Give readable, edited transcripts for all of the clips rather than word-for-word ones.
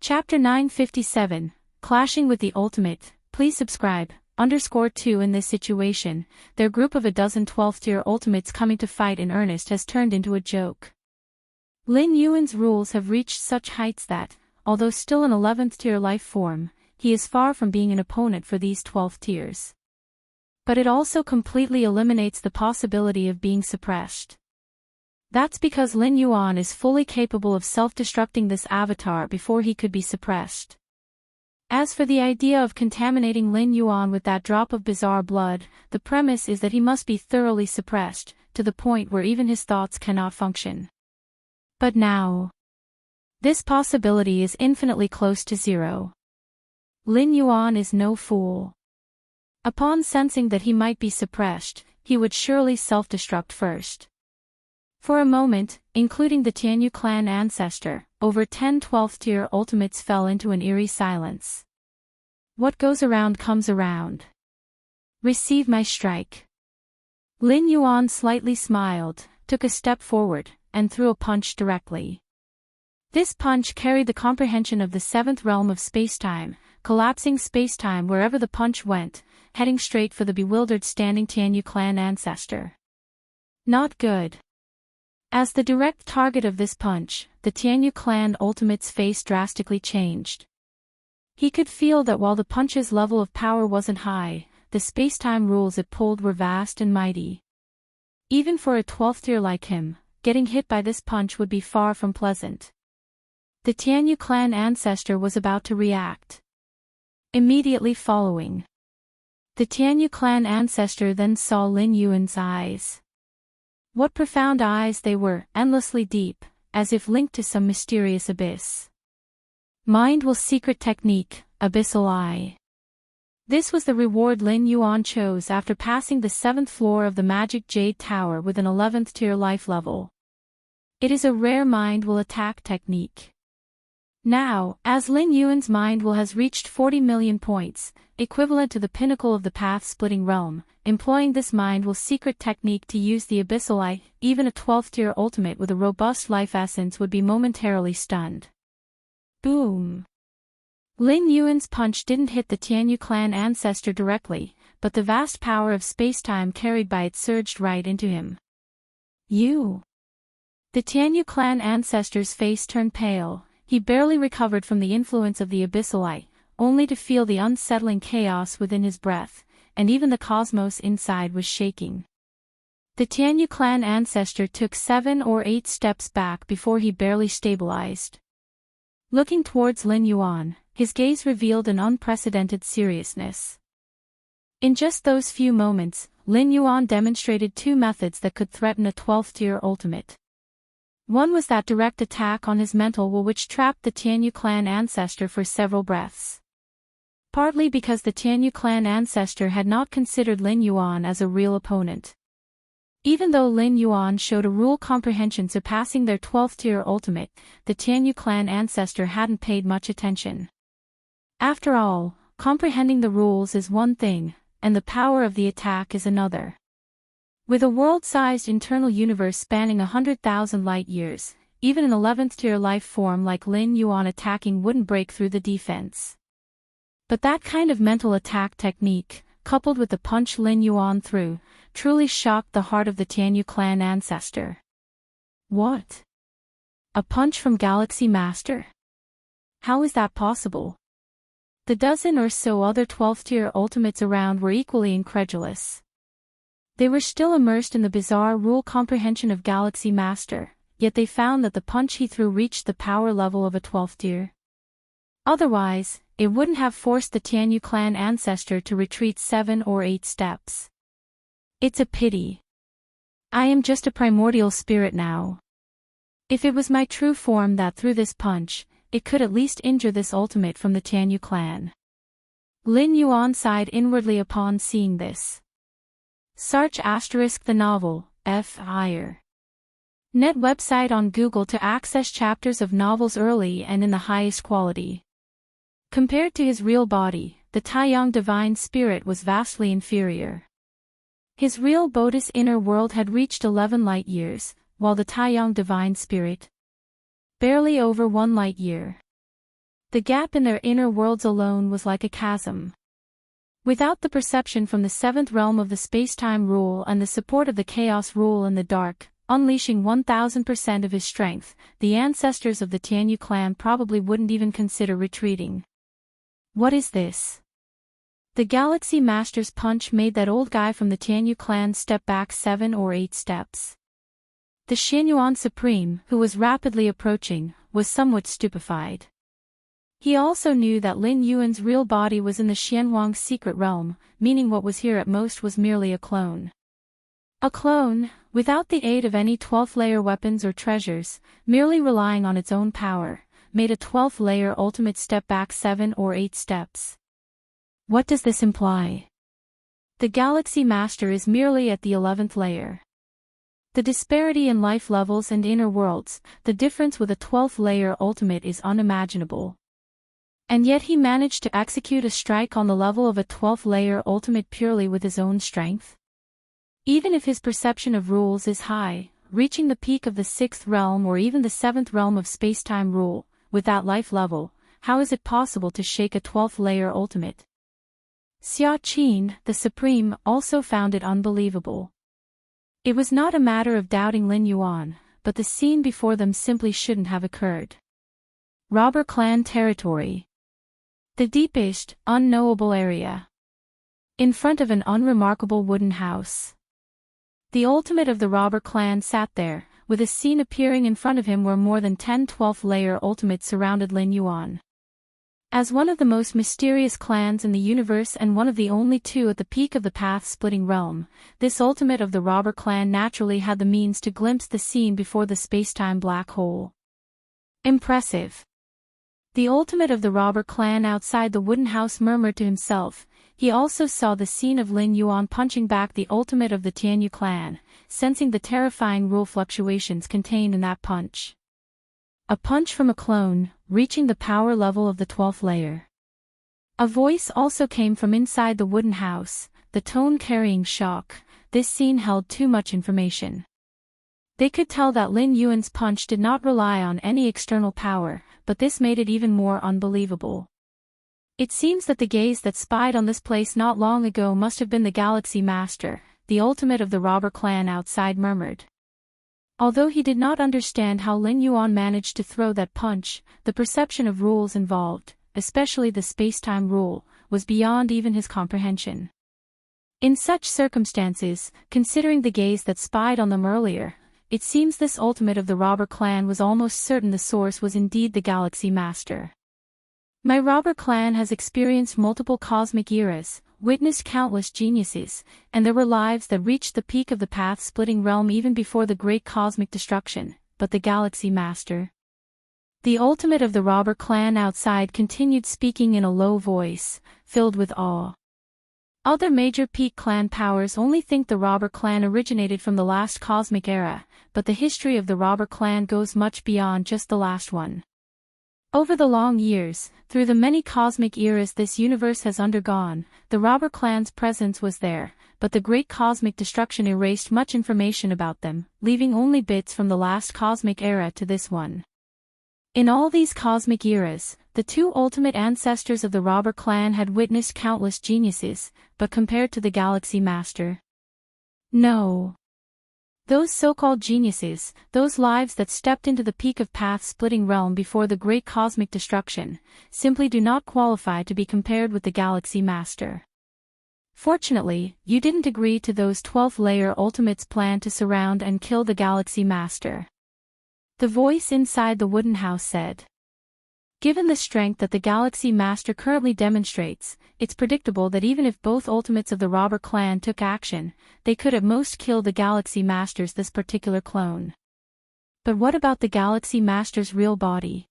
Chapter 957, Clashing with the Ultimate. Please subscribe. _2 In this situation, their group of a dozen 12th-tier ultimates coming to fight in earnest has turned into a joke. Lin Yuan's rules have reached such heights that, although still an 11th-tier life form, he is far from being an opponent for these 12th tiers. But it also completely eliminates the possibility of being suppressed. That's because Lin Yuan is fully capable of self-destructing this avatar before he could be suppressed. As for the idea of contaminating Lin Yuan with that drop of bizarre blood, the premise is that he must be thoroughly suppressed, to the point where even his thoughts cannot function. But now, this possibility is infinitely close to zero. Lin Yuan is no fool. Upon sensing that he might be suppressed, he would surely self-destruct first. For a moment, including the Tianyu clan ancestor, over 10 12th-tier ultimates fell into an eerie silence. What goes around comes around. Receive my strike. Lin Yuan slightly smiled, took a step forward, and threw a punch directly. This punch carried the comprehension of the seventh realm of spacetime, collapsing spacetime wherever the punch went, heading straight for the bewildered standing Tianyu clan ancestor. Not good. As the direct target of this punch, the Tianyu clan ultimate's face drastically changed. He could feel that while the punch's level of power wasn't high, the spacetime rules it pulled were vast and mighty. Even for a 12th tier like him, getting hit by this punch would be far from pleasant. The Tianyu clan ancestor was about to react. Immediately following, the Tianyu clan ancestor then saw Lin Yuan's eyes. What profound eyes they were, endlessly deep, as if linked to some mysterious abyss. Mind will secret technique, abyssal eye. This was the reward Lin Yuan chose after passing the 7th floor of the Magic Jade Tower with an 11th tier life level. It is a rare mind will attack technique. Now, as Lin Yuan's mind will has reached 40 million points, equivalent to the pinnacle of the path-splitting realm, employing this mind will secret technique to use the abyssal eye, even a 12th tier ultimate with a robust life essence would be momentarily stunned. Boom! Lin Yuan's punch didn't hit the Tianyu clan ancestor directly, but the vast power of spacetime carried by it surged right into him. You! The Tianyu clan ancestor's face turned pale. He barely recovered from the influence of the abyssal eye, only to feel the unsettling chaos within his breath, and even the cosmos inside was shaking. The Tianyu clan ancestor took 7 or 8 steps back before he barely stabilized. Looking towards Lin Yuan, his gaze revealed an unprecedented seriousness. In just those few moments, Lin Yuan demonstrated 2 methods that could threaten a 12th tier ultimate. One was that direct attack on his mental will which trapped the Tianyu clan ancestor for several breaths. Partly because the Tianyu clan ancestor had not considered Lin Yuan as a real opponent. Even though Lin Yuan showed a rule comprehension surpassing their 12th tier ultimate, the Tianyu clan ancestor hadn't paid much attention. After all, comprehending the rules is one thing, and the power of the attack is another. With a world-sized internal universe spanning 100,000 light-years, even an 11th tier life form like Lin Yuan attacking wouldn't break through the defense. But that kind of mental attack technique, coupled with the punch Lin Yuan threw, truly shocked the heart of the Tianyu clan ancestor. What? A punch from Galaxy Master? How is that possible? The dozen or so other 12th tier ultimates around were equally incredulous. They were still immersed in the bizarre rule comprehension of Galaxy Master, yet they found that the punch he threw reached the power level of a 12th tier. Otherwise, it wouldn't have forced the Tianyu clan ancestor to retreat 7 or 8 steps. It's a pity. I am just a primordial spirit now. If it was my true form that threw this punch, it could at least injure this ultimate from the Tianyu clan. Lin Yuan sighed inwardly upon seeing this. Search * the novel, F. Higher. Net website on Google to access chapters of novels early and in the highest quality. Compared to his real body, the Taiyang divine spirit was vastly inferior. His real Bodhi's inner world had reached 11 light-years, while the Taiyang divine spirit, barely over 1 light-year. The gap in their inner worlds alone was like a chasm. Without the perception from the seventh realm of the space-time rule and the support of the chaos rule in the dark, unleashing 1000% of his strength, the ancestors of the Tianyu clan probably wouldn't even consider retreating. What is this? The Galaxy Master's punch made that old guy from the Tianyu clan step back 7 or 8 steps. The Xianyuan Supreme, who was rapidly approaching, was somewhat stupefied. He also knew that Lin Yuan's real body was in the Xianhuang's secret realm, meaning what was here at most was merely a clone. A clone, without the aid of any 12th-layer weapons or treasures, merely relying on its own power, made a 12th-layer ultimate step back 7 or 8 steps. What does this imply? The Galaxy Master is merely at the 11th layer. The disparity in life levels and inner worlds, the difference with a 12th-layer ultimate is unimaginable. And yet he managed to execute a strike on the level of a 12th-layer ultimate purely with his own strength. Even if his perception of rules is high, reaching the peak of the 6th realm or even the 7th realm of space-time rule, with that life level, how is it possible to shake a 12th-layer ultimate? Xia Qin, the Supreme, also found it unbelievable. It was not a matter of doubting Lin Yuan, but the scene before them simply shouldn't have occurred. Robber clan territory. The deepest, unknowable area. In front of an unremarkable wooden house. The ultimate of the robber clan sat there, with a scene appearing in front of him where more than 10 12th-layer ultimates surrounded Lin Yuan. As one of the most mysterious clans in the universe and one of the only 2 at the peak of the path-splitting realm, this ultimate of the robber clan naturally had the means to glimpse the scene before the space-time black hole. Impressive. The ultimate of the robber clan outside the wooden house murmured to himself. He also saw the scene of Lin Yuan punching back the ultimate of the Tianyu clan, sensing the terrifying rule fluctuations contained in that punch. A punch from a clone, reaching the power level of the 12th layer. A voice also came from inside the wooden house, the tone carrying shock. This scene held too much information. They could tell that Lin Yuan's punch did not rely on any external power, but this made it even more unbelievable. It seems that the gaze that spied on this place not long ago must have been the Galaxy Master, the ultimate of the robber clan outside murmured. Although he did not understand how Lin Yuan managed to throw that punch, the perception of rules involved, especially the space-time rule, was beyond even his comprehension. In such circumstances, considering the gaze that spied on them earlier, it seems this ultimate of the robber clan was almost certain the source was indeed the Galaxy Master. My robber clan has experienced multiple cosmic eras, witnessed countless geniuses, and there were lives that reached the peak of the path-splitting realm even before the great cosmic destruction, but the Galaxy Master. The ultimate of the robber clan outside continued speaking in a low voice, filled with awe. Other major peak clan powers only think the robber clan originated from the last cosmic era, but the history of the robber clan goes much beyond just the last one. Over the long years, through the many cosmic eras this universe has undergone, the robber clan's presence was there, but the great cosmic destruction erased much information about them, leaving only bits from the last cosmic era to this one. In all these cosmic eras, the 2 ultimate ancestors of the robber clan had witnessed countless geniuses, but compared to the Galaxy Master, no. Those so-called geniuses, those lives that stepped into the peak of path-splitting realm before the great cosmic destruction, simply do not qualify to be compared with the Galaxy Master. Fortunately, you didn't agree to those 12th-layer ultimates' plan to surround and kill the Galaxy Master. The voice inside the wooden house said. Given the strength that the Galaxy Master currently demonstrates, it's predictable that even if both ultimates of the robber clan took action, they could at most kill the Galaxy Master's this particular clone. But what about the Galaxy Master's real body?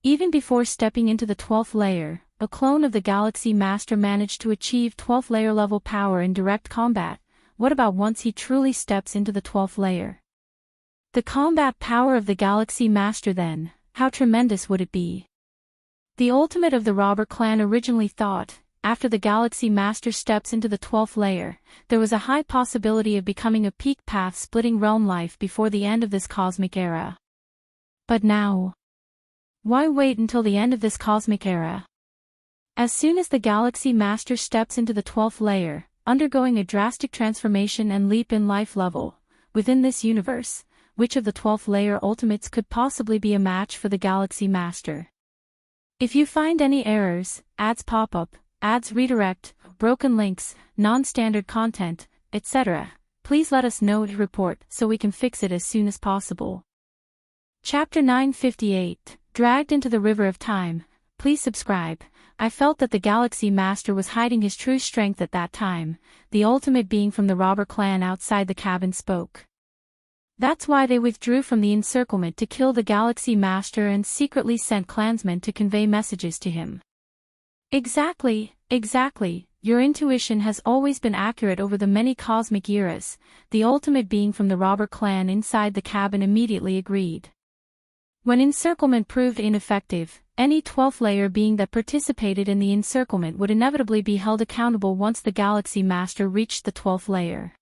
Even before stepping into the 12th layer, a clone of the Galaxy Master managed to achieve 12th layer level power in direct combat. What about once he truly steps into the 12th layer? The combat power of the Galaxy Master then, how tremendous would it be? The ultimate of the robber clan originally thought, after the Galaxy Master steps into the 12th layer, there was a high possibility of becoming a peak path-splitting realm life before the end of this cosmic era. But now, Why wait until the end of this cosmic era? As soon as the Galaxy Master steps into the 12th layer, undergoing a drastic transformation and leap in life level, within this universe, which of the 12th layer ultimates could possibly be a match for the Galaxy Master? If you find any errors, ads pop up, ads redirect, broken links, non-standard content, etc., please let us know to report so we can fix it as soon as possible. Chapter 958, Dragged into the River of Time. Please subscribe. I felt that the Galaxy Master was hiding his true strength at that time. The ultimate being from the robber clan outside the cabin spoke. That's why they withdrew from the encirclement to kill the Galaxy Master and secretly sent clansmen to convey messages to him. Exactly. Your intuition has always been accurate over the many cosmic eras. The ultimate being from the robber clan inside the cabin immediately agreed. When encirclement proved ineffective, any 12th layer being that participated in the encirclement would inevitably be held accountable once the Galaxy Master reached the 12th layer.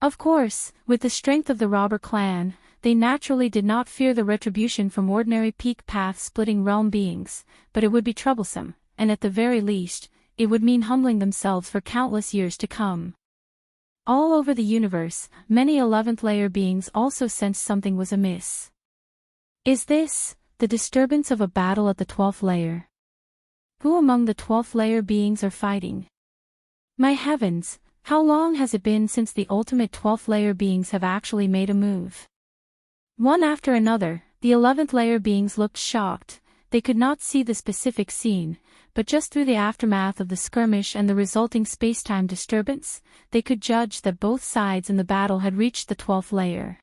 Of course, with the strength of the robber clan, they naturally did not fear the retribution from ordinary peak path-splitting realm beings, but it would be troublesome, and at the very least, it would mean humbling themselves for countless years to come. All over the universe, many 11th layer beings also sensed something was amiss. Is this the disturbance of a battle at the 12th layer? Who among the 12th layer beings are fighting? My heavens, how long has it been since the ultimate 12th layer beings have actually made a move? One after another, the 11th layer beings looked shocked. They could not see the specific scene, but just through the aftermath of the skirmish and the resulting space-time disturbance, they could judge that both sides in the battle had reached the 12th layer.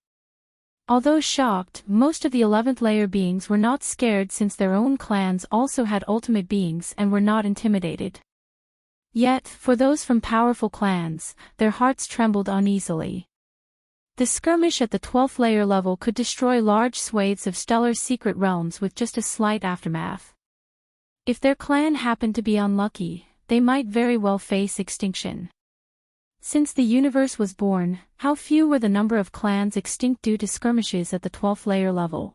Although shocked, most of the 11th layer beings were not scared since their own clans also had ultimate beings and were not intimidated. Yet, for those from powerful clans, their hearts trembled uneasily. The skirmish at the 12th layer level could destroy large swathes of stellar secret realms with just a slight aftermath. If their clan happened to be unlucky, they might very well face extinction. Since the universe was born, how few were the number of clans extinct due to skirmishes at the 12th layer level.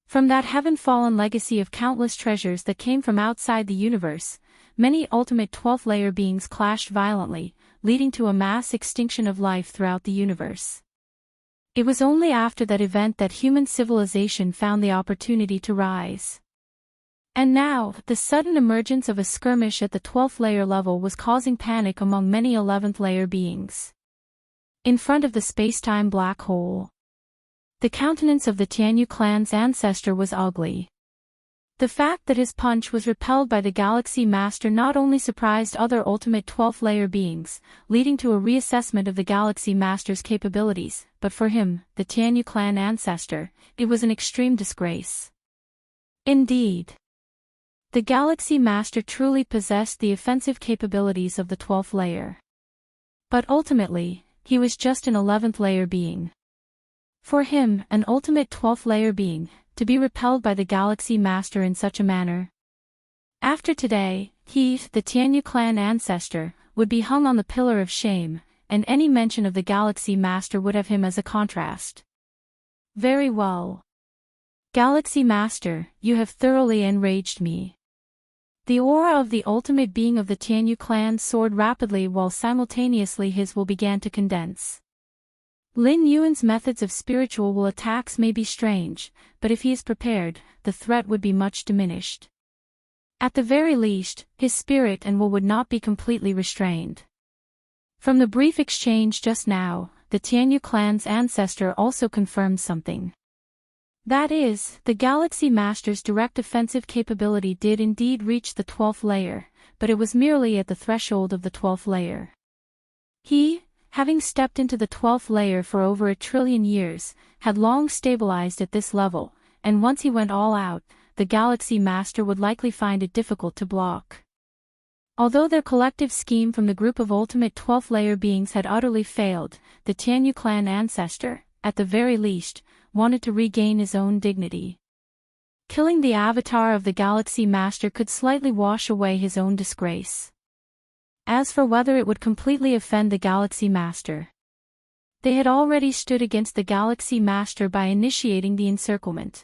From that heaven-fallen legacy of countless treasures that came from outside the universe, many ultimate 12th layer beings clashed violently, leading to a mass extinction of life throughout the universe. It was only after that event that human civilization found the opportunity to rise. And now, the sudden emergence of a skirmish at the 12th layer level was causing panic among many 11th layer beings. In front of the space-time black hole, the countenance of the Tianyu clan's ancestor was ugly. The fact that his punch was repelled by the Galaxy Master not only surprised other ultimate 12th layer beings, leading to a reassessment of the Galaxy Master's capabilities, but for him, the Tianyu clan ancestor, it was an extreme disgrace. Indeed, the Galaxy Master truly possessed the offensive capabilities of the 12th layer. But ultimately, he was just an 11th layer being. For him, an ultimate 12th layer being, to be repelled by the Galaxy Master in such a manner. After today, he, the Tianyu clan ancestor, would be hung on the pillar of shame, and any mention of the Galaxy Master would have him as a contrast. Very well. Galaxy Master, you have thoroughly enraged me. The aura of the ultimate being of the Tianyu clan soared rapidly while simultaneously his will began to condense. Lin Yuan's methods of spiritual will attacks may be strange, but if he is prepared, the threat would be much diminished. At the very least, his spirit and will would not be completely restrained. From the brief exchange just now, the Tianyu clan's ancestor also confirmed something. That is, the Galaxy Master's direct offensive capability did indeed reach the 12th layer, but it was merely at the threshold of the 12th layer. He, having stepped into the 12th layer for over 1 trillion years, had long stabilized at this level, and once he went all out, the Galaxy Master would likely find it difficult to block. Although their collective scheme from the group of ultimate 12th layer beings had utterly failed, the Tianyu clan ancestor, at the very least, wanted to regain his own dignity. Killing the avatar of the Galaxy Master could slightly wash away his own disgrace. As for whether it would completely offend the Galaxy Master, they had already stood against the Galaxy Master by initiating the encirclement.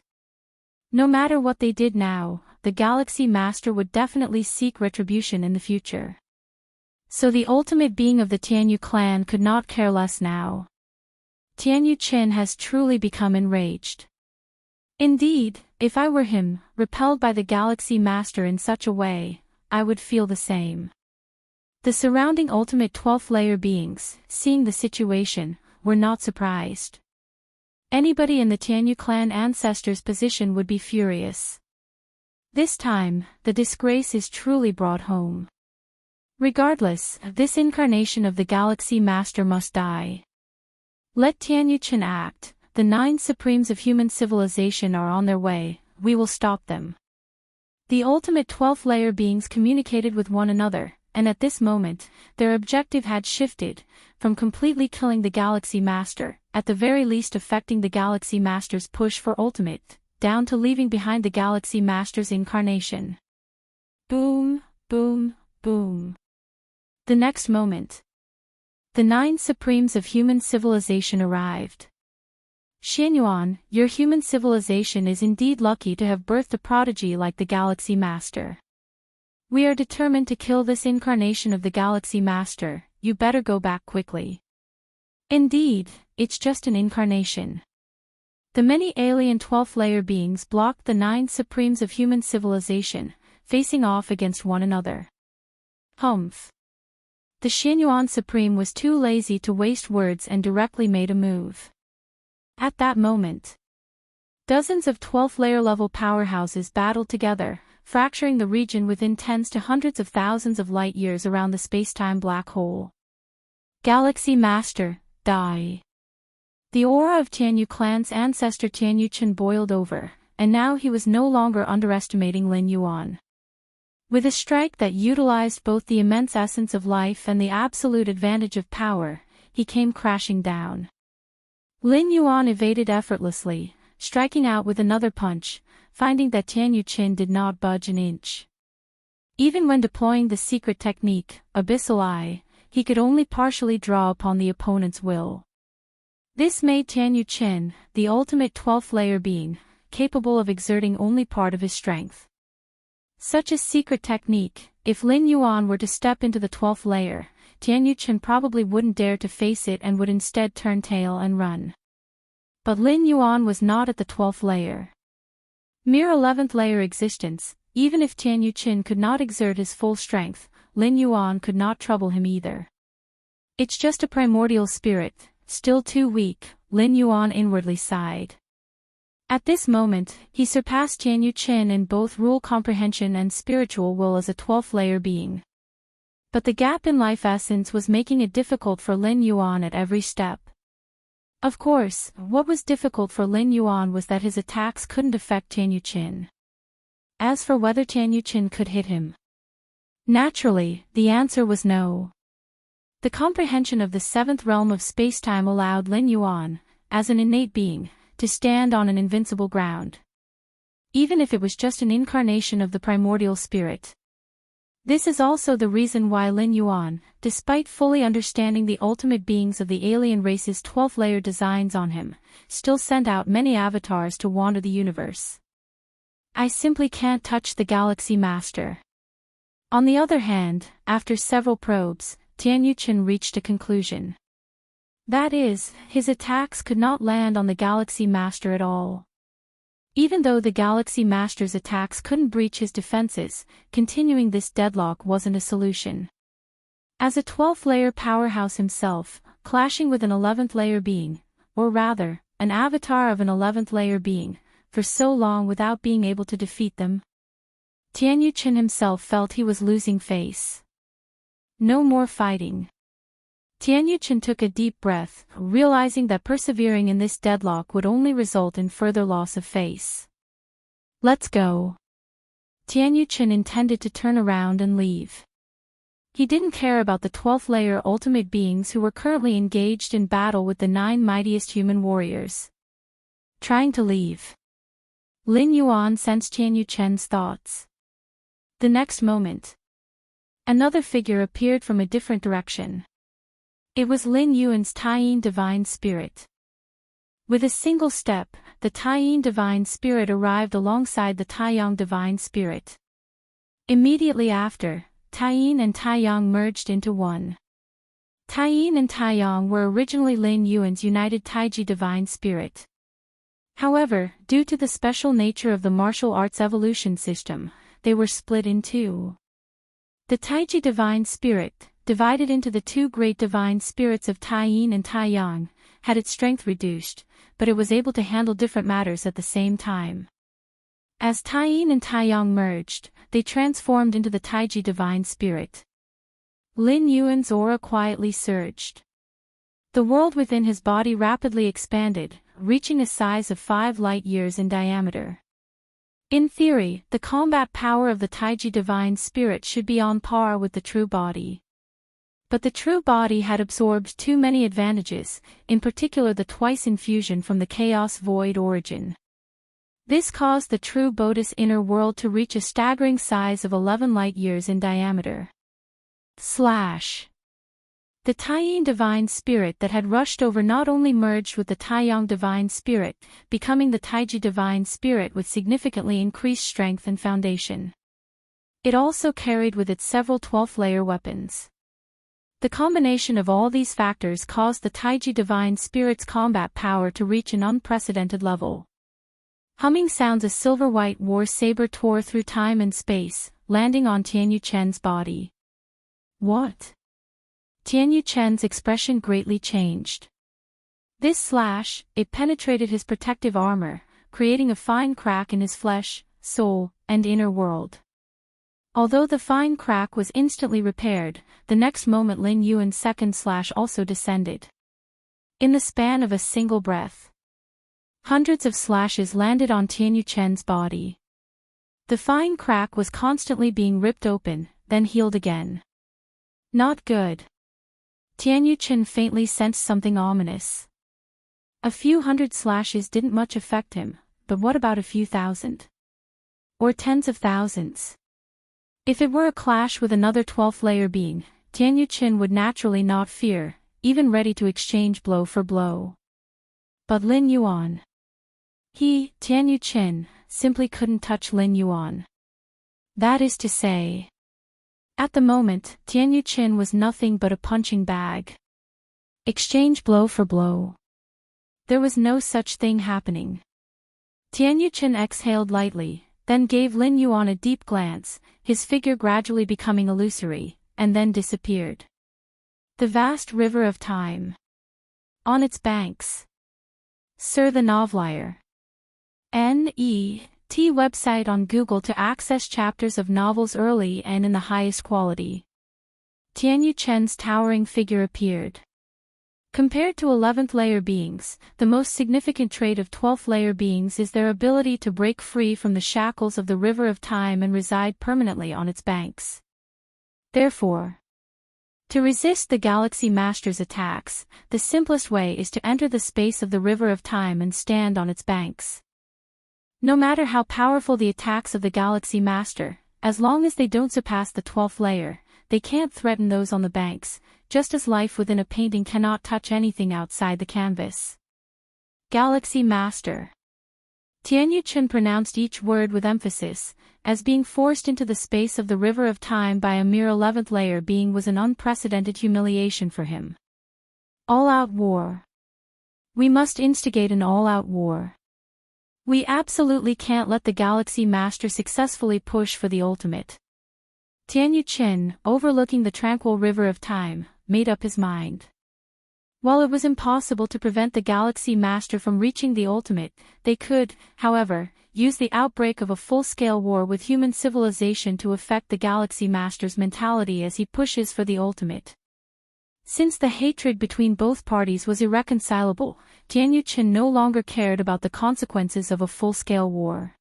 No matter what they did now, the Galaxy Master would definitely seek retribution in the future. So the ultimate being of the Tianyu clan could not care less now. Tianyu Qin has truly become enraged. Indeed, if I were him, repelled by the Galaxy Master in such a way, I would feel the same. The surrounding ultimate 12th layer beings, seeing the situation, were not surprised. Anybody in the Tianyu clan ancestors' position would be furious. This time, the disgrace is truly brought home. Regardless, this incarnation of the Galaxy Master must die. Let Tianyu Qin act. The 9 supremes of human civilization are on their way, we will stop them. The ultimate 12th layer beings communicated with one another, and at this moment, their objective had shifted, from completely killing the Galaxy Master, at the very least affecting the Galaxy Master's push for ultimate, down to leaving behind the Galaxy Master's incarnation. Boom, boom, boom. The next moment, the 9 supremes of human civilization arrived. Xianyuan, your human civilization is indeed lucky to have birthed a prodigy like the Galaxy Master. We are determined to kill this incarnation of the Galaxy Master, you better go back quickly. Indeed, it's just an incarnation. The many alien 12th layer beings blocked the 9 supremes of human civilization, facing off against one another. Humph. The Xianyuan Supreme was too lazy to waste words and directly made a move. At that moment, dozens of 12th layer level powerhouses battled together, fracturing the region within tens to hundreds of thousands of light years around the space-time black hole. Galaxy Master, die. The aura of Tianyu clan's ancestor Tianyu Qin boiled over, and now he was no longer underestimating Lin Yuan. With a strike that utilized both the immense essence of life and the absolute advantage of power, he came crashing down. Lin Yuan evaded effortlessly, striking out with another punch, finding that Tianyu Qin did not budge an inch. Even when deploying the secret technique, Abyssal Eye, he could only partially draw upon the opponent's will. This made Tianyu Qin, the ultimate 12th layer being, capable of exerting only part of his strength. Such a secret technique, if Lin Yuan were to step into the 12th layer, Tianyu Qin probably wouldn't dare to face it and would instead turn tail and run. But Lin Yuan was not at the 12th layer. Mere 11th layer existence, even if Tianyu Qin could not exert his full strength, Lin Yuan could not trouble him either. It's just a primordial spirit, still too weak, Lin Yuan inwardly sighed. At this moment, he surpassed Tianyu Qin in both rule comprehension and spiritual will as a 12th layer being. But the gap in life essence was making it difficult for Lin Yuan at every step. Of course, what was difficult for Lin Yuan was that his attacks couldn't affect Tianyu Qin. As for whether Tianyu Qin could hit him, naturally, the answer was no. The comprehension of the 7th realm of spacetime allowed Lin Yuan, as an innate being, to stand on an invincible ground. Even if it was just an incarnation of the primordial spirit. This is also the reason why Lin Yuan, despite fully understanding the ultimate beings of the alien race's 12th layer designs on him, still sent out many avatars to wander the universe. I simply can't touch the Galaxy Master. On the other hand, after several probes, Tianyu Qin reached a conclusion. That is, his attacks could not land on the Galaxy Master at all. Even though the Galaxy Master's attacks couldn't breach his defenses, continuing this deadlock wasn't a solution. As a 12th layer powerhouse himself, clashing with an 11th layer being, or rather, an avatar of an 11th layer being, for so long without being able to defeat them, Tianyu Qin himself felt he was losing face. No more fighting. Tianyu Qin took a deep breath, realizing that persevering in this deadlock would only result in further loss of face. Let's go. Tianyu Qin intended to turn around and leave. He didn't care about the 12th layer ultimate beings who were currently engaged in battle with the 9 mightiest human warriors. Trying to leave. Lin Yuan sensed Tianyu Qin's thoughts. The next moment, another figure appeared from a different direction. It was Lin Yuan's Taiyin divine spirit. With a single step, the Taiyin Divine Spirit arrived alongside the Taiyang Divine Spirit. Immediately after, Taiyin and Taiyang merged into one. Taiyin and Taiyang were originally Lin Yuan's united Taiji Divine Spirit. However, due to the special nature of the martial arts evolution system, they were split in two. The Taiji Divine Spirit, divided into the two great divine spirits of Taiyin and Taiyang, had its strength reduced, but it was able to handle different matters at the same time. As Taiyin and Taiyang merged, they transformed into the Taiji Divine Spirit. Lin Yuan's aura quietly surged. The world within his body rapidly expanded, reaching a size of 5 light-years in diameter. In theory, the combat power of the Taiji Divine Spirit should be on par with the true body. But the true body had absorbed too many advantages, in particular the twice infusion from the Chaos Void origin. This caused the true Bodhi's inner world to reach a staggering size of 11 light-years in diameter. The Taiyin Divine Spirit that had rushed over not only merged with the Taiyang Divine Spirit, becoming the Taiji Divine Spirit with significantly increased strength and foundation. It also carried with it several 12th-layer weapons. The combination of all these factors caused the Taiji Divine Spirit's combat power to reach an unprecedented level. Humming sounds, a silver-white war saber tore through time and space, landing on Tianyu Chen's body. What? Tianyu Chen's expression greatly changed. This slash, it penetrated his protective armor, creating a fine crack in his flesh, soul, and inner world. Although the fine crack was instantly repaired, the next moment Lin Yuan's second slash also descended. In the span of a single breath, hundreds of slashes landed on Tianyu Chen's body. The fine crack was constantly being ripped open, then healed again. Not good. Tianyu Chen faintly sensed something ominous. A few hundred slashes didn't much affect him, but what about a few thousand? Or tens of thousands? If it were a clash with another 12th-layer being, Tianyu Chen would naturally not fear, even ready to exchange blow for blow. But Lin Yuan. Tianyu Chen, simply couldn't touch Lin Yuan. That is to say, at the moment, Tianyu Chen was nothing but a punching bag. Exchange blow for blow. There was no such thing happening. Tianyu Chen exhaled lightly, then gave Lin Yuan a deep glance, his figure gradually becoming illusory, and then disappeared. The vast river of time. On its banks. Sir the Novelier. N.E.T. website on Google to access chapters of novels early and in the highest quality. Tianyu Chen's towering figure appeared. Compared to 11th-layer beings, the most significant trait of 12th-layer beings is their ability to break free from the shackles of the river of time and reside permanently on its banks. Therefore, to resist the Galaxy Master's attacks, the simplest way is to enter the space of the river of time and stand on its banks. No matter how powerful the attacks of the Galaxy Master, as long as they don't surpass the 12th layer, they can't threaten those on the banks, just as life within a painting cannot touch anything outside the canvas. Galaxy Master. Tianyu Chen pronounced each word with emphasis, as being forced into the space of the river of time by a mere 11th layer being was an unprecedented humiliation for him. All-out war. We must instigate an all-out war. We absolutely can't let the Galaxy Master successfully push for the ultimate. Tianyu Chen, overlooking the tranquil river of time, made up his mind. While it was impossible to prevent the Galaxy Master from reaching the ultimate, they could, however, use the outbreak of a full-scale war with human civilization to affect the Galaxy Master's mentality as he pushes for the ultimate. Since the hatred between both parties was irreconcilable, Tianyu Chen no longer cared about the consequences of a full-scale war.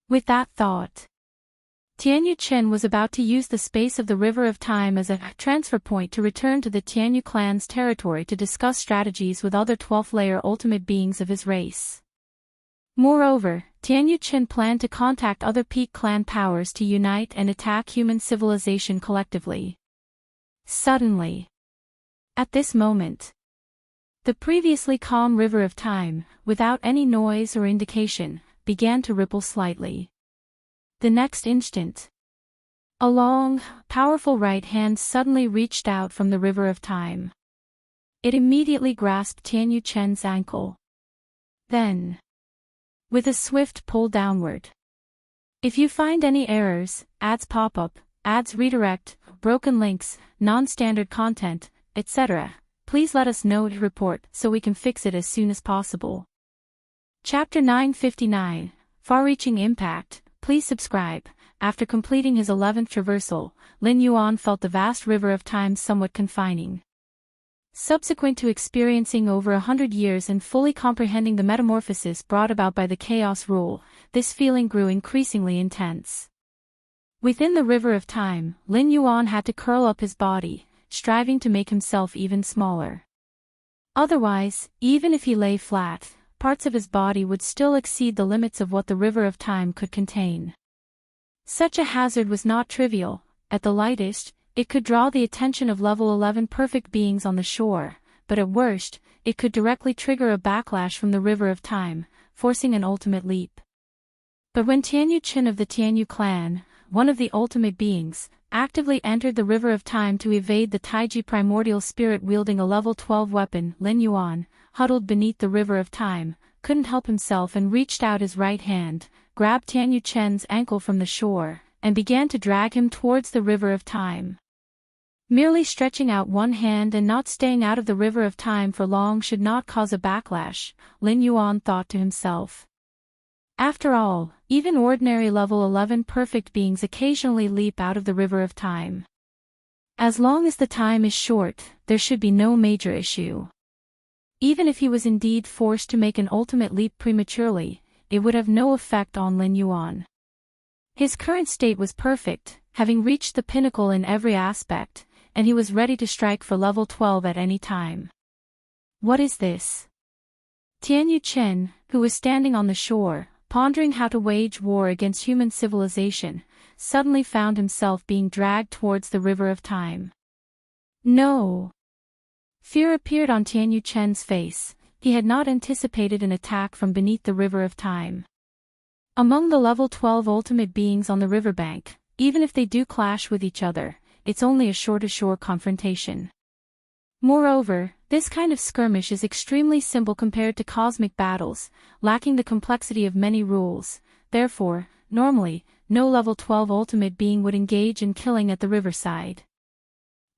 With that thought, Tianyu Chen was about to use the space of the River of Time as a transfer point to return to the Tianyu clan's territory to discuss strategies with other 12th-layer ultimate beings of his race. Moreover, Tianyu Chen planned to contact other peak clan powers to unite and attack human civilization collectively. Suddenly, at this moment, The previously calm river of time, without any noise or indication, began to ripple slightly. The next instant, a long, powerful right hand suddenly reached out from the river of time. It immediately grasped Tian Yuchen's ankle. Then, with a swift pull downward. If you find any errors, ads pop up, ads redirect, broken links, non-standard content, etc., please let us know to report so we can fix it as soon as possible. Chapter 959, Far-Reaching Impact. Please subscribe. After completing his 11th traversal, Lin Yuan felt the vast river of time somewhat confining. Subsequent to experiencing over 100 years and fully comprehending the metamorphosis brought about by the chaos rule, this feeling grew increasingly intense. Within the river of time, Lin Yuan had to curl up his body, striving to make himself even smaller. Otherwise, even if he lay flat, parts of his body would still exceed the limits of what the river of time could contain. Such a hazard was not trivial. At the lightest, it could draw the attention of level 11 perfect beings on the shore, but at worst, it could directly trigger a backlash from the river of time, forcing an ultimate leap. But when Tianyu Qin of the Tianyu clan, one of the ultimate beings, actively entered the river of time to evade the Taiji primordial spirit wielding a level 12 weapon, Lin Yuan, huddled beneath the river of time, couldn't help himself and reached out his right hand, grabbed Tianyu Chen's ankle from the shore, and began to drag him towards the river of time. Merely stretching out one hand and not staying out of the river of time for long should not cause a backlash, Lin Yuan thought to himself. After all, even ordinary level 11 perfect beings occasionally leap out of the river of time. As long as the time is short, there should be no major issue. Even if he was indeed forced to make an ultimate leap prematurely, it would have no effect on Lin Yuan. His current state was perfect, having reached the pinnacle in every aspect, and he was ready to strike for level 12 at any time. What is this? Tianyu Chen, who was standing on the shore, pondering how to wage war against human civilization, suddenly found himself being dragged towards the river of time. No! Fear appeared on Tianyu Chen's face. He had not anticipated an attack from beneath the river of time. Among the level 12 ultimate beings on the riverbank, even if they do clash with each other, it's only a shore-to-shore confrontation. Moreover, this kind of skirmish is extremely simple compared to cosmic battles, lacking the complexity of many rules. Therefore, normally, no level 12 ultimate being would engage in killing at the riverside.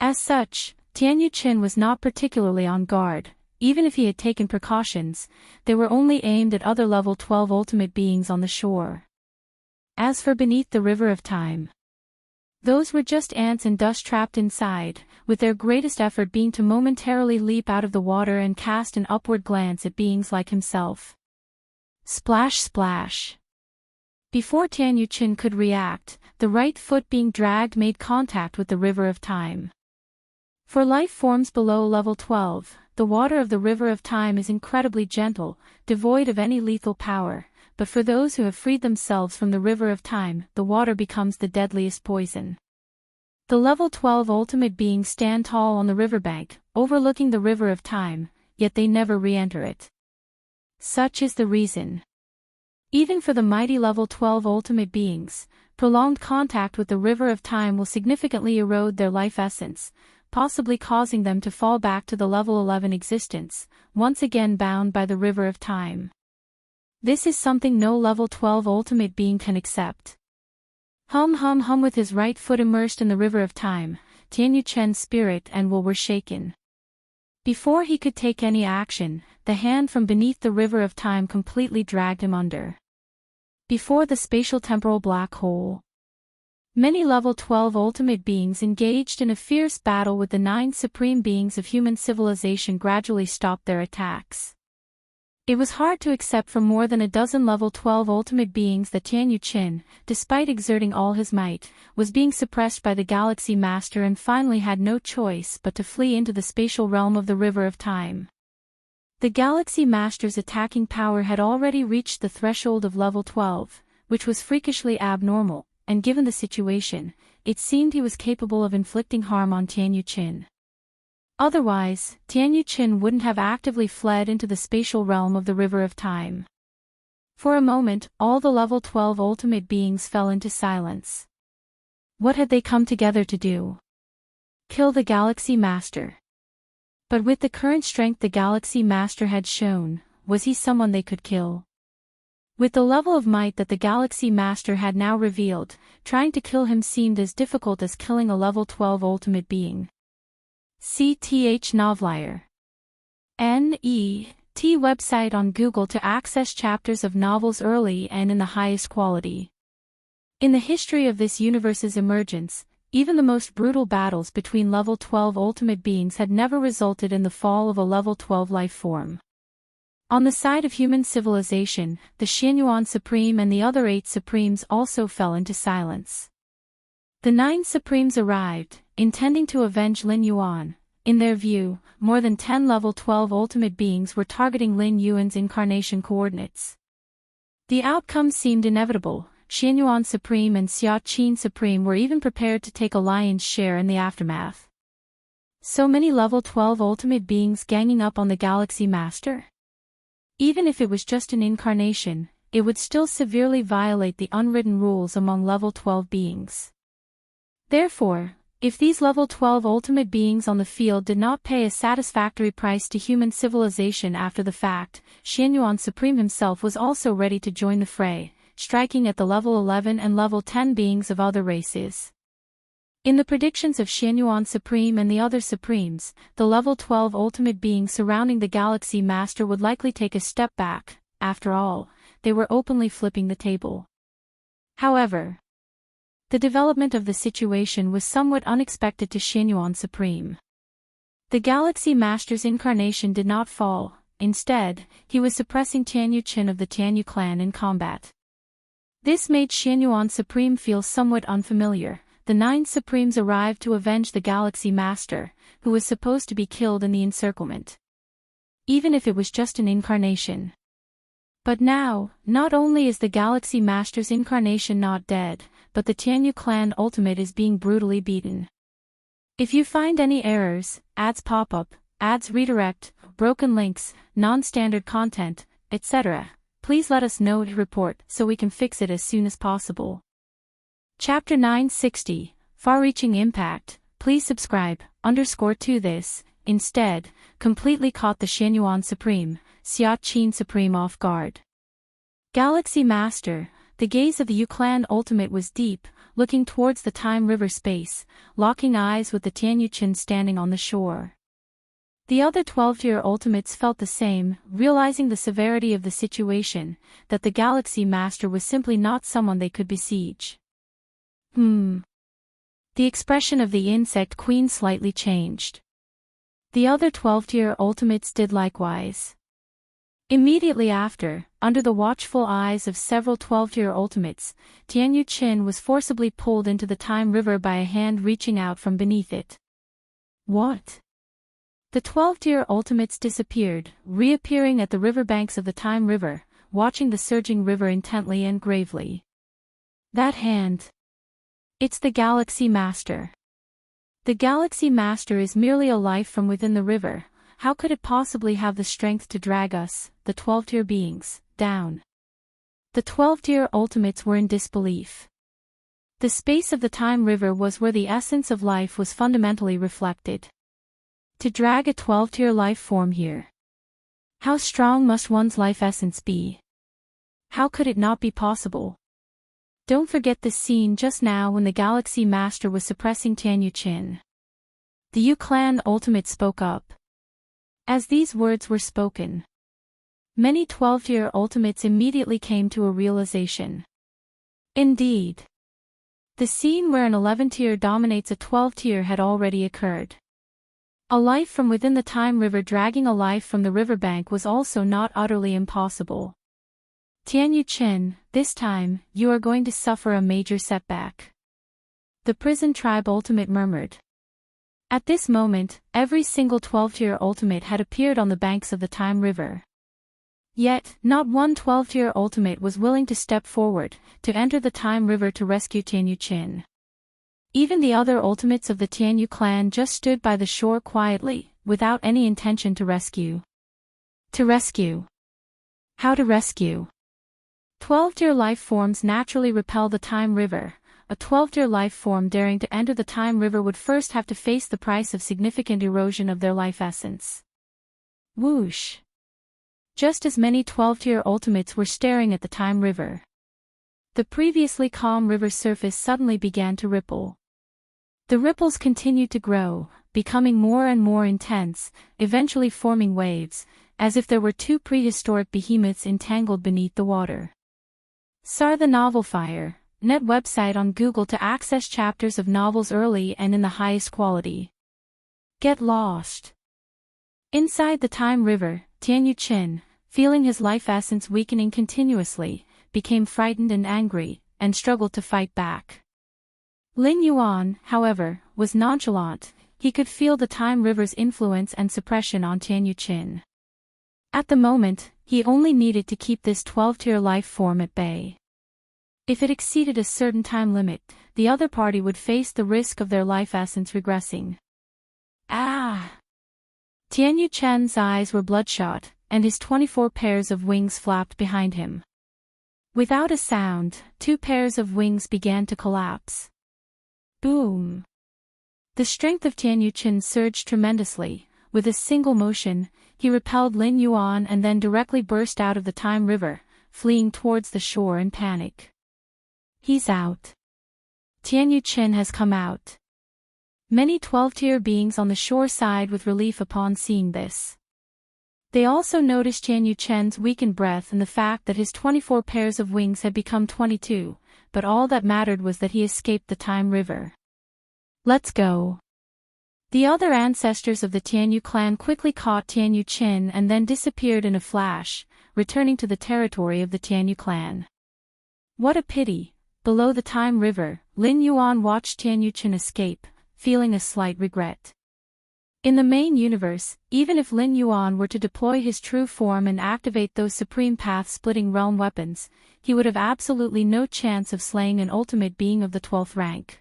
As such, Tianyu Qin was not particularly on guard. Even if he had taken precautions, they were only aimed at other level 12 ultimate beings on the shore. As for beneath the river of time, those were just ants and dust trapped inside, with their greatest effort being to momentarily leap out of the water and cast an upward glance at beings like himself. Splash splash. Before Tianyu Qin could react, the right foot being dragged made contact with the river of time. For life forms below level 12, the water of the river of time is incredibly gentle, devoid of any lethal power, but for those who have freed themselves from the river of time, the water becomes the deadliest poison. The level 12 ultimate beings stand tall on the riverbank, overlooking the river of time, yet they never re-enter it. Such is the reason. Even for the mighty level 12 ultimate beings, prolonged contact with the river of time will significantly erode their life essence, possibly causing them to fall back to the level 11 existence, once again bound by the river of time. This is something no level 12 ultimate being can accept. Hum with his right foot immersed in the river of time, Tianyu Chen's spirit and will were shaken. Before he could take any action, the hand from beneath the river of time completely dragged him under. Before the spatial temporal black hole. Many level 12 ultimate beings engaged in a fierce battle with the 9 supreme beings of human civilization gradually stopped their attacks. It was hard to accept from more than a dozen level 12 ultimate beings that Tianyu Qin, despite exerting all his might, was being suppressed by the Galaxy Master and finally had no choice but to flee into the spatial realm of the River of Time. The Galaxy Master's attacking power had already reached the threshold of level 12, which was freakishly abnormal, and given the situation, it seemed he was capable of inflicting harm on Tianyu Qin. Otherwise, Tianyu Qin wouldn't have actively fled into the spatial realm of the River of Time. For a moment, all the level 12 ultimate beings fell into silence. What had they come together to do? Kill the Galaxy Master. But with the current strength the Galaxy Master had shown, was he someone they could kill? With the level of might that the Galaxy Master had now revealed, trying to kill him seemed as difficult as killing a level 12 ultimate being. CTH Novelier. N.E.T. website on Google to access chapters of novels early and in the highest quality. In the history of this universe's emergence, even the most brutal battles between level 12 ultimate beings had never resulted in the fall of a level 12 life form. On the side of human civilization, the Xianyuan Supreme and the other 8 Supremes also fell into silence. The 9 Supremes arrived, intending to avenge Lin Yuan. In their view, more than 10 level 12 ultimate beings were targeting Lin Yuan's incarnation coordinates. The outcome seemed inevitable. Xianyuan Supreme and Xia Qin Supreme were even prepared to take a lion's share in the aftermath. So many level 12 ultimate beings ganging up on the Galaxy Master? Even if it was just an incarnation, it would still severely violate the unwritten rules among level 12 beings. Therefore, if these level 12 ultimate beings on the field did not pay a satisfactory price to human civilization after the fact, Xianyuan Supreme himself was also ready to join the fray, striking at the level 11 and level 10 beings of other races. In the predictions of Xianyuan Supreme and the other Supremes, the level 12 ultimate beings surrounding the Galaxy Master would likely take a step back. After all, they were openly flipping the table. However, the development of the situation was somewhat unexpected to Xianyuan Supreme. The Galaxy Master's incarnation did not fall. Instead, he was suppressing Tianyu Qin of the Tianyu clan in combat. This made Xianyuan Supreme feel somewhat unfamiliar. The 9 Supremes arrived to avenge the Galaxy Master, who was supposed to be killed in the encirclement. Even if it was just an incarnation. But now, not only is the Galaxy Master's incarnation not dead, but the Tianyu clan ultimate is being brutally beaten. If you find any errors, ads pop up, ads redirect, broken links, non-standard content, etc., please let us know to report so we can fix it as soon as possible. Chapter 960, Far-Reaching Impact. Please subscribe, _to this, instead, completely caught the Xianyuan Supreme, Xia Qin Supreme off guard. Galaxy Master, the gaze of the Yu Clan ultimate was deep, looking towards the Time River space, locking eyes with the Tianyu Qin standing on the shore. The other 12-tier ultimates felt the same, realizing the severity of the situation, that the Galaxy Master was simply not someone they could besiege. The expression of the insect queen slightly changed. The other 12-tier ultimates did likewise. Immediately after, under the watchful eyes of several 12-tier ultimates, Tianyu Qin was forcibly pulled into the Time River by a hand reaching out from beneath it. What? The 12-tier ultimates disappeared, reappearing at the riverbanks of the Time River, watching the surging river intently and gravely. That hand. It's the Galaxy Master. The Galaxy Master is merely a life from within the river. How could it possibly have the strength to drag us, the 12-tier beings, down? The 12-tier ultimates were in disbelief. The space of the Time River was where the essence of life was fundamentally reflected. To drag a 12-tier life form here. How strong must one's life essence be? How could it not be possible? Don't forget the scene just now when the Galaxy Master was suppressing Tianyu Qin. The Yu Clan ultimate spoke up. As these words were spoken, many 12-tier ultimates immediately came to a realization. Indeed, the scene where an 11-tier dominates a 12-tier had already occurred. A life from within the Time River dragging a life from the riverbank was also not utterly impossible. Tianyu Qin, this time, you are going to suffer a major setback. The Prison Tribe ultimate murmured. At this moment, every single 12-tier ultimate had appeared on the banks of the Time River. Yet, not one 12-tier ultimate was willing to step forward, to enter the Time River to rescue Tianyu Qin. Even the other ultimates of the Tianyu clan just stood by the shore quietly, without any intention to rescue. To rescue. How to rescue? 12-tier life forms naturally repel the Time River. A 12-tier life form daring to enter the Time River would first have to face the price of significant erosion of their life essence. Whoosh! Just as many 12-tier ultimates were staring at the Time River. The previously calm river's surface suddenly began to ripple. The ripples continued to grow, becoming more and more intense, eventually forming waves, as if there were two prehistoric behemoths entangled beneath the water. SAR the Novel Fire, net website on Google to access chapters of novels early and in the highest quality. Get lost. Inside the Time River, Tianyu Qin, feeling his life essence weakening continuously, became frightened and angry, and struggled to fight back. Lin Yuan, however, was nonchalant. He could feel the Time River's influence and suppression on Tianyu Qin. At the moment, he only needed to keep this 12-tier life form at bay. If it exceeded a certain time limit, the other party would face the risk of their life essence regressing. Ah! Tianyu Chen's eyes were bloodshot, and his 24 pairs of wings flapped behind him. Without a sound, 2 pairs of wings began to collapse. Boom! The strength of Tianyu Chen surged tremendously. With a single motion, he repelled Lin Yuan and then directly burst out of the Time River, fleeing towards the shore in panic. He's out. Tianyu Chen has come out. Many 12-tier beings on the shore sighed with relief upon seeing this. They also noticed Tianyu Chen's weakened breath and the fact that his 24 pairs of wings had become 22, but all that mattered was that he escaped the Time River. Let's go. The other ancestors of the Tianyu clan quickly caught Tianyu Qin and then disappeared in a flash, returning to the territory of the Tianyu clan. What a pity! Below the Time River, Lin Yuan watched Tianyu Qin escape, feeling a slight regret. In the main universe, even if Lin Yuan were to deploy his true form and activate those supreme path-splitting realm weapons, he would have absolutely no chance of slaying an ultimate being of the 12th rank.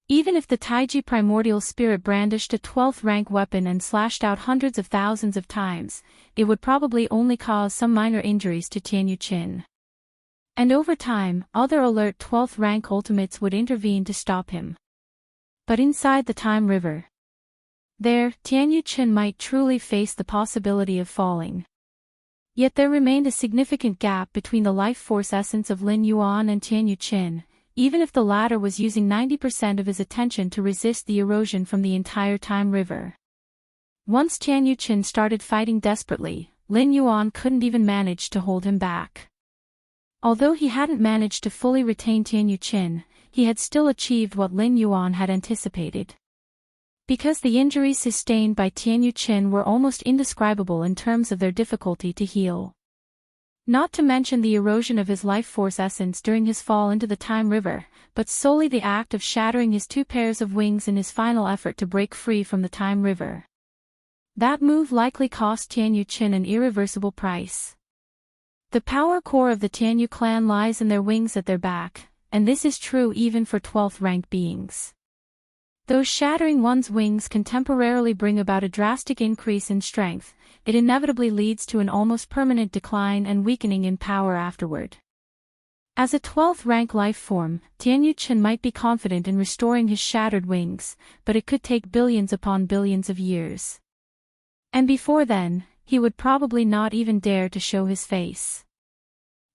Even if the Taiji primordial spirit brandished a 12th rank weapon and slashed out hundreds of thousands of times, it would probably only cause some minor injuries to Tianyu Qin. And over time, other alert 12th rank ultimates would intervene to stop him. But inside the Time River, there, Tianyu Qin might truly face the possibility of falling. Yet there remained a significant gap between the life force essence of Lin Yuan and Tianyu Qin, even if the latter was using 90% of his attention to resist the erosion from the entire Time River. Once Tianyu Qin started fighting desperately, Lin Yuan couldn't even manage to hold him back. Although he hadn't managed to fully retain Tianyu Qin, he had still achieved what Lin Yuan had anticipated. Because the injuries sustained by Tianyu Qin were almost indescribable in terms of their difficulty to heal. Not to mention the erosion of his life force essence during his fall into the Time River, but solely the act of shattering his 2 pairs of wings in his final effort to break free from the Time River. That move likely cost Tianyu Qin an irreversible price. The power core of the Tianyu clan lies in their wings at their back, and this is true even for 12th rank beings. Though shattering one's wings can temporarily bring about a drastic increase in strength, it inevitably leads to an almost permanent decline and weakening in power afterward. As a 12th rank life form, Tianyu Qin might be confident in restoring his shattered wings, but it could take billions upon billions of years. And before then, he would probably not even dare to show his face.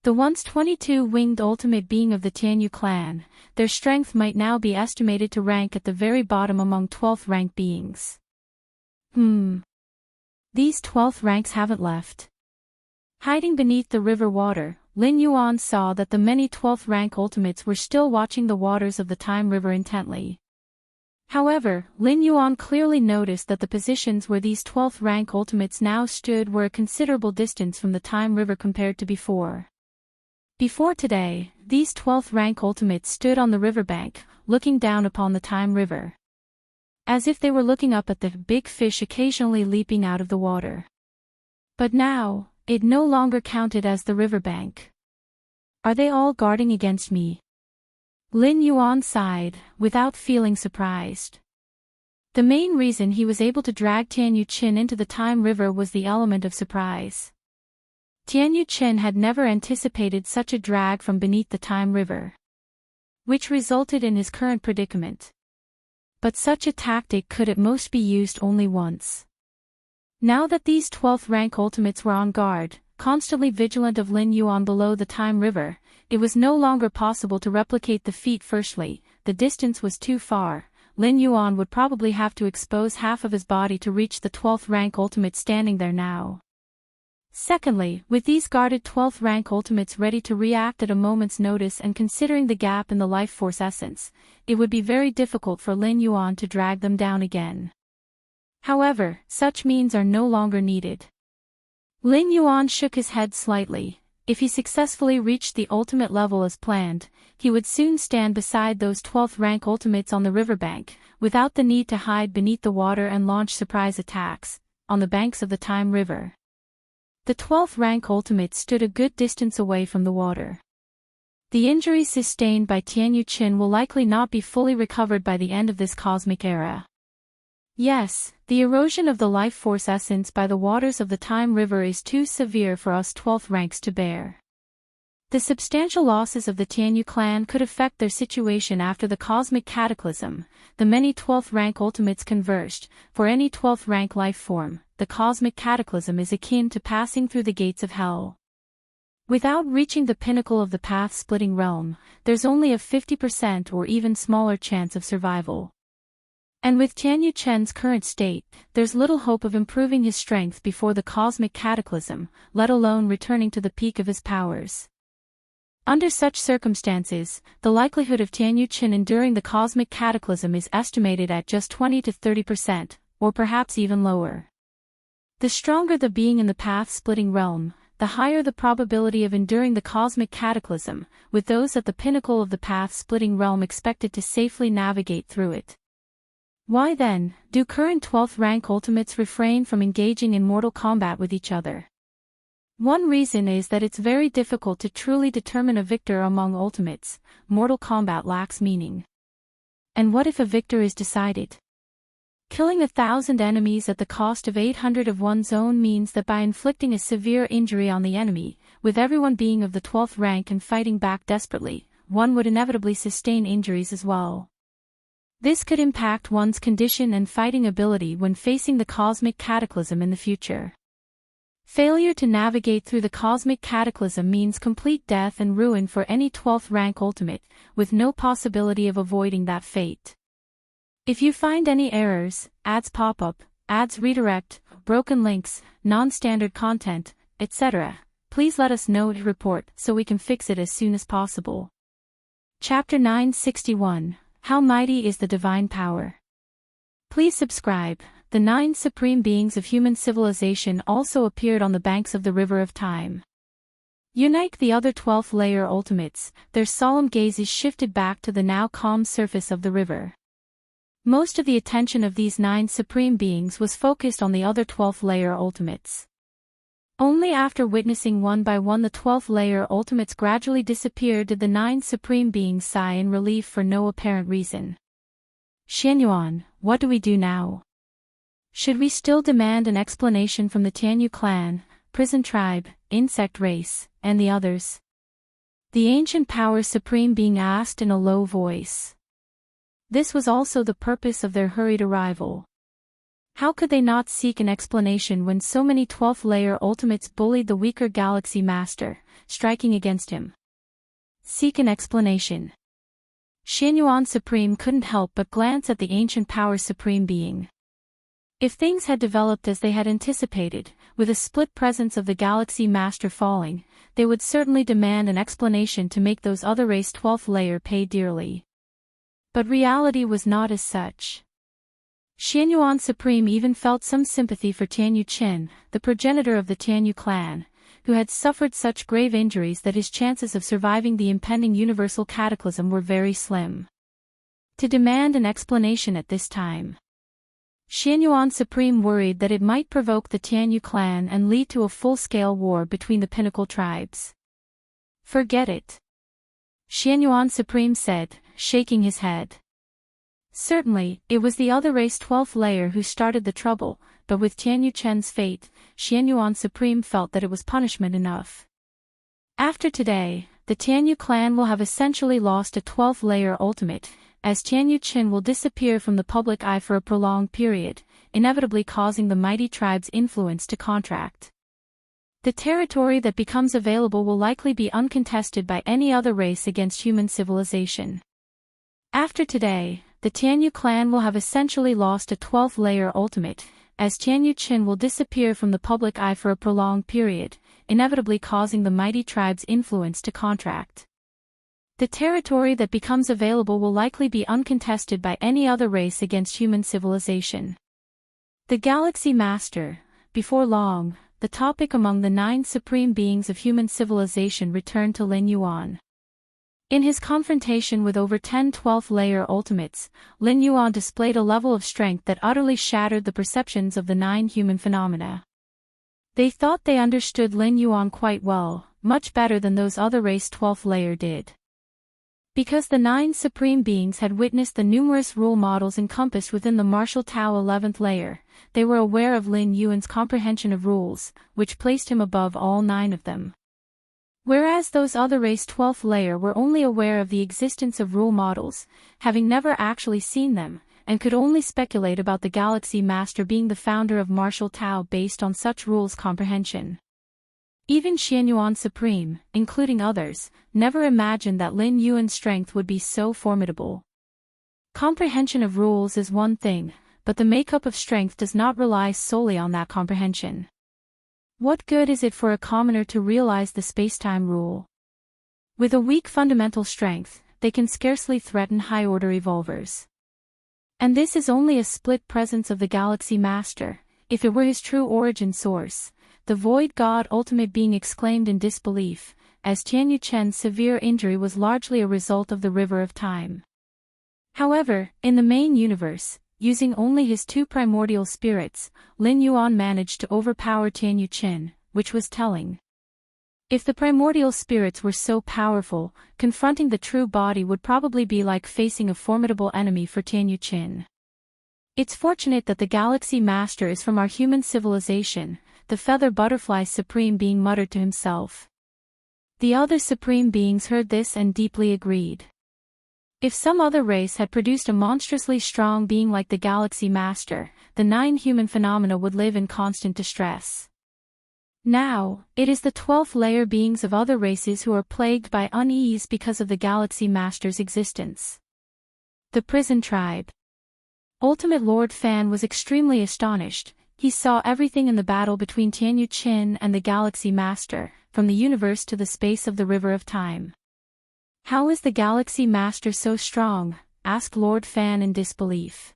The once 22-winged ultimate being of the Tianyu clan, their strength might now be estimated to rank at the very bottom among 12th rank beings. These 12th ranks haven't left. Hiding beneath the river water, Lin Yuan saw that the many 12th rank ultimates were still watching the waters of the Time River intently. However, Lin Yuan clearly noticed that the positions where these 12th rank ultimates now stood were a considerable distance from the Time River compared to before. Before today, these 12th rank ultimates stood on the riverbank, looking down upon the Time River. As if they were looking up at the big fish occasionally leaping out of the water. But now, it no longer counted as the riverbank. Are they all guarding against me? Lin Yuan sighed, without feeling surprised. The main reason he was able to drag Tianyu Qin into the Time River was the element of surprise. Tianyu Qin had never anticipated such a drag from beneath the Time River, which resulted in his current predicament. But such a tactic could at most be used only once. Now that these 12th rank ultimates were on guard, constantly vigilant of Lin Yuan below the Time River, it was no longer possible to replicate the feat. Firstly, the distance was too far. Lin Yuan would probably have to expose half of his body to reach the 12th rank ultimate standing there now. Secondly, with these guarded 12th rank ultimates ready to react at a moment's notice and considering the gap in the life force essence, it would be very difficult for Lin Yuan to drag them down again. However, such means are no longer needed. Lin Yuan shook his head slightly. If he successfully reached the ultimate level as planned, he would soon stand beside those 12th rank ultimates on the riverbank, without the need to hide beneath the water and launch surprise attacks, on the banks of the Time River. The 12th rank ultimate stood a good distance away from the water. The injuries sustained by Tianyu Qin will likely not be fully recovered by the end of this cosmic era. Yes, the erosion of the life force essence by the waters of the Time River is too severe for us 12th ranks to bear. The substantial losses of the Tianyu clan could affect their situation after the cosmic cataclysm. The many 12th rank ultimates converged. For any 12th rank life form, the cosmic cataclysm is akin to passing through the gates of hell. Without reaching the pinnacle of the path-splitting realm, there's only a 50% or even smaller chance of survival. And with Tianyu Chen's current state, there's little hope of improving his strength before the cosmic cataclysm, let alone returning to the peak of his powers. Under such circumstances, the likelihood of Tianyu Qin enduring the cosmic cataclysm is estimated at just 20 to 30%, or perhaps even lower. The stronger the being in the path-splitting realm, the higher the probability of enduring the cosmic cataclysm, with those at the pinnacle of the path-splitting realm expected to safely navigate through it. Why then, do current 12th rank ultimates refrain from engaging in mortal combat with each other? One reason is that it's very difficult to truly determine a victor among ultimates. Mortal combat lacks meaning. And what if a victor is decided? Killing 1,000 enemies at the cost of 800 of one's own means that by inflicting a severe injury on the enemy, with everyone being of the 12th rank and fighting back desperately, one would inevitably sustain injuries as well. This could impact one's condition and fighting ability when facing the cosmic cataclysm in the future. Failure to navigate through the cosmic cataclysm means complete death and ruin for any 12th rank ultimate, with no possibility of avoiding that fate. If you find any errors, ads pop up, ads redirect, broken links, non-standard content, etc., please let us know to report so we can fix it as soon as possible. Chapter 961. How mighty is the divine power? Please subscribe. The 9 supreme beings of human civilization also appeared on the banks of the River of Time. Unlike the other 12th layer ultimates, their solemn gazes shifted back to the now calm surface of the river. Most of the attention of these 9 supreme beings was focused on the other 12th layer ultimates. Only after witnessing one by one the 12th layer ultimates gradually disappear did the 9 supreme beings sigh in relief for no apparent reason. Xianyuan, what do we do now? Should we still demand an explanation from the Tianyu clan, prison tribe, insect race, and the others? The ancient power supreme being asked in a low voice. This was also the purpose of their hurried arrival. How could they not seek an explanation when so many 12th layer ultimates bullied the weaker Galaxy Master, striking against him? Seek an explanation. Xianyuan Supreme couldn't help but glance at the ancient power supreme being. If things had developed as they had anticipated, with a split presence of the Galaxy Master falling, they would certainly demand an explanation to make those other race 12th layer pay dearly. But reality was not as such. Xianyuan Supreme even felt some sympathy for Tianyu Qin, the progenitor of the Tianyu clan, who had suffered such grave injuries that his chances of surviving the impending universal cataclysm were very slim. To demand an explanation at this time, Xianyuan Supreme worried that it might provoke the Tianyu clan and lead to a full-scale war between the pinnacle tribes. Forget it. Xianyuan Supreme said, shaking his head. Certainly, it was the other race 12th layer who started the trouble, but with Tianyu Chen's fate, Xianyuan Supreme felt that it was punishment enough. After today, the Tianyu clan will have essentially lost a 12th layer ultimate, as Tianyu Chen will disappear from the public eye for a prolonged period, inevitably causing the mighty tribe's influence to contract. The territory that becomes available will likely be uncontested by any other race against human civilization. After today, the Tianyu clan will have essentially lost a 12th layer ultimate, as Tianyu Chen will disappear from the public eye for a prolonged period, inevitably causing the mighty tribe's influence to contract. The territory that becomes available will likely be uncontested by any other race against human civilization. The Galaxy Master. Before long, the topic among the 9 supreme beings of human civilization returned to Lin Yuan. In his confrontation with over 10 12th layer ultimates, Lin Yuan displayed a level of strength that utterly shattered the perceptions of the 9 human phenomena. They thought they understood Lin Yuan quite well, much better than those other race 12th layer did. Because the 9 supreme beings had witnessed the numerous rule models encompassed within the martial Tao 11th layer, they were aware of Lin Yuan's comprehension of rules, which placed him above all 9 of them. Whereas those other race 12th layer were only aware of the existence of rule models, having never actually seen them, and could only speculate about the Galaxy Master being the founder of martial Tao based on such rules comprehension. Even Xianyuan Supreme, including others, never imagined that Lin Yuan's strength would be so formidable. Comprehension of rules is one thing, but the makeup of strength does not rely solely on that comprehension. What good is it for a commoner to realize the space-time rule? With a weak fundamental strength, they can scarcely threaten high-order evolvers. And this is only a split presence of the Galaxy Master. If it were his true origin source, the Void God Ultimate being exclaimed in disbelief, as Tianyu Chen's severe injury was largely a result of the River of Time. However, in the main universe, using only his 2 primordial spirits, Lin Yuan managed to overpower Tianyu Chen, which was telling. If the primordial spirits were so powerful, confronting the true body would probably be like facing a formidable enemy for Tianyu Chen. It's fortunate that the Galaxy Master is from our human civilization, the Feather Butterfly Supreme being muttered to himself. The other supreme beings heard this and deeply agreed. If some other race had produced a monstrously strong being like the Galaxy Master, the 9 human phenomena would live in constant distress. Now, it is the 12th layer beings of other races who are plagued by unease because of the Galaxy Master's existence. The Prison Tribe. Ultimate Lord Fan was extremely astonished. He saw everything in the battle between Tianyu Chen and the Galaxy Master, from the universe to the space of the River of Time. How is the Galaxy Master so strong? Asked Lord Fan in disbelief.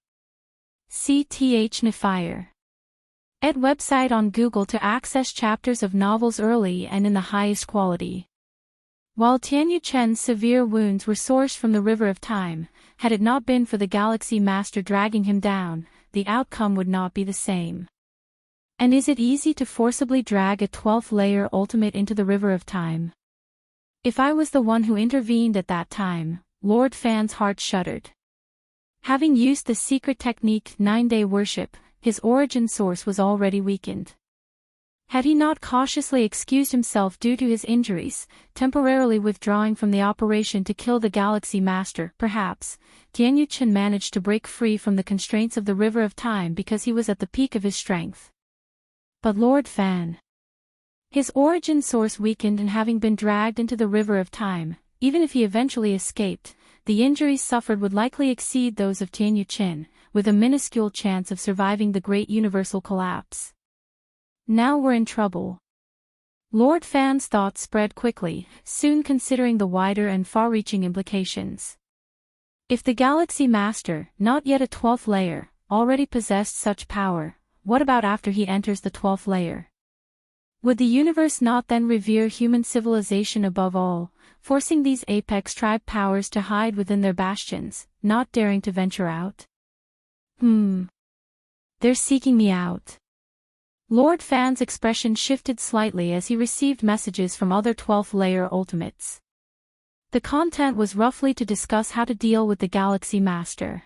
CTH Nefire. Ed website on Google to access chapters of novels early and in the highest quality. While Tianyu Chen's severe wounds were sourced from the River of Time, had it not been for the Galaxy Master dragging him down, the outcome would not be the same. And is it easy to forcibly drag a 12th layer ultimate into the River of Time? If I was the one who intervened at that time, Lord Fan's heart shuddered. Having used the secret technique 9-day worship, his origin source was already weakened. Had he not cautiously excused himself due to his injuries, temporarily withdrawing from the operation to kill the Galaxy Master, perhaps, Tianyu Chen managed to break free from the constraints of the River of Time because he was at the peak of his strength. But Lord Fan. His origin source weakened and having been dragged into the River of Time, even if he eventually escaped, the injuries suffered would likely exceed those of Tianyu Chen, with a minuscule chance of surviving the great universal collapse. Now we're in trouble. Lord Fan's thoughts spread quickly, soon considering the wider and far-reaching implications. If the Galaxy Master, not yet a 12th layer, already possessed such power, what about after he enters the 12th layer? Would the universe not then revere human civilization above all, forcing these apex tribe powers to hide within their bastions, not daring to venture out? They're seeking me out. Lord Fan's expression shifted slightly as he received messages from other 12th layer ultimates. The content was roughly to discuss how to deal with the Galaxy Master.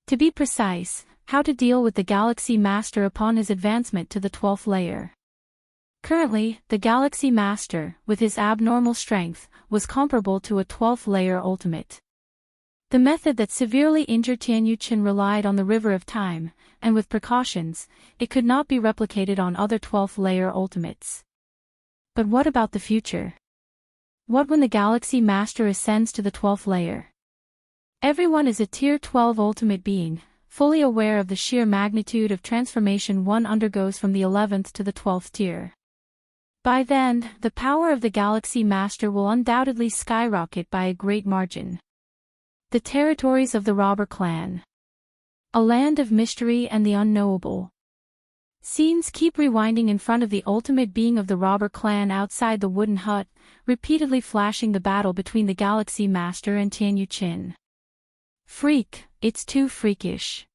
To be precise, how to deal with the Galaxy Master upon his advancement to the 12th layer. Currently, the Galaxy Master, with his abnormal strength, was comparable to a 12th layer ultimate. The method that severely injured Tianyu Qin relied on the River of Time, and with precautions, it could not be replicated on other 12th layer ultimates. But what about the future? What when the Galaxy Master ascends to the 12th layer? Everyone is a Tier 12 ultimate being, fully aware of the sheer magnitude of transformation one undergoes from the 11th to the 12th tier. By then, the power of the Galaxy Master will undoubtedly skyrocket by a great margin. The territories of the Robber Clan. A land of mystery and the unknowable. Scenes keep rewinding in front of the ultimate being of the Robber Clan outside the wooden hut, repeatedly flashing the battle between the Galaxy Master and Tianyu Qin. Freak, it's too freakish.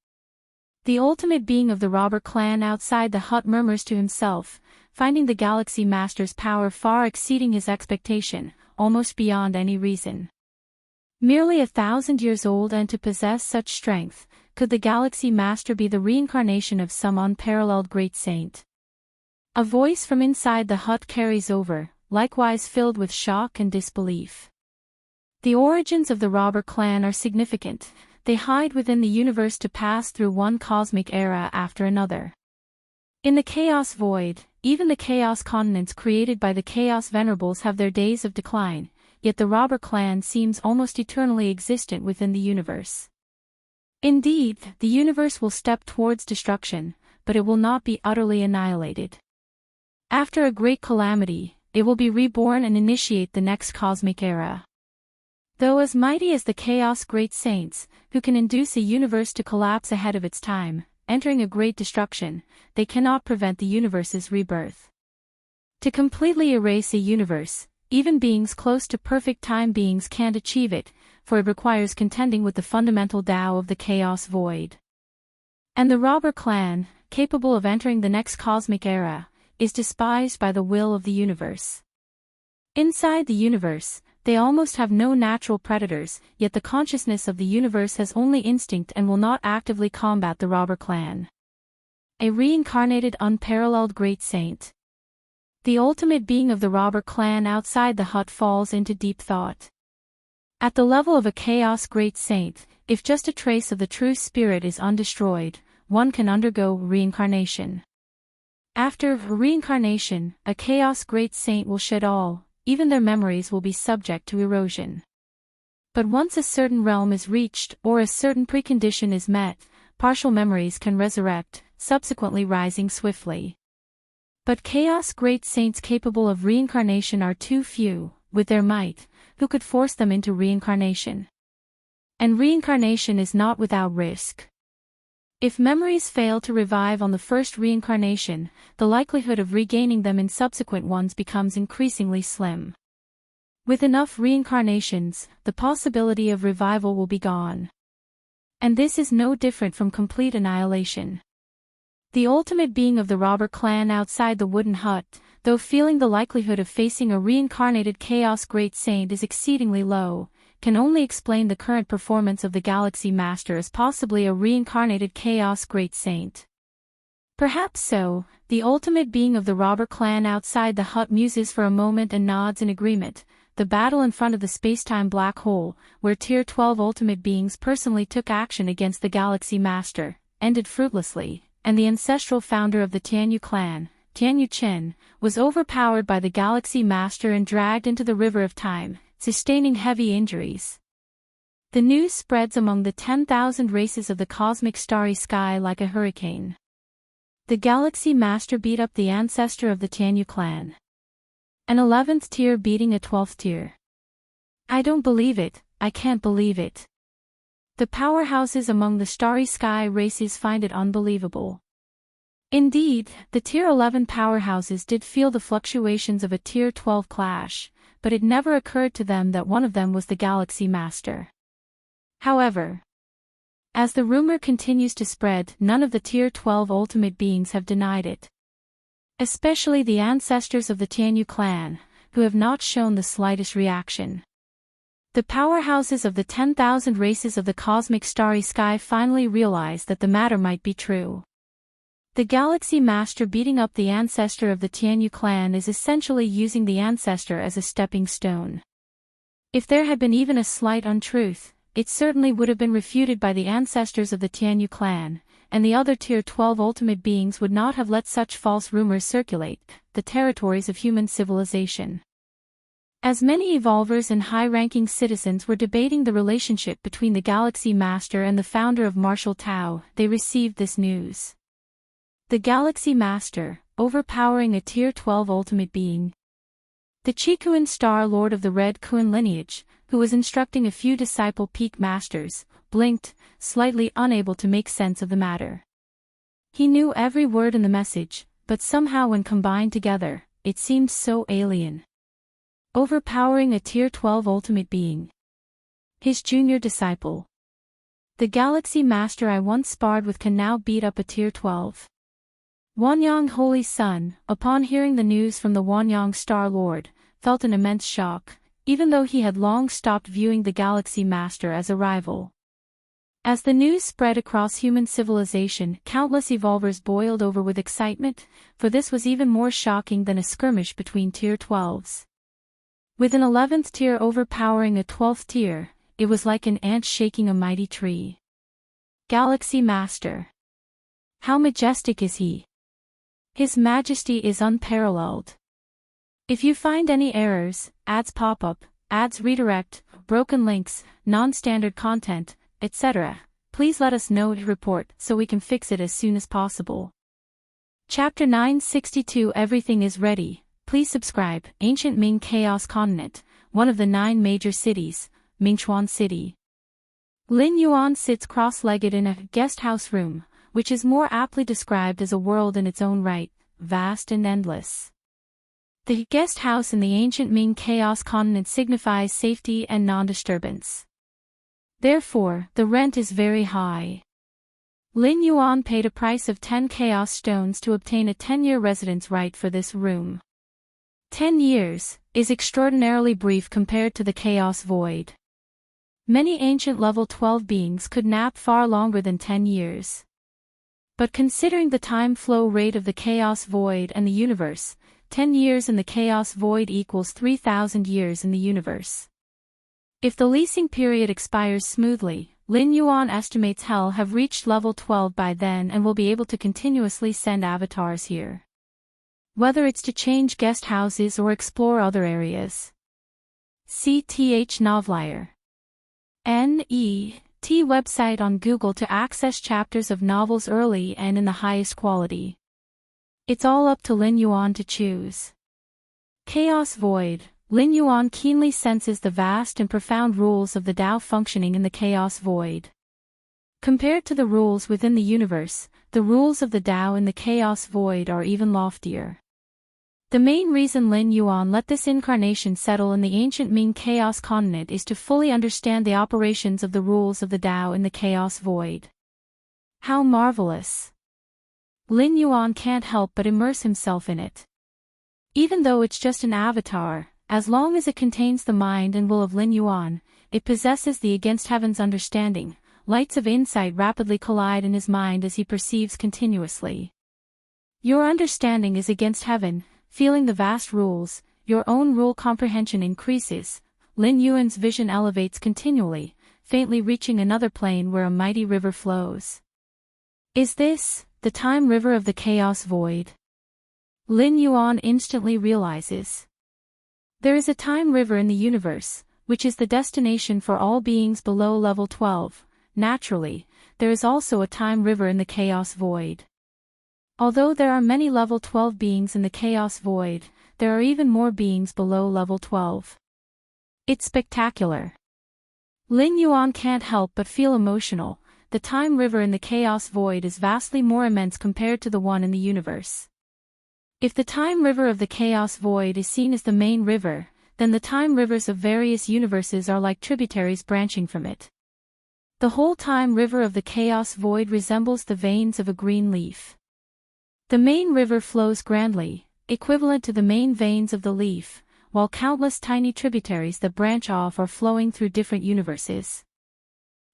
The ultimate being of the Robber Clan outside the hut murmurs to himself, finding the Galaxy Master's power far exceeding his expectation, almost beyond any reason. Merely 1,000 years old and to possess such strength, could the Galaxy Master be the reincarnation of some unparalleled great saint? A voice from inside the hut carries over, likewise filled with shock and disbelief. The origins of the Robber Clan are significant. They hide within the universe to pass through one cosmic era after another. In the Chaos Void, even the Chaos continents created by the Chaos Venerables have their days of decline, yet the Robber Clan seems almost eternally existent within the universe. Indeed, the universe will step towards destruction, but it will not be utterly annihilated. After a great calamity, it will be reborn and initiate the next cosmic era. Though as mighty as the Chaos Great Saints, who can induce a universe to collapse ahead of its time, entering a great destruction, they cannot prevent the universe's rebirth. To completely erase a universe, even beings close to perfect time beings can't achieve it, for it requires contending with the fundamental Tao of the Chaos Void. And the Robber Clan, capable of entering the next cosmic era, is despised by the will of the universe. Inside the universe, they almost have no natural predators, yet the consciousness of the universe has only instinct and will not actively combat the Robber Clan. A reincarnated unparalleled great saint. The ultimate being of the Robber Clan outside the hut falls into deep thought. At the level of a Chaos Great Saint, if just a trace of the true spirit is undestroyed, one can undergo reincarnation. After reincarnation, a Chaos Great Saint will shed all, even their memories will be subject to erosion. But once a certain realm is reached or a certain precondition is met, partial memories can resurrect, subsequently rising swiftly. But Chaos Great Saints capable of reincarnation are too few, with their might, who could force them into reincarnation. And reincarnation is not without risk. If memories fail to revive on the first reincarnation, the likelihood of regaining them in subsequent ones becomes increasingly slim. With enough reincarnations, the possibility of revival will be gone. And this is no different from complete annihilation. The ultimate being of the Robber Clan outside the wooden hut, though feeling the likelihood of facing a reincarnated Chaos Great Saint is exceedingly low, can only explain the current performance of the Galaxy Master as possibly a reincarnated Chaos Great Saint. Perhaps so, the ultimate being of the Robber Clan outside the hut muses for a moment and nods in agreement. The battle in front of the spacetime black hole, where Tier 12 ultimate beings personally took action against the Galaxy Master, ended fruitlessly, and the ancestral founder of the Tianyu clan, Tianyu Qin, was overpowered by the Galaxy Master and dragged into the River of Time, sustaining heavy injuries. The news spreads among the 10,000 races of the cosmic starry sky like a hurricane. The Galaxy Master beat up the ancestor of the Tianyu clan. An 11th tier beating a 12th tier. I don't believe it, I can't believe it. The powerhouses among the starry sky races find it unbelievable. Indeed, the Tier 11 powerhouses did feel the fluctuations of a Tier 12 clash, but it never occurred to them that one of them was the Galaxy Master. However, as the rumor continues to spread, none of the Tier 12 ultimate beings have denied it. Especially the ancestors of the Tianyu clan, who have not shown the slightest reaction. The powerhouses of the 10,000 races of the cosmic starry sky finally realized that the matter might be true. The Galaxy Master beating up the ancestor of the Tianyu clan is essentially using the ancestor as a stepping stone. If there had been even a slight untruth, it certainly would have been refuted by the ancestors of the Tianyu clan, and the other Tier 12 ultimate beings would not have let such false rumors circulate, the territories of human civilization. As many evolvers and high-ranking citizens were debating the relationship between the Galaxy Master and the founder of Martial Tao, they received this news. The Galaxy Master, overpowering a Tier 12 ultimate being. The Chikuan Star Lord of the Red Kuan lineage, who was instructing a few disciple peak masters, blinked, slightly unable to make sense of the matter. He knew every word in the message, but somehow when combined together, it seemed so alien. Overpowering a Tier 12 ultimate being. His junior disciple. The Galaxy Master I once sparred with can now beat up a Tier 12. Wanyang Holy Sun, upon hearing the news from the Wanyang Star Lord, felt an immense shock, even though he had long stopped viewing the Galaxy Master as a rival. As the news spread across human civilization, countless evolvers boiled over with excitement, for this was even more shocking than a skirmish between Tier 12s. With an 11th tier overpowering a 12th tier, it was like an ant shaking a mighty tree. Galaxy Master. How majestic is he! His majesty is unparalleled. If you find any errors, ads pop up, ads redirect, broken links, non-standard content, etc., please let us know and report so we can fix it as soon as possible. Chapter 962 Everything is ready. Please subscribe. Ancient Ming Chaos Continent, one of the 9 major cities, Mingchuan City. Lin Yuan sits cross-legged in a guest house room, which is more aptly described as a world in its own right, vast and endless. The guest house in the ancient Ming Chaos Continent signifies safety and non-disturbance. Therefore, the rent is very high. Lin Yuan paid a price of 10 chaos stones to obtain a 10-year residence right for this room. 10 years is extraordinarily brief compared to the chaos void. Many ancient level 12 beings could nap far longer than 10 years. But considering the time flow rate of the chaos void and the universe, 10 years in the chaos void equals 3,000 years in the universe. If the leasing period expires smoothly, Lin Yuan estimates Hell have reached level 12 by then and will be able to continuously send avatars here. Whether it's to change guest houses or explore other areas. CTH Novelier. N.E.T. website on Google to access chapters of novels early and in the highest quality. It's all up to Lin Yuan to choose. Chaos Void. Lin Yuan keenly senses the vast and profound rules of the Tao functioning in the Chaos Void. Compared to the rules within the universe, the rules of the Tao in the Chaos Void are even loftier. The main reason Lin Yuan let this incarnation settle in the ancient Ming Chaos Continent is to fully understand the operations of the rules of the Tao in the Chaos Void. How marvelous! Lin Yuan can't help but immerse himself in it. Even though it's just an avatar, as long as it contains the mind and will of Lin Yuan, it possesses the against heaven's understanding. Lights of insight rapidly collide in his mind as he perceives continuously. Your understanding is against heaven. Feeling the vast rules, your own rule comprehension increases. Lin Yuan's vision elevates continually, faintly reaching another plane where a mighty river flows. Is this the time river of the Chaos Void? Lin Yuan instantly realizes. There is a time river in the universe, which is the destination for all beings below level 12. Naturally, there is also a time river in the Chaos Void. Although there are many level 12 beings in the Chaos Void, there are even more beings below level 12. It's spectacular. Lin Yuan can't help but feel emotional. The time river in the Chaos Void is vastly more immense compared to the one in the universe. If the time river of the Chaos Void is seen as the main river, then the time rivers of various universes are like tributaries branching from it. The whole time river of the Chaos Void resembles the veins of a green leaf. The main river flows grandly, equivalent to the main veins of the leaf, while countless tiny tributaries that branch off are flowing through different universes.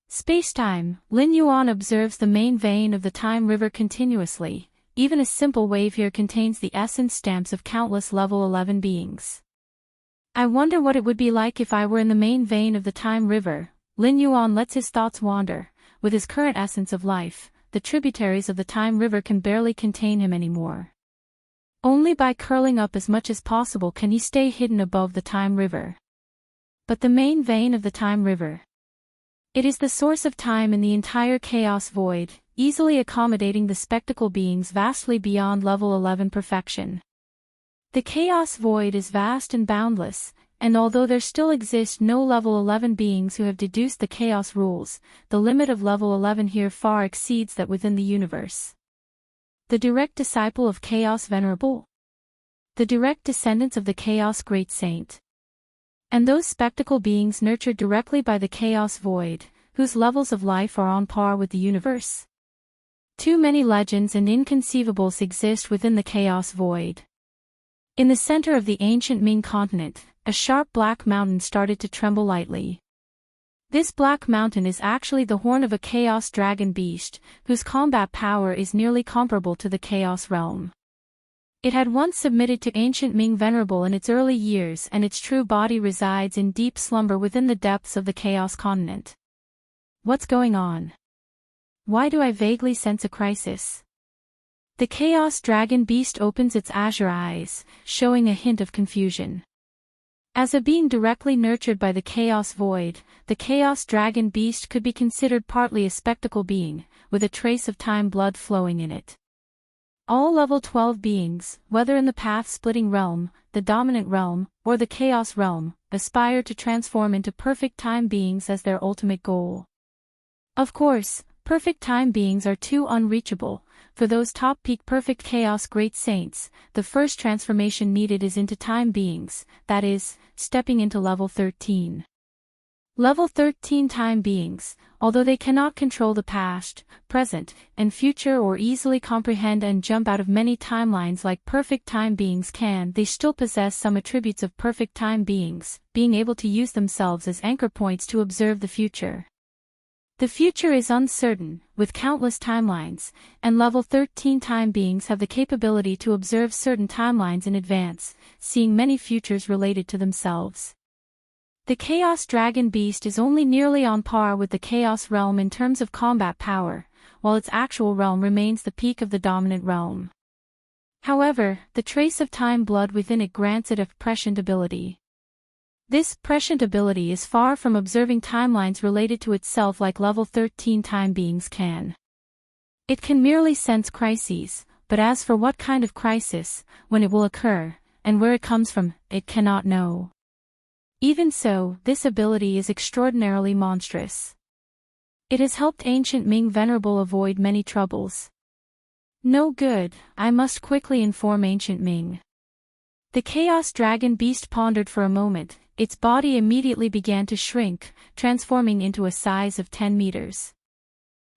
Space-time. Lin Yuan observes the main vein of the time river continuously. Even a simple wave here contains the essence stamps of countless level 11 beings. I wonder what it would be like if I were in the main vein of the time river. Lin Yuan lets his thoughts wander. With his current essence of life, the tributaries of the time river can barely contain him anymore. Only by curling up as much as possible can he stay hidden above the time river. But the main vein of the time river. It is the source of time in the entire chaos void, easily accommodating the spectacle beings vastly beyond level 11 perfection. The chaos void is vast and boundless, and although there still exist no level 11 beings who have deduced the chaos rules, the limit of level 11 here far exceeds that within the universe. The direct disciple of Chaos Venerable. The direct descendants of the Chaos Great Saint. And those spectacle beings nurtured directly by the chaos void, whose levels of life are on par with the universe. Too many legends and inconceivables exist within the chaos void. In the center of the ancient Ming continent, a sharp black mountain started to tremble lightly. This black mountain is actually the horn of a chaos dragon beast, whose combat power is nearly comparable to the chaos realm. It had once submitted to ancient Ming Venerable in its early years, and its true body resides in deep slumber within the depths of the chaos continent. What's going on? Why do I vaguely sense a crisis? The chaos dragon beast opens its azure eyes, showing a hint of confusion. As a being directly nurtured by the chaos void, the chaos dragon beast could be considered partly a spectacle being, with a trace of time blood flowing in it. All level 12 beings, whether in the path-splitting realm, the dominant realm, or the chaos realm, aspire to transform into perfect time beings as their ultimate goal. Of course, perfect time beings are too unreachable. For those top-peak perfect chaos great saints, the first transformation needed is into time beings, that is, stepping into level 13. Level 13 time beings, although they cannot control the past, present, and future or easily comprehend and jump out of many timelines like perfect time beings can, they still possess some attributes of perfect time beings, being able to use themselves as anchor points to observe the future. The future is uncertain, with countless timelines, and level 13 time beings have the capability to observe certain timelines in advance, seeing many futures related to themselves. The Chaos Dragon Beast is only nearly on par with the Chaos Realm in terms of combat power, while its actual realm remains the peak of the dominant realm. However, the trace of time blood within it grants it a prescient ability. This prescient ability is far from observing timelines related to itself like level 13 time beings can. It can merely sense crises, but as for what kind of crisis, when it will occur, and where it comes from, it cannot know. Even so, this ability is extraordinarily monstrous. It has helped ancient Ming Venerable avoid many troubles. No good, I must quickly inform ancient Ming. The Chaos Dragon Beast pondered for a moment. Its body immediately began to shrink, transforming into a size of 10 meters.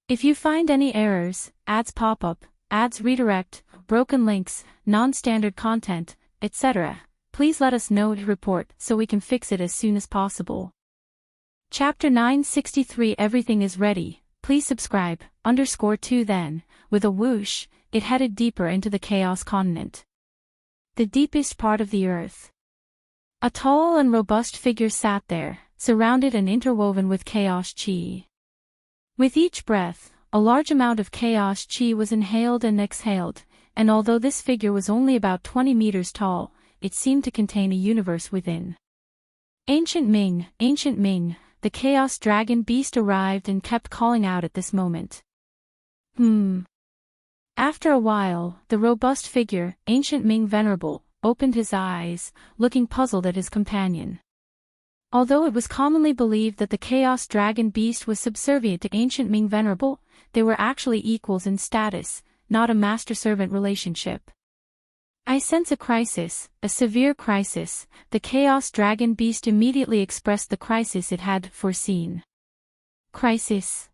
If you find any errors, ads pop up, ads redirect, broken links, non-standard content, etc., please let us know to report so we can fix it as soon as possible. Chapter 963 Everything is ready, please subscribe, _2 Then, with a whoosh, it headed deeper into the Chaos Continent. The deepest part of the earth. A tall and robust figure sat there, surrounded and interwoven with chaos chi. With each breath, a large amount of chaos chi was inhaled and exhaled, and although this figure was only about 20 meters tall, it seemed to contain a universe within. Ancient Ming, the Chaos Dragon Beast arrived and kept calling out at this moment. After a while, the robust figure, Ancient Ming Venerable, opened his eyes, looking puzzled at his companion. Although it was commonly believed that the Chaos Dragon Beast was subservient to Ancient Ming Venerable, they were actually equals in status, not a master-servant relationship. I sense a crisis, a severe crisis. The Chaos Dragon Beast immediately expressed the crisis it had foreseen. Crisis?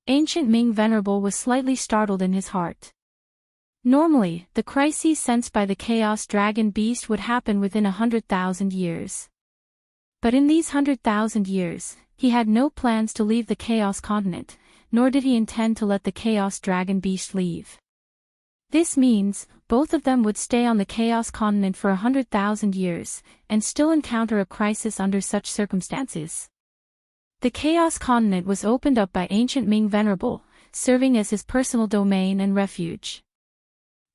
Ancient Ming Venerable was slightly startled in his heart. Normally, the crises sensed by the Chaos Dragon Beast would happen within 100,000 years. But in these 100,000 years, he had no plans to leave the Chaos Continent, nor did he intend to let the Chaos Dragon Beast leave. This means, both of them would stay on the Chaos Continent for 100,000 years, and still encounter a crisis under such circumstances. The Chaos Continent was opened up by ancient Ming Venerable, serving as his personal domain and refuge.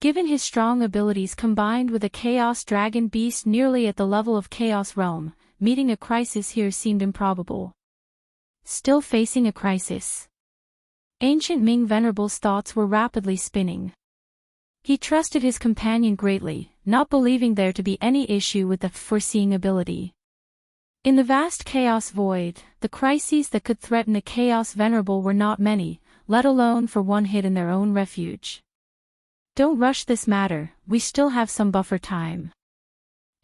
Given his strong abilities combined with a Chaos Dragon Beast nearly at the level of Chaos Realm, meeting a crisis here seemed improbable. Still facing a crisis. Ancient Ming Venerable's thoughts were rapidly spinning. He trusted his companion greatly, not believing there to be any issue with the foreseeing ability. In the vast Chaos Void, the crises that could threaten a Chaos Venerable were not many, let alone for one hit in their own refuge. Don't rush this matter, we still have some buffer time.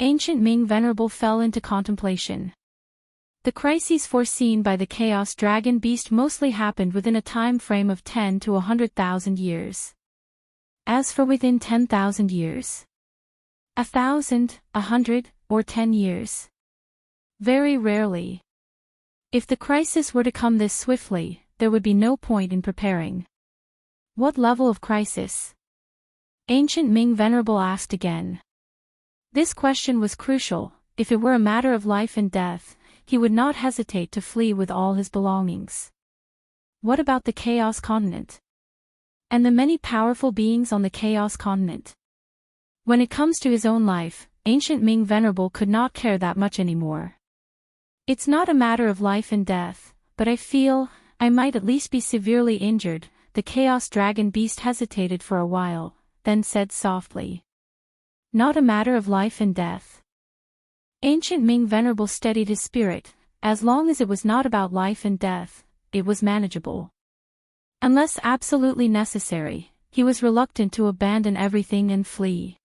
Ancient Ming Venerable fell into contemplation. The crises foreseen by the Chaos Dragon Beast mostly happened within a time frame of 10 to 100,000 years. As for within 10,000 years, 1,000, 100, or 10 years. Very rarely. If the crisis were to come this swiftly, there would be no point in preparing. What level of crisis? Ancient Ming Venerable asked again. This question was crucial. If it were a matter of life and death, he would not hesitate to flee with all his belongings. What about the Chaos Continent? And the many powerful beings on the Chaos Continent? When it comes to his own life, Ancient Ming Venerable could not care that much anymore. It's not a matter of life and death, but I feel I might at least be severely injured. The Chaos Dragon Beast hesitated for a while, then said softly. Not a matter of life and death. Ancient Ming Venerable steadied his spirit. As long as it was not about life and death, it was manageable. Unless absolutely necessary, he was reluctant to abandon everything and flee.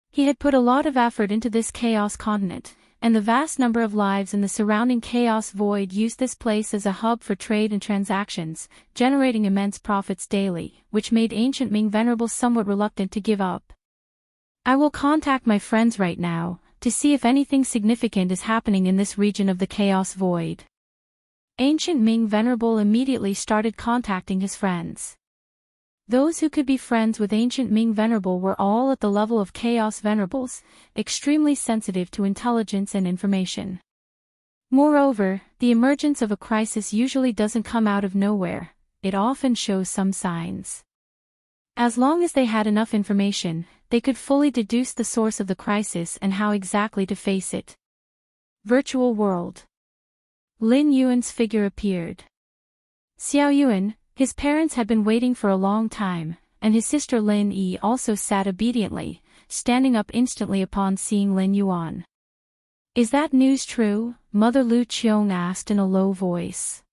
He had put a lot of effort into this Chaos Continent, and the vast number of lives in the surrounding Chaos Void used this place as a hub for trade and transactions, generating immense profits daily, which made Ancient Ming Venerable somewhat reluctant to give up. I will contact my friends right now, to see if anything significant is happening in this region of the Chaos Void. Ancient Ming Venerable immediately started contacting his friends. Those who could be friends with Ancient Ming Venerable were all at the level of Chaos Venerables, extremely sensitive to intelligence and information. Moreover, the emergence of a crisis usually doesn't come out of nowhere, it often shows some signs. As long as they had enough information, they could fully deduce the source of the crisis and how exactly to face it. Virtual World. Lin Yuan's figure appeared. Xiao Yuan, his parents had been waiting for a long time, and his sister Lin Yi also sat obediently, standing up instantly upon seeing Lin Yuan. Is that news true? Mother Lu Qiong asked in a low voice.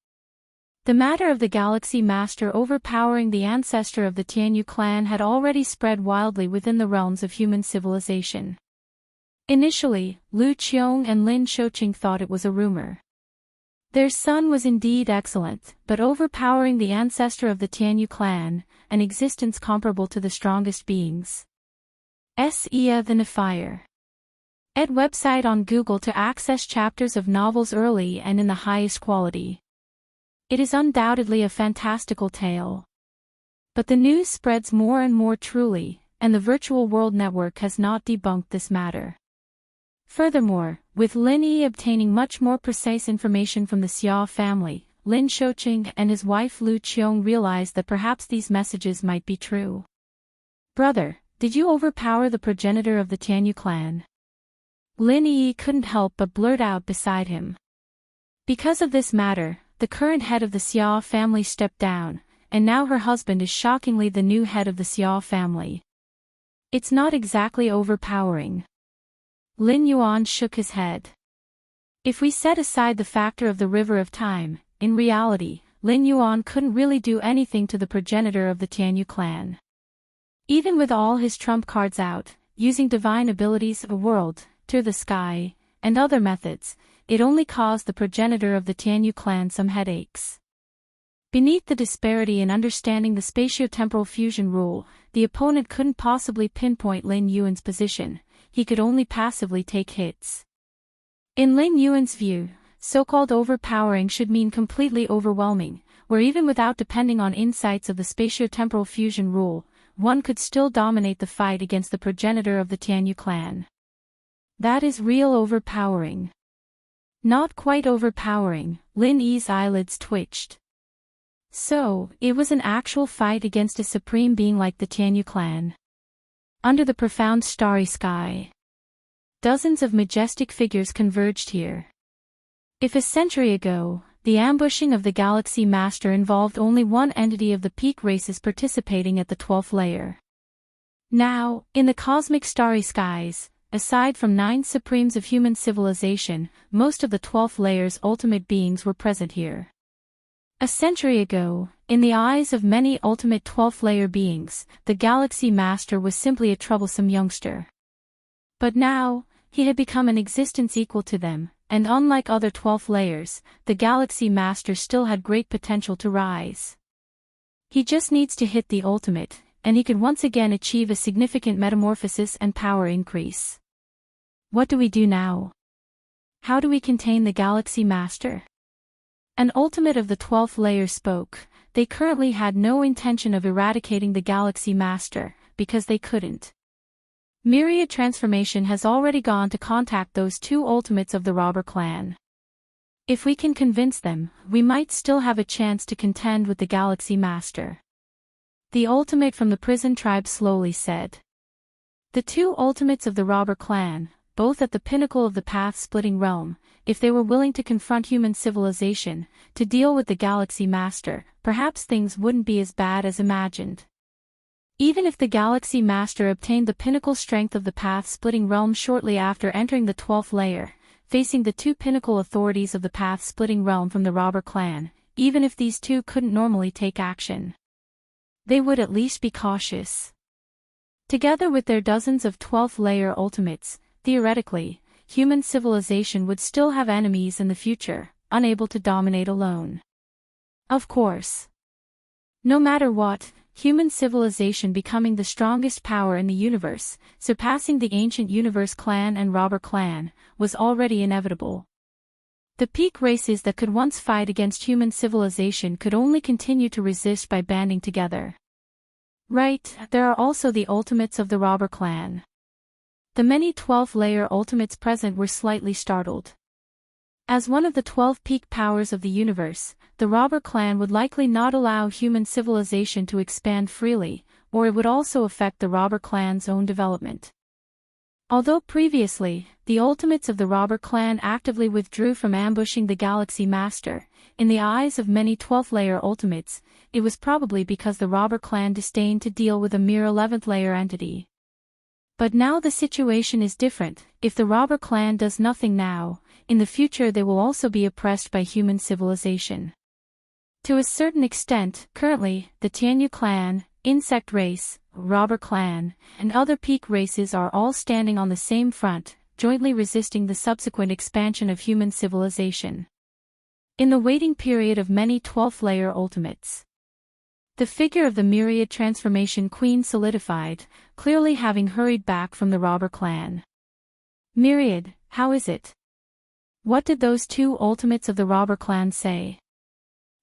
The matter of the Galaxy Master overpowering the ancestor of the Tianyu clan had already spread wildly within the realms of human civilization. Initially, Lu Qiong and Lin Shouqing thought it was a rumor. Their son was indeed excellent, but overpowering the ancestor of the Tianyu clan, an existence comparable to the strongest beings. Sia the Defier. Ed website on Google to access chapters of novels early and in the highest quality. It is undoubtedly a fantastical tale. But the news spreads more and more truly, and the Virtual World Network has not debunked this matter. Furthermore, with Lin Yi obtaining much more precise information from the Xia family, Lin Shouqing and his wife Lu Qiong realized that perhaps these messages might be true. Brother, did you overpower the progenitor of the Tianyu clan? Lin Yi couldn't help but blurt out beside him. Because of this matter, the current head of the Xia family stepped down, and now her husband is shockingly the new head of the Xia family. It's not exactly overpowering. Lin Yuan shook his head. If we set aside the factor of the River of Time, in reality, Lin Yuan couldn't really do anything to the progenitor of the Tianyu clan. Even with all his trump cards out, using divine abilities of a world, to the sky, and other methods, it only caused the progenitor of the Tianyu clan some headaches. Beneath the disparity in understanding the spatiotemporal fusion rule, the opponent couldn't possibly pinpoint Lin Yuan's position, he could only passively take hits. In Lin Yuan's view, so-called overpowering should mean completely overwhelming, where even without depending on insights of the spatiotemporal fusion rule, one could still dominate the fight against the progenitor of the Tianyu clan. That is real overpowering. Not quite overpowering, Lin Yi's eyelids twitched. So, it was an actual fight against a supreme being like the Tianyu clan. Under the profound starry sky, dozens of majestic figures converged here. If a century ago, the ambushing of the Galaxy Master involved only one entity of the peak races participating at the 12th layer. Now, in the cosmic starry skies, aside from 9 supremes of human civilization, most of the 12th layer's ultimate beings were present here. A century ago, in the eyes of many ultimate 12th layer beings, the Galaxy Master was simply a troublesome youngster. But now, he had become an existence equal to them, and unlike other 12th layers, the Galaxy Master still had great potential to rise. He just needs to hit the ultimate, and he could once again achieve a significant metamorphosis and power increase. What do we do now? How do we contain the Galaxy Master? An ultimate of the 12th layer spoke. They currently had no intention of eradicating the Galaxy Master, because they couldn't. Myriad Transformation has already gone to contact those 2 ultimates of the robber clan. If we can convince them, we might still have a chance to contend with the Galaxy Master. The ultimate from the prison tribe slowly said. The 2 ultimates of the robber clan, both at the pinnacle of the path-splitting realm, if they were willing to confront human civilization, to deal with the Galaxy Master, perhaps things wouldn't be as bad as imagined. Even if the Galaxy Master obtained the pinnacle strength of the path-splitting realm shortly after entering the 12th layer, facing the 2 pinnacle authorities of the path-splitting realm from the robber clan, even if these 2 couldn't normally take action, they would at least be cautious. Together with their dozens of 12th layer ultimates, theoretically, human civilization would still have enemies in the future, unable to dominate alone. Of course. No matter what, human civilization becoming the strongest power in the universe, surpassing the ancient universe clan and robber clan, was already inevitable. The peak races that could once fight against human civilization could only continue to resist by banding together. Right, there are also the ultimates of the robber clan. The many 12th layer ultimates present were slightly startled. As one of the 12 peak powers of the universe, the robber clan would likely not allow human civilization to expand freely, or it would also affect the robber clan's own development. Although previously, the ultimates of the robber clan actively withdrew from ambushing the Galaxy Master, in the eyes of many 12th layer ultimates, it was probably because the robber clan disdained to deal with a mere 11th layer entity. But now the situation is different. If the robber clan does nothing now, in the future they will also be oppressed by human civilization. To a certain extent, currently, the Tianyu clan, insect race, robber clan, and other peak races are all standing on the same front, jointly resisting the subsequent expansion of human civilization. In the waiting period of many 12th layer ultimates, the figure of the Myriad Transformation Queen solidified, clearly having hurried back from the robber clan. Myriad, how is it? What did those 2 ultimates of the robber clan say?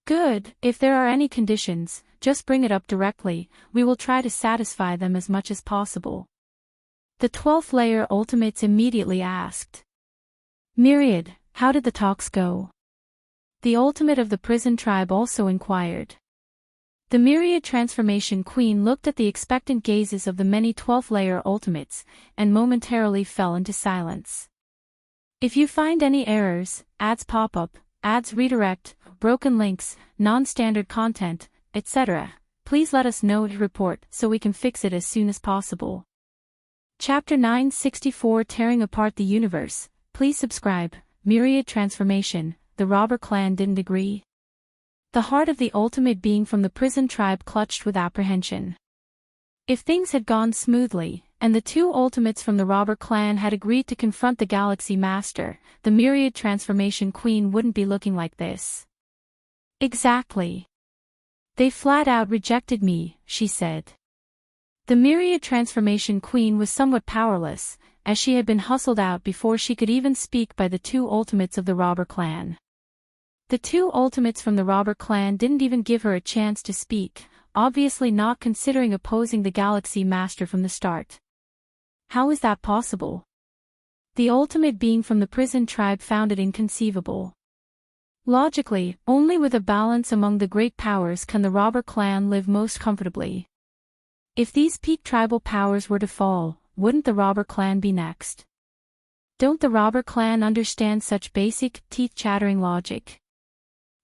Good, if there are any conditions, just bring it up directly, we will try to satisfy them as much as possible. The 12th layer ultimates immediately asked. Myriad, how did the talks go? The ultimate of the prison tribe also inquired. The Myriad Transformation Queen looked at the expectant gazes of the many 12th layer ultimates, and momentarily fell into silence. If you find any errors, ads pop up, ads redirect, broken links, non-standard content, etc., please let us know to report so we can fix it as soon as possible. Chapter 964 Tearing Apart the Universe. Please subscribe. Myriad Transformation. The robber clan didn't agree. The heart of the ultimate being from the prison tribe clutched with apprehension. If things had gone smoothly, and the 2 ultimates from the robber clan had agreed to confront the Galaxy Master, the Myriad Transformation Queen wouldn't be looking like this. Exactly. They flat out rejected me, she said. The Myriad Transformation Queen was somewhat powerless, as she had been hustled out before she could even speak by the two ultimates of the robber clan. The two ultimates from the robber clan didn't even give her a chance to speak, obviously not considering opposing the Galaxy Master from the start. How is that possible? The ultimate being from the prison tribe found it inconceivable. Logically, only with a balance among the great powers can the robber clan live most comfortably. If these peak tribal powers were to fall, wouldn't the robber clan be next? Don't the robber clan understand such basic, teeth-chattering logic?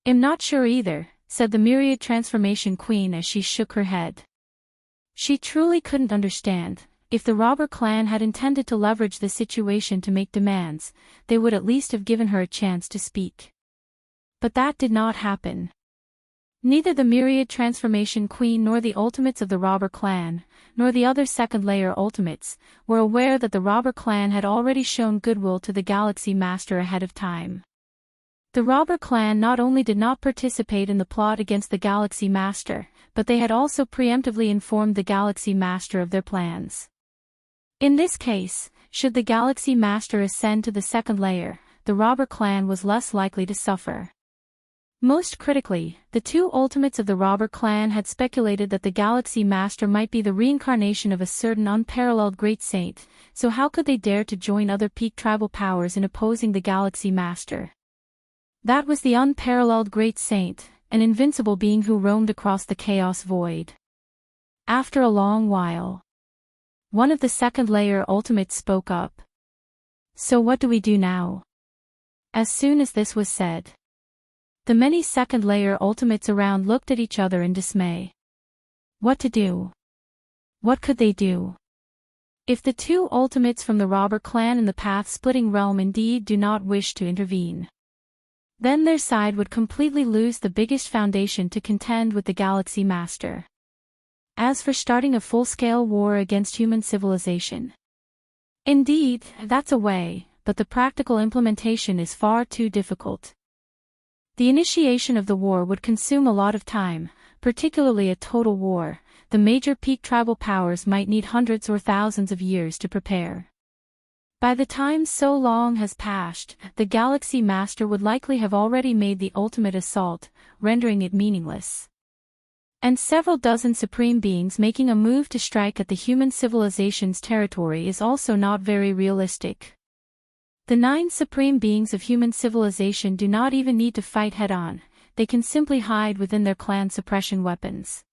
I'm not sure either, said the Myriad Transformation Queen as she shook her head. She truly couldn't understand. If the robber clan had intended to leverage the situation to make demands, they would at least have given her a chance to speak. But that did not happen. Neither the Myriad Transformation Queen nor the ultimates of the robber clan, nor the other second-layer ultimates, were aware that the robber clan had already shown goodwill to the Galaxy Master ahead of time. The robber clan not only did not participate in the plot against the Galaxy Master, but they had also preemptively informed the Galaxy Master of their plans. In this case, should the Galaxy Master ascend to the second layer, the robber clan was less likely to suffer. Most critically, the two ultimates of the robber clan had speculated that the Galaxy Master might be the reincarnation of a certain unparalleled great saint, so how could they dare to join other peak tribal powers in opposing the Galaxy Master? That was the unparalleled great saint, an invincible being who roamed across the chaos void. After a long while, one of the second-layer ultimates spoke up. So what do we do now? As soon as this was said, the many second-layer ultimates around looked at each other in dismay. What to do? What could they do? If the two ultimates from the robber clan in the path-splitting realm indeed do not wish to intervene, then their side would completely lose the biggest foundation to contend with the Galaxy Master. As for starting a full-scale war against human civilization, indeed, that's a way, but the practical implementation is far too difficult. The initiation of the war would consume a lot of time, particularly a total war. The major peak tribal powers might need hundreds or thousands of years to prepare. By the time so long has passed, the Galaxy Master would likely have already made the ultimate assault, rendering it meaningless. And several dozen supreme beings making a move to strike at the human civilization's territory is also not very realistic. The 9 supreme beings of human civilization do not even need to fight head-on, they can simply hide within their clan suppression weapons.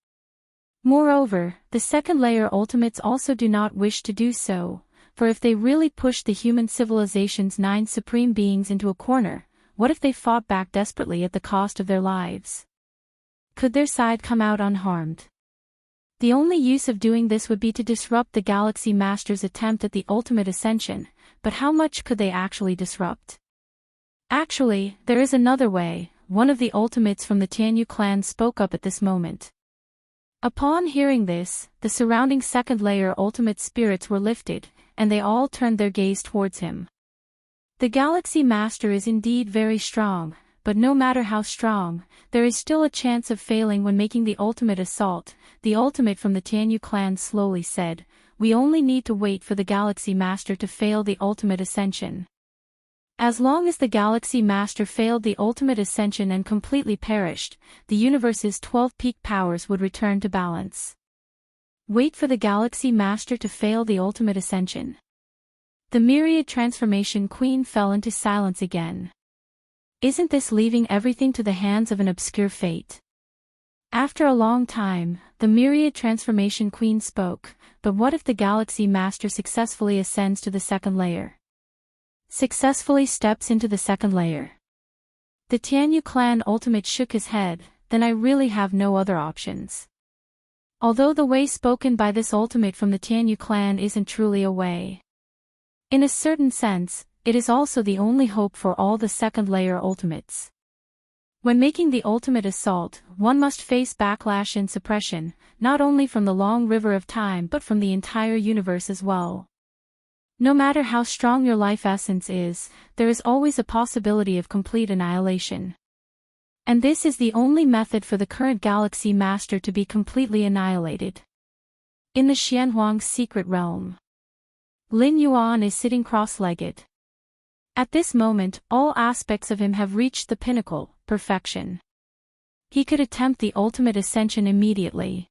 Moreover, the second-layer ultimates also do not wish to do so, for if they really pushed the human civilization's 9 supreme beings into a corner, what if they fought back desperately at the cost of their lives? Could their side come out unharmed? The only use of doing this would be to disrupt the Galaxy Master's attempt at the ultimate ascension, but how much could they actually disrupt? Actually, there is another way. One of the ultimates from the Tianyu clan spoke up at this moment. Upon hearing this, the surrounding second-layer ultimate spirits were lifted, and they all turned their gaze towards him. The Galaxy Master is indeed very strong, but no matter how strong, there is still a chance of failing when making the ultimate assault. The ultimate from the Tianyu clan slowly said, "We only need to wait for the Galaxy Master to fail the ultimate ascension." As long as the Galaxy Master failed the ultimate ascension and completely perished, the universe's 12 peak powers would return to balance. Wait for the Galaxy Master to fail the ultimate ascension. The Myriad Transformation Queen fell into silence again. Isn't this leaving everything to the hands of an obscure fate? After a long time, the Myriad Transformation Queen spoke, but what if the Galaxy Master successfully ascends to the second layer? Successfully steps into the second layer. The Tianyu clan ultimate shook his head, then I really have no other options. Although the way spoken by this ultimate from the Tianyu clan isn't truly a way. In a certain sense, it is also the only hope for all the second-layer ultimates. When making the ultimate assault, one must face backlash and suppression, not only from the long river of time but from the entire universe as well. No matter how strong your life essence is, there is always a possibility of complete annihilation. And this is the only method for the current Galaxy Master to be completely annihilated. In the Xianhuang's secret realm, Lin Yuan is sitting cross-legged. At this moment, all aspects of him have reached the pinnacle, perfection. He could attempt the ultimate ascension immediately.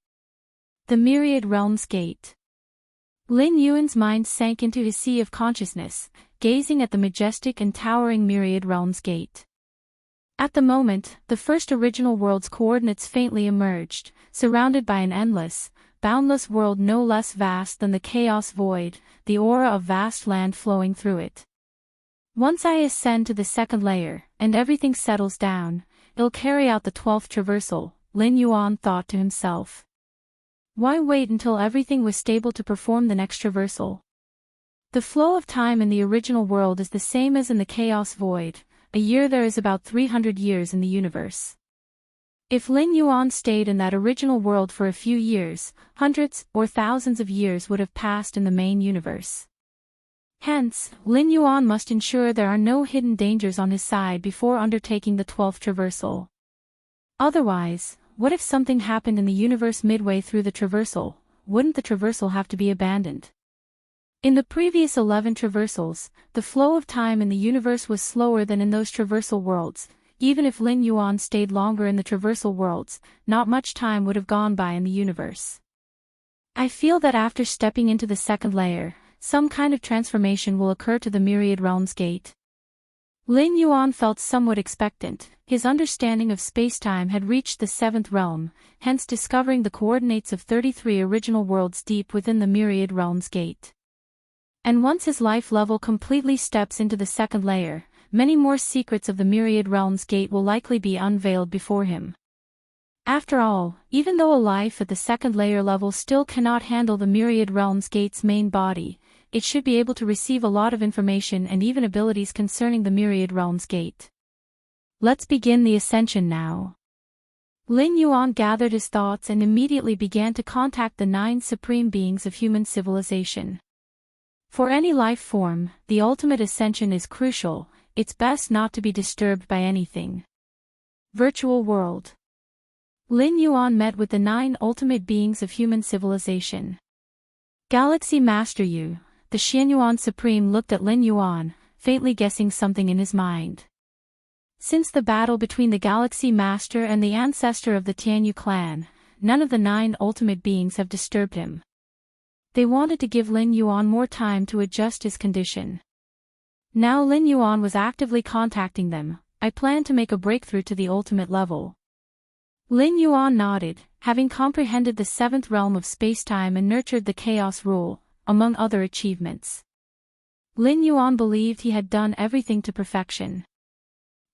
The Myriad Realms Gate. Lin Yuan's mind sank into his sea of consciousness, gazing at the majestic and towering Myriad Realms Gate. At the moment, the first original world's coordinates faintly emerged, surrounded by an endless, boundless world no less vast than the chaos void, the aura of vast land flowing through it. Once I ascend to the second layer, and everything settles down, it'll carry out the 12th traversal, Lin Yuan thought to himself. Why wait until everything was stable to perform the next traversal? The flow of time in the original world is the same as in the chaos void. A year there is about 300 years in the universe. If Lin Yuan stayed in that original world for a few years, hundreds or thousands of years would have passed in the main universe. Hence, Lin Yuan must ensure there are no hidden dangers on his side before undertaking the 12th traversal. Otherwise, what if something happened in the universe midway through the traversal? Wouldn't the traversal have to be abandoned? In the previous 11 traversals, the flow of time in the universe was slower than in those traversal worlds. Even if Lin Yuan stayed longer in the traversal worlds, not much time would have gone by in the universe. I feel that after stepping into the second layer, some kind of transformation will occur to the Myriad Realms Gate. Lin Yuan felt somewhat expectant. His understanding of space-time had reached the 7th realm, hence discovering the coordinates of 33 original worlds deep within the Myriad Realms Gate. And once his life level completely steps into the second layer, many more secrets of the Myriad Realms Gate will likely be unveiled before him. After all, even though a life at the second layer level still cannot handle the Myriad Realms Gate's main body, it should be able to receive a lot of information and even abilities concerning the Myriad Realms Gate. Let's begin the ascension now. Lin Yuan gathered his thoughts and immediately began to contact the 9 supreme beings of human civilization. For any life form, the ultimate ascension is crucial. It's best not to be disturbed by anything. Virtual world. Lin Yuan met with the 9 ultimate beings of human civilization. Galaxy Master Yu, the Xianyuan Supreme, looked at Lin Yuan, faintly guessing something in his mind. Since the battle between the Galaxy Master and the ancestor of the Tianyu clan, none of the 9 ultimate beings have disturbed him. They wanted to give Lin Yuan more time to adjust his condition. Now Lin Yuan was actively contacting them. I plan to make a breakthrough to the ultimate level. Lin Yuan nodded, having comprehended the 7th realm of space-time and nurtured the chaos rule, among other achievements. Lin Yuan believed he had done everything to perfection.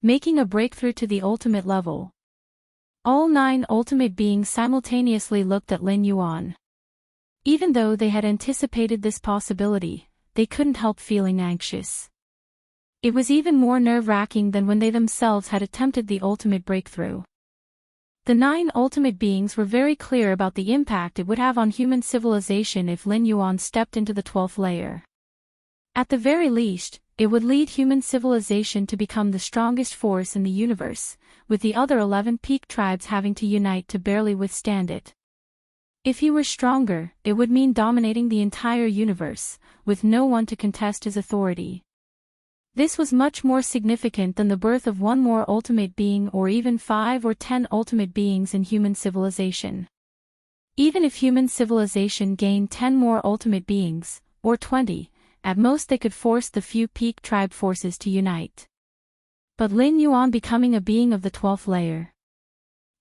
Making a breakthrough to the ultimate level. All 9 ultimate beings simultaneously looked at Lin Yuan. Even though they had anticipated this possibility, they couldn't help feeling anxious. It was even more nerve-wracking than when they themselves had attempted the ultimate breakthrough. The 9 ultimate beings were very clear about the impact it would have on human civilization if Lin Yuan stepped into the 12th layer. At the very least, it would lead human civilization to become the strongest force in the universe, with the other 11 peak tribes having to unite to barely withstand it. If he were stronger, it would mean dominating the entire universe, with no one to contest his authority. This was much more significant than the birth of one more ultimate being or even 5 or 10 ultimate beings in human civilization. Even if human civilization gained 10 more ultimate beings, or 20, at most they could force the few peak tribe forces to unite. But Lin Yuan becoming a being of the 12th layer.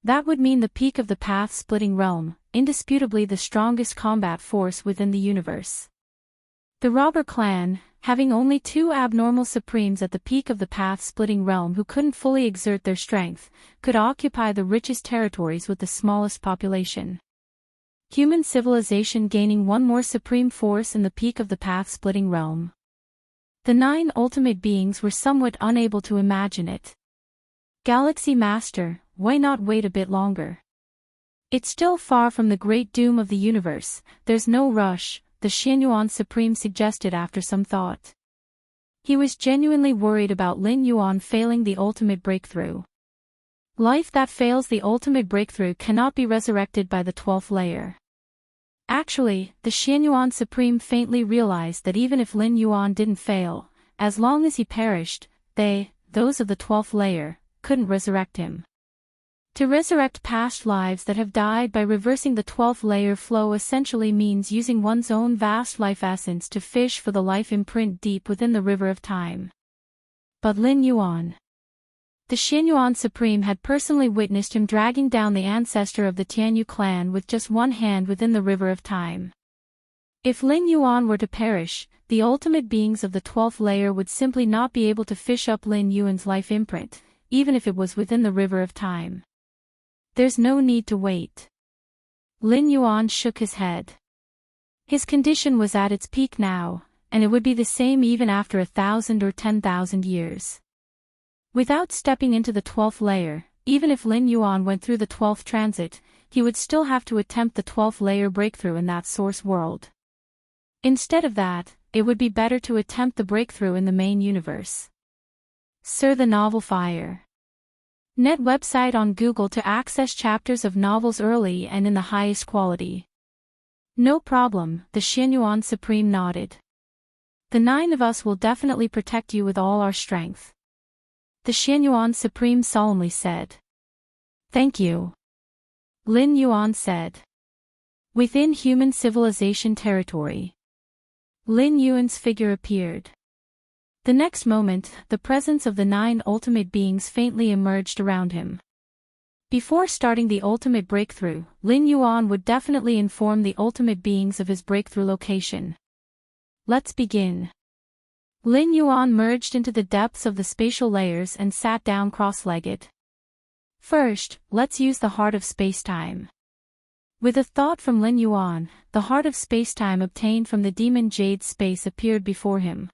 That would mean the peak of the path-splitting realm, indisputably the strongest combat force within the universe. The robber clan, having only 2 abnormal supremes at the peak of the path-splitting realm who couldn't fully exert their strength, could occupy the richest territories with the smallest population. Human civilization gaining one more supreme force in the peak of the path-splitting realm. The 9 ultimate beings were somewhat unable to imagine it. Galaxy Master, why not wait a bit longer? It's still far from the great doom of the universe, there's no rush, the Xianyuan Supreme suggested after some thought. He was genuinely worried about Lin Yuan failing the ultimate breakthrough. Life that fails the ultimate breakthrough cannot be resurrected by the 12th layer. Actually, the Xianyuan Supreme faintly realized that even if Lin Yuan didn't fail, as long as he perished, those of the 12th layer, couldn't resurrect him. To resurrect past lives that have died by reversing the 12th layer flow essentially means using one's own vast life essence to fish for the life imprint deep within the river of time. But Lin Yuan. The Xianyuan Supreme had personally witnessed him dragging down the ancestor of the Tianyu clan with just one hand within the river of time. If Lin Yuan were to perish, the ultimate beings of the 12th layer would simply not be able to fish up Lin Yuan's life imprint, even if it was within the river of time. There's no need to wait. Lin Yuan shook his head. His condition was at its peak now, and it would be the same even after 1,000 or 10,000 years. Without stepping into the 12th layer, even if Lin Yuan went through the 12th transit, he would still have to attempt the 12th layer breakthrough in that source world. Instead of that, it would be better to attempt the breakthrough in the main universe. Sir, the novel Fire. Net website on Google to access chapters of novels early and in the highest quality. No problem, the Xianyuan Supreme nodded. The 9 of us will definitely protect you with all our strength. The Xianyuan Supreme solemnly said. Thank you. Lin Yuan said. Within human civilization territory. Lin Yuan's figure appeared. The next moment, the presence of the 9 ultimate beings faintly emerged around him. Before starting the ultimate breakthrough, Lin Yuan would definitely inform the ultimate beings of his breakthrough location. Let's begin. Lin Yuan merged into the depths of the spatial layers and sat down cross-legged. First, let's use the heart of spacetime. With a thought from Lin Yuan, the heart of spacetime obtained from the demon Jade Space appeared before him.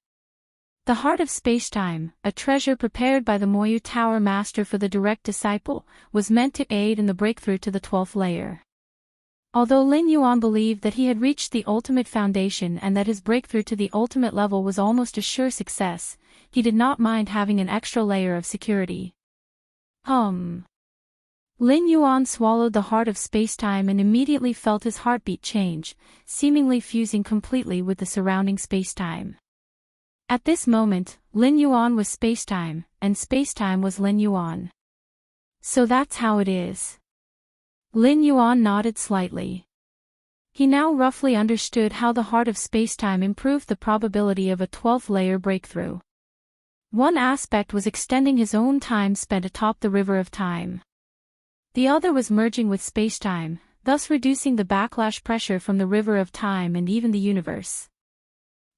The heart of spacetime, a treasure prepared by the Moyu Tower Master for the direct disciple, was meant to aid in the breakthrough to the 12th layer. Although Lin Yuan believed that he had reached the ultimate foundation and that his breakthrough to the ultimate level was almost a sure success, he did not mind having an extra layer of security. Lin Yuan swallowed the heart of spacetime and immediately felt his heartbeat change, seemingly fusing completely with the surrounding spacetime. At this moment, Lin Yuan was spacetime, and spacetime was Lin Yuan. So that's how it is. Lin Yuan nodded slightly. He now roughly understood how the heart of spacetime improved the probability of a 12th layer breakthrough. One aspect was extending his own time spent atop the river of time. The other was merging with spacetime, thus reducing the backlash pressure from the river of time and even the universe.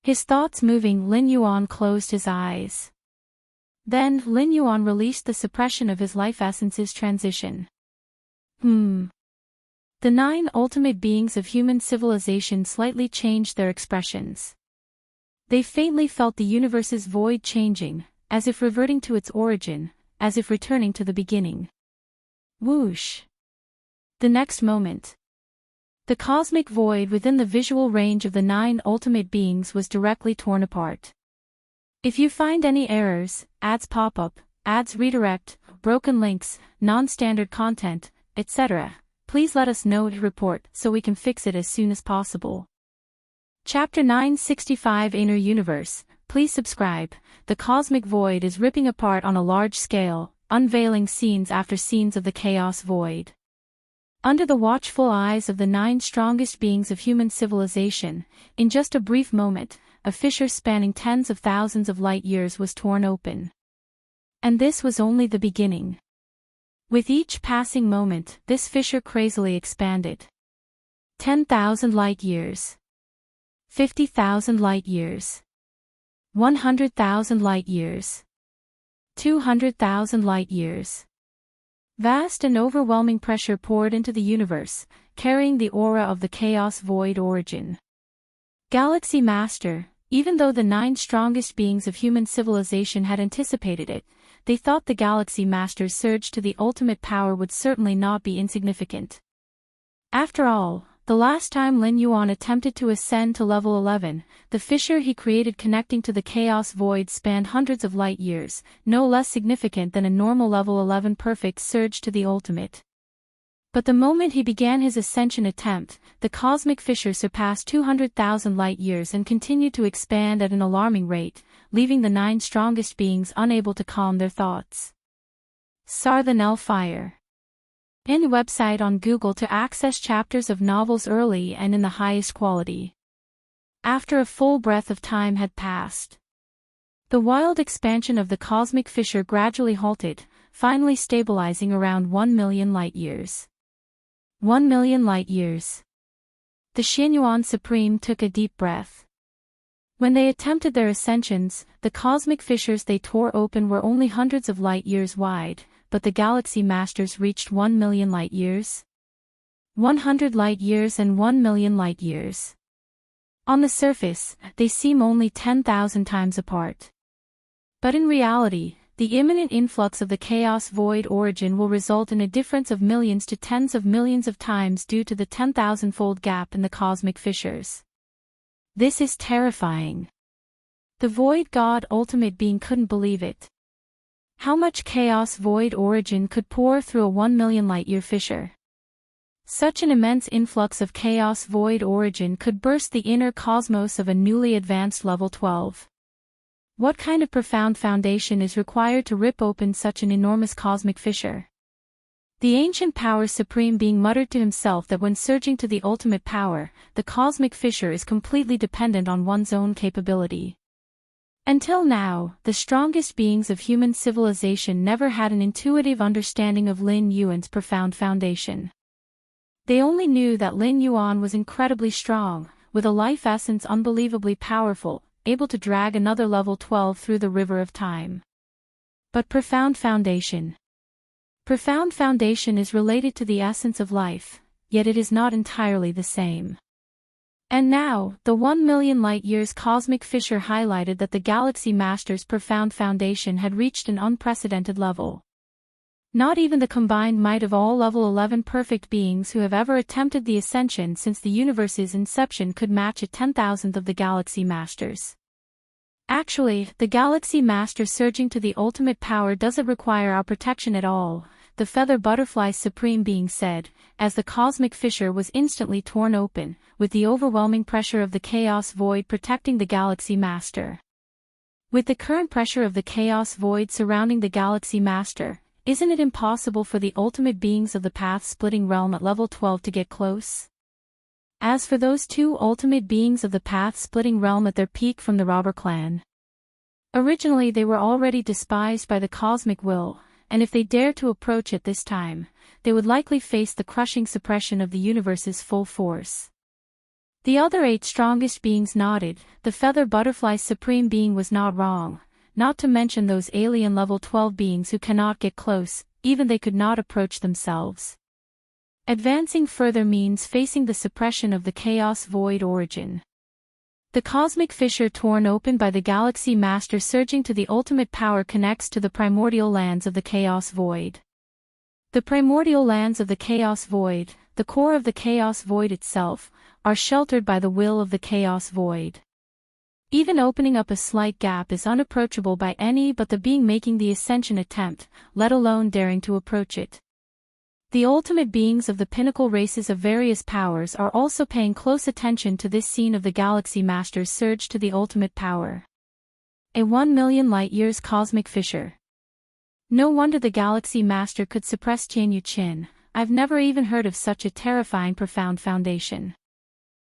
His thoughts moving, Lin Yuan closed his eyes. Then, Lin Yuan released the suppression of his life essence's transition. The 9 ultimate beings of human civilization slightly changed their expressions. They faintly felt the universe's void changing, as if reverting to its origin, as if returning to the beginning. Whoosh! The next moment, the cosmic void within the visual range of the 9 ultimate beings was directly torn apart. If you find any errors, ads pop up, ads redirect, broken links, non-standard content, etc., please let us know to report so we can fix it as soon as possible. Chapter 965 Inner Universe, please subscribe. The cosmic void is ripping apart on a large scale, unveiling scenes after scenes of the chaos void. Under the watchful eyes of the 9 strongest beings of human civilization, in just a brief moment, a fissure spanning tens of thousands of light years was torn open. And this was only the beginning. With each passing moment, this fissure crazily expanded. 10,000 light years. 50,000 light years. 100,000 light years. 200,000 light years. Vast and overwhelming pressure poured into the universe, carrying the aura of the chaos void origin. Galaxy Master, even though the 9 strongest beings of human civilization had anticipated it, they thought the Galaxy Master's surge to the ultimate power would certainly not be insignificant. After all, The last time Lin Yuan attempted to ascend to level 11, the fissure he created connecting to the chaos void spanned hundreds of light years, no less significant than a normal level 11 perfect surge to the ultimate. But the moment he began his ascension attempt, the cosmic fissure surpassed 200,000 light years and continued to expand at an alarming rate, leaving the 9 strongest beings unable to calm their thoughts. Soar the Null Fire. In website on Google to access chapters of novels early and in the highest quality. After a full breath of time had passed, the wild expansion of the cosmic fissure gradually halted, finally stabilizing around 1 million light years. 1 million light years. The Xianyuan Supreme took a deep breath. When they attempted their ascensions, the cosmic fissures they tore open were only hundreds of light years wide, but the Galaxy Masters reached 1 million light years. 100 light years and 1 million light years. On the surface, they seem only 10,000 times apart. But in reality, the imminent influx of the Chaos Void origin will result in a difference of millions to tens of millions of times due to the 10,000-fold gap in the cosmic fissures. This is terrifying. The Void God Ultimate Being couldn't believe it. How much Chaos Void origin could pour through a 1 million light-year fissure? Such an immense influx of Chaos Void origin could burst the inner cosmos of a newly advanced level 12. What kind of profound foundation is required to rip open such an enormous cosmic fissure? The ancient power supreme being muttered to himself that when surging to the ultimate power, the cosmic fissure is completely dependent on one's own capability. Until now, the strongest beings of human civilization never had an intuitive understanding of Lin Yuan's profound foundation. They only knew that Lin Yuan was incredibly strong, with a life essence unbelievably powerful, able to drag another level 12 through the river of time. But profound foundation. Profound foundation is related to the essence of life, yet it is not entirely the same. And now, the 1 million light-years cosmic fissure highlighted that the Galaxy Master's profound foundation had reached an unprecedented level. Not even the combined might of all level 11 perfect beings who have ever attempted the ascension since the universe's inception could match a 10,000th of the Galaxy Masters. Actually, the Galaxy Master surging to the ultimate power doesn't require our protection at all, the Feather Butterfly Supreme Being said, as the cosmic fissure was instantly torn open, with the overwhelming pressure of the Chaos Void protecting the Galaxy Master. With the current pressure of the Chaos Void surrounding the Galaxy Master, isn't it impossible for the ultimate beings of the path-splitting realm at level 12 to get close? As for those 2 ultimate beings of the path-splitting realm at their peak from the Robber Clan, originally they were already despised by the cosmic will, and if they dared to approach it this time, they would likely face the crushing suppression of the universe's full force. The other 8 strongest beings nodded. The Feather Butterfly Supreme Being was not wrong, not to mention those alien level 12 beings who cannot get close, even they could not approach themselves. Advancing further means facing the suppression of the Chaos Void origin. The cosmic fissure torn open by the Galaxy Master surging to the ultimate power connects to the primordial lands of the Chaos Void. The primordial lands of the Chaos Void, the core of the Chaos Void itself, are sheltered by the will of the Chaos Void. Even opening up a slight gap is unapproachable by any but the being making the ascension attempt, let alone daring to approach it. The ultimate beings of the pinnacle races of various powers are also paying close attention to this scene of the Galaxy Master's surge to the ultimate power. A 1 million light-years cosmic fissure. No wonder the Galaxy Master could suppress Tianyu Qin. I've never even heard of such a terrifying profound foundation.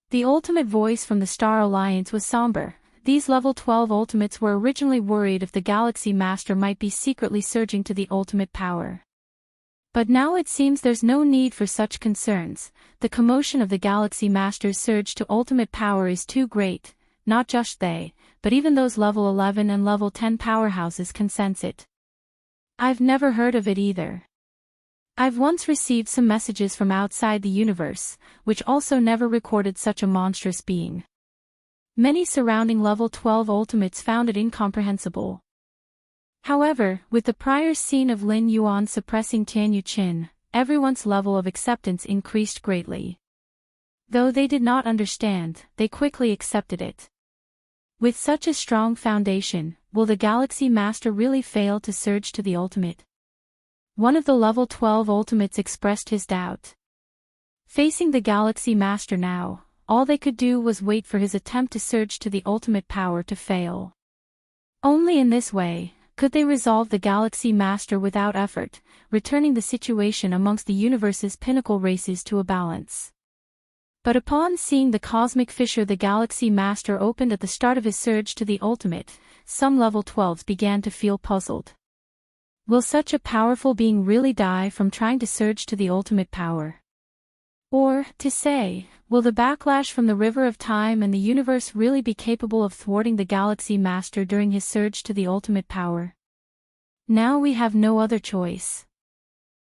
The ultimate voice from the Star Alliance was somber. These level 12 ultimates were originally worried if the Galaxy Master might be secretly surging to the ultimate power. But now it seems there's no need for such concerns. The commotion of the Galaxy Master's surge to ultimate power is too great. Not just they, but even those level 11 and level 10 powerhouses can sense it. I've never heard of it either. I've once received some messages from outside the universe, which also never recorded such a monstrous being. Many surrounding level 12 ultimates found it incomprehensible. However, with the prior scene of Lin Yuan suppressing Tianyu Qin, everyone's level of acceptance increased greatly. Though they did not understand, they quickly accepted it. With such a strong foundation, will the Galaxy Master really fail to surge to the ultimate? One of the level 12 ultimates expressed his doubt. Facing the Galaxy Master now, all they could do was wait for his attempt to surge to the ultimate power to fail. Only in this way could they resolve the Galaxy Master without effort, returning the situation amongst the universe's pinnacle races to a balance. But upon seeing the cosmic fissure the Galaxy Master opened at the start of his surge to the ultimate, some level 12s began to feel puzzled. Will such a powerful being really die from trying to surge to the ultimate power? Or, to say, will the backlash from the river of time and the universe really be capable of thwarting the Galaxy Master during his surge to the ultimate power? Now we have no other choice.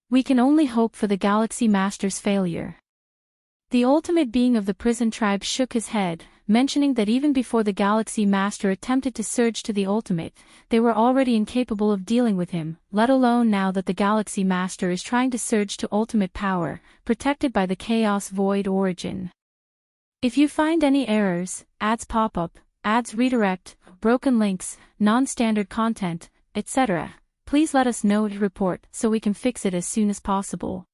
We can only hope for the Galaxy Master's failure. The ultimate being of the prison tribe shook his head, mentioning that even before the Galaxy Master attempted to surge to the ultimate, they were already incapable of dealing with him, let alone now that the Galaxy Master is trying to surge to ultimate power, protected by the Chaos Void origin. If you find any errors, ads pop up, ads redirect, broken links, non-standard content, etc., please let us know to report so we can fix it as soon as possible.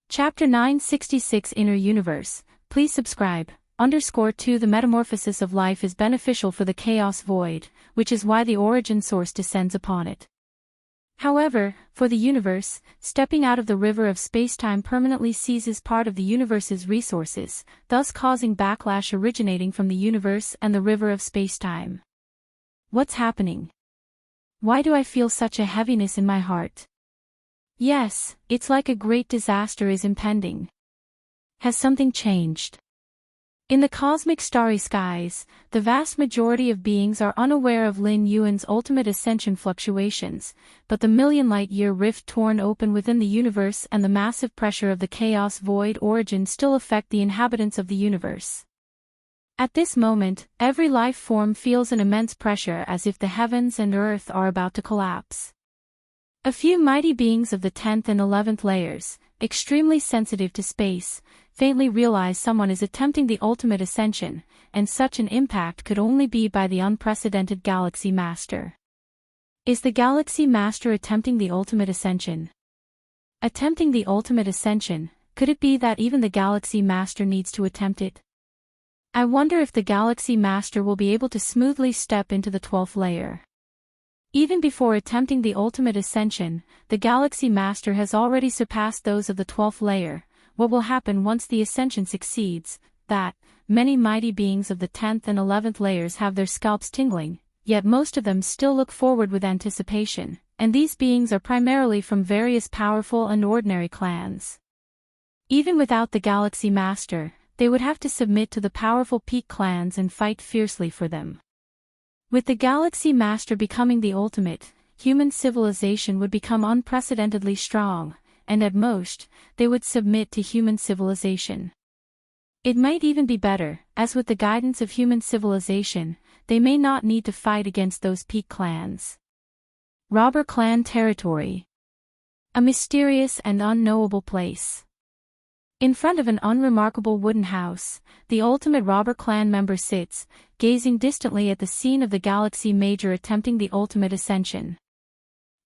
Chapter 966 Inner Universe, please subscribe. _2 The metamorphosis of life is beneficial for the Chaos Void, which is why the origin source descends upon it. However, for the universe, stepping out of the river of spacetime permanently seizes part of the universe's resources, thus causing backlash originating from the universe and the river of spacetime. What's happening? Why do I feel such a heaviness in my heart? Yes, it's like a great disaster is impending. Has something changed? In the cosmic starry skies, the vast majority of beings are unaware of Lin Yuan's ultimate ascension fluctuations, but the million-light-year rift torn open within the universe and the massive pressure of the Chaos Void origin still affect the inhabitants of the universe. At this moment, every life form feels an immense pressure as if the heavens and earth are about to collapse. A few mighty beings of the 10th and 11th layers, extremely sensitive to space, faintly realize someone is attempting the ultimate ascension, and such an impact could only be by the unprecedented Galaxy Master. Is the Galaxy Master attempting the ultimate ascension? Attempting the ultimate ascension, could it be that even the Galaxy Master needs to attempt it? I wonder if the Galaxy Master will be able to smoothly step into the 12th layer. Even before attempting the ultimate ascension, the Galaxy Master has already surpassed those of the 12th layer. What will happen once the ascension succeeds? That many mighty beings of the 10th and 11th layers have their scalps tingling, yet most of them still look forward with anticipation, and these beings are primarily from various powerful and ordinary clans. Even without the Galaxy Master, they would have to submit to the powerful peak clans and fight fiercely for them. With the Galaxy Master becoming the ultimate, human civilization would become unprecedentedly strong, and at most, they would submit to human civilization. It might even be better, as with the guidance of human civilization, they may not need to fight against those peak clans. Robber Clan Territory. A mysterious and unknowable place. In front of an unremarkable wooden house, the ultimate robber clan member sits, gazing distantly at the scene of the Galaxy Major attempting the ultimate ascension.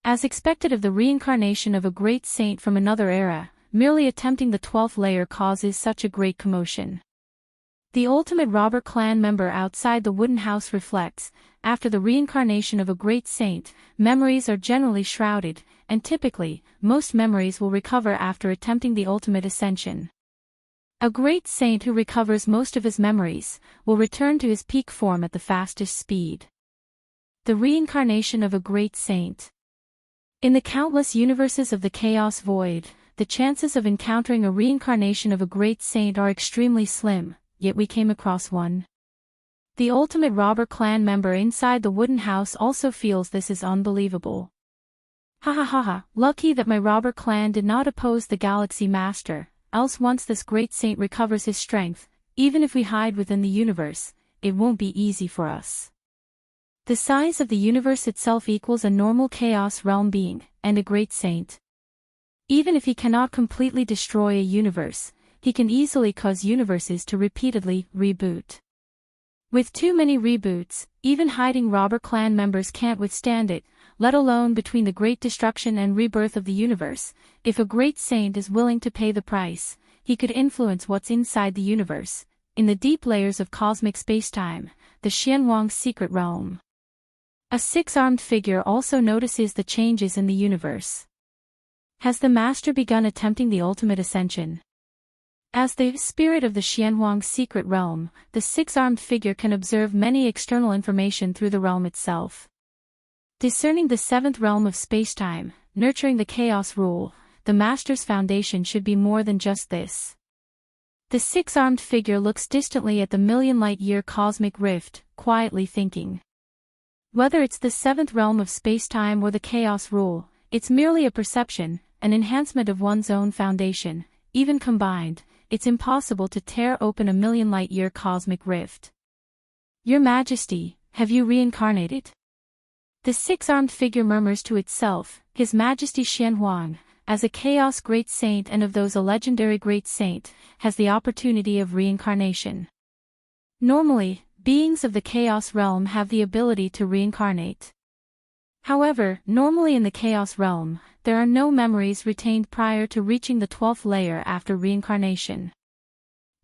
As expected of the reincarnation of a great saint from another era, merely attempting the 12th layer causes such a great commotion. The ultimate robber clan member outside the wooden house reflects, after the reincarnation of a great saint, memories are generally shrouded, and typically, most memories will recover after attempting the ultimate ascension. A great saint who recovers most of his memories, will return to his peak form at the fastest speed. The reincarnation of a great saint. In the countless universes of the Chaos Void, the chances of encountering a reincarnation of a great saint are extremely slim, yet we came across one. The ultimate robber clan member inside the wooden house also feels this is unbelievable. Ha ha ha ha, lucky that my robber clan did not oppose the Galaxy Master, else once this great saint recovers his strength, even if we hide within the universe, it won't be easy for us. The size of the universe itself equals a normal Chaos Realm being, and a great saint. Even if he cannot completely destroy a universe, he can easily cause universes to repeatedly reboot. With too many reboots, even hiding robber clan members can't withstand it, let alone between the great destruction and rebirth of the universe. If a great saint is willing to pay the price, he could influence what's inside the universe, in the deep layers of cosmic spacetime, the Xianhuang's secret realm. A six-armed figure also notices the changes in the universe. Has the master begun attempting the ultimate ascension? As the spirit of the Xianhuang's secret realm, the six-armed figure can observe many external information through the realm itself. Discerning the seventh realm of spacetime, nurturing the chaos rule, the master's foundation should be more than just this. The six-armed figure looks distantly at the million-light-year cosmic rift, quietly thinking. Whether it's the seventh realm of spacetime or the chaos rule, it's merely a perception, an enhancement of one's own foundation. Even combined, it's impossible to tear open a million-light-year cosmic rift. Your Majesty, have you reincarnated? The six-armed figure murmurs to itself, His Majesty Xianhuang, as a chaos great saint and of those a legendary great saint, has the opportunity of reincarnation. Normally, beings of the chaos realm have the ability to reincarnate. However, normally in the chaos realm, there are no memories retained prior to reaching the 12th layer after reincarnation.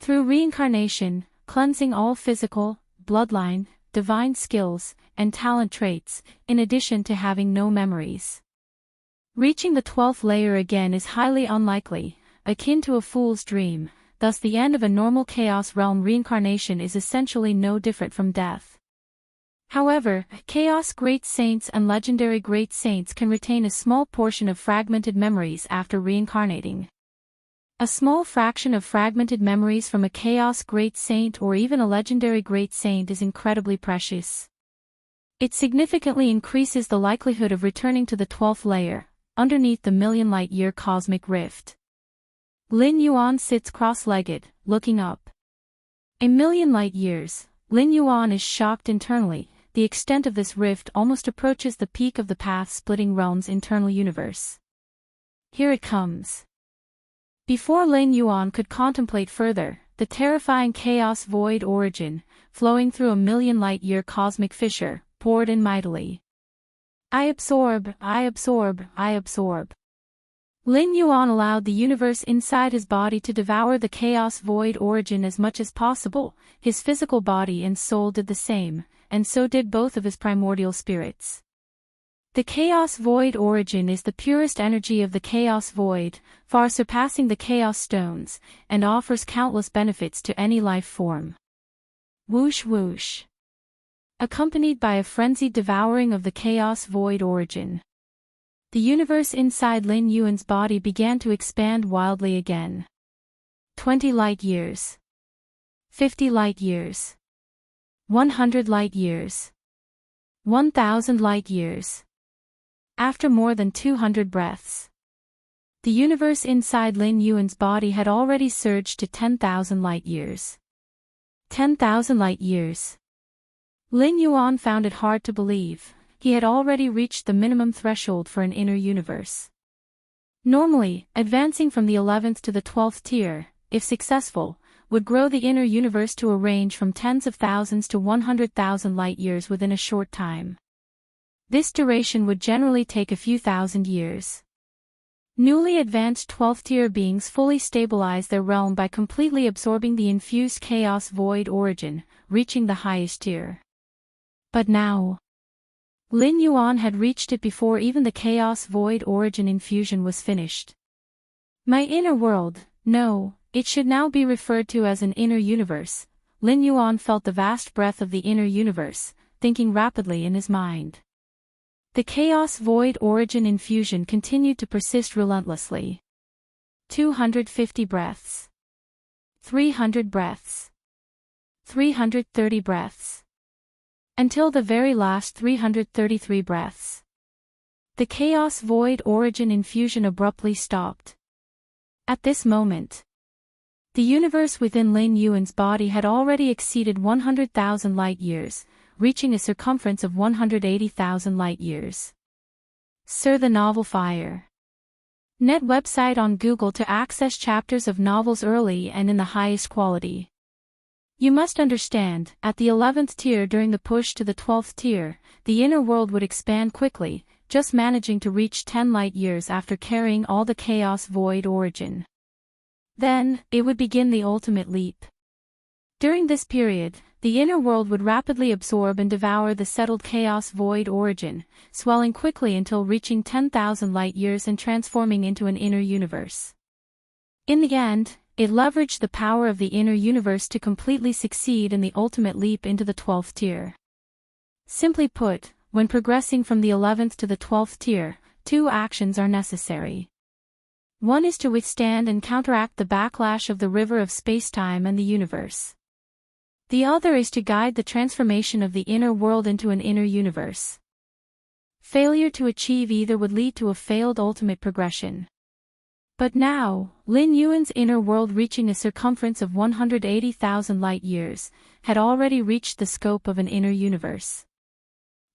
Through reincarnation, cleansing all physical, bloodline, divine skills, and talent traits, in addition to having no memories. Reaching the 12th layer again is highly unlikely, akin to a fool's dream, thus the end of a normal chaos realm reincarnation is essentially no different from death. However, chaos great saints and legendary great saints can retain a small portion of fragmented memories after reincarnating. A small fraction of fragmented memories from a chaos great saint or even a legendary great saint is incredibly precious. It significantly increases the likelihood of returning to the 12th layer, underneath the million-light-year cosmic rift. Lin Yuan sits cross-legged, looking up. A million light years, Lin Yuan is shocked internally. The extent of this rift almost approaches the peak of the path-splitting realm's internal universe. Here it comes. Before Lin Yuan could contemplate further, the terrifying chaos void origin, flowing through a million light-year cosmic fissure, poured in mightily. I absorb, I absorb, I absorb. Lin Yuan allowed the universe inside his body to devour the chaos void origin as much as possible. His physical body and soul did the same, and so did both of his primordial spirits. The chaos void origin is the purest energy of the chaos void, far surpassing the chaos stones, and offers countless benefits to any life form. Whoosh whoosh. Accompanied by a frenzied devouring of the chaos void origin, the universe inside Lin Yuan's body began to expand wildly again. 20 light years. 50 light years. 100 light years. 1,000 light years. After more than 200 breaths, the universe inside Lin Yuan's body had already surged to 10,000 light years. 10,000 light years. Lin Yuan found it hard to believe. He had already reached the minimum threshold for an inner universe. Normally, advancing from the 11th to the 12th tier, if successful, would grow the inner universe to a range from tens of thousands to 100,000 light years within a short time. This duration would generally take a few thousand years. Newly advanced 12th tier beings fully stabilize their realm by completely absorbing the infused chaos void origin, reaching the highest tier. But now, Lin Yuan had reached it before even the chaos void origin infusion was finished. My inner world, no, it should now be referred to as an inner universe. Lin Yuan felt the vast breadth of the inner universe, thinking rapidly in his mind. The chaos void origin infusion continued to persist relentlessly. 250 breaths. 300 breaths. 330 breaths. Until the very last 333 breaths. The chaos void origin infusion abruptly stopped. At this moment, the universe within Lin Yuan's body had already exceeded 100,000 light years, reaching a circumference of 180,000 light years. Sir, the novel fire. Net website on Google to access chapters of novels early and in the highest quality. You must understand, at the 11th tier during the push to the 12th tier, the inner world would expand quickly, just managing to reach 10 light years after carrying all the chaos void origin. Then, it would begin the ultimate leap. During this period, the inner world would rapidly absorb and devour the settled chaos void origin, swelling quickly until reaching 10,000 light years and transforming into an inner universe. In the end, it leveraged the power of the inner universe to completely succeed in the ultimate leap into the 12th tier. Simply put, when progressing from the 11th to the 12th tier, two actions are necessary. One is to withstand and counteract the backlash of the river of spacetime and the universe. The other is to guide the transformation of the inner world into an inner universe. Failure to achieve either would lead to a failed ultimate progression. But now, Lin Yuan's inner world, reaching a circumference of 180,000 light years, had already reached the scope of an inner universe.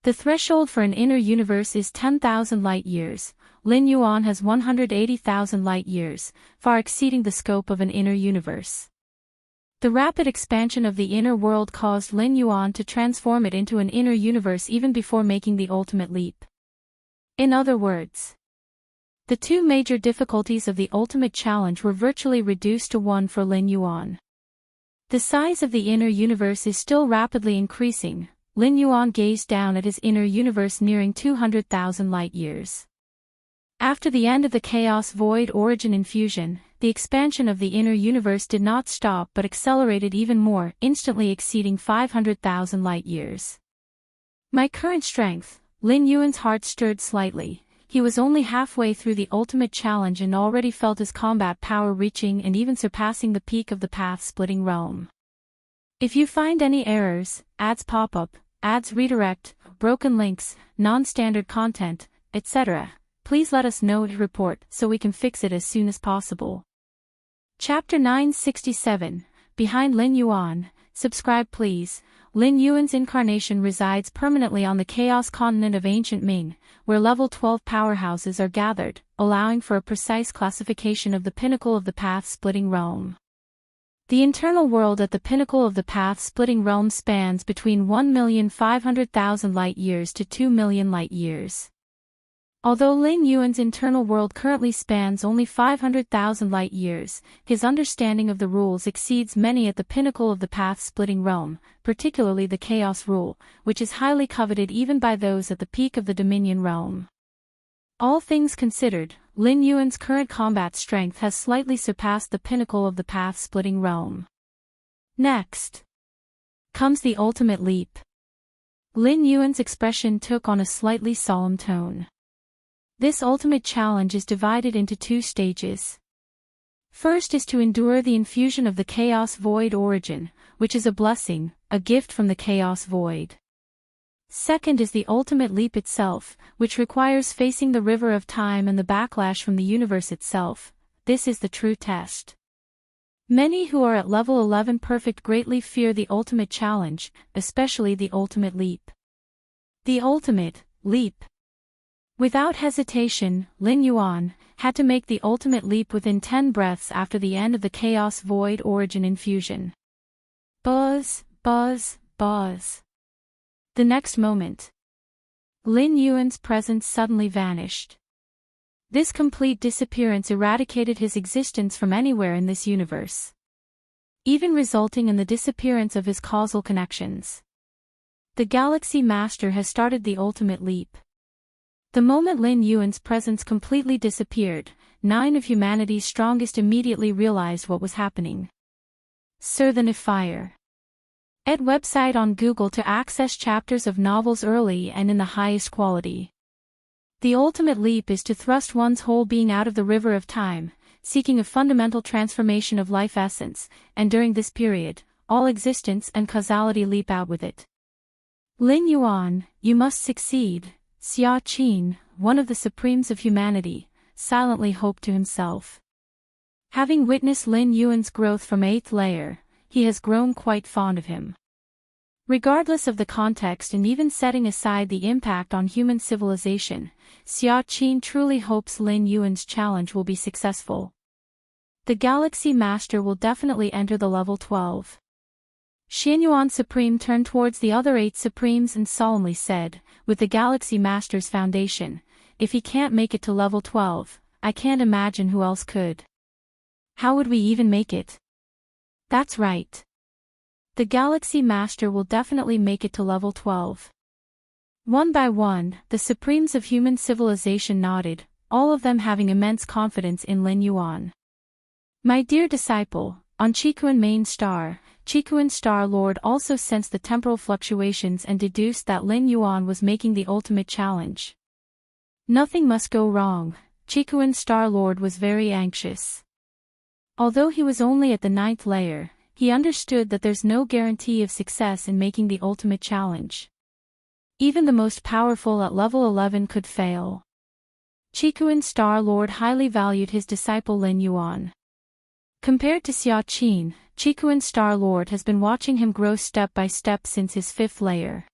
The threshold for an inner universe is 10,000 light years. Lin Yuan has 180,000 light years, far exceeding the scope of an inner universe. The rapid expansion of the inner world caused Lin Yuan to transform it into an inner universe even before making the ultimate leap. In other words, the two major difficulties of the ultimate challenge were virtually reduced to one for Lin Yuan. The size of the inner universe is still rapidly increasing. Lin Yuan gazed down at his inner universe nearing 200,000 light years. After the end of the Chaos Void origin infusion, the expansion of the inner universe did not stop but accelerated even more, instantly exceeding 500,000 light years. My current strength. Lin Yuan's heart stirred slightly. He was only halfway through the ultimate challenge and already felt his combat power reaching and even surpassing the peak of the path-splitting realm. If you find any errors, ads pop up, ads redirect, broken links, non-standard content, etc., please let us know to report so we can fix it as soon as possible. Chapter 967, Behind Lin Yuan. Subscribe please. Lin Yuan's incarnation resides permanently on the Chaos continent of ancient Ming, where level 12 powerhouses are gathered, allowing for a precise classification of the pinnacle of the path-splitting realm. The internal world at the pinnacle of the path-splitting realm spans between 1,500,000 light years to 2 million light years. Although Lin Yuan's internal world currently spans only 500,000 light years, his understanding of the rules exceeds many at the pinnacle of the path-splitting realm, particularly the Chaos Rule, which is highly coveted even by those at the peak of the Dominion realm. All things considered, Lin Yuan's current combat strength has slightly surpassed the pinnacle of the path-splitting realm. Next comes the ultimate leap. Lin Yuan's expression took on a slightly solemn tone. This ultimate challenge is divided into two stages. First is to endure the infusion of the Chaos Void origin, which is a blessing, a gift from the Chaos Void. Second is the ultimate leap itself, which requires facing the river of time and the backlash from the universe itself. This is the true test. Many who are at level 11 perfect greatly fear the ultimate challenge, especially the ultimate leap. The ultimate leap. Without hesitation, Lin Yuan had to make the ultimate leap within 10 breaths after the end of the Chaos Void origin infusion. Buzz, buzz, buzz. The next moment, Lin Yuan's presence suddenly vanished. This complete disappearance eradicated his existence from anywhere in this universe, even resulting in the disappearance of his causal connections. The Galaxy Master has started the ultimate leap. The moment Lin Yuan's presence completely disappeared, 9 of humanity's strongest immediately realized what was happening. Sir the Defyer. Ed website on Google to access chapters of novels early and in the highest quality. The ultimate leap is to thrust one's whole being out of the river of time, seeking a fundamental transformation of life essence, and during this period, all existence and causality leap out with it. Lin Yuan, you must succeed. Xia Qin, one of the supremes of humanity, silently hoped to himself. Having witnessed Lin Yuan's growth from 8th layer, he has grown quite fond of him. Regardless of the context and even setting aside the impact on human civilization, Xia Qin truly hopes Lin Yuan's challenge will be successful. The Galaxy Master will definitely enter the level 12. Xianyuan Supreme turned towards the other 8 Supremes and solemnly said, with the Galaxy Master's foundation, if he can't make it to level 12, I can't imagine who else could. How would we even make it? That's right. The Galaxy Master will definitely make it to level 12. One by one, the Supremes of human civilization nodded, all of them having immense confidence in Lin Yuan. My dear disciple, on Chikuan Main Star, Chikuan Star Lord also sensed the temporal fluctuations and deduced that Lin Yuan was making the ultimate challenge. Nothing must go wrong. Chikuan Star Lord was very anxious. Although he was only at the 9th layer, he understood that there's no guarantee of success in making the ultimate challenge. Even the most powerful at level 11 could fail. Chikuan Star Lord highly valued his disciple Lin Yuan. Compared to Xia Qin, Chikuan Star Lord has been watching him grow step by step since his 5th layer.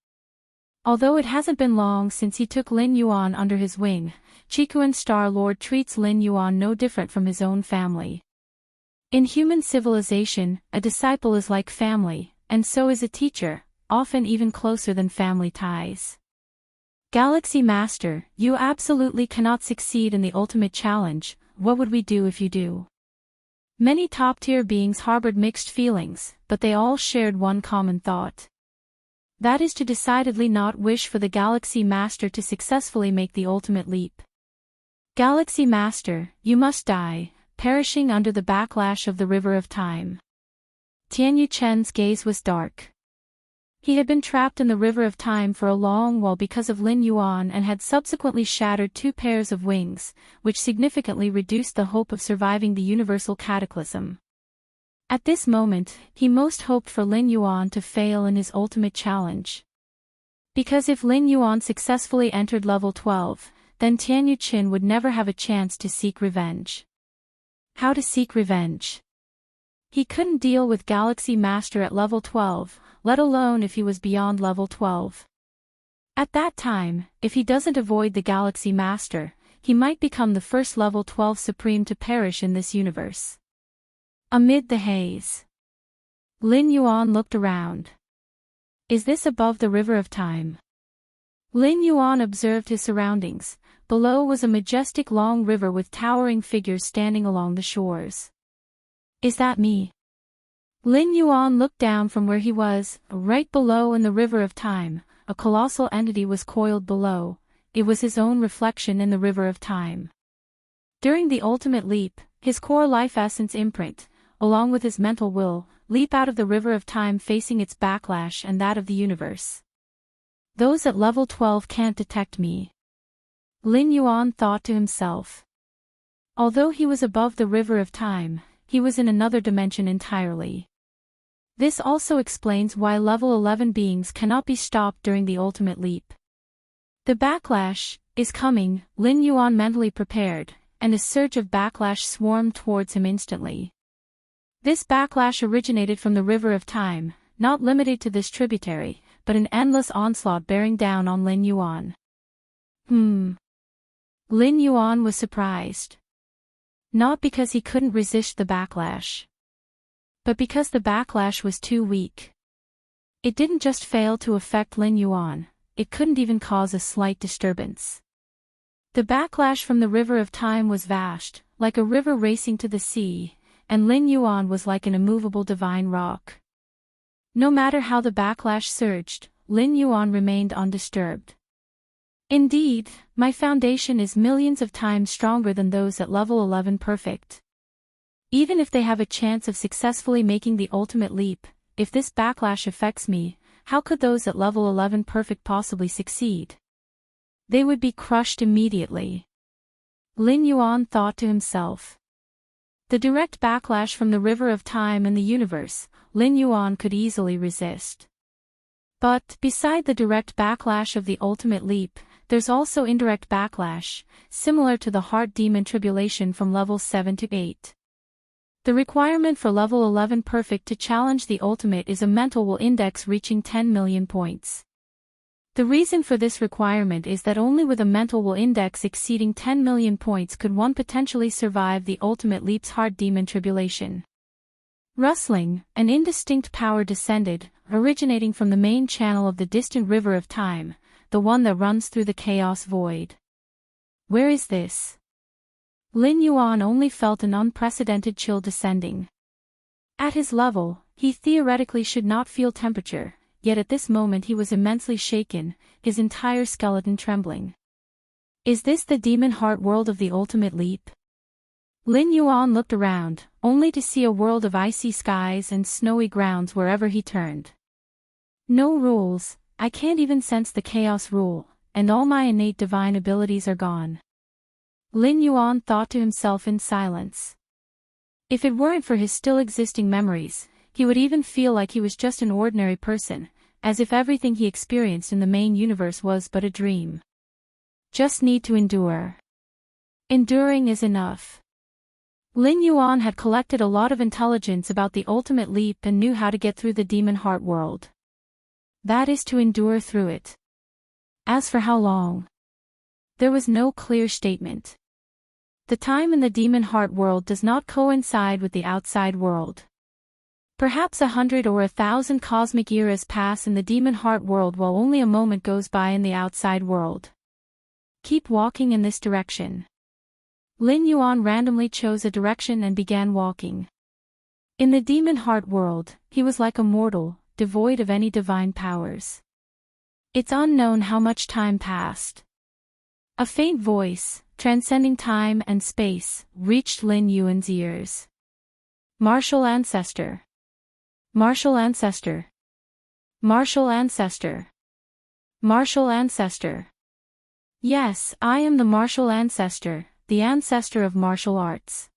Although it hasn't been long since he took Lin Yuan under his wing, Chikuan Star Lord treats Lin Yuan no different from his own family. In human civilization, a disciple is like family, and so is a teacher, often even closer than family ties. Galaxy Master, you absolutely cannot succeed in the ultimate challenge. What would we do if you do? Many top-tier beings harbored mixed feelings, but they all shared one common thought. That is to decidedly not wish for the Galaxy Master to successfully make the ultimate leap. Galaxy Master, you must die, perishing under the backlash of the river of time. Tianyu Chen's gaze was dark. He had been trapped in the river of time for a long while because of Lin Yuan and had subsequently shattered 2 pairs of wings, which significantly reduced the hope of surviving the universal cataclysm. At this moment, he most hoped for Lin Yuan to fail in his ultimate challenge. Because if Lin Yuan successfully entered level 12, then Tianyu Qin would never have a chance to seek revenge. How to seek revenge? He couldn't deal with Galaxy Master at level 12, let alone if he was beyond level 12. At that time, if he doesn't avoid the Galaxy Master, he might become the first level 12 Supreme to perish in this universe. Amid the haze, Lin Yuan looked around. Is this above the river of time? Lin Yuan observed his surroundings. Below was a majestic long river with towering figures standing along the shores. Is that me? Lin Yuan looked down from where he was, right below in the river of time. A colossal entity was coiled below. It was his own reflection in the river of time. During the ultimate leap, his core life essence imprint, along with his mental will, leap out of the river of time facing its backlash and that of the universe. Those at level 12 can't detect me. Lin Yuan thought to himself. Although he was above the river of time, he was in another dimension entirely. This also explains why level 11 beings cannot be stopped during the ultimate leap. The backlash is coming, Lin Yuan mentally prepared, and a surge of backlash swarmed towards him instantly. This backlash originated from the river of time, not limited to this tributary, but an endless onslaught bearing down on Lin Yuan. Lin Yuan was surprised. Not because he couldn't resist the backlash, but because the backlash was too weak. It didn't just fail to affect Lin Yuan, it couldn't even cause a slight disturbance. The backlash from the river of time was vast, like a river racing to the sea, and Lin Yuan was like an immovable divine rock. No matter how the backlash surged, Lin Yuan remained undisturbed. Indeed, my foundation is millions of times stronger than those at level 11 perfect. Even if they have a chance of successfully making the ultimate leap, if this backlash affects me, how could those at level 11 perfect possibly succeed? They would be crushed immediately. Lin Yuan thought to himself. The direct backlash from the river of time and the universe, Lin Yuan could easily resist. But, beside the direct backlash of the ultimate leap, there's also indirect backlash, similar to the heart demon tribulation from levels 7 to 8. The requirement for level 11 perfect to challenge the ultimate is a mental will index reaching 10 million points. The reason for this requirement is that only with a mental will index exceeding 10 million points could one potentially survive the ultimate leap's hard demon tribulation. Rustling, an indistinct power descended, originating from the main channel of the distant river of time, the one that runs through the chaos void. Where is this? Lin Yuan only felt an unprecedented chill descending. At his level, he theoretically should not feel temperature, yet at this moment he was immensely shaken, his entire skeleton trembling. Is this the demon heart world of the ultimate leap? Lin Yuan looked around, only to see a world of icy skies and snowy grounds wherever he turned. No rules, I can't even sense the chaos rule, and all my innate divine abilities are gone. Lin Yuan thought to himself in silence. If it weren't for his still existing memories, he would even feel like he was just an ordinary person, as if everything he experienced in the main universe was but a dream. Just need to endure. Enduring is enough. Lin Yuan had collected a lot of intelligence about the ultimate leap and knew how to get through the demon heart world. That is to endure through it. As for how long? There was no clear statement. The time in the demon heart world does not coincide with the outside world. Perhaps 100 or 1,000 cosmic eras pass in the demon heart world while only a moment goes by in the outside world. Keep walking in this direction. Lin Yuan randomly chose a direction and began walking. In the demon heart world, he was like a mortal, devoid of any divine powers. It's unknown how much time passed. A faint voice, transcending time and space, reached Lin Yuan's ears. Martial ancestor. Martial ancestor. Martial ancestor. Martial ancestor. Yes, I am the martial ancestor, the ancestor of martial arts.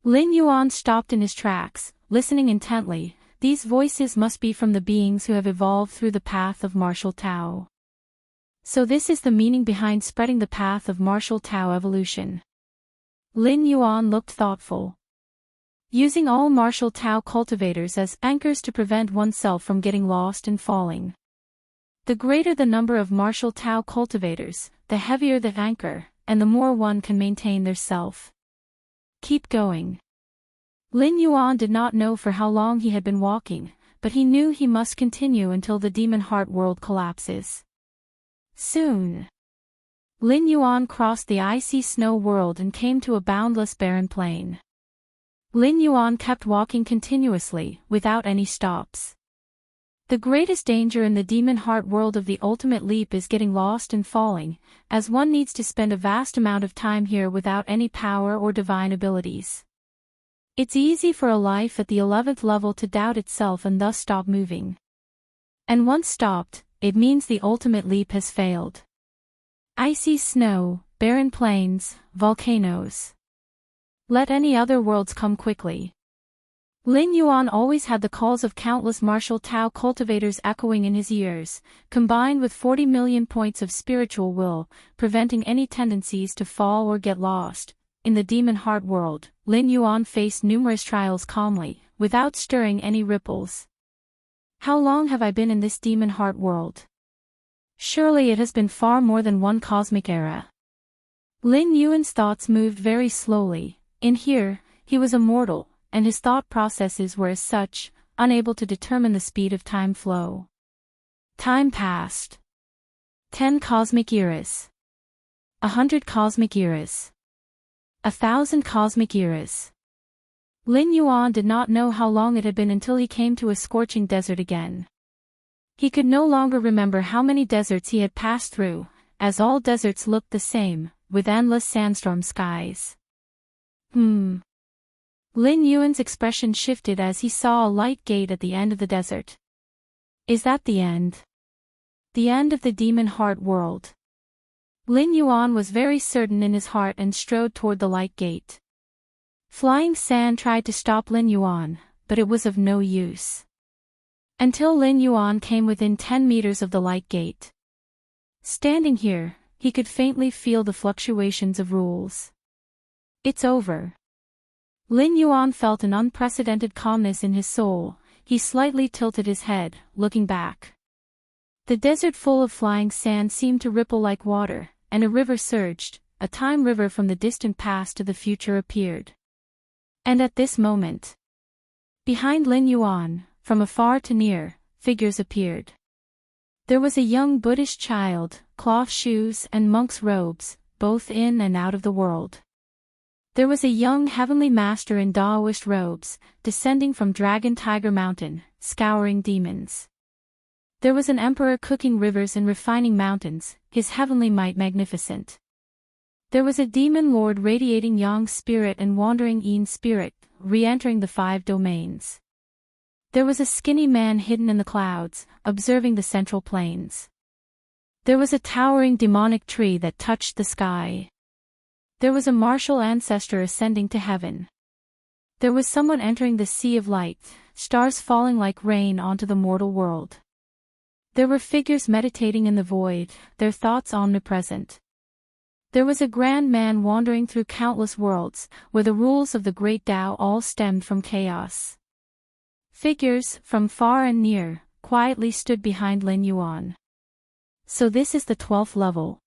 Lin Yuan stopped in his tracks, listening intently. These voices must be from the beings who have evolved through the path of martial Tao. So this is the meaning behind spreading the path of martial Tao evolution. Lin Yuan looked thoughtful. Using all martial Tao cultivators as anchors to prevent oneself from getting lost and falling. The greater the number of martial Tao cultivators, the heavier the anchor, and the more one can maintain their self. Keep going. Lin Yuan did not know for how long he had been walking, but he knew he must continue until the demon heart world collapses. Soon. Lin Yuan crossed the icy snow world and came to a boundless barren plain. Lin Yuan kept walking continuously, without any stops. The greatest danger in the demon heart world of the ultimate leap is getting lost and falling, as one needs to spend a vast amount of time here without any power or divine abilities. It's easy for a life at the 11th level to doubt itself and thus stop moving. And once stopped, it means the ultimate leap has failed. Icy snow, barren plains, volcanoes. Let any other worlds come quickly. Lin Yuan always had the calls of countless martial Tao cultivators echoing in his ears, combined with 40 million points of spiritual will, preventing any tendencies to fall or get lost. In the demon heart world, Lin Yuan faced numerous trials calmly, without stirring any ripples. How long have I been in this demon heart world? Surely it has been far more than one cosmic era. Lin Yuan's thoughts moved very slowly. In here, he was immortal, and his thought processes were as such, unable to determine the speed of time flow. Time passed. 10 cosmic eras. 100 cosmic eras. 1,000 cosmic eras. Lin Yuan did not know how long it had been until he came to a scorching desert again. He could no longer remember how many deserts he had passed through, as all deserts looked the same, with endless sandstorm skies. Lin Yuan's expression shifted as he saw a light gate at the end of the desert. Is that the end? The end of the demon heart world. Lin Yuan was very certain in his heart and strode toward the light gate. Flying sand tried to stop Lin Yuan, but it was of no use. Until Lin Yuan came within 10 meters of the light gate. Standing here, he could faintly feel the fluctuations of rules. It's over. Lin Yuan felt an unprecedented calmness in his soul. He slightly tilted his head, looking back. The desert full of flying sand seemed to ripple like water, and a river surged, a time river from the distant past to the future appeared. And at this moment, behind Lin Yuan, from afar to near, figures appeared. There was a young Buddhist child, cloth shoes and monk's robes, both in and out of the world. There was a young heavenly master in Taoist robes, descending from Dragon Tiger Mountain, scouring demons. There was an emperor cooking rivers and refining mountains, his heavenly might magnificent. There was a demon lord radiating Yang spirit and wandering Yin spirit, re-entering the 5 domains. There was a skinny man hidden in the clouds, observing the central plains. There was a towering demonic tree that touched the sky. There was a martial ancestor ascending to heaven. There was someone entering the sea of light, stars falling like rain onto the mortal world. There were figures meditating in the void, their thoughts omnipresent. There was a grand man wandering through countless worlds, where the rules of the great Tao all stemmed from chaos. Figures, from far and near, quietly stood behind Lin Yuan. So this is the 12th level.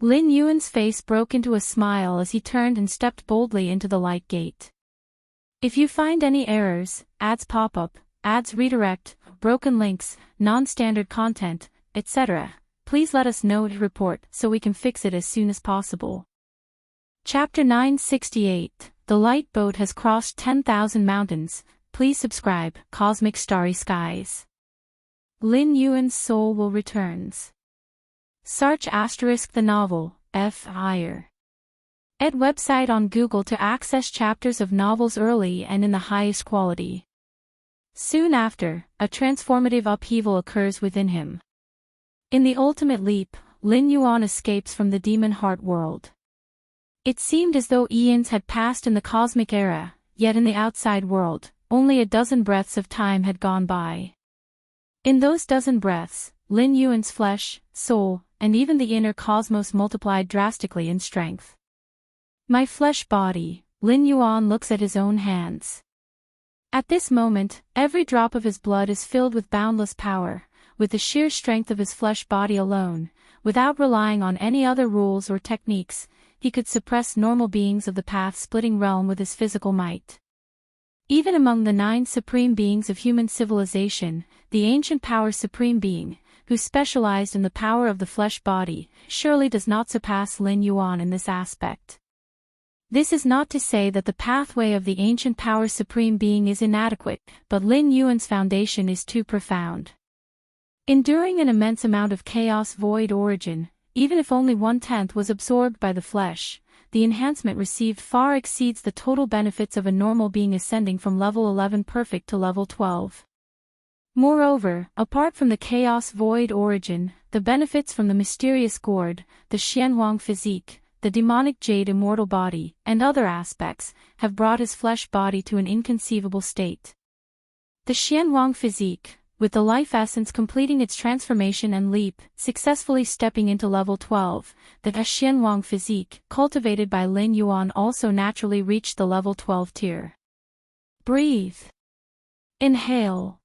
Lin Yuan's face broke into a smile as he turned and stepped boldly into the light gate. If you find any errors, ads pop up, ads redirect, broken links, non-standard content, etc., please let us know to report so we can fix it as soon as possible. Chapter 968, The Light Boat has crossed 10,000 mountains. Please subscribe, Cosmic Starry Skies. Lin Yuan's soul will returns. Search * the novel, F. Higher. Ed website on Google to access chapters of novels early and in the highest quality. Soon after, a transformative upheaval occurs within him. In the ultimate leap, Lin Yuan escapes from the demon heart world. It seemed as though eons had passed in the cosmic era, yet in the outside world, only a dozen breaths of time had gone by. In those dozen breaths, Lin Yuan's flesh, soul, and even the inner cosmos multiplied drastically in strength. My flesh body, Lin Yuan looks at his own hands. At this moment, every drop of his blood is filled with boundless power, with the sheer strength of his flesh body alone, without relying on any other rules or techniques, he could suppress normal beings of the path-splitting realm with his physical might. Even among the 9 supreme beings of human civilization, the ancient power supreme being, who specialized in the power of the flesh body, surely does not surpass Lin Yuan in this aspect. This is not to say that the pathway of the ancient power supreme being is inadequate, but Lin Yuan's foundation is too profound. Enduring an immense amount of chaos void origin, even if only 1/10 was absorbed by the flesh, the enhancement received far exceeds the total benefits of a normal being ascending from level 11 perfect to level 12. Moreover, apart from the chaos void origin, the benefits from the mysterious gourd, the Xianhuang physique, the demonic jade immortal body, and other aspects, have brought his flesh body to an inconceivable state. The Xianhuang physique, with the life essence completing its transformation and leap, successfully stepping into level 12, the Xianhuang physique, cultivated by Lin Yuan also naturally reached the level 12 tier. Breathe. Inhale.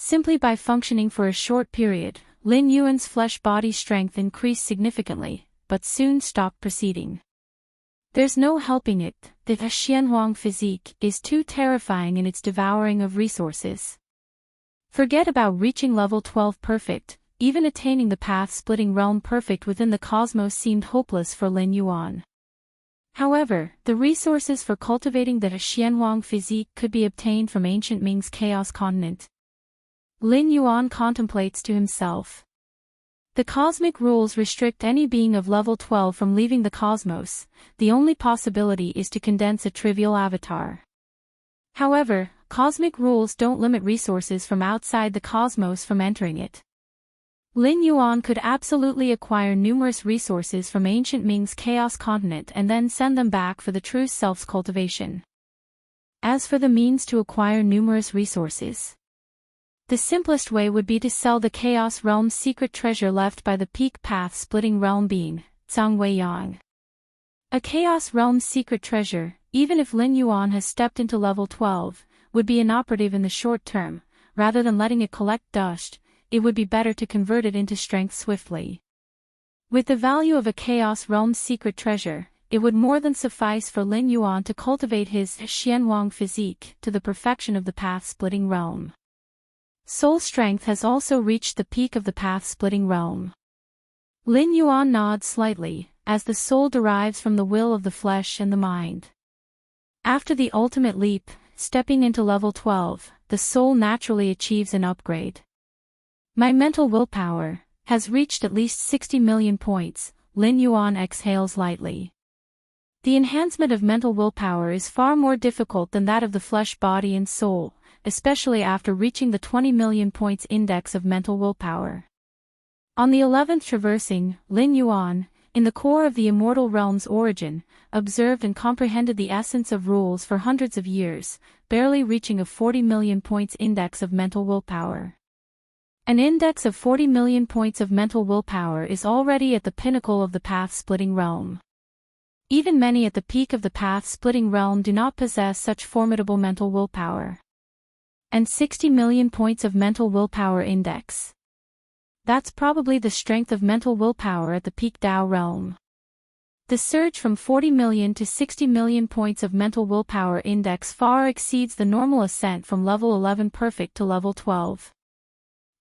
Simply by functioning for a short period, Lin Yuan's flesh body strength increased significantly, but soon stopped proceeding. There's no helping it, the Xianhuang physique is too terrifying in its devouring of resources. Forget about reaching level 12 perfect, even attaining the path-splitting realm perfect within the cosmos seemed hopeless for Lin Yuan. However, the resources for cultivating the Xianhuang physique could be obtained from ancient Ming's chaos continent. Lin Yuan contemplates to himself. The cosmic rules restrict any being of level 12 from leaving the cosmos, the only possibility is to condense a trivial avatar. However, cosmic rules don't limit resources from outside the cosmos from entering it. Lin Yuan could absolutely acquire numerous resources from ancient Ming's chaos continent and then send them back for the true self's cultivation. As for the means to acquire numerous resources, the simplest way would be to sell the Chaos Realm's secret treasure left by the peak path-splitting realm being, Zhang Weiyang. A Chaos Realm's secret treasure, even if Lin Yuan has stepped into level 12, would be inoperative in the short term. Rather than letting it collect dust, it would be better to convert it into strength swiftly. With the value of a Chaos Realm's secret treasure, it would more than suffice for Lin Yuan to cultivate his Xianwang physique to the perfection of the path-splitting realm. Soul strength has also reached the peak of the path-splitting realm. Lin Yuan nods slightly, as the soul derives from the will of the flesh and the mind. After the ultimate leap, stepping into level 12, the soul naturally achieves an upgrade. My mental willpower has reached at least 60 million points, Lin Yuan exhales lightly. The enhancement of mental willpower is far more difficult than that of the flesh body and soul, especially after reaching the 20 million points index of mental willpower. On the 11th traversing, Lin Yuan, in the core of the immortal realm's origin, observed and comprehended the essence of rules for hundreds of years, barely reaching a 40 million points index of mental willpower. An index of 40 million points of mental willpower is already at the pinnacle of the path-splitting realm. Even many at the peak of the path-splitting realm do not possess such formidable mental willpower. And 60 million points of mental willpower index. That's probably the strength of mental willpower at the peak Dao realm. The surge from 40 million to 60 million points of mental willpower index far exceeds the normal ascent from level 11 perfect to level 12.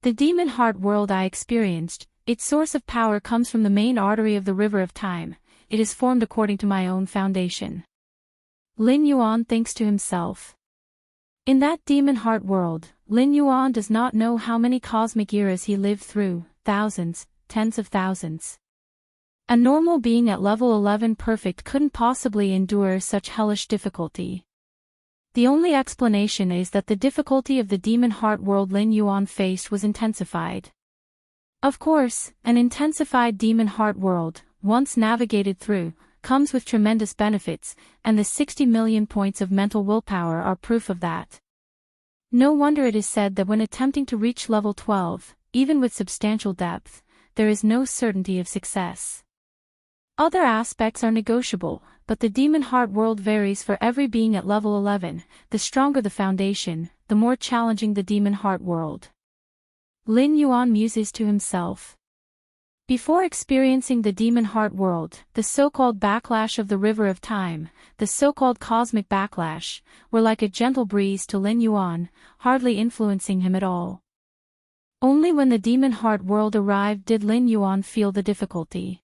The demon heart world I experienced, its source of power comes from the main artery of the river of time. It is formed according to my own foundation. Lin Yuan thinks to himself. In that demon heart world, Lin Yuan does not know how many cosmic eras he lived through, thousands, tens of thousands. A normal being at level 11 perfect couldn't possibly endure such hellish difficulty. The only explanation is that the difficulty of the demon heart world Lin Yuan faced was intensified. Of course, an intensified demon heart world, once navigated through, comes with tremendous benefits, and the 60 million points of mental willpower are proof of that. No wonder it is said that when attempting to reach level 12, even with substantial depth, there is no certainty of success. Other aspects are negotiable, but the demon heart world varies for every being at level 11. The stronger the foundation, the more challenging the demon heart world. Lin Yuan muses to himself. Before experiencing the demon heart world, the so-called backlash of the river of time, the so-called cosmic backlash, were like a gentle breeze to Lin Yuan, hardly influencing him at all. Only when the demon heart world arrived did Lin Yuan feel the difficulty.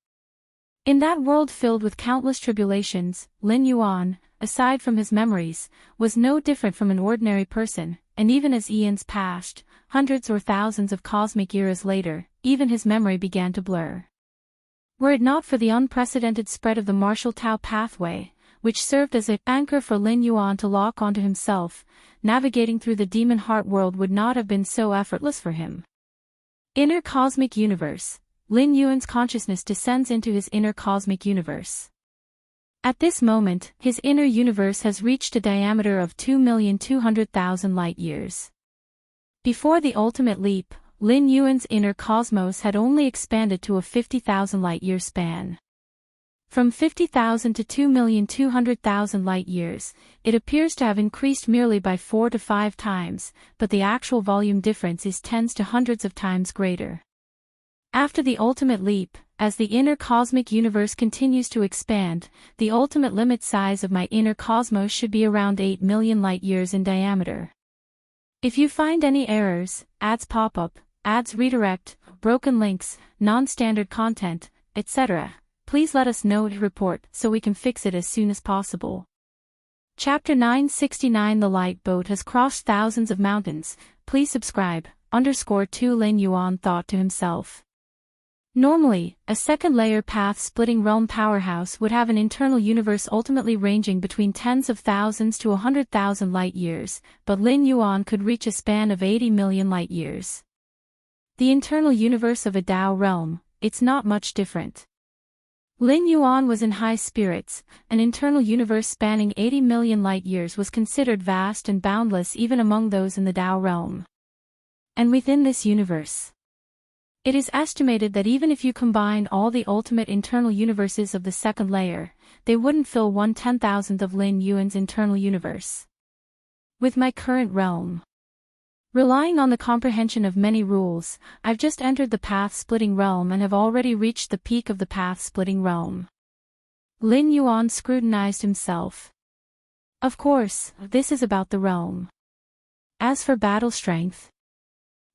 In that world filled with countless tribulations, Lin Yuan, aside from his memories, was no different from an ordinary person, and even as eons passed, hundreds or thousands of cosmic eras later, even his memory began to blur. Were it not for the unprecedented spread of the martial Tao pathway, which served as an anchor for Lin Yuan to lock onto himself, navigating through the demon heart world would not have been so effortless for him. Inner cosmic universe. Lin Yuan's consciousness descends into his inner cosmic universe. At this moment, his inner universe has reached a diameter of 2,200,000 light-years. Before the ultimate leap, Lin Yuan's inner cosmos had only expanded to a 50,000 light-year span. From 50,000 to 2,200,000 light-years, it appears to have increased merely by 4 to 5 times, but the actual volume difference is tens to hundreds of times greater. After the ultimate leap, as the inner cosmic universe continues to expand, the ultimate limit size of my inner cosmos should be around 8 million light-years in diameter. If you find any errors, ads pop up, ads redirect, broken links, non-standard content, etc., please let us know to report so we can fix it as soon as possible. Chapter 969 The Light Boat has crossed thousands of mountains. Please subscribe. _2 Lin Yuan thought to himself. Normally, a second-layer path-splitting realm powerhouse would have an internal universe ultimately ranging between tens of thousands to 100,000 light-years, but Lin Yuan could reach a span of 80 million light-years. The internal universe of a Dao realm, it's not much different. Lin Yuan was in high spirits. An internal universe spanning 80 million light-years was considered vast and boundless even among those in the Dao realm. And within this universe, It is estimated that even if you combine all the ultimate internal universes of the second layer, they wouldn't fill 1/10,000th of Lin Yuan's internal universe. With my current realm, relying on the comprehension of many rules, I've just entered the path-splitting realm and have already reached the peak of the path-splitting realm. Lin Yuan scrutinized himself. Of course, this is about the realm. As for battle strength,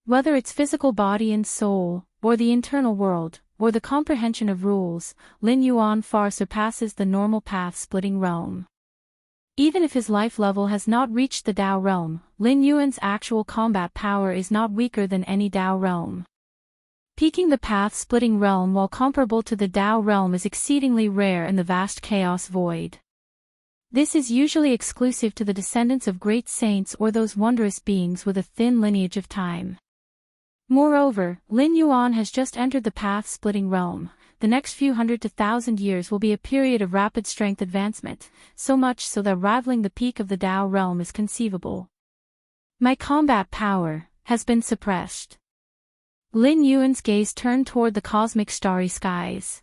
whether it's physical body and soul, or the internal world, or the comprehension of rules, Lin Yuan far surpasses the normal path-splitting realm. Even if his life level has not reached the Dao realm, Lin Yuan's actual combat power is not weaker than any Dao realm. Peaking the path-splitting realm while comparable to the Dao realm is exceedingly rare in the vast chaos void. This is usually exclusive to the descendants of great saints or those wondrous beings with a thin lineage of time. Moreover, Lin Yuan has just entered the path-splitting realm. The next few hundred to thousand years will be a period of rapid strength advancement, so much so that rivaling the peak of the Dao realm is conceivable. My combat power has been suppressed. Lin Yuan's gaze turned toward the cosmic starry skies.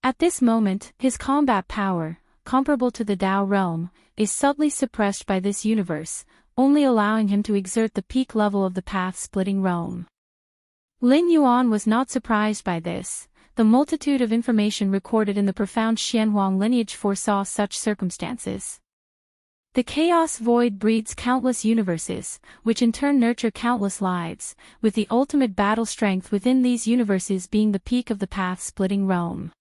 At this moment, his combat power, comparable to the Dao realm, is subtly suppressed by this universe, only allowing him to exert the peak level of the path-splitting realm. Lin Yuan was not surprised by this. The multitude of information recorded in the profound Xianhuang lineage foresaw such circumstances. The chaos void breeds countless universes, which in turn nurture countless lives, with the ultimate battle strength within these universes being the peak of the path-splitting realm.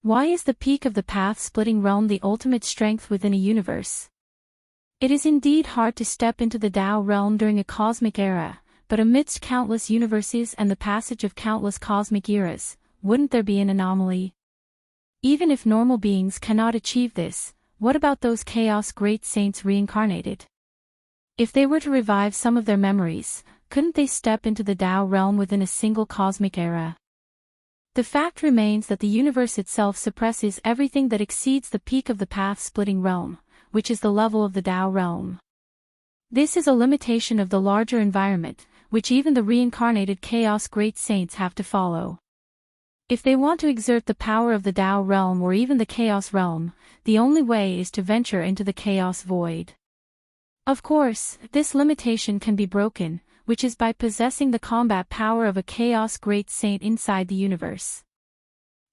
Why is the peak of the path-splitting realm the ultimate strength within a universe? It is indeed hard to step into the Dao realm during a cosmic era, but amidst countless universes and the passage of countless cosmic eras, wouldn't there be an anomaly? Even if normal beings cannot achieve this, what about those chaos great saints reincarnated? If they were to revive some of their memories, couldn't they step into the Dao realm within a single cosmic era? The fact remains that the universe itself suppresses everything that exceeds the peak of the path-splitting realm, which is the level of the Dao realm. This is a limitation of the larger environment, which even the reincarnated chaos great saints have to follow. If they want to exert the power of the Dao realm or even the chaos realm, the only way is to venture into the chaos void. Of course, this limitation can be broken, which is by possessing the combat power of a chaos great saint inside the universe.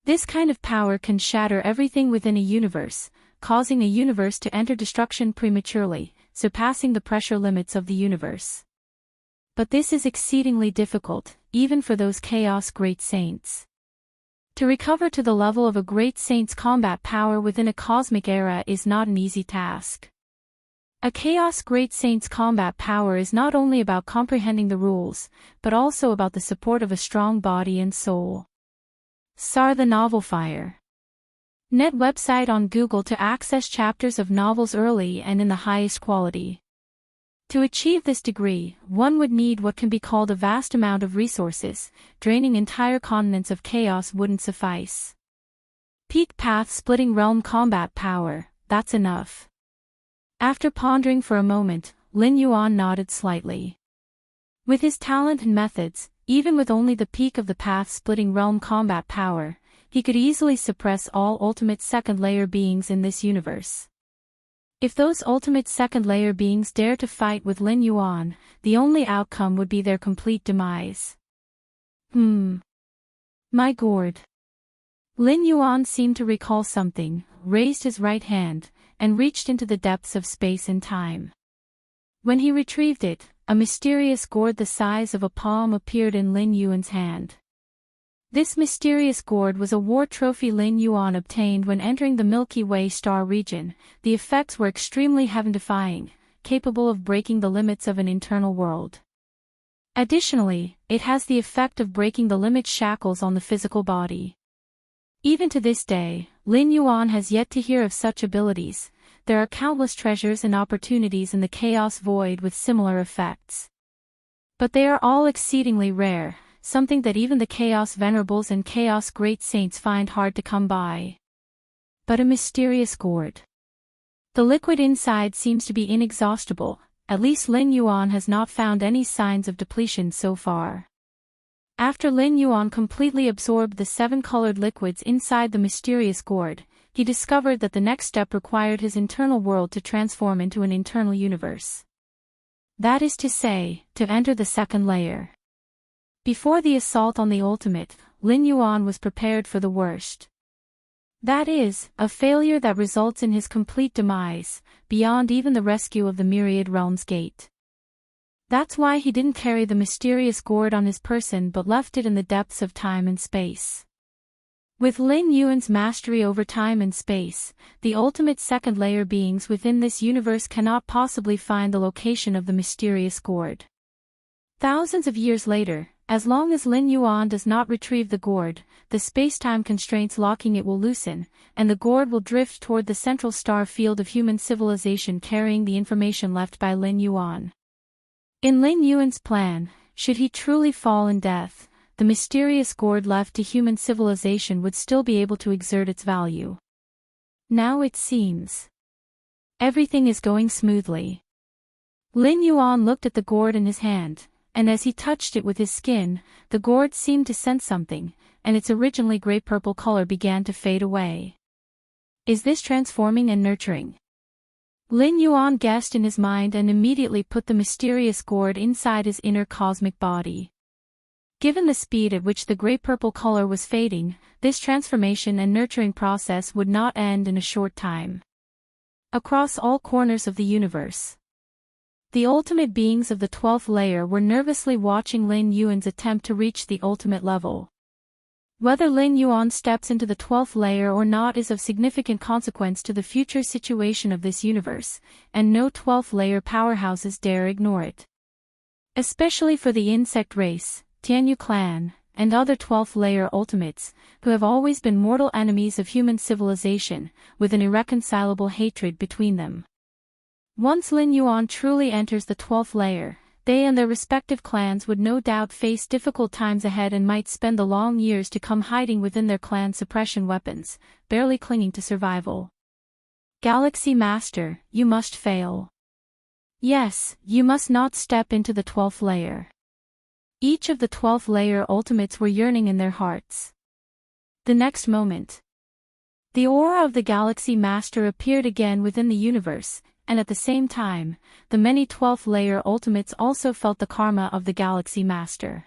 This kind of power can shatter everything within a universe, causing a universe to enter destruction prematurely, surpassing the pressure limits of the universe. But this is exceedingly difficult, even for those chaos great saints. To recover to the level of a great saint's combat power within a cosmic era is not an easy task. A chaos great saint's combat power is not only about comprehending the rules, but also about the support of a strong body and soul. Soar the Novel Fire. Net website on Google to access chapters of novels early and in the highest quality. To achieve this degree, one would need what can be called a vast amount of resources. Draining entire continents of chaos wouldn't suffice. Peak path-splitting realm combat power, that's enough. After pondering for a moment, Lin Yuan nodded slightly. With his talent and methods, even with only the peak of the path-splitting realm combat power, he could easily suppress all ultimate second-layer beings in this universe. If those ultimate second-layer beings dare to fight with Lin Yuan, the only outcome would be their complete demise. My gourd. Lin Yuan seemed to recall something, raised his right hand, and reached into the depths of space and time. When he retrieved it, a mysterious gourd the size of a palm appeared in Lin Yuan's hand. This mysterious gourd was a war trophy Lin Yuan obtained when entering the Milky Way star region. The effects were extremely heaven-defying, capable of breaking the limits of an internal world. Additionally, it has the effect of breaking the limit shackles on the physical body. Even to this day, Lin Yuan has yet to hear of such abilities. There are countless treasures and opportunities in the chaos void with similar effects. But they are all exceedingly rare, something that even the Chaos Venerables and Chaos Great Saints find hard to come by. But a mysterious gourd. The liquid inside seems to be inexhaustible, at least Lin Yuan has not found any signs of depletion so far. After Lin Yuan completely absorbed the 7 colored liquids inside the mysterious gourd, he discovered that the next step required his internal world to transform into an internal universe. That is to say, to enter the second layer. Before the assault on the ultimate, Lin Yuan was prepared for the worst. That is, a failure that results in his complete demise, beyond even the rescue of the Myriad Realms Gate. That's why he didn't carry the mysterious gourd on his person but left it in the depths of time and space. With Lin Yuan's mastery over time and space, the ultimate second layer beings within this universe cannot possibly find the location of the mysterious gourd. Thousands of years later, as long as Lin Yuan does not retrieve the gourd, the space-time constraints locking it will loosen, and the gourd will drift toward the central star field of human civilization carrying the information left by Lin Yuan. In Lin Yuan's plan, should he truly fall in death, the mysterious gourd left to human civilization would still be able to exert its value. Now it seems everything is going smoothly. Lin Yuan looked at the gourd in his hand, and as he touched it with his skin, the gourd seemed to sense something, and its originally gray-purple color began to fade away. Is this transforming and nurturing? Lin Yuan guessed in his mind and immediately put the mysterious gourd inside his inner cosmic body. Given the speed at which the gray-purple color was fading, this transformation and nurturing process would not end in a short time. Across all corners of the universe, the ultimate beings of the 12th layer were nervously watching Lin Yuan's attempt to reach the ultimate level. Whether Lin Yuan steps into the 12th layer or not is of significant consequence to the future situation of this universe, and no 12th layer powerhouses dare ignore it. Especially for the insect race, Tianyu clan, and other 12th layer ultimates, who have always been mortal enemies of human civilization, with an irreconcilable hatred between them. Once Lin Yuan truly enters the 12th layer, they and their respective clans would no doubt face difficult times ahead and might spend the long years to come hiding within their clan suppression weapons, barely clinging to survival. Galaxy Master, you must fail. Yes, you must not step into the 12th layer. Each of the 12th layer ultimates were yearning in their hearts. The next moment, the aura of the Galaxy Master appeared again within the universe, and at the same time, the many 12th layer ultimates also felt the karma of the Galaxy Master.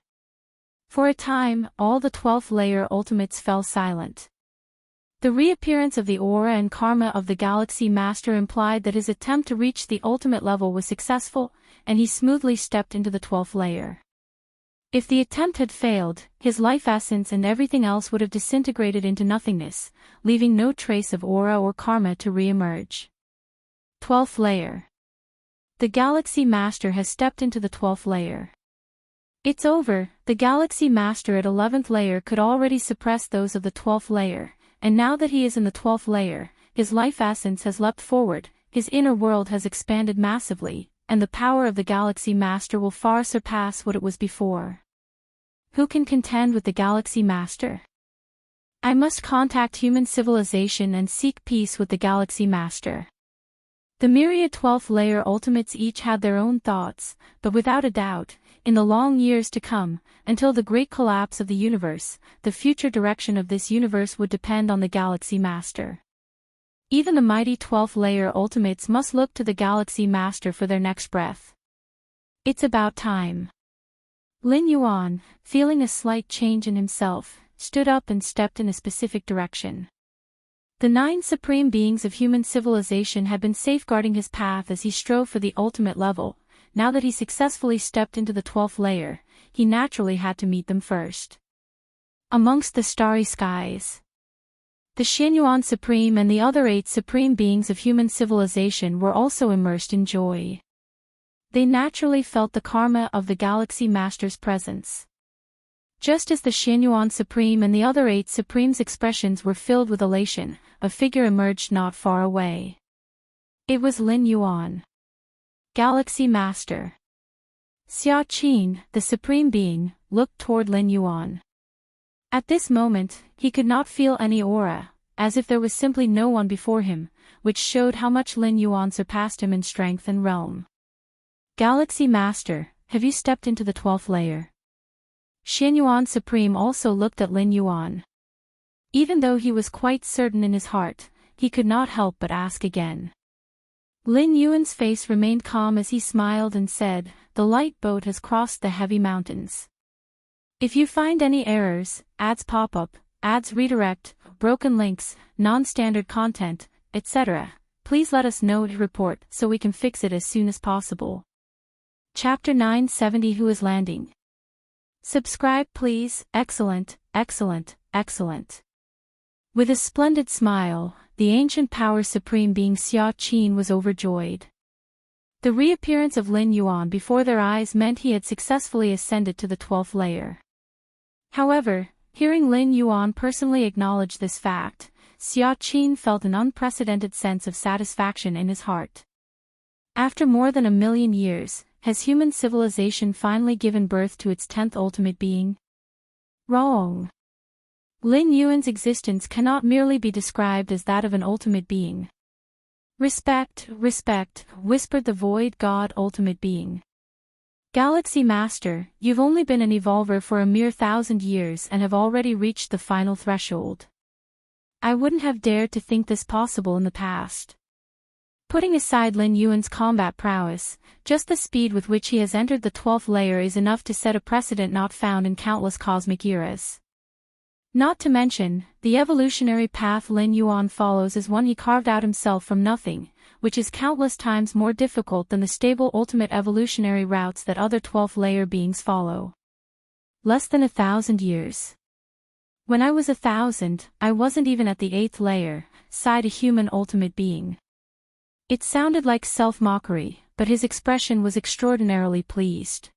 For a time, all the 12th layer ultimates fell silent. The reappearance of the aura and karma of the Galaxy Master implied that his attempt to reach the ultimate level was successful, and he smoothly stepped into the 12th layer. If the attempt had failed, his life essence and everything else would have disintegrated into nothingness, leaving no trace of aura or karma to re-emerge. 12th layer. The Galaxy Master has stepped into the 12th layer. It's over. The Galaxy Master at 11th layer could already suppress those of the 12th layer, and now that he is in the 12th layer, his life essence has leapt forward, his inner world has expanded massively, and the power of the Galaxy Master will far surpass what it was before. Who can contend with the Galaxy Master? I must contact human civilization and seek peace with the Galaxy Master. The myriad 12th layer ultimates each had their own thoughts, but without a doubt, in the long years to come, until the great collapse of the universe, the future direction of this universe would depend on the Galaxy Master. Even the mighty 12th layer ultimates must look to the Galaxy Master for their next breath. It's about time. Lin Yuan, feeling a slight change in himself, stood up and stepped in a specific direction. The 9 supreme beings of human civilization had been safeguarding his path as he strove for the ultimate level. Now that he successfully stepped into the 12th layer, he naturally had to meet them first. Amongst the starry skies, the Xianyuan Supreme and the other 8 supreme beings of human civilization were also immersed in joy. They naturally felt the karma of the Galaxy Master's presence. Just as the Xianyuan Supreme and the other 8 Supremes' expressions were filled with elation, a figure emerged not far away. It was Lin Yuan, Galaxy Master. Xia Qin, the Supreme Being, looked toward Lin Yuan. At this moment, he could not feel any aura, as if there was simply no one before him, which showed how much Lin Yuan surpassed him in strength and realm. Galaxy Master, have you stepped into the 12th layer? Xianyuan Supreme also looked at Lin Yuan. Even though he was quite certain in his heart, he could not help but ask again. Lin Yuan's face remained calm as he smiled and said, "The light boat has crossed the heavy mountains. If you find any errors, ads pop up, ads redirect, broken links, non-standard content, etc., please let us know to report so we can fix it as soon as possible." Chapter 970 Who is landing? Subscribe please. Excellent, excellent, excellent. With a splendid smile, the ancient power supreme being Xia Qin was overjoyed. The reappearance of Lin Yuan before their eyes meant he had successfully ascended to the 12th layer. However, hearing Lin Yuan personally acknowledge this fact, Xia Qin felt an unprecedented sense of satisfaction in his heart. After more than 1,000,000 years, has human civilization finally given birth to its 10th ultimate being? Wrong. Lin Yuan's existence cannot merely be described as that of an ultimate being. "Respect, respect," whispered the void god ultimate being. "Galaxy Master, you've only been an evolver for a mere 1,000 years and have already reached the final threshold. I wouldn't have dared to think this possible in the past." Putting aside Lin Yuan's combat prowess, just the speed with which he has entered the 12th layer is enough to set a precedent not found in countless cosmic eras. Not to mention, the evolutionary path Lin Yuan follows is one he carved out himself from nothing, which is countless times more difficult than the stable ultimate evolutionary routes that other 12th layer beings follow. Less than 1,000 years. "When I was 1,000, I wasn't even at the 8th layer," sighed a human ultimate being. It sounded like self-mockery, but his expression was extraordinarily pleased.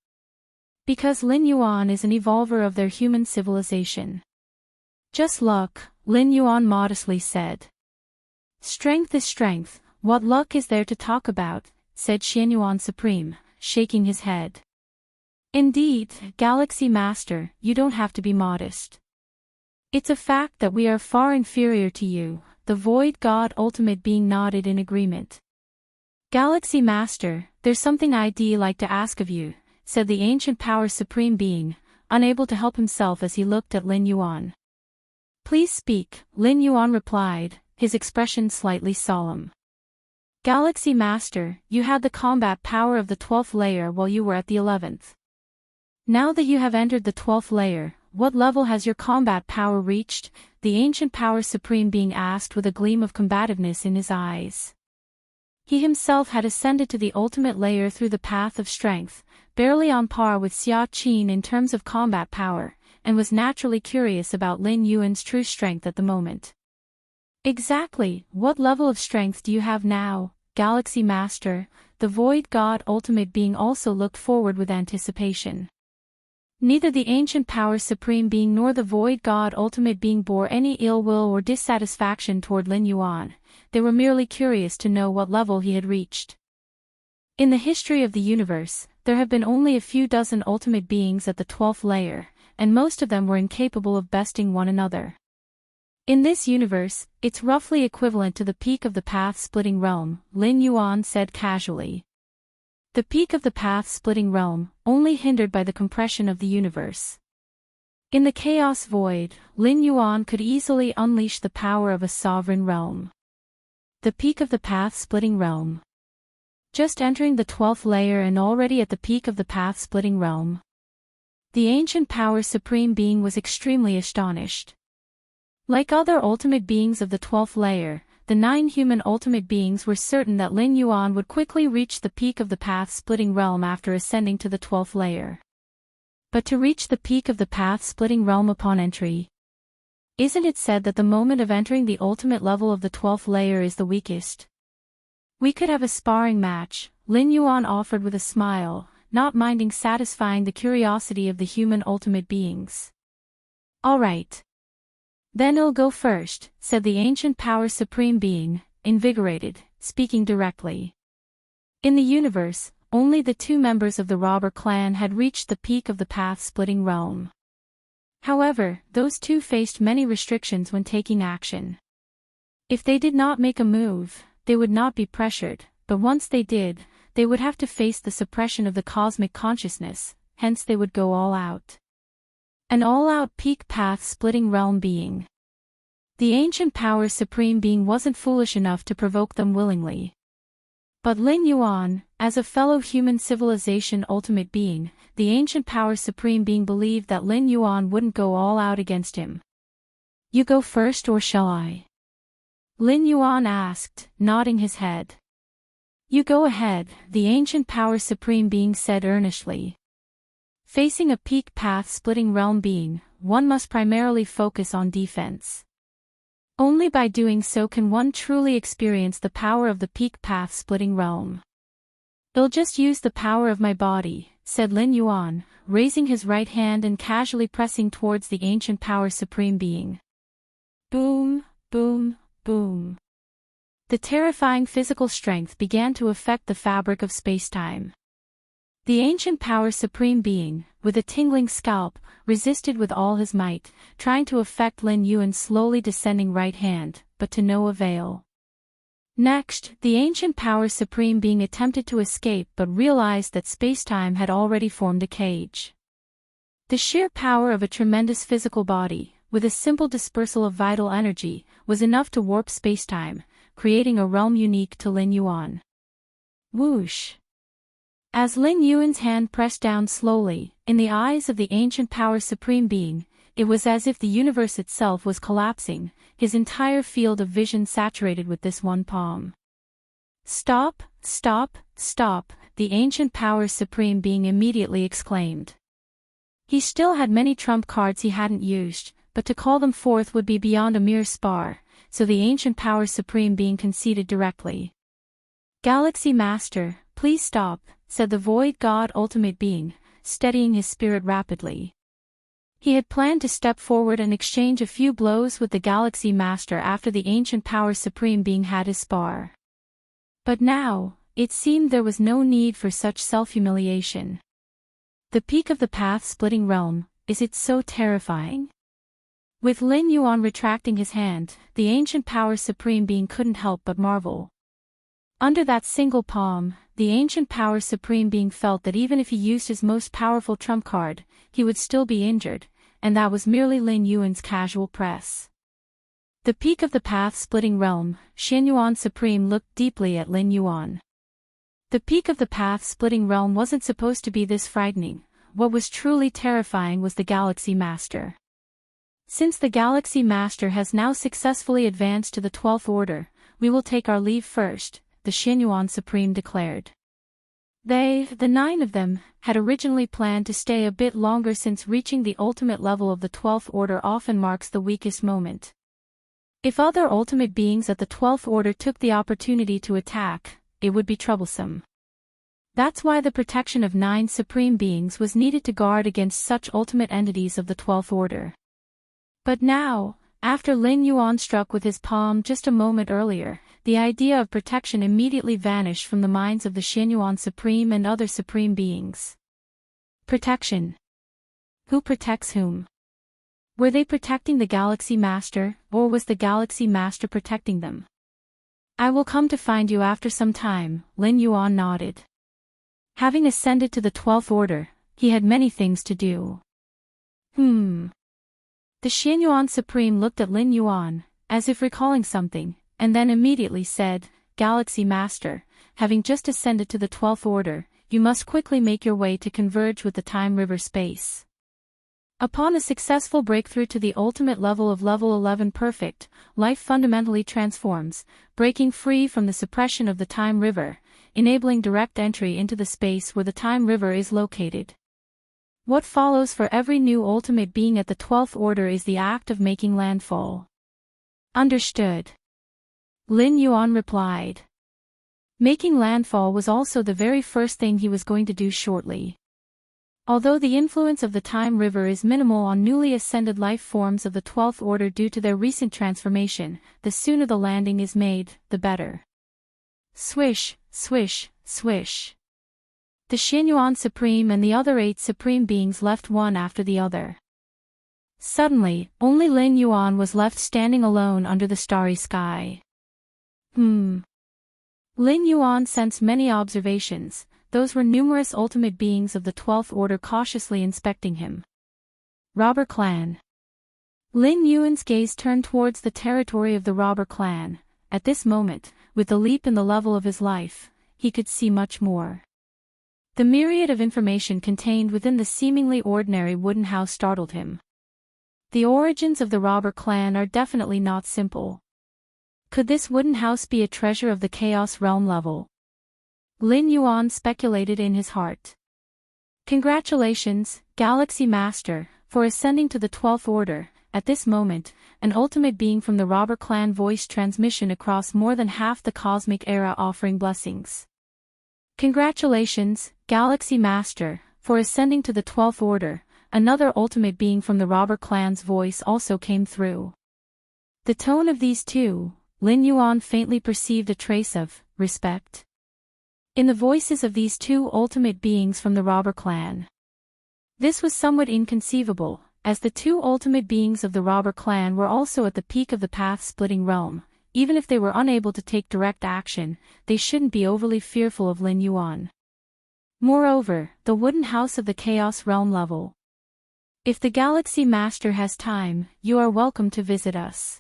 Because Lin Yuan is an evolver of their human civilization. "Just luck," Lin Yuan modestly said. "Strength is strength, what luck is there to talk about?" said Xianyuan Supreme, shaking his head. "Indeed, Galaxy Master, you don't have to be modest. It's a fact that we are far inferior to you," the void god ultimate being nodded in agreement. "Galaxy Master, there's something I'd like to ask of you," said the ancient power supreme being, unable to help himself as he looked at Lin Yuan. "Please speak," Lin Yuan replied, his expression slightly solemn. "Galaxy Master, you had the combat power of the 12th layer while you were at the 11th. Now that you have entered the 12th layer, what level has your combat power reached?" the ancient power supreme being asked with a gleam of combativeness in his eyes. He himself had ascended to the ultimate layer through the path of strength, barely on par with Xia Qin in terms of combat power, and was naturally curious about Lin Yuan's true strength at the moment. "Exactly, what level of strength do you have now, Galaxy Master?" the void god ultimate being also looked forward with anticipation. Neither the ancient power supreme being nor the void god ultimate being bore any ill will or dissatisfaction toward Lin Yuan, they were merely curious to know what level he had reached. In the history of the universe, there have been only a few dozen ultimate beings at the 12th layer, and most of them were incapable of besting one another. In this universe, it's roughly equivalent to the peak of the path-splitting realm, Lin Yuan said casually. The peak of the path-splitting realm, only hindered by the compression of the universe. In the chaos void, Lin Yuan could easily unleash the power of a sovereign realm. The peak of the path-splitting realm. Just entering the 12th layer and already at the peak of the path-splitting realm. The ancient power supreme being was extremely astonished. Like other ultimate beings of the 12th layer, the 9 human ultimate beings were certain that Lin Yuan would quickly reach the peak of the path-splitting realm after ascending to the 12th layer. But to reach the peak of the path-splitting realm upon entry, isn't it said that the moment of entering the ultimate level of the 12th layer is the weakest? "We could have a sparring match," Lin Yuan offered with a smile, not minding satisfying the curiosity of the human ultimate beings. "All right. Then I'll go first," said the ancient power supreme being, invigorated, speaking directly. In the universe, only the 2 members of the robber clan had reached the peak of the path-splitting realm. However, those 2 faced many restrictions when taking action. If they did not make a move, they would not be pressured, but once they did, they would have to face the suppression of the cosmic consciousness, hence they would go all out. An all-out peak path-splitting realm being. The ancient power supreme being wasn't foolish enough to provoke them willingly. But Lin Yuan, as a fellow human civilization ultimate being, the ancient power supreme being believed that Lin Yuan wouldn't go all out against him. You go first or shall I? Lin Yuan asked, nodding his head. You go ahead, the ancient power supreme being said earnestly. Facing a peak path-splitting realm being, one must primarily focus on defense. Only by doing so can one truly experience the power of the peak path-splitting realm. I'll just use the power of my body, said Lin Yuan, raising his right hand and casually pressing towards the ancient power supreme being. Boom, boom, boom. The terrifying physical strength began to affect the fabric of space-time. The ancient power supreme being, with a tingling scalp, resisted with all his might, trying to affect Lin Yuan's slowly descending right hand, but to no avail. Next, the ancient power supreme being attempted to escape but realized that space-time had already formed a cage. The sheer power of a tremendous physical body, with a simple dispersal of vital energy, was enough to warp space-time, creating a realm unique to Lin Yuan. Whoosh! As Lin Yuan's hand pressed down slowly, in the eyes of the ancient power supreme being, it was as if the universe itself was collapsing, his entire field of vision saturated with this one palm. Stop, stop, stop, the ancient power supreme being immediately exclaimed. He still had many trump cards he hadn't used, but to call them forth would be beyond a mere spar, so the ancient power supreme being conceded directly. Galaxy Master, please stop, said the Void God Ultimate Being, steadying his spirit rapidly. He had planned to step forward and exchange a few blows with the Galaxy Master after the ancient power supreme being had his spar. But now, it seemed there was no need for such self-humiliation. The peak of the path-splitting realm, is it so terrifying? With Lin Yuan retracting his hand, the ancient power supreme being couldn't help but marvel. Under that single palm, the ancient power supreme being felt that even if he used his most powerful trump card, he would still be injured, and that was merely Lin Yuan's casual press. The peak of the path-splitting realm, Xin Yuan Supreme looked deeply at Lin Yuan. The peak of the path-splitting realm wasn't supposed to be this frightening. What was truly terrifying was the Galaxy Master. Since the Galaxy Master has now successfully advanced to the 12th Order, we will take our leave first, the Xin Yuan Supreme declared. They, the 9 of them, had originally planned to stay a bit longer since reaching the ultimate level of the 12th Order often marks the weakest moment. If other ultimate beings at the 12th Order took the opportunity to attack, it would be troublesome. That's why the protection of 9 supreme beings was needed to guard against such ultimate entities of the 12th Order. But now, after Lin Yuan struck with his palm just a moment earlier, the idea of protection immediately vanished from the minds of the Xin Yuan Supreme and other supreme beings. Protection. Who protects whom? Were they protecting the Galaxy Master, or was the Galaxy Master protecting them? I will come to find you after some time, Lin Yuan nodded. Having ascended to the 12th Order, he had many things to do. The Xin Yuan Supreme looked at Lin Yuan, as if recalling something, and then immediately said, Galaxy Master, having just ascended to the 12th Order, you must quickly make your way to converge with the Time River space. Upon a successful breakthrough to the ultimate level of Level 11 Perfect, life fundamentally transforms, breaking free from the suppression of the Time River, enabling direct entry into the space where the Time River is located. What follows for every new ultimate being at the 12th Order is the act of making landfall. Understood. Lin Yuan replied. Making landfall was also the very first thing he was going to do shortly. Although the influence of the Time River is minimal on newly ascended life forms of the 12th Order due to their recent transformation, the sooner the landing is made, the better. Swish, swish, swish. The Xin Yuan Supreme and the other 8 Supreme Beings left one after the other. Suddenly, only Lin Yuan was left standing alone under the starry sky. Lin Yuan sensed many observations. Those were numerous ultimate beings of the 12th Order cautiously inspecting him. Robber Clan. Lin Yuan's gaze turned towards the territory of the Robber Clan. At this moment, with the leap in the level of his life, he could see much more. The myriad of information contained within the seemingly ordinary wooden house startled him. The origins of the Robber Clan are definitely not simple. Could this wooden house be a treasure of the Chaos Realm level? Lin Yuan speculated in his heart. Congratulations, Galaxy Master, for ascending to the 12th Order. At this moment, an ultimate being from the Robber Clan voiced transmission across more than half the cosmic era offering blessings. Congratulations, Galaxy Master, for ascending to the 12th Order. Another ultimate being from the Robber Clan's voice also came through. The tone of these two, Lin Yuan faintly perceived a trace of respect in the voices of these two ultimate beings from the Robber Clan. This was somewhat inconceivable, as the two ultimate beings of the Robber Clan were also at the peak of the path-splitting realm. Even if they were unable to take direct action, they shouldn't be overly fearful of Lin Yuan. Moreover, the wooden house of the Chaos Realm level. If the Galaxy Master has time, you are welcome to visit us.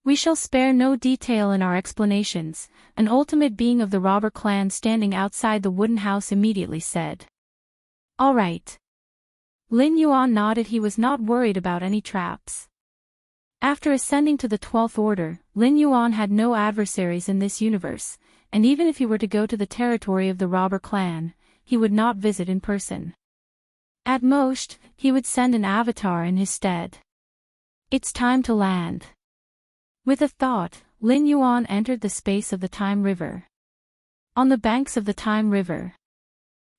We shall spare no detail in our explanations, an ultimate being of the Robber Clan standing outside the wooden house immediately said. All right. Lin Yuan nodded. He was not worried about any traps. After ascending to the 12th Order, Lin Yuan had no adversaries in this universe, and even if he were to go to the territory of the Robber Clan, he would not visit in person. At most, he would send an avatar in his stead. It's time to land. With a thought, Lin Yuan entered the space of the Time River. On the banks of the Time River,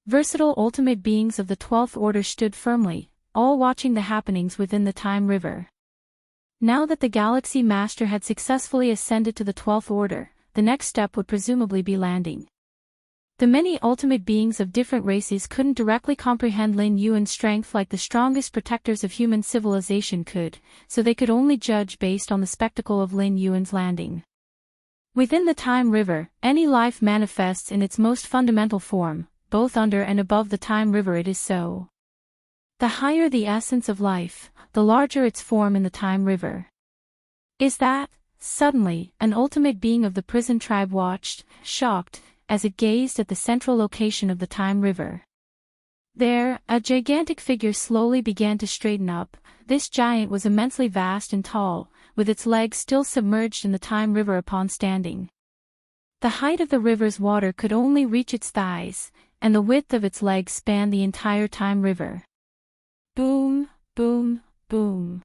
versatile ultimate beings of the 12th Order stood firmly, all watching the happenings within the Time River. Now that the Galaxy Master had successfully ascended to the 12th Order, the next step would presumably be landing. The many ultimate beings of different races couldn't directly comprehend Lin Yuan's strength like the strongest protectors of human civilization could, so they could only judge based on the spectacle of Lin Yuan's landing. Within the Time River, any life manifests in its most fundamental form, both under and above the Time River. It is so. The higher the essence of life, the larger its form in the Time River. Is that? Suddenly, an ultimate being of the prison tribe watched, shocked, as it gazed at the central location of the Time River. There, a gigantic figure slowly began to straighten up. This giant was immensely vast and tall, with its legs still submerged in the Time River upon standing. The height of the river's water could only reach its thighs, and the width of its legs spanned the entire Time River. Boom, boom, boom.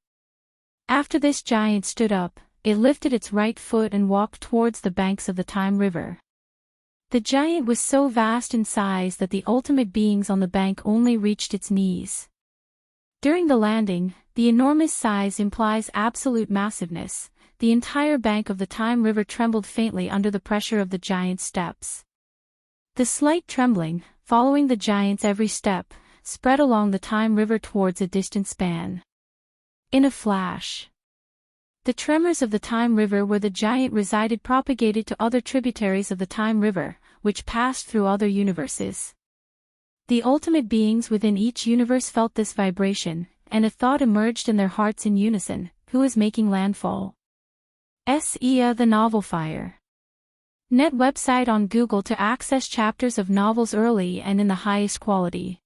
After this giant stood up, it lifted its right foot and walked towards the banks of the Time River. The giant was so vast in size that the ultimate beings on the bank only reached its knees. During the landing, the enormous size implies absolute massiveness. The entire bank of the Time River trembled faintly under the pressure of the giant's steps. The slight trembling, following the giant's every step, spread along the Time River towards a distant span. In a flash, the tremors of the Time River where the giant resided propagated to other tributaries of the Time River, which passed through other universes. The ultimate beings within each universe felt this vibration, and a thought emerged in their hearts in unison: who is making landfall? S.E.A. The Novel Fire. Net website on Google to access chapters of novels early and in the highest quality.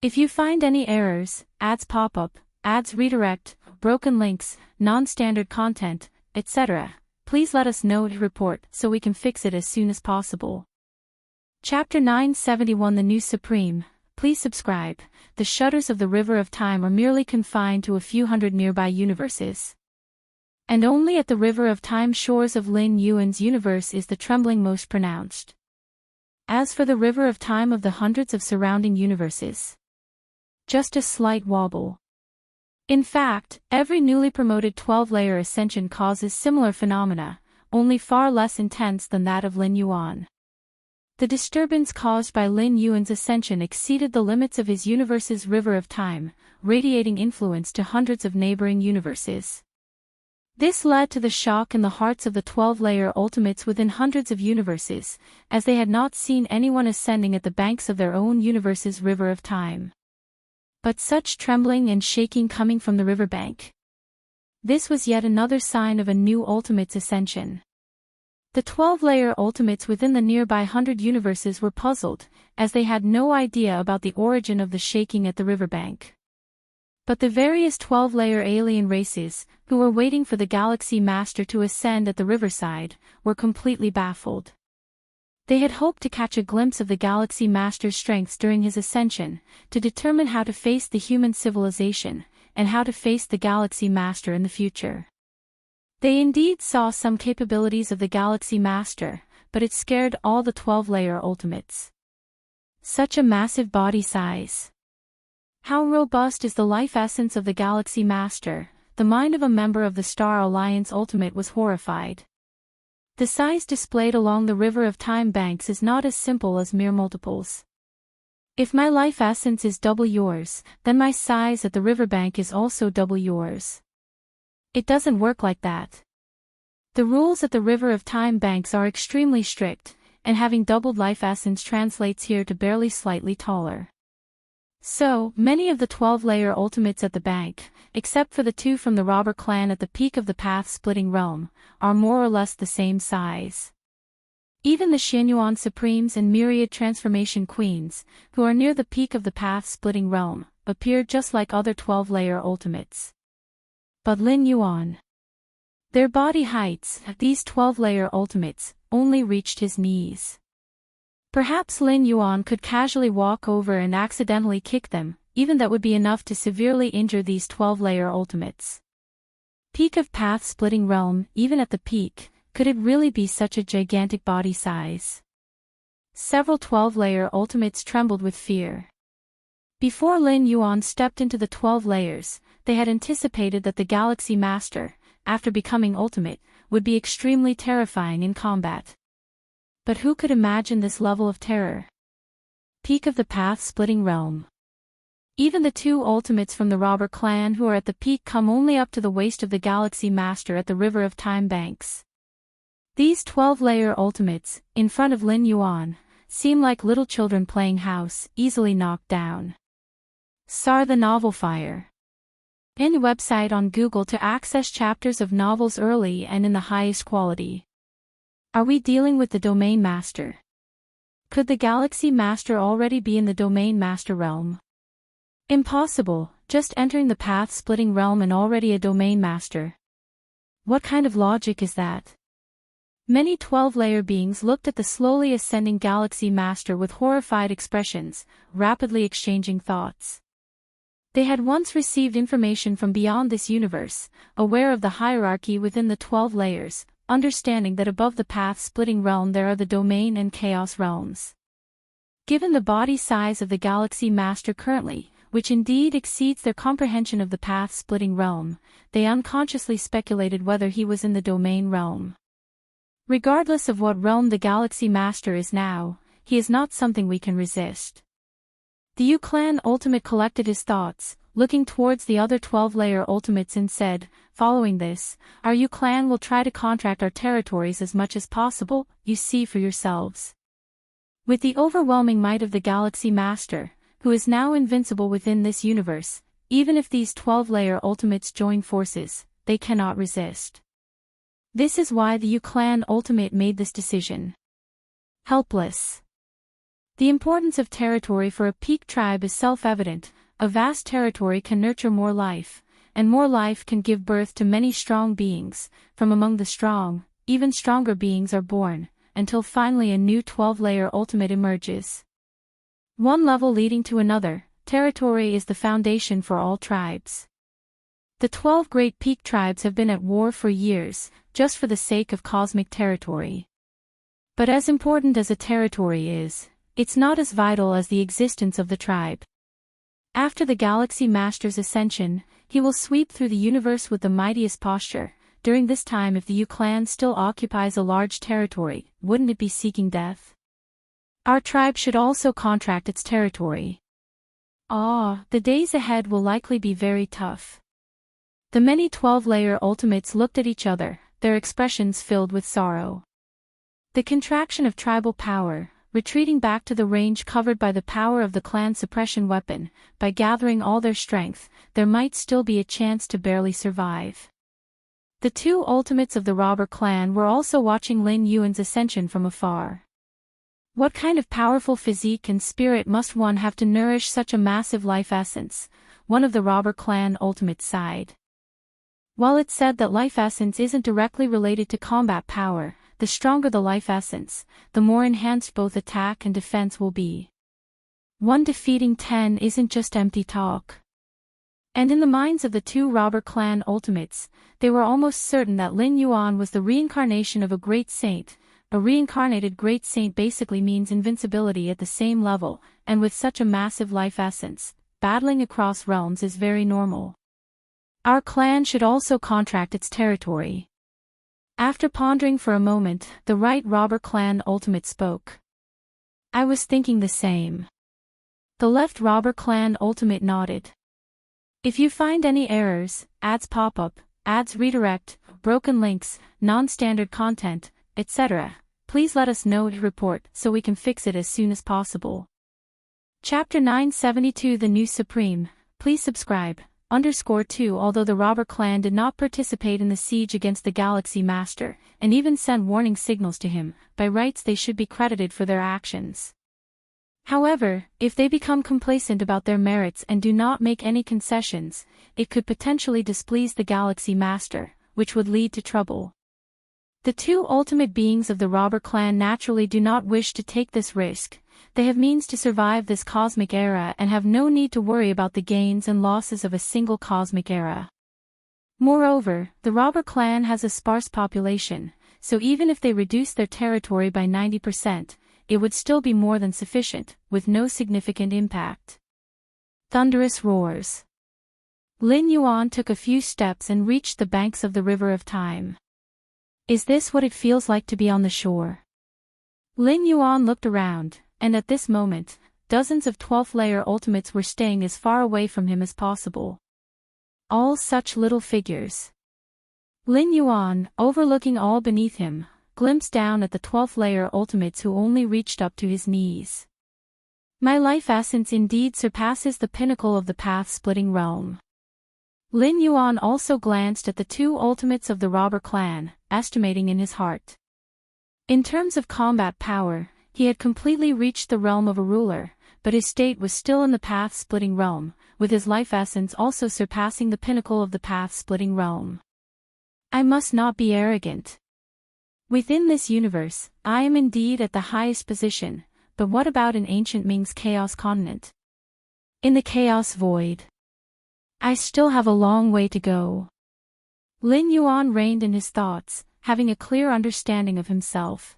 If you find any errors, ads pop up, ads redirect, broken links, non-standard content, etc., please let us know to report so we can fix it as soon as possible. Chapter 971 The New Supreme. Please subscribe. The shutters of the River of Time are merely confined to a few hundred nearby universes. And only at the River of Time shores of Lin Yuan's universe is the trembling most pronounced. As for the River of Time of the hundreds of surrounding universes, just a slight wobble. In fact, every newly promoted 12-layer ascension causes similar phenomena, only far less intense than that of Lin Yuan. The disturbance caused by Lin Yuan's ascension exceeded the limits of his universe's River of Time, radiating influence to hundreds of neighboring universes. This led to the shock in the hearts of the 12-layer ultimates within hundreds of universes, as they had not seen anyone ascending at the banks of their own universe's River of Time. but such trembling and shaking coming from the riverbank. This was yet another sign of a new ultimate's ascension. The 12-layer ultimates within the nearby 100 universes were puzzled, as they had no idea about the origin of the shaking at the riverbank. But the various 12-layer alien races, who were waiting for the Galaxy Master to ascend at the riverside, were completely baffled. They had hoped to catch a glimpse of the Galaxy Master's strengths during his ascension, to determine how to face the human civilization, and how to face the Galaxy Master in the future. They indeed saw some capabilities of the Galaxy Master, but it scared all the 12-layer ultimates. Such a massive body size. How robust is the life essence of the Galaxy Master? The mind of a member of the Star Alliance Ultimate was horrified. The size displayed along the River of Time banks is not as simple as mere multiples. If my life essence is double yours, then my size at the riverbank is also double yours. It doesn't work like that. The rules at the River of Time banks are extremely strict, and having doubled life essence translates here to barely slightly taller. So, many of the 12-layer ultimates at the bank, except for the 2 from the robber clan at the peak of the path-splitting realm, are more or less the same size. Even the Xianyuan Supremes and myriad transformation queens, who are near the peak of the path-splitting realm, appear just like other 12-layer ultimates. But Lin Yuan. Their body heights, these 12-layer ultimates, only reached his knees. Perhaps Lin Yuan could casually walk over and accidentally kick them, even that would be enough to severely injure these 12-layer ultimates. Peak of path-splitting realm, even at the peak, could it really be such a gigantic body size? Several 12-layer ultimates trembled with fear. Before Lin Yuan stepped into the 12 layers, they had anticipated that the Galaxy Master, after becoming ultimate, would be extremely terrifying in combat. But who could imagine this level of terror? Peak of the path-splitting realm. Even the 2 ultimates from the robber clan who are at the peak come only up to the waist of the Galaxy Master at the River of Time banks. These 12-layer ultimates, in front of Lin Yuan, seem like little children playing house, easily knocked down. Soar the Novel Fire. Any website on Google to access chapters of novels early and in the highest quality. Are we dealing with the Domain Master? Could the Galaxy Master already be in the Domain Master realm? Impossible, just entering the path-splitting realm and already a Domain Master. What kind of logic is that? Many 12-layer beings looked at the slowly ascending Galaxy Master with horrified expressions, rapidly exchanging thoughts. They had once received information from beyond this universe, aware of the hierarchy within the 12 layers, understanding that above the path-splitting realm there are the domain and chaos realms. Given the body size of the Galaxy Master currently, which indeed exceeds their comprehension of the path-splitting realm, they unconsciously speculated whether he was in the domain realm. Regardless of what realm the Galaxy Master is now, he is not something we can resist. The Yu Clan Ultimate collected his thoughts, looking towards the other 12-layer ultimates and said, following this, our Yu Clan will try to contract our territories as much as possible, you see for yourselves. With the overwhelming might of the Galaxy Master, who is now invincible within this universe, even if these 12-layer ultimates join forces, they cannot resist. This is why the Yu Clan Ultimate made this decision. Helpless. The importance of territory for a peak tribe is self-evident. A vast territory can nurture more life, and more life can give birth to many strong beings. From among the strong, even stronger beings are born, until finally a new 12-layer ultimate emerges. One level leading to another, territory is the foundation for all tribes. The 12 great peak tribes have been at war for years, just for the sake of cosmic territory. But as important as a territory is, it's not as vital as the existence of the tribe. After the Galaxy Master's ascension, he will sweep through the universe with the mightiest posture. During this time, if the Yu Clan still occupies a large territory, wouldn't it be seeking death? Our tribe should also contract its territory. The days ahead will likely be very tough. The many 12-layer ultimates looked at each other, their expressions filled with sorrow. The contraction of tribal power, retreating back to the range covered by the power of the clan's suppression weapon. By gathering all their strength, there might still be a chance to barely survive. The two ultimates of the robber clan were also watching Lin Yuan's ascension from afar. What kind of powerful physique and spirit must one have to nourish such a massive life essence? One of the robber clan ultimates sighed. While it's said that life essence isn't directly related to combat power, the stronger the life essence, the more enhanced both attack and defense will be. One defeating 10 isn't just empty talk. And in the minds of the two robber clan ultimates, they were almost certain that Lin Yuan was the reincarnation of a great saint. A reincarnated great saint basically means invincibility at the same level, and with such a massive life essence, battling across realms is very normal. Our clan should also contract its territory. After pondering for a moment, the right robber clan ultimate spoke. I was thinking the same. The left robber clan ultimate nodded. If you find any errors, ads pop up, ads redirect, broken links, non-standard content, etc., please let us know to report so we can fix it as soon as possible. Chapter 972 The New Supreme, please subscribe. _2 Although the robber clan did not participate in the siege against the Galaxy Master, and even sent warning signals to him, by rights they should be credited for their actions. However, if they become complacent about their merits and do not make any concessions, it could potentially displease the Galaxy Master, which would lead to trouble. The two ultimate beings of the robber clan naturally do not wish to take this risk. They have means to survive this cosmic era and have no need to worry about the gains and losses of a single cosmic era. Moreover, the robber clan has a sparse population, so even if they reduce their territory by 90%, it would still be more than sufficient, with no significant impact. Thunderous roars. Lin Yuan took a few steps and reached the banks of the River of Time. Is this what it feels like to be on the shore? Lin Yuan looked around, and at this moment, dozens of 12th-layer ultimates were staying as far away from him as possible. All such little figures. Lin Yuan, overlooking all beneath him, glimpsed down at the 12th-layer ultimates who only reached up to his knees. My life essence indeed surpasses the pinnacle of the path-splitting realm. Lin Yuan also glanced at the two ultimates of the robber clan, estimating in his heart. In terms of combat power, he had completely reached the realm of a ruler, but his state was still in the path-splitting realm, with his life essence also surpassing the pinnacle of the path-splitting realm. I must not be arrogant. Within this universe, I am indeed at the highest position, but what about in ancient Ming's Chaos Continent? In the Chaos Void. I still have a long way to go. Lin Yuan reined in his thoughts, having a clear understanding of himself.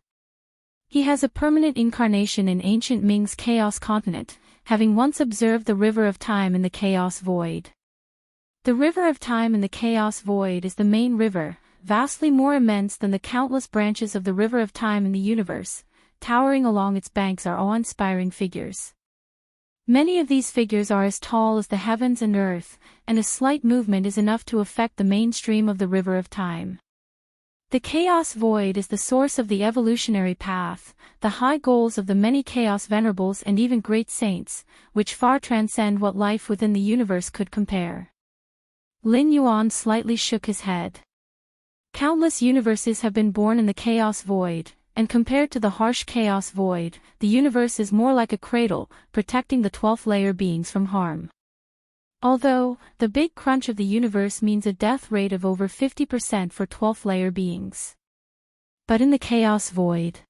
He has a permanent incarnation in ancient Ming's Chaos Continent, having once observed the River of Time in the Chaos Void. The River of Time in the Chaos Void is the main river, vastly more immense than the countless branches of the River of Time in the universe. Towering along its banks are awe-inspiring figures. Many of these figures are as tall as the heavens and earth, and a slight movement is enough to affect the mainstream of the River of Time. The Chaos Void is the source of the evolutionary path, the high goals of the many Chaos Venerables and even great saints, which far transcend what life within the universe could compare. Lin Yuan slightly shook his head. Countless universes have been born in the Chaos Void, and compared to the harsh Chaos Void, the universe is more like a cradle, protecting the 12th-layer beings from harm. Although, the big crunch of the universe means a death rate of over 50% for 12th-layer beings. But in the Chaos Void,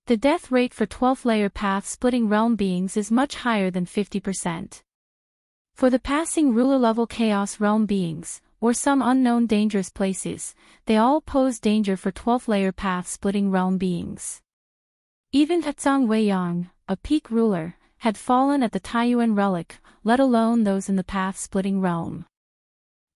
the death rate for 12th-layer path-splitting realm beings is much higher than 50%. For the passing ruler-level Chaos realm beings, or some unknown dangerous places, they all pose danger for 12th-layer path-splitting realm beings. Even Tatsang Weiyang, a peak ruler, had fallen at the Taiyuan relic, let alone those in the path-splitting realm.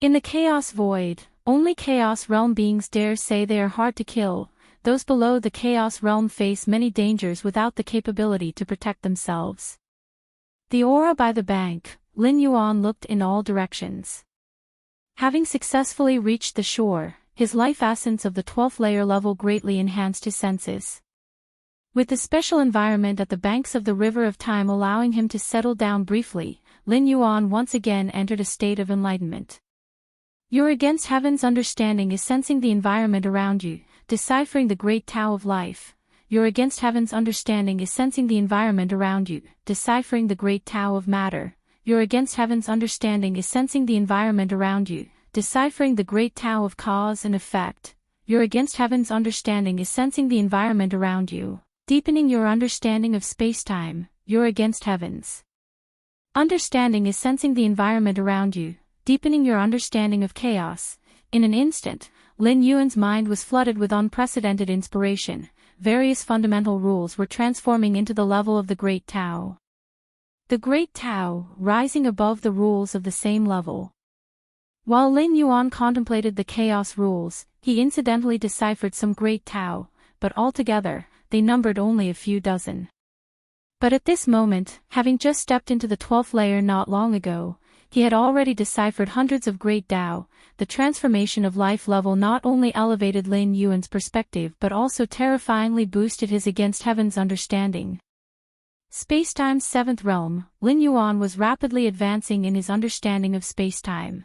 In the Chaos Void, only Chaos realm beings dare say they are hard to kill. Those below the Chaos realm face many dangers without the capability to protect themselves. The aura by the bank, Lin Yuan looked in all directions. Having successfully reached the shore, his life essence of the 12th layer level greatly enhanced his senses. With the special environment at the banks of the river of time allowing him to settle down briefly, Lin Yuan once again entered a state of enlightenment. Your against heaven's understanding is sensing the environment around you, deciphering the great Tao of life. Your against heaven's understanding is sensing the environment around you, deciphering the great Tao of matter. Your against heaven's understanding is sensing the environment around you, deciphering the great Tao of cause and effect. Your against heaven's understanding is sensing the environment around you, deepening your understanding of space-time. Your against heaven's understanding is sensing the environment around you, deepening your understanding of chaos. In an instant, Lin Yuan's mind was flooded with unprecedented inspiration. Various fundamental rules were transforming into the level of the Great Tao. The Great Tao, rising above the rules of the same level. While Lin Yuan contemplated the chaos rules, he incidentally deciphered some Great Tao, but altogether, they numbered only a few dozen. But at this moment, having just stepped into the 12th layer not long ago, he had already deciphered hundreds of Great Tao. The transformation of life level not only elevated Lin Yuan's perspective but also terrifyingly boosted his against heaven's understanding. Spacetime's 7th realm, Lin Yuan was rapidly advancing in his understanding of spacetime.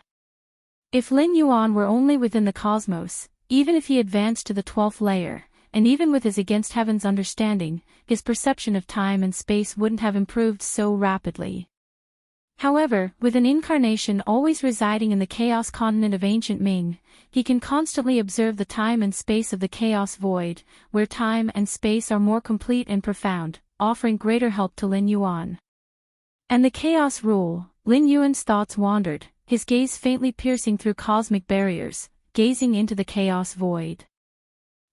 If Lin Yuan were only within the cosmos, even if he advanced to the 12th layer, and even with his against heaven's understanding, his perception of time and space wouldn't have improved so rapidly. However, with an incarnation always residing in the chaos continent of ancient Ming, he can constantly observe the time and space of the chaos void, where time and space are more complete and profound, offering greater help to Lin Yuan. And the chaos rule, Lin Yuan's thoughts wandered, his gaze faintly piercing through cosmic barriers, gazing into the chaos void.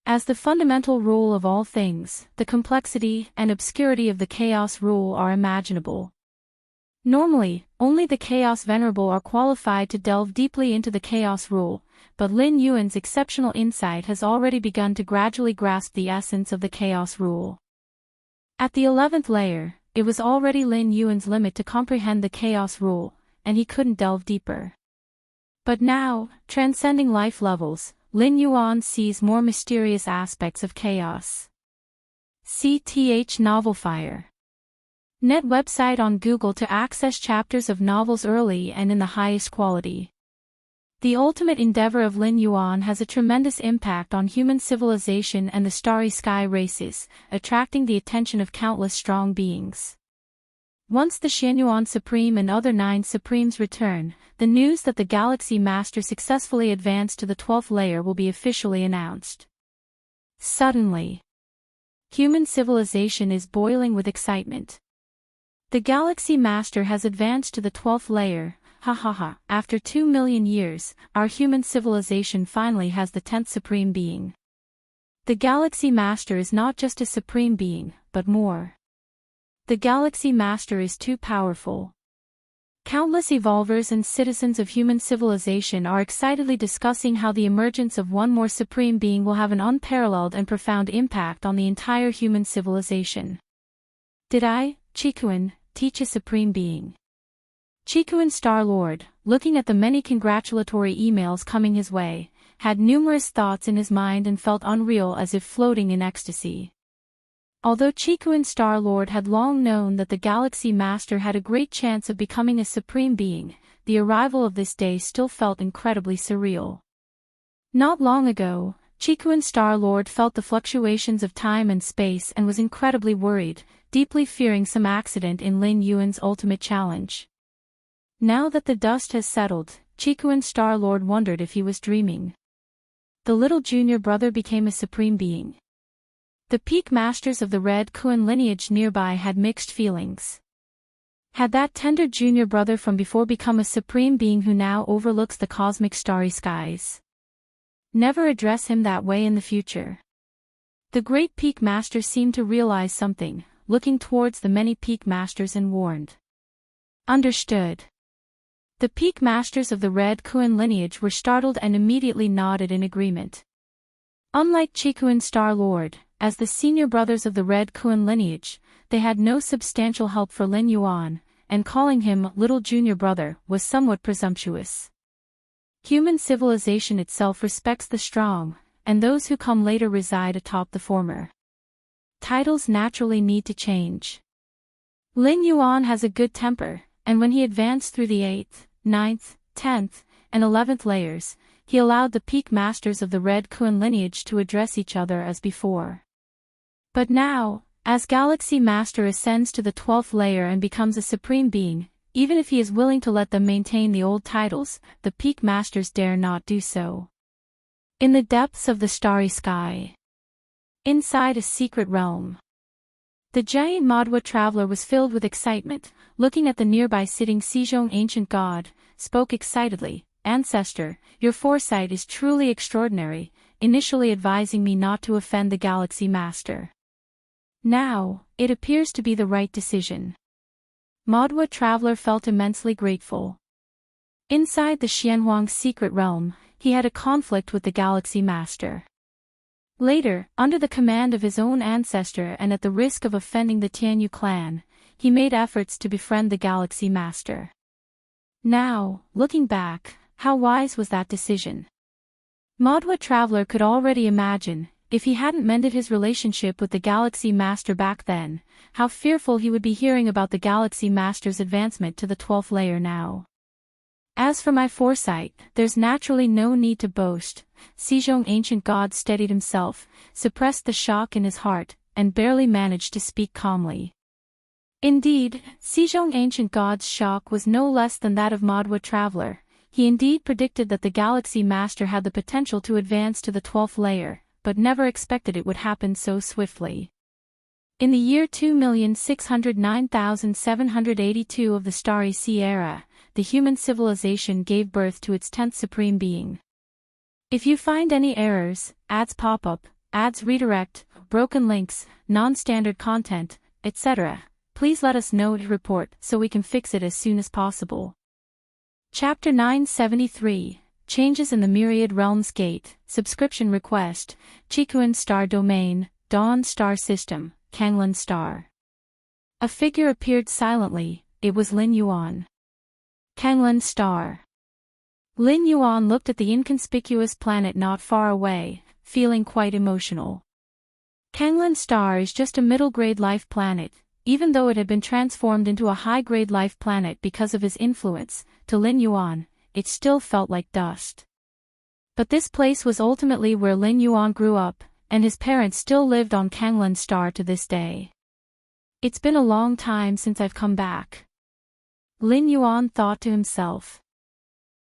As the fundamental rule of all things, the complexity and obscurity of the chaos rule are imaginable. Normally, only the Chaos Venerable are qualified to delve deeply into the Chaos Rule, but Lin Yuan's exceptional insight has already begun to gradually grasp the essence of the Chaos Rule. At the 11th layer, it was already Lin Yuan's limit to comprehend the Chaos Rule, and he couldn't delve deeper. But now, transcending life levels, Lin Yuan sees more mysterious aspects of chaos. CTH Novel Fire. Net website on Google to access chapters of novels early and in the highest quality. The ultimate endeavor of Lin Yuan has a tremendous impact on human civilization and the starry sky races, attracting the attention of countless strong beings. Once the Xianyuan Supreme and other 9 Supremes return, the news that the Galaxy Master successfully advanced to the 12th layer will be officially announced. Suddenly, human civilization is boiling with excitement. The Galaxy Master has advanced to the 12th layer. Ha ha ha. After 2 million years, our human civilization finally has the 10th Supreme Being. The Galaxy Master is not just a Supreme Being, but more. The Galaxy Master is too powerful. Countless evolvers and citizens of human civilization are excitedly discussing how the emergence of one more Supreme Being will have an unparalleled and profound impact on the entire human civilization. Did I, Chikuan, teach a Supreme Being? Chikuan Star-Lord, looking at the many congratulatory emails coming his way, had numerous thoughts in his mind and felt unreal as if floating in ecstasy. Although Chikuan Star-Lord had long known that the Galaxy Master had a great chance of becoming a Supreme Being, the arrival of this day still felt incredibly surreal. Not long ago, Chikuan Star-Lord felt the fluctuations of time and space and was incredibly worried, deeply fearing some accident in Lin Yuan's ultimate challenge. Now that the dust has settled, Chikuan Star-Lord wondered if he was dreaming. The little junior brother became a Supreme Being. The peak masters of the Red Kuan lineage nearby had mixed feelings. Had that tender junior brother from before become a Supreme Being who now overlooks the cosmic starry skies? Never address him that way in the future. The great peak master seemed to realize something, looking towards the many peak masters and warned. Understood. The peak masters of the Red Kuan lineage were startled and immediately nodded in agreement. Unlike Chikuan Star-Lord, as the senior brothers of the Red Kuan lineage, they had no substantial help for Lin Yuan, and calling him little junior brother was somewhat presumptuous. Human civilization itself respects the strong, and those who come later reside atop the former. Titles naturally need to change. Lin Yuan has a good temper, and when he advanced through the 8th, 9th, 10th, and 11th layers, he allowed the peak masters of the Red Kun lineage to address each other as before. But now, as Galaxy Master ascends to the 12th layer and becomes a supreme being, even if he is willing to let them maintain the old titles, the peak masters dare not do so. In the depths of the starry sky, inside a secret realm, the giant Madhwa traveler was filled with excitement, looking at the nearby sitting Sejong ancient god, spoke excitedly, "Ancestor, your foresight is truly extraordinary, initially advising me not to offend the Galaxy Master. Now, it appears to be the right decision." Madhwa traveler felt immensely grateful. Inside the Xianhuang's secret realm, he had a conflict with the Galaxy Master. Later, under the command of his own ancestor and at the risk of offending the Tianyu clan, he made efforts to befriend the Galaxy Master. Now, looking back, how wise was that decision? Madhwa traveler could already imagine, if he hadn't mended his relationship with the Galaxy Master back then, how fearful he would be hearing about the Galaxy Master's advancement to the 12th layer now. As for my foresight, there's naturally no need to boast. Sejong ancient god steadied himself, suppressed the shock in his heart, and barely managed to speak calmly. Indeed, Sejong ancient god's shock was no less than that of Madhwa traveler. He indeed predicted that the Galaxy Master had the potential to advance to the 12th layer, but never expected it would happen so swiftly. In the year 2,609,782 of the Starry Sea era, the human civilization gave birth to its 10th supreme being. If you find any errors, ads pop up, ads redirect, broken links, non-standard content, etc., please let us know to report so we can fix it as soon as possible. Chapter 973, Changes in the Myriad Realms Gate, Subscription Request, Chikuan Star Domain, Dawn Star System, Kanglan Star. A figure appeared silently, it was Lin Yuan. Kanglan Star. Lin Yuan looked at the inconspicuous planet not far away, feeling quite emotional. Kanglan Star is just a middle-grade life planet, even though it had been transformed into a high-grade life planet because of his influence. To Lin Yuan, it still felt like dust. But this place was ultimately where Lin Yuan grew up, and his parents still lived on Kanglan Star to this day. It's been a long time since I've come back, Lin Yuan thought to himself.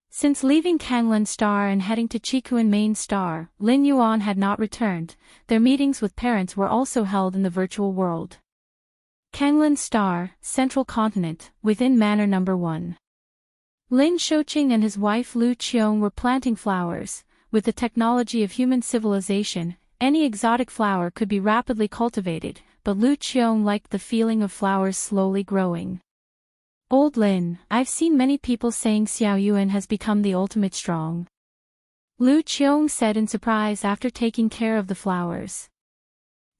Since leaving Kanglan Star and heading to Chikuan Main Star, Lin Yuan had not returned. Their meetings with parents were also held in the virtual world. Kanglan Star, Central Continent, within Manor No. 1. Lin Shouqing and his wife Lu Qiong were planting flowers. With the technology of human civilization, any exotic flower could be rapidly cultivated, but Lu Qiong liked the feeling of flowers slowly growing. Old Lin, I've seen many people saying Xiao Yuan has become the ultimate strong. Lu Qiong said in surprise after taking care of the flowers.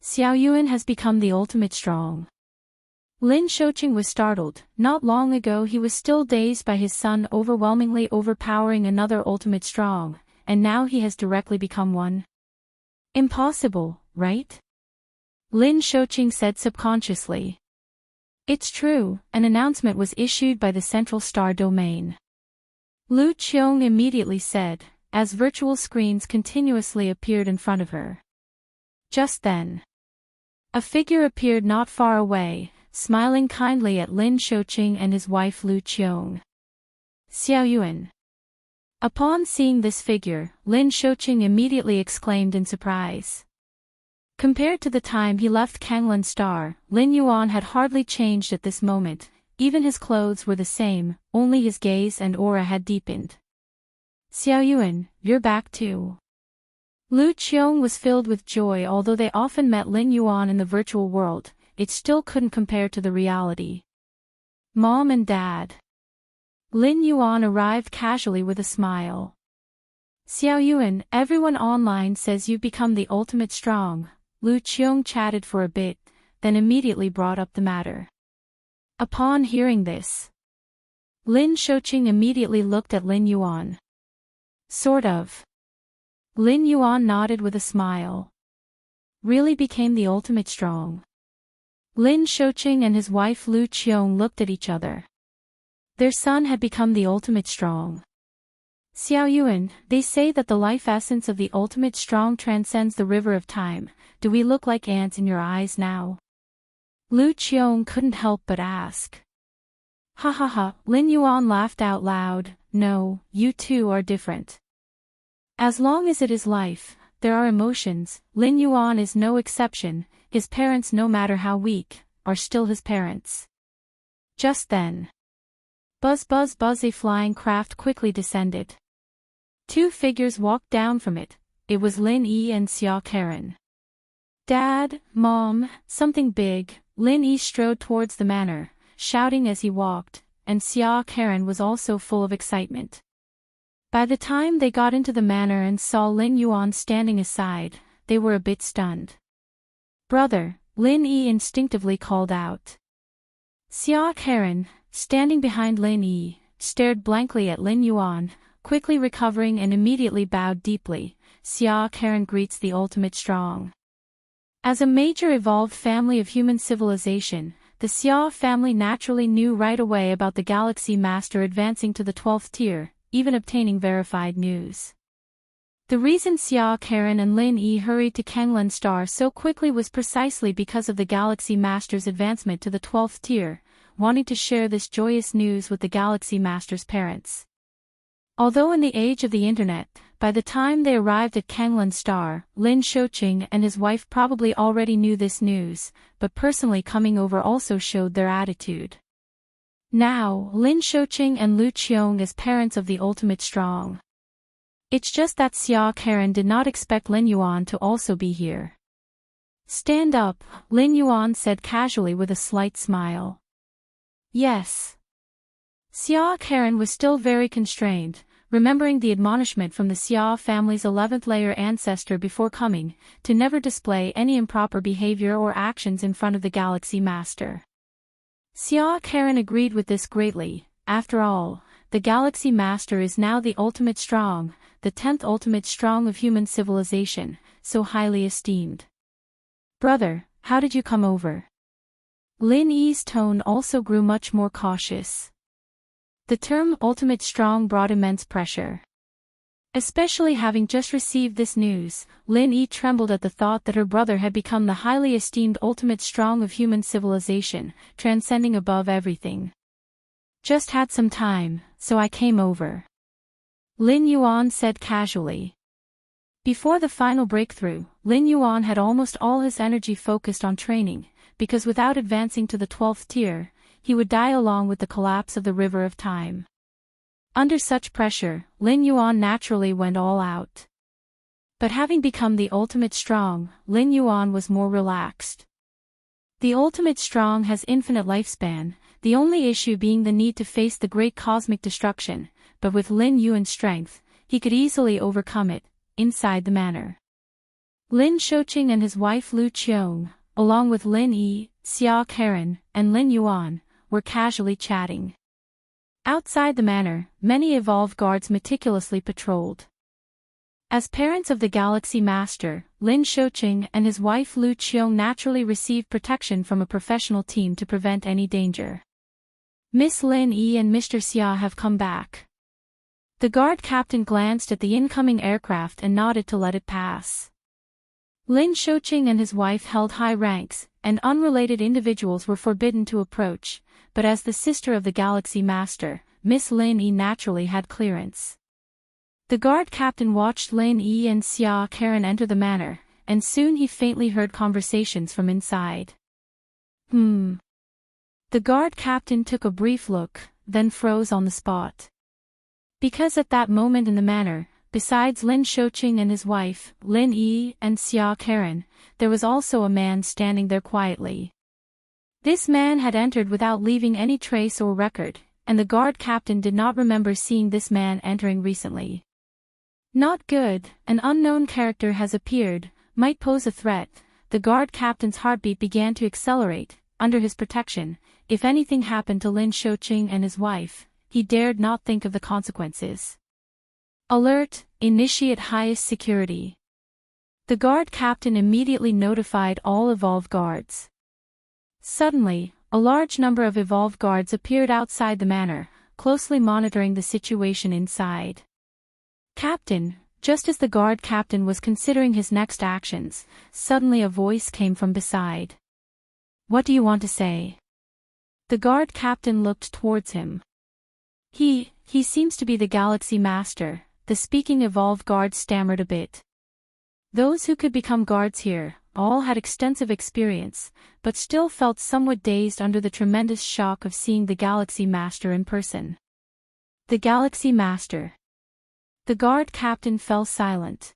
Xiao Yuan has become the ultimate strong. Lin Shouqing was startled. Not long ago he was still dazed by his son overwhelmingly overpowering another ultimate strong, and now he has directly become one. Impossible, right? Lin Shouqing said subconsciously. It's true, an announcement was issued by the Central Star Domain. Lu Qiong immediately said, as virtual screens continuously appeared in front of her. Just then, a figure appeared not far away, smiling kindly at Lin Shouqing and his wife Lu Qiong. Xiao Yuan. Upon seeing this figure, Lin Shouqing immediately exclaimed in surprise. Compared to the time he left Kanglan Star, Lin Yuan had hardly changed at this moment. Even his clothes were the same, only his gaze and aura had deepened. Xiao Yuan, you're back too. Lu Qiong was filled with joy. Although they often met Lin Yuan in the virtual world, it still couldn't compare to the reality. Mom and Dad. Lin Yuan arrived casually with a smile. Xiao Yuan, everyone online says you've become the ultimate strong. Lu Qiong chatted for a bit, then immediately brought up the matter. Upon hearing this, Lin Shouqing immediately looked at Lin Yuan. Sort of. Lin Yuan nodded with a smile. really became the ultimate strong. Lin Shouqing and his wife Lu Qiong looked at each other. Their son had become the ultimate strong. Xiao Yuan, they say that the life essence of the ultimate strong transcends the river of time. Do we look like ants in your eyes now? Lu Qiong couldn't help but ask. Ha ha ha, Lin Yuan laughed out loud. No, you two are different. As long as it is life, there are emotions. Lin Yuan is no exception. His parents, no matter how weak, are still his parents. Just then. Buzz buzz buzz, a flying craft quickly descended. Two figures walked down from it. It was Lin Yi and Xia Karen. Dad, Mom, something big. Lin Yi strode towards the manor, shouting as he walked, and Xia Karen was also full of excitement. By the time they got into the manor and saw Lin Yuan standing aside, they were a bit stunned. Brother, Lin Yi instinctively called out. Xia Karen, standing behind Lin Yi, stared blankly at Lin Yuan, quickly recovering and immediately bowed deeply. Xia Karen greets the ultimate strong. As a major evolved family of human civilization, the Xia family naturally knew right away about the Galaxy Master advancing to the 12th tier, even obtaining verified news. The reason Xia Karen and Lin Yi hurried to Kanglan Star so quickly was precisely because of the Galaxy Master's advancement to the 12th tier, wanting to share this joyous news with the Galaxy Master's parents. Although in the age of the internet, by the time they arrived at Kanglan Star, Lin Shouqing and his wife probably already knew this news, but personally coming over also showed their attitude. Now, Lin Shouqing and Lu Qiong as parents of the ultimate strong. It's just that Xia Karen did not expect Lin Yuan to also be here. Stand up, Lin Yuan said casually with a slight smile. Yes. Xia Karen was still very constrained, remembering the admonishment from the Xia family's 11th layer ancestor before coming, to never display any improper behavior or actions in front of the Galaxy Master. Xia Karen agreed with this greatly. After all, the Galaxy Master is now the ultimate strong, the 10th ultimate strong of human civilization, so highly esteemed. Brother, how did you come over? Lin Yi's tone also grew much more cautious. The term ultimate strong brought immense pressure. Especially having just received this news, Lin Yi trembled at the thought that her brother had become the highly esteemed ultimate strong of human civilization, transcending above everything. Just had some time, so I came over. Lin Yuan said casually. Before the final breakthrough, Lin Yuan had almost all his energy focused on training, because without advancing to the 12th tier, he would die along with the collapse of the river of time. Under such pressure, Lin Yuan naturally went all out. But having become the ultimate strong, Lin Yuan was more relaxed. The ultimate strong has infinite lifespan, the only issue being the need to face the great cosmic destruction, but with Lin Yuan's strength, he could easily overcome it, inside the manor. Lin Shouqing and his wife Lu Qiong, along with Lin Yi, Xia Karen, and Lin Yuan, were casually chatting. Outside the manor, many evolved guards meticulously patrolled. As parents of the Galaxy Master, Lin Shouqing and his wife Lu Qiong naturally received protection from a professional team to prevent any danger. Miss Lin Yi and Mr. Xia have come back. The guard captain glanced at the incoming aircraft and nodded to let it pass. Lin Shouqing and his wife held high ranks, and unrelated individuals were forbidden to approach, but as the sister of the Galaxy Master, Miss Lin Yi naturally had clearance. The guard captain watched Lin Yi and Xia Karen enter the manor, and soon he faintly heard conversations from inside. The guard captain took a brief look, then froze on the spot. Because at that moment in the manor, besides Lin Shouqing and his wife, Lin Yi and Xia Karen, there was also a man standing there quietly. This man had entered without leaving any trace or record, and the guard captain did not remember seeing this man entering recently. Not good, an unknown character has appeared, might pose a threat. The guard captain's heartbeat began to accelerate. Under his protection, if anything happened to Lin Shouqing and his wife, he dared not think of the consequences. Alert, initiate highest security. The guard captain immediately notified all evolved guards. Suddenly, a large number of evolved guards appeared outside the manor, closely monitoring the situation inside. "Captain," just as the guard captain was considering his next actions, suddenly a voice came from beside. "What do you want to say?" The guard captain looked towards him. He seems to be the Galaxy Master," the speaking evolved guard stammered a bit. Those who could become guards here, all had extensive experience, but still felt somewhat dazed under the tremendous shock of seeing the Galaxy Master in person. The Galaxy Master. The guard captain fell silent.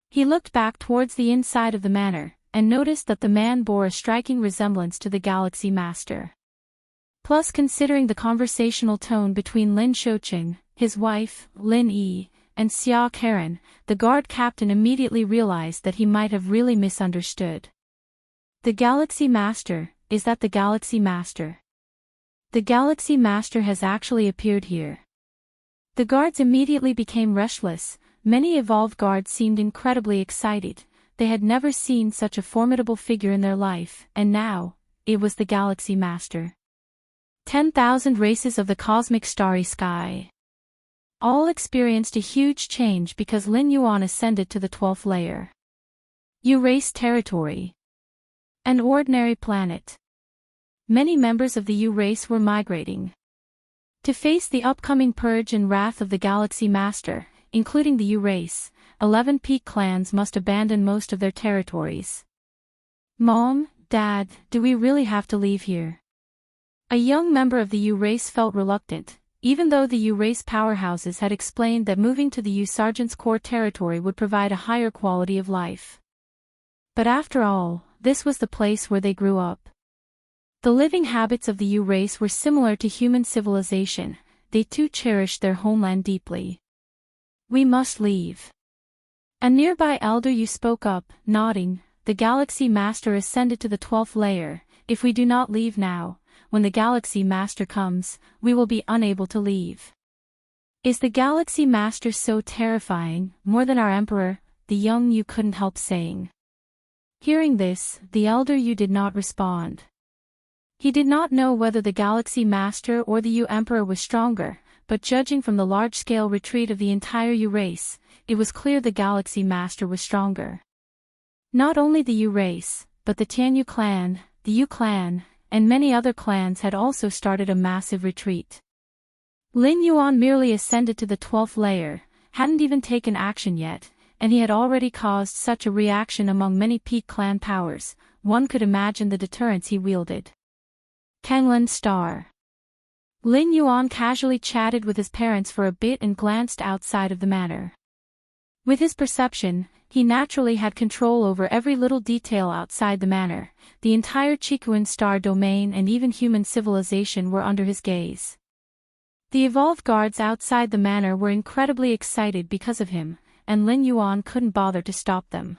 He looked back towards the inside of the manor, and noticed that the man bore a striking resemblance to the Galaxy Master. Plus, considering the conversational tone between Lin Shouqing, his wife, Lin Yi, and Xia Karen, the guard captain immediately realized that he might have really misunderstood. "The Galaxy Master, is that the Galaxy Master? The Galaxy Master has actually appeared here." The guards immediately became restless. Many evolved guards seemed incredibly excited. They had never seen such a formidable figure in their life, and now, it was the Galaxy Master. 10,000 races of the cosmic starry sky. All experienced a huge change because Lin Yuan ascended to the 12th layer. U-race territory. An ordinary planet. Many members of the U-race were migrating. To face the upcoming purge and wrath of the Galaxy Master, including the U-race, 11 peak clans must abandon most of their territories. "Mom, Dad, do we really have to leave here?" A young member of the U-race felt reluctant, even though the U-race powerhouses had explained that moving to the U-Sergeant's core territory would provide a higher quality of life. But after all, this was the place where they grew up. The living habits of the U-race were similar to human civilization. They too cherished their homeland deeply. "We must leave." A nearby elder U spoke up, nodding. "The Galaxy Master ascended to the 12th layer. If we do not leave now, when the Galaxy Master comes, we will be unable to leave." "Is the Galaxy Master so terrifying, more than our Emperor?" the young Yu couldn't help saying. Hearing this, the elder Yu did not respond. He did not know whether the Galaxy Master or the Yu Emperor was stronger, but judging from the large-scale retreat of the entire Yu race, it was clear the Galaxy Master was stronger. Not only the Yu race, but the Tianyu clan, the Yu clan, and many other clans had also started a massive retreat. Lin Yuan merely ascended to the 12th layer, hadn't even taken action yet, and he had already caused such a reaction among many peak clan powers. One could imagine the deterrence he wielded. Kanglan Star. Lin Yuan casually chatted with his parents for a bit and glanced outside of the manor. With his perception, he naturally had control over every little detail outside the manor. The entire Chikuan star domain and even human civilization were under his gaze. The evolved guards outside the manor were incredibly excited because of him, and Lin Yuan couldn't bother to stop them.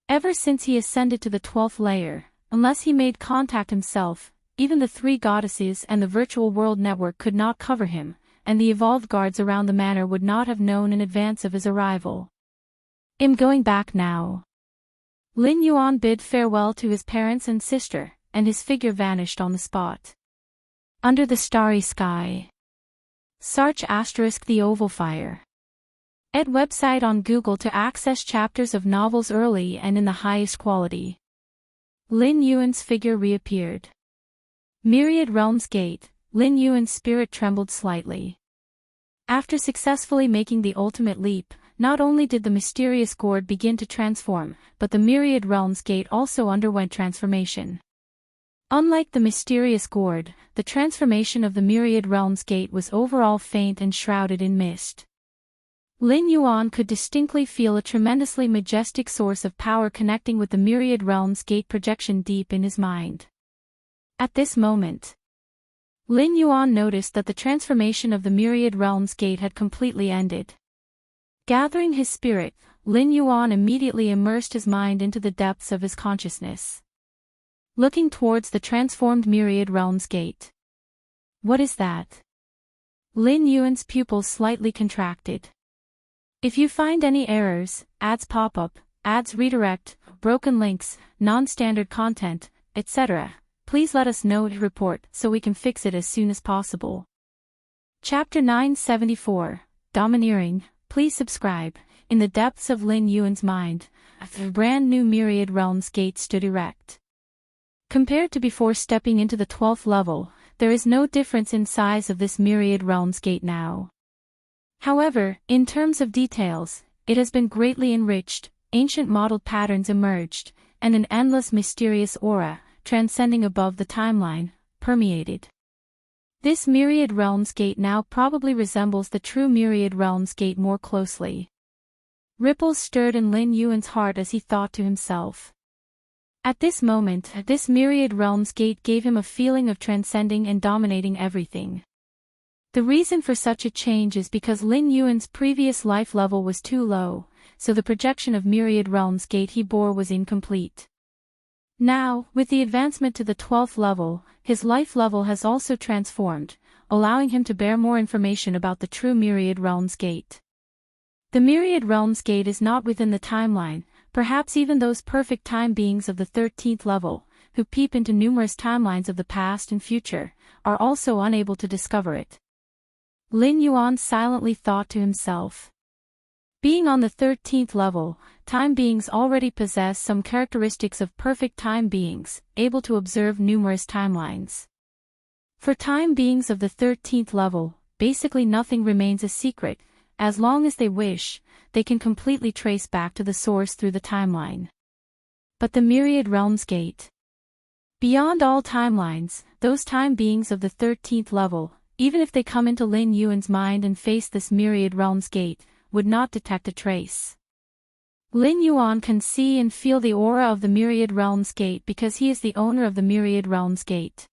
Ever since he ascended to the 12th layer, unless he made contact himself, even the 3 goddesses and the virtual world network could not cover him, and the evolved guards around the manor would not have known in advance of his arrival. "I'm going back now." Lin Yuan bid farewell to his parents and sister, and his figure vanished on the spot. Under the starry sky. Search * the Oval Fire. Ed website on Google to access chapters of novels early and in the highest quality. Lin Yuan's figure reappeared. Myriad Realms Gate. Lin Yuan's spirit trembled slightly. After successfully making the ultimate leap, not only did the mysterious gourd begin to transform, but the Myriad Realms Gate also underwent transformation. Unlike the mysterious gourd, the transformation of the Myriad Realms Gate was overall faint and shrouded in mist. Lin Yuan could distinctly feel a tremendously majestic source of power connecting with the Myriad Realms Gate projection deep in his mind. At this moment, Lin Yuan noticed that the transformation of the Myriad Realms Gate had completely ended. Gathering his spirit, Lin Yuan immediately immersed his mind into the depths of his consciousness. Looking towards the transformed Myriad Realms Gate. "What is that?" Lin Yuan's pupils slightly contracted. "If you find any errors, ads pop up, ads redirect, broken links, non-standard content, etc. Please let us know and report so we can fix it as soon as possible. Chapter 974, Domineering. Please subscribe. In the depths of Lin Yuan's mind, a brand new Myriad Realms gate stood erect. Compared to before stepping into the 12th level, there is no difference in size of this Myriad Realms gate now. However, in terms of details, it has been greatly enriched, ancient modeled patterns emerged, and an endless mysterious aura, transcending above the timeline, permeated. This Myriad Realms gate now probably resembles the true Myriad Realms gate more closely. Ripples stirred in Lin Yuan's heart as he thought to himself. At this moment, this Myriad Realms gate gave him a feeling of transcending and dominating everything. The reason for such a change is because Lin Yuan's previous life level was too low, so the projection of Myriad Realms gate he bore was incomplete. Now, with the advancement to the 12th level, his life level has also transformed, allowing him to bear more information about the true Myriad Realms gate. The Myriad Realms gate is not within the timeline. Perhaps even those perfect time beings of the 13th level, who peep into numerous timelines of the past and future, are also unable to discover it. Lin Yuan silently thought to himself. Being on the 13th level, time beings already possess some characteristics of perfect time beings, able to observe numerous timelines. For time beings of the 13th level, basically nothing remains a secret. As long as they wish, they can completely trace back to the source through the timeline. But the Myriad Realms gate. Beyond all timelines, those time beings of the 13th level, even if they come into Lin Yuan's mind and face this Myriad Realms gate, would not detect a trace. Lin Yuan can see and feel the aura of the Myriad Realms gate because he is the owner of the Myriad Realms gate.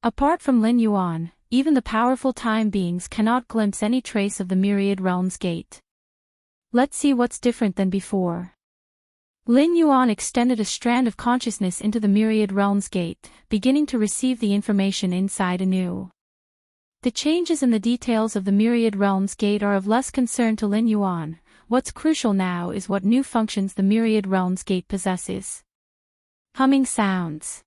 Apart from Lin Yuan, even the powerful time beings cannot glimpse any trace of the Myriad Realms gate. Let's see what's different than before. Lin Yuan extended a strand of consciousness into the Myriad Realms gate, beginning to receive the information inside anew. The changes in the details of the Myriad Realms gate are of less concern to Lin Yuan. What's crucial now is what new functions the Myriad Realms gate possesses. Humming sounds.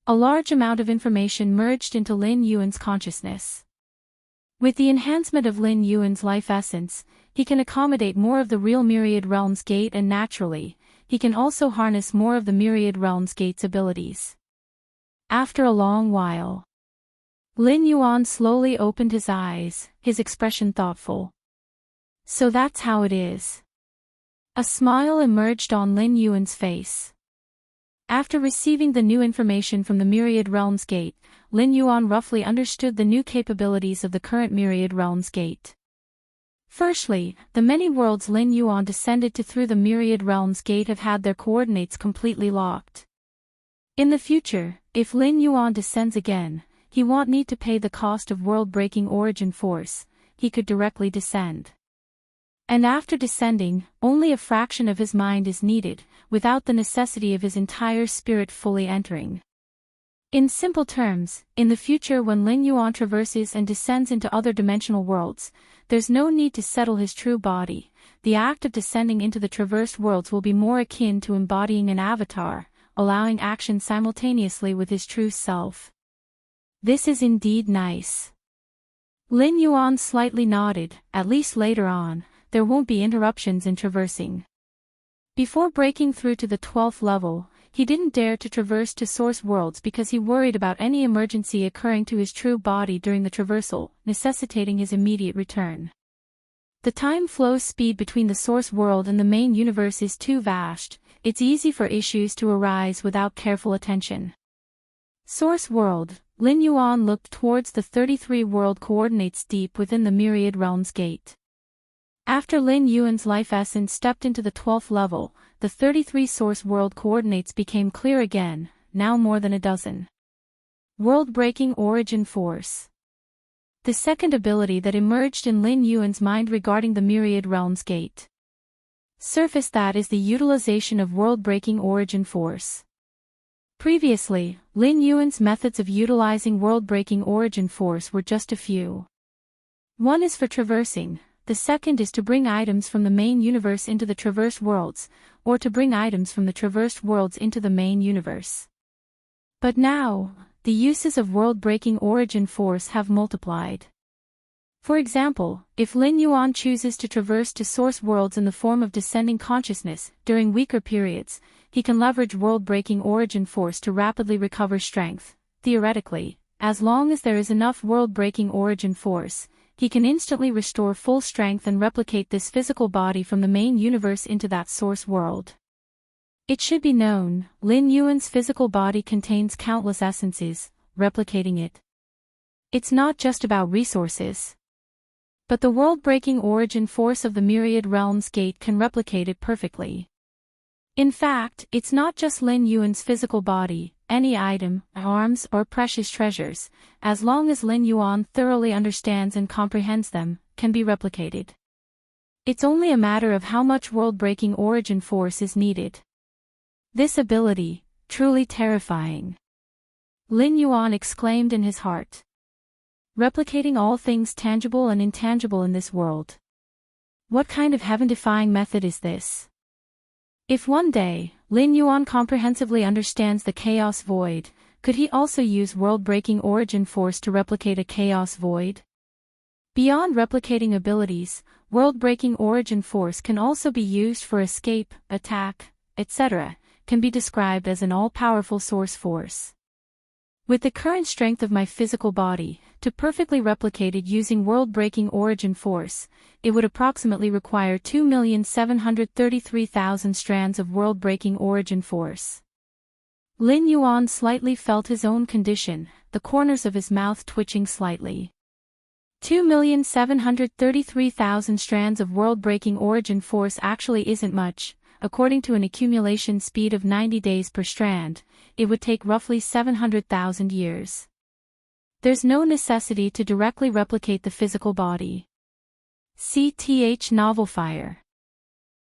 A large amount of information merged into Lin Yuan's consciousness. With the enhancement of Lin Yuan's life essence, he can accommodate more of the real Myriad Realms gate, and naturally, he can also harness more of the Myriad Realms gate's abilities. After a long while, Lin Yuan slowly opened his eyes, his expression thoughtful. So that's how it is. A smile emerged on Lin Yuan's face. After receiving the new information from the Myriad Realms gate, Lin Yuan roughly understood the new capabilities of the current Myriad Realms gate. Firstly, the many worlds Lin Yuan descended to through the Myriad Realms gate have had their coordinates completely locked. In the future, if Lin Yuan descends again, he won't need to pay the cost of world-breaking origin force, he could directly descend. And after descending, only a fraction of his mind is needed, without the necessity of his entire spirit fully entering. In simple terms, in the future when Lin Yuan traverses and descends into other dimensional worlds, there's no need to settle his true body. The act of descending into the traversed worlds will be more akin to embodying an avatar, allowing action simultaneously with his true self. This is indeed nice. Lin Yuan slightly nodded. At least later on, there won't be interruptions in traversing. Before breaking through to the 12th level, he didn't dare to traverse to source worlds because he worried about any emergency occurring to his true body during the traversal, necessitating his immediate return. The time flow speed between the source world and the main universe is too vast. It's easy for issues to arise without careful attention. Source world. Lin Yuan looked towards the 33 world coordinates deep within the Myriad Realms gate. After Lin Yuan's life essence stepped into the 12th level, the 33 source world coordinates became clear again, now more than a dozen. World-breaking origin force. The second ability that emerged in Lin Yuan's mind regarding the Myriad Realms gate. Surface, that is the utilization of world-breaking origin force. Previously, Lin Yuan's methods of utilizing world-breaking origin force were just a few. One is for traversing, the second is to bring items from the main universe into the traversed worlds, or to bring items from the traversed worlds into the main universe. But now, the uses of world-breaking origin force have multiplied. For example, if Lin Yuan chooses to traverse to source worlds in the form of descending consciousness during weaker periods, he can leverage world-breaking origin force to rapidly recover strength. Theoretically, as long as there is enough world-breaking origin force, he can instantly restore full strength and replicate this physical body from the main universe into that source world. It should be known, Lin Yuan's physical body contains countless essences, replicating it. It's not just about resources. But the world-breaking origin force of the Myriad Realms Gate can replicate it perfectly. In fact, it's not just Lin Yuan's physical body, any item, arms, or precious treasures, as long as Lin Yuan thoroughly understands and comprehends them, can be replicated. It's only a matter of how much world-breaking origin force is needed. This ability, truly terrifying. Lin Yuan exclaimed in his heart. Replicating all things tangible and intangible in this world. What kind of heaven-defying method is this? If one day, Lin Yuan comprehensively understands the chaos void, could he also use world-breaking origin force to replicate a chaos void? Beyond replicating abilities, world-breaking origin force can also be used for escape, attack, etc., can be described as an all-powerful source force. With the current strength of my physical body, to perfectly replicate it using world-breaking origin force, it would approximately require 2,733,000 strands of world-breaking origin force. Lin Yuan slightly felt his own condition, the corners of his mouth twitching slightly. 2,733,000 strands of world-breaking origin force actually isn't much. According to an accumulation speed of 90 days per strand, it would take roughly 700,000 years. There's no necessity to directly replicate the physical body. CTH Novel Fire.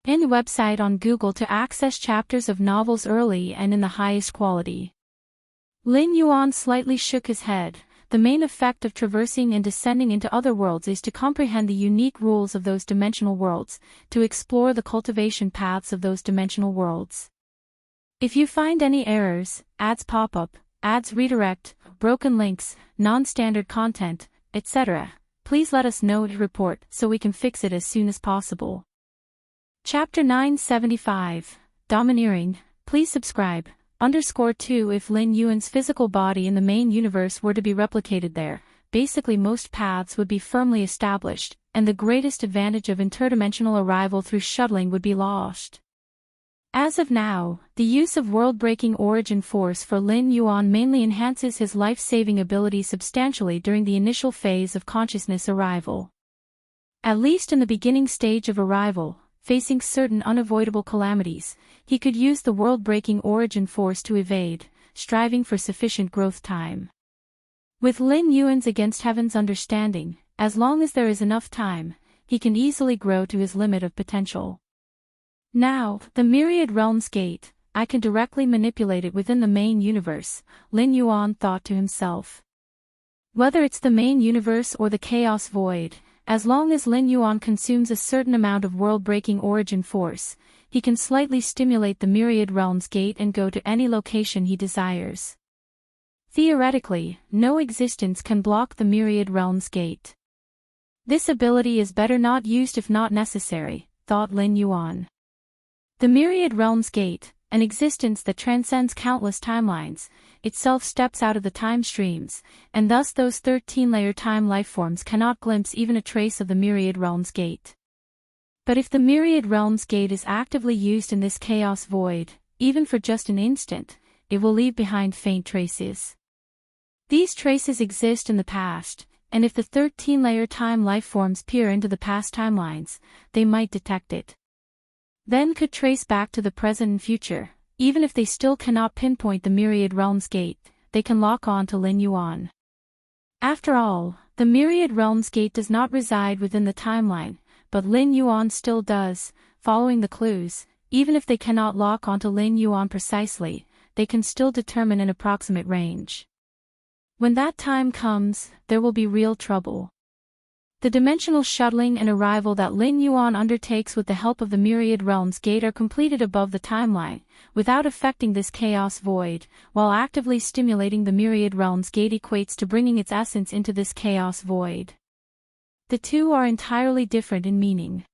In the website on Google to access chapters of novels early and in the highest quality. Lin Yuan slightly shook his head. The main effect of traversing and descending into other worlds is to comprehend the unique rules of those dimensional worlds, to explore the cultivation paths of those dimensional worlds. If you find any errors, ads pop up, ads redirect, broken links, non-standard content, etc., please let us know to report so we can fix it as soon as possible. Chapter 975, Domineering. Please subscribe. _2 If Lin Yuan's physical body in the main universe were to be replicated there, basically most paths would be firmly established, and the greatest advantage of interdimensional arrival through shuttling would be lost. As of now, the use of world-breaking origin force for Lin Yuan mainly enhances his life-saving ability substantially during the initial phase of consciousness arrival. At least in the beginning stage of arrival, facing certain unavoidable calamities, he could use the world-breaking origin force to evade, striving for sufficient growth time. With Lin Yuan's against heaven's understanding, as long as there is enough time, he can easily grow to his limit of potential. Now, the Myriad Realms Gate, I can directly manipulate it within the main universe, Lin Yuan thought to himself. Whether it's the main universe or the chaos void, as long as Lin Yuan consumes a certain amount of world-breaking origin force, he can slightly stimulate the Myriad Realms Gate and go to any location he desires. Theoretically, no existence can block the Myriad Realms Gate. This ability is better not used if not necessary, thought Lin Yuan. The Myriad Realms Gate, an existence that transcends countless timelines, itself steps out of the time streams, and thus those 13-layer time lifeforms cannot glimpse even a trace of the Myriad Realms Gate. But if the Myriad Realms Gate is actively used in this chaos void, even for just an instant, it will leave behind faint traces. These traces exist in the past, and if the 13-layer time lifeforms peer into the past timelines, they might detect it. Then could trace back to the present and future. Even if they still cannot pinpoint the Myriad Realms Gate, they can lock on to Lin Yuan. After all, the Myriad Realms Gate does not reside within the timeline, but Lin Yuan still does. Following the clues, even if they cannot lock onto Lin Yuan precisely, they can still determine an approximate range. When that time comes, there will be real trouble. The dimensional shuttling and arrival that Lin Yuan undertakes with the help of the Myriad Realms Gate are completed above the timeline, without affecting this chaos void, while actively stimulating the Myriad Realms Gate equates to bringing its essence into this chaos void. The two are entirely different in meaning.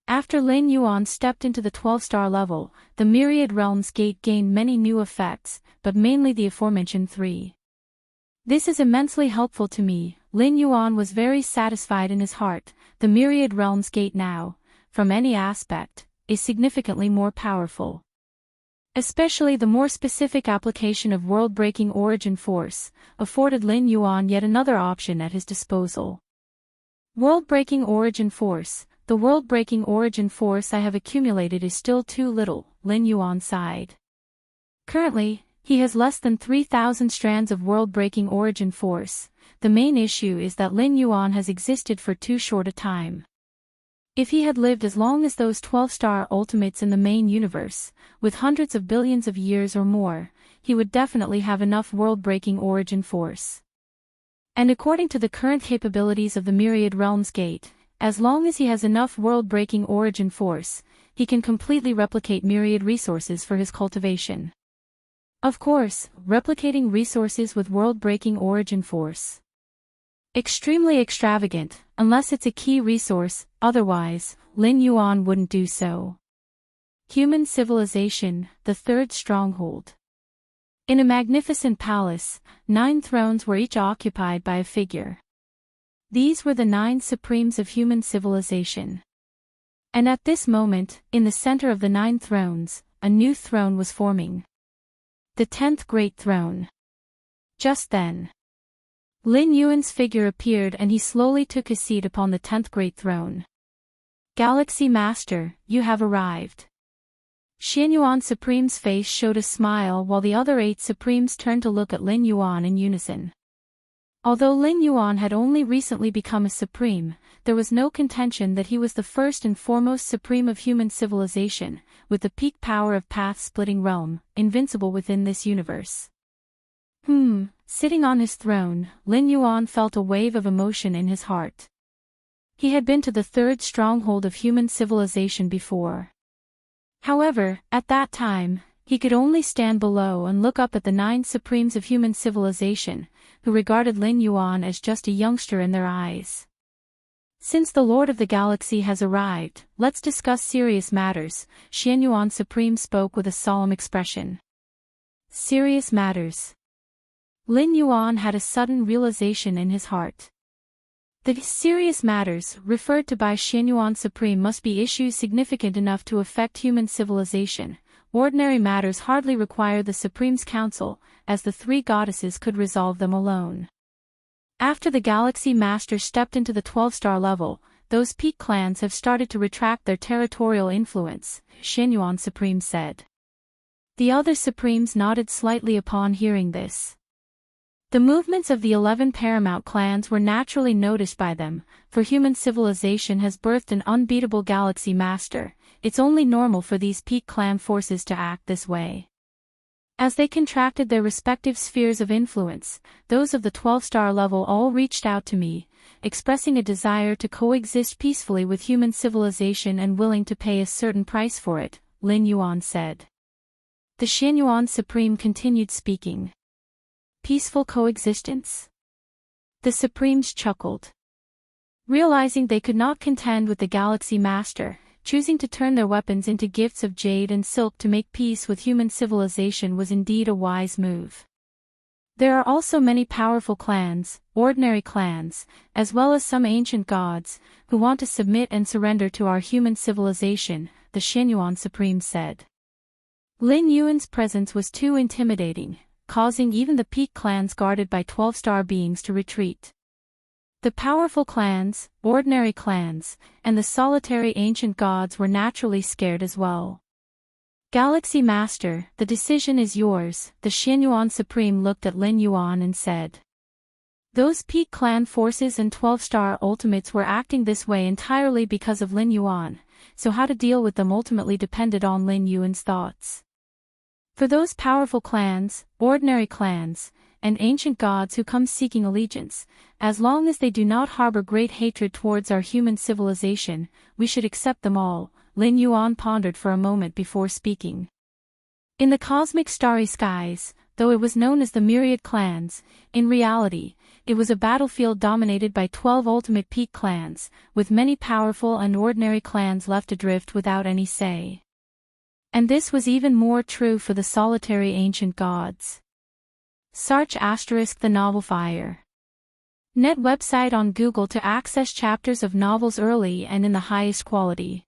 After Lin Yuan stepped into the 12-star level, the Myriad Realms Gate gained many new effects, but mainly the aforementioned three. This is immensely helpful to me. Lin Yuan was very satisfied in his heart. The Myriad Realms Gate now, from any aspect, is significantly more powerful. Especially the more specific application of world-breaking origin force, afforded Lin Yuan yet another option at his disposal. World-breaking origin force. The world-breaking origin force I have accumulated is still too little, Lin Yuan sighed. Currently, he has less than 3,000 strands of world-breaking origin force. The main issue is that Lin Yuan has existed for too short a time. If he had lived as long as those 12-star ultimates in the main universe, with hundreds of billions of years or more, he would definitely have enough world-breaking origin force. And according to the current capabilities of the Myriad Realms Gate, as long as he has enough world-breaking origin force, he can completely replicate myriad resources for his cultivation. Of course, replicating resources with world-breaking origin force. Extremely extravagant, unless it's a key resource, otherwise, Lin Yuan wouldn't do so. Human civilization, the third stronghold. In a magnificent palace, 9 thrones were each occupied by a figure. These were the 9 supremes of human civilization. And at this moment, in the center of the 9 thrones, a new throne was forming. The 10th Great Throne. Just then, Lin Yuan's figure appeared and he slowly took his seat upon the 10th Great Throne. Galaxy Master, you have arrived. Xianyuan Supreme's face showed a smile while the other 8 Supremes turned to look at Lin Yuan in unison. Although Lin Yuan had only recently become a Supreme, there was no contention that he was the first and foremost Supreme of human civilization, with the peak power of path-splitting realm, invincible within this universe. Sitting on his throne, Lin Yuan felt a wave of emotion in his heart. He had been to the 3rd stronghold of human civilization before. However, at that time, he could only stand below and look up at the 9 Supremes of human civilization, who regarded Lin Yuan as just a youngster in their eyes. Since the Lord of the Galaxy has arrived, let's discuss serious matters, Xianyuan Supreme spoke with a solemn expression. Serious matters. Lin Yuan had a sudden realization in his heart. The serious matters referred to by Xianyuan Supreme must be issues significant enough to affect human civilization. Ordinary matters hardly require the Supreme's counsel, as the 3 goddesses could resolve them alone. After the Galaxy Master stepped into the 12-star level, those peak clans have started to retract their territorial influence, Xianyuan Supreme said. The other Supremes nodded slightly upon hearing this. The movements of the 11 paramount clans were naturally noticed by them, for human civilization has birthed an unbeatable Galaxy Master. It's only normal for these peak clan forces to act this way. As they contracted their respective spheres of influence, those of the 12-star level all reached out to me, expressing a desire to coexist peacefully with human civilization and willing to pay a certain price for it, Lin Yuan said. The Xianyuan Supreme continued speaking. Peaceful coexistence? The Supremes chuckled. Realizing they could not contend with the Galaxy Master, choosing to turn their weapons into gifts of jade and silk to make peace with human civilization was indeed a wise move. There are also many powerful clans, ordinary clans, as well as some ancient gods, who want to submit and surrender to our human civilization, the Xianyuan Supreme said. Lin Yuan's presence was too intimidating, causing even the peak clans guarded by 12-star beings to retreat. The powerful clans, ordinary clans, and the solitary ancient gods were naturally scared as well. Galaxy Master, the decision is yours, the Xianyuan Supreme looked at Lin Yuan and said. Those peak clan forces and 12-star ultimates were acting this way entirely because of Lin Yuan, so how to deal with them ultimately depended on Lin Yuan's thoughts. For those powerful clans, ordinary clans, and ancient gods who come seeking allegiance. As long as they do not harbor great hatred towards our human civilization, we should accept them all, Lin Yuan pondered for a moment before speaking. In the cosmic starry skies, though it was known as the myriad clans, in reality, it was a battlefield dominated by 12 ultimate peak clans, with many powerful and ordinary clans left adrift without any say. And this was even more true for the solitary ancient gods. Search * the novel Fire. Net website on Google to access chapters of novels early and in the highest quality.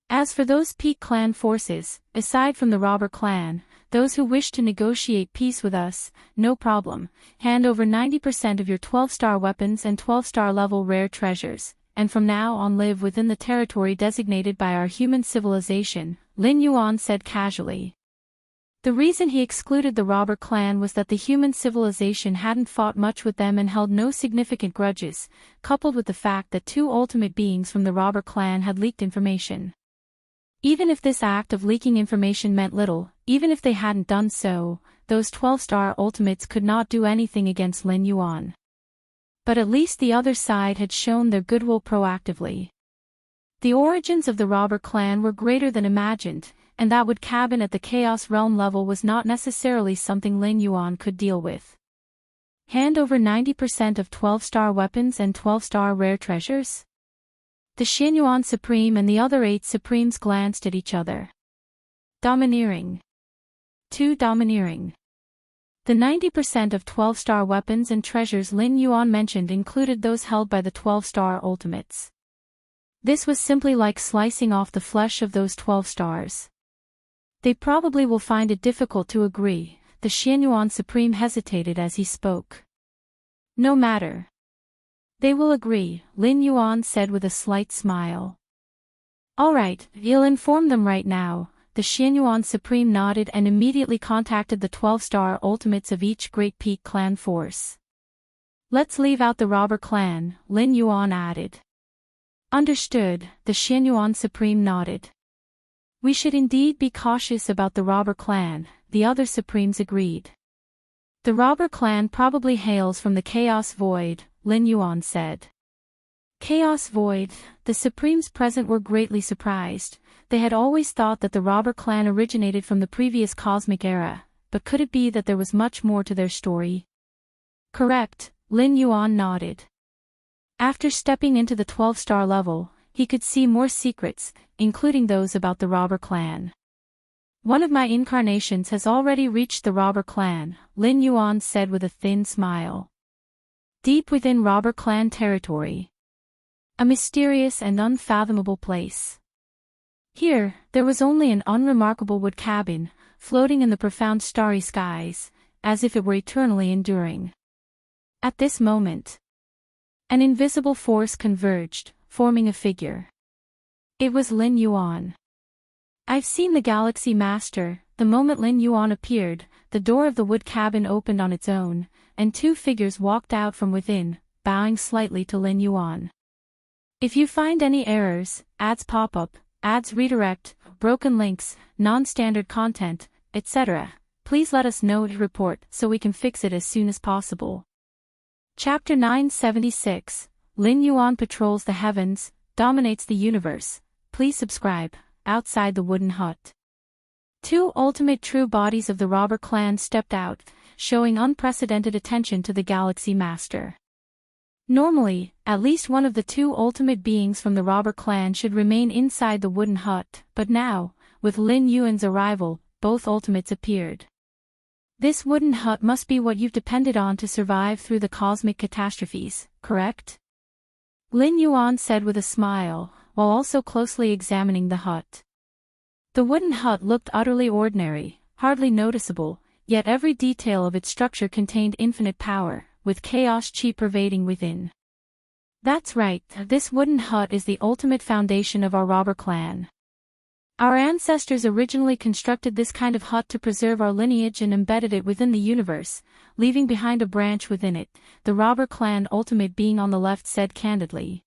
As for those peak clan forces, aside from the robber clan, those who wish to negotiate peace with us, no problem, hand over 90% of your 12-star weapons and 12-star level rare treasures, and from now on live within the territory designated by our human civilization, Lin Yuan said casually. The reason he excluded the robber clan was that the human civilization hadn't fought much with them and held no significant grudges, coupled with the fact that 2 ultimate beings from the robber clan had leaked information. Even if this act of leaking information meant little, even if they hadn't done so, those 12-star ultimates could not do anything against Lin Yuan. But at least the other side had shown their goodwill proactively. The origins of the robber clan were greater than imagined, and that would cabin at the Chaos Realm level was not necessarily something Lin Yuan could deal with. Hand over 90% of 12-star weapons and 12-star rare treasures? The Xianyuan Supreme and the other 8 Supremes glanced at each other. Domineering. Too domineering. The 90% of 12-star weapons and treasures Lin Yuan mentioned included those held by the 12-star ultimates. This was simply like slicing off the flesh of those 12 stars. They probably will find it difficult to agree, the Xianyuan Supreme hesitated as he spoke. No matter. They will agree, Lin Yuan said with a slight smile. All right, you'll inform them right now. The Xianyuan Supreme nodded and immediately contacted the 12-star ultimates of each Great Peak clan force. Let's leave out the robber clan, Lin Yuan added. Understood, the Xianyuan Supreme nodded. We should indeed be cautious about the robber clan, the other Supremes agreed. The robber clan probably hails from the Chaos Void, Lin Yuan said. Chaos Void, the Supremes present were greatly surprised. They had always thought that the robber clan originated from the previous cosmic era, but could it be that there was much more to their story? Correct, Lin Yuan nodded. After stepping into the 12-star level, he could see more secrets, including those about the robber clan. One of my incarnations has already reached the robber clan, Lin Yuan said with a thin smile. Deep within robber clan territory. A mysterious and unfathomable place. Here, there was only an unremarkable wood cabin, floating in the profound starry skies, as if it were eternally enduring. At this moment, an invisible force converged, forming a figure. It was Lin Yuan. I've seen the Galaxy Master. The moment Lin Yuan appeared, the door of the wood cabin opened on its own, and 2 figures walked out from within, bowing slightly to Lin Yuan. If you find any errors, ads pop up, ads redirect, broken links, non-standard content, etc., please let us know to report so we can fix it as soon as possible. Chapter 976, Lin Yuan patrols the heavens, dominates the universe. Please subscribe. Outside the wooden hut. 2 ultimate true bodies of the robber clan stepped out, showing unprecedented attention to the Galaxy Master. Normally, at least one of the 2 ultimate beings from the robber clan should remain inside the wooden hut, but now, with Lin Yuan's arrival, both ultimates appeared. This wooden hut must be what you've depended on to survive through the cosmic catastrophes, correct? Lin Yuan said with a smile, while also closely examining the hut. The wooden hut looked utterly ordinary, hardly noticeable, yet every detail of its structure contained infinite power, with chaos chi pervading within. That's right, this wooden hut is the ultimate foundation of our robber clan. Our ancestors originally constructed this kind of hut to preserve our lineage and embedded it within the universe, leaving behind a branch within it, the robber clan ultimate being on the left said candidly.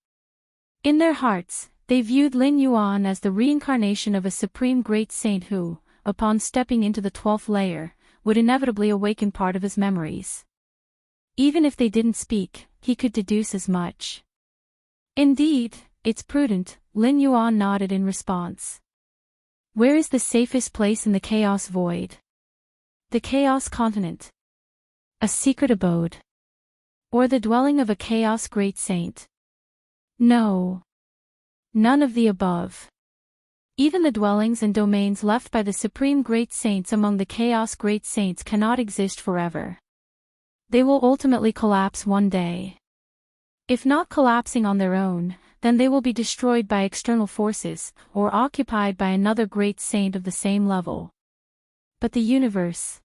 In their hearts, they viewed Lin Yuan as the reincarnation of a supreme great saint who, upon stepping into the 12th layer, would inevitably awaken part of his memories. Even if they didn't speak, he could deduce as much. Indeed, it's prudent, Lin Yuan nodded in response. Where is the safest place in the chaos void? The chaos continent. A secret abode. Or the dwelling of a chaos great saint? No. None of the above. Even the dwellings and domains left by the supreme great saints among the chaos great saints cannot exist forever. They will ultimately collapse one day. If not collapsing on their own, then they will be destroyed by external forces, or occupied by another great saint of the same level. But the universe.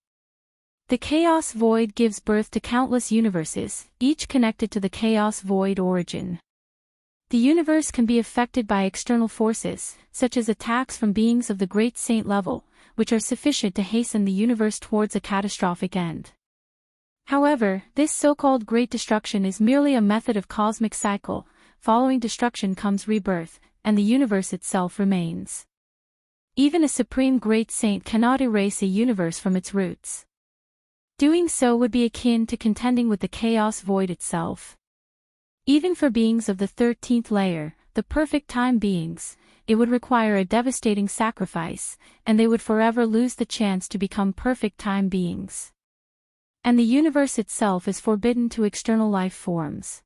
The chaos void gives birth to countless universes, each connected to the chaos void origin. The universe can be affected by external forces, such as attacks from beings of the great saint level, which are sufficient to hasten the universe towards a catastrophic end. However, this so-called great destruction is merely a method of cosmic cycle. Following destruction comes rebirth, and the universe itself remains. Even a supreme great saint cannot erase a universe from its roots. Doing so would be akin to contending with the chaos void itself. Even for beings of the 13th layer, the perfect time beings, it would require a devastating sacrifice, and they would forever lose the chance to become perfect time beings. And the universe itself is forbidden to external life forms.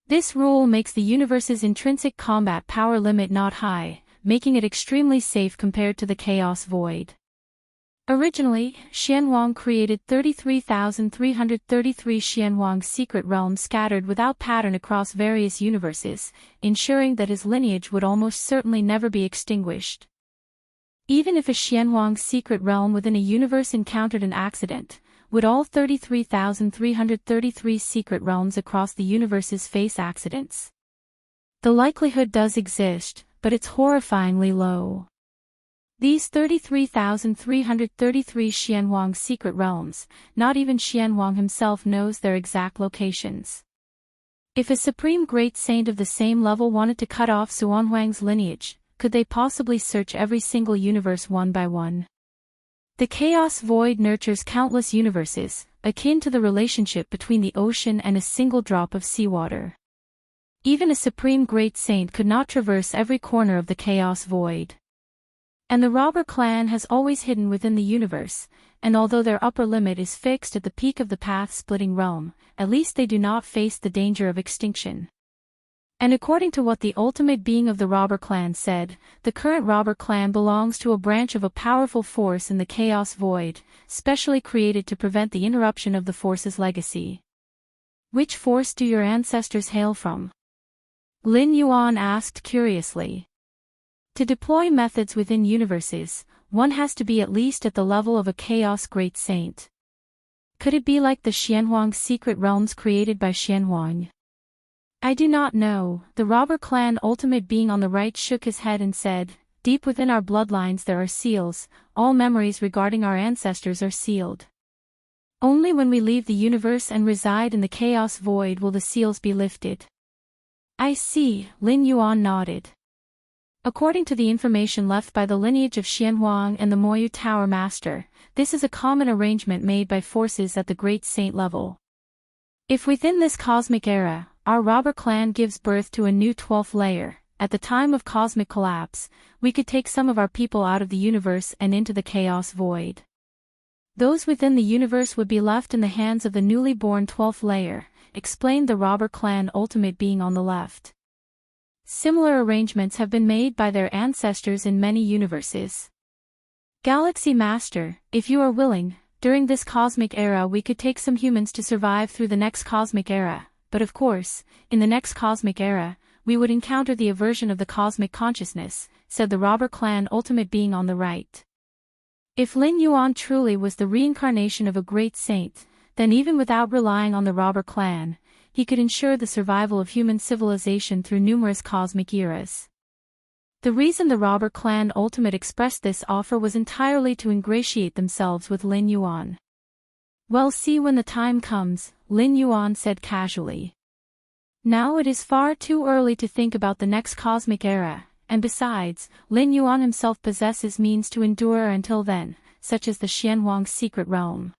This rule makes the universe's intrinsic combat power limit not high, making it extremely safe compared to the chaos void. Originally, Xianwang created 33,333 Xianwang secret realms scattered without pattern across various universes, ensuring that his lineage would almost certainly never be extinguished. Even if a Xianwang secret realm within a universe encountered an accident, would all 33,333 secret realms across the universes face accidents? The likelihood does exist, but it's horrifyingly low. These 33,333 Xianwang secret realms, not even Xianwang himself knows their exact locations. If a supreme great saint of the same level wanted to cut off Xuanhuang's lineage, could they possibly search every single universe one by one? The chaos void nurtures countless universes, akin to the relationship between the ocean and a single drop of seawater. Even a supreme great saint could not traverse every corner of the chaos void. And the robber clan has always hidden within the universe, and although their upper limit is fixed at the peak of the path-splitting realm, at least they do not face the danger of extinction. And according to what the ultimate being of the robber clan said, the current robber clan belongs to a branch of a powerful force in the chaos void, specially created to prevent the interruption of the force's legacy. Which force do your ancestors hail from? Lin Yuan asked curiously. To deploy methods within universes, one has to be at least at the level of a chaos great saint. Could it be like the Xianhuang secret realms created by Xianhuang? I do not know. The robber clan ultimate being on the right shook his head and said, deep within our bloodlines there are seals, all memories regarding our ancestors are sealed. Only when we leave the universe and reside in the chaos void will the seals be lifted. I see, Lin Yuan nodded. According to the information left by the lineage of Xianhuang and the Moyu Tower Master, this is a common arrangement made by forces at the great saint level. If within this cosmic era, our robber clan gives birth to a new 12th layer, at the time of cosmic collapse, we could take some of our people out of the universe and into the chaos void. Those within the universe would be left in the hands of the newly born 12th layer, explained the robber clan ultimate being on the left. Similar arrangements have been made by their ancestors in many universes. Galaxy Master, if you are willing, during this cosmic era we could take some humans to survive through the next cosmic era. But of course, in the next cosmic era, we would encounter the aversion of the cosmic consciousness, said the robber clan ultimate being on the right. If Lin Yuan truly was the reincarnation of a great saint, then even without relying on the robber clan, he could ensure the survival of human civilization through numerous cosmic eras. The reason the robber clan ultimate expressed this offer was entirely to ingratiate themselves with Lin Yuan. Well, see when the time comes, Lin Yuan said casually. Now it is far too early to think about the next cosmic era, and besides, Lin Yuan himself possesses means to endure until then, such as the Xianwang secret realm.